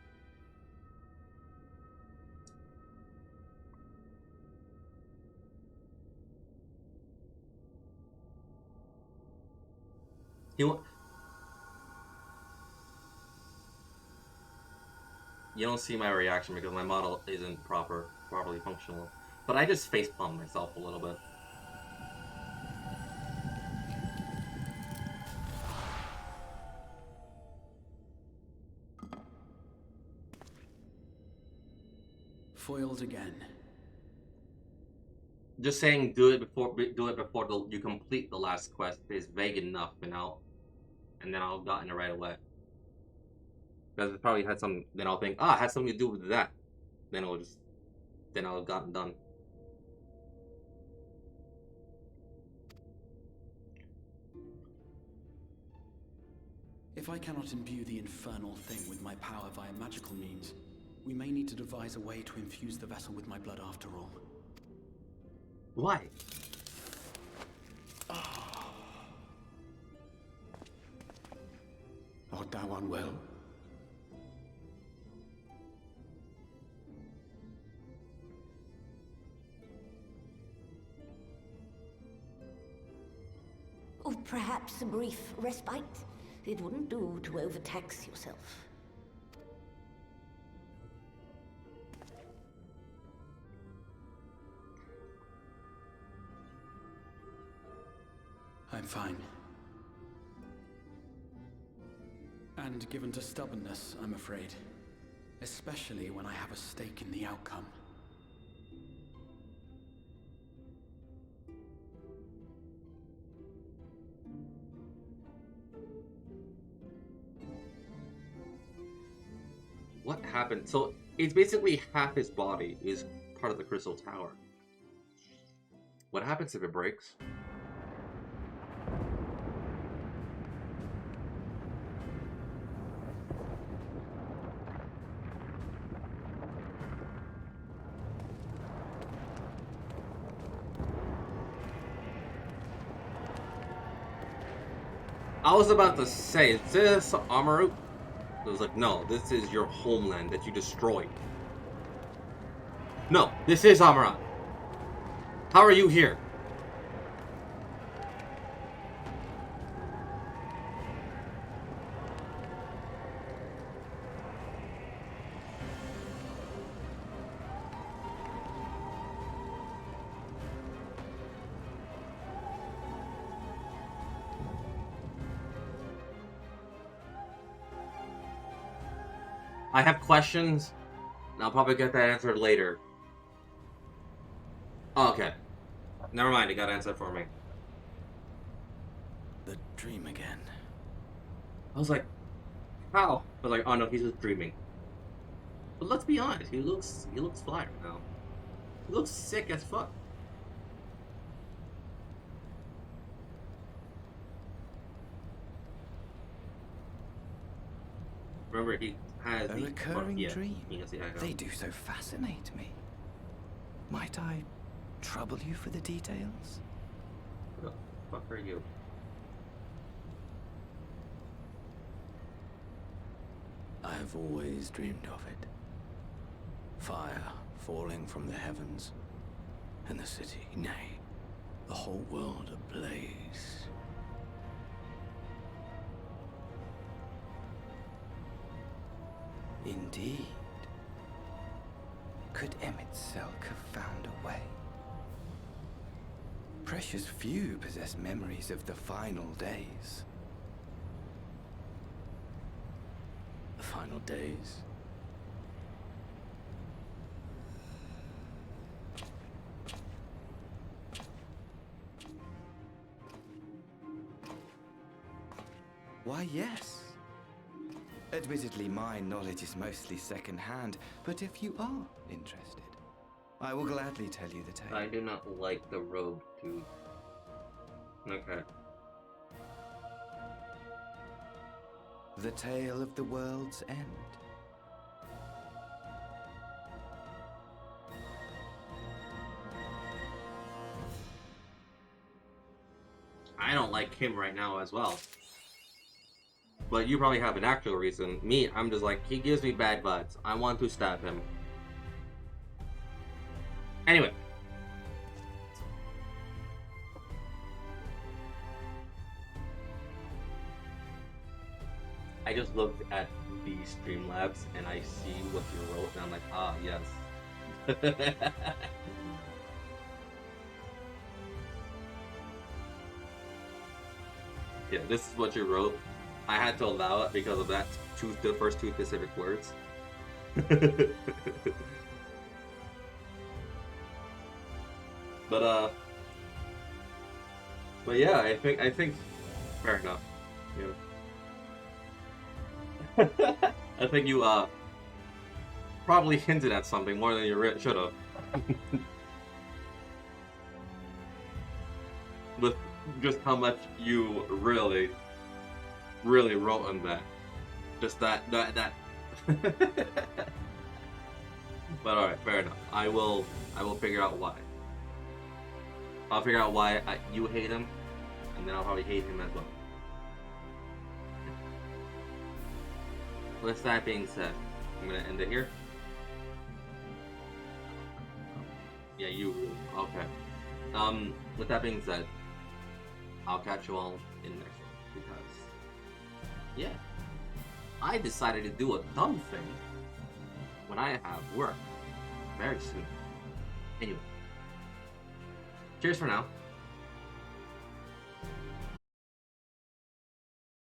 You don't see my reaction because my model isn't properly functional. But I just facepalmed myself a little bit. Foiled again. Just saying do it before you complete the last quest is vague enough, and then I'll gotten it right away. Because it probably had some. Then I'll think, it has something to do with that. Then I'll have gotten done. If I cannot imbue the infernal thing with my power via magical means, we may need to devise a way to infuse the vessel with my blood after all. Why? Art thou unwell? Or perhaps a brief respite? It wouldn't do to overtax yourself. I'm fine. And given to stubbornness, I'm afraid. Especially when I have a stake in the outcome. What happened? So it's basically half his body is part of the crystal tower. What happens if it breaks? I was about to say, is this Amaru? It was like, no, this is your homeland that you destroyed. No, this is Amaran. How are you here? I have questions, and I'll probably get that answered later. Oh, okay. Never mind, it got answered for me. The dream again. I was like, how? I was like, oh no, he's just dreaming. But let's be honest, he looks fly right now. He looks sick as fuck. Remember, he has A the recurring dream. He has the echo. They do so fascinate me. Might I trouble you for the details? Who the fuck are you? I've always dreamed of it. Fire falling from the heavens, and the city, nay, the whole world ablaze. Indeed. Could Emmett Selk have found a way? Precious few possess memories of the final days. The final days? Why, yes. Admittedly, my knowledge is mostly second-hand, but if you are interested, I will gladly tell you the tale. I do not like the robe, dude. Okay. The tale of the world's end. I don't like him right now as well. But you probably have an actual reason. Me, I'm just like, he gives me bad vibes. I want to stab him. Anyway. I just looked at the Streamlabs and I see what you wrote and I'm like, ah, yes. Yeah, this is what you wrote. I had to allow it because of that the first two specific words. But yeah, I think fair enough. Yeah. I think you probably hinted at something more than you should have. With just how much you really wrote on that. Just that. But alright, fair enough. I will figure out why. I'll figure out why you hate him, and then I'll probably hate him as well. With that being said, I'm gonna end it here. Yeah, you. Okay. With that being said, I'll catch you all in the next one, because, yeah, I decided to do a dumb thing when I have work very soon. Anyway, cheers for now.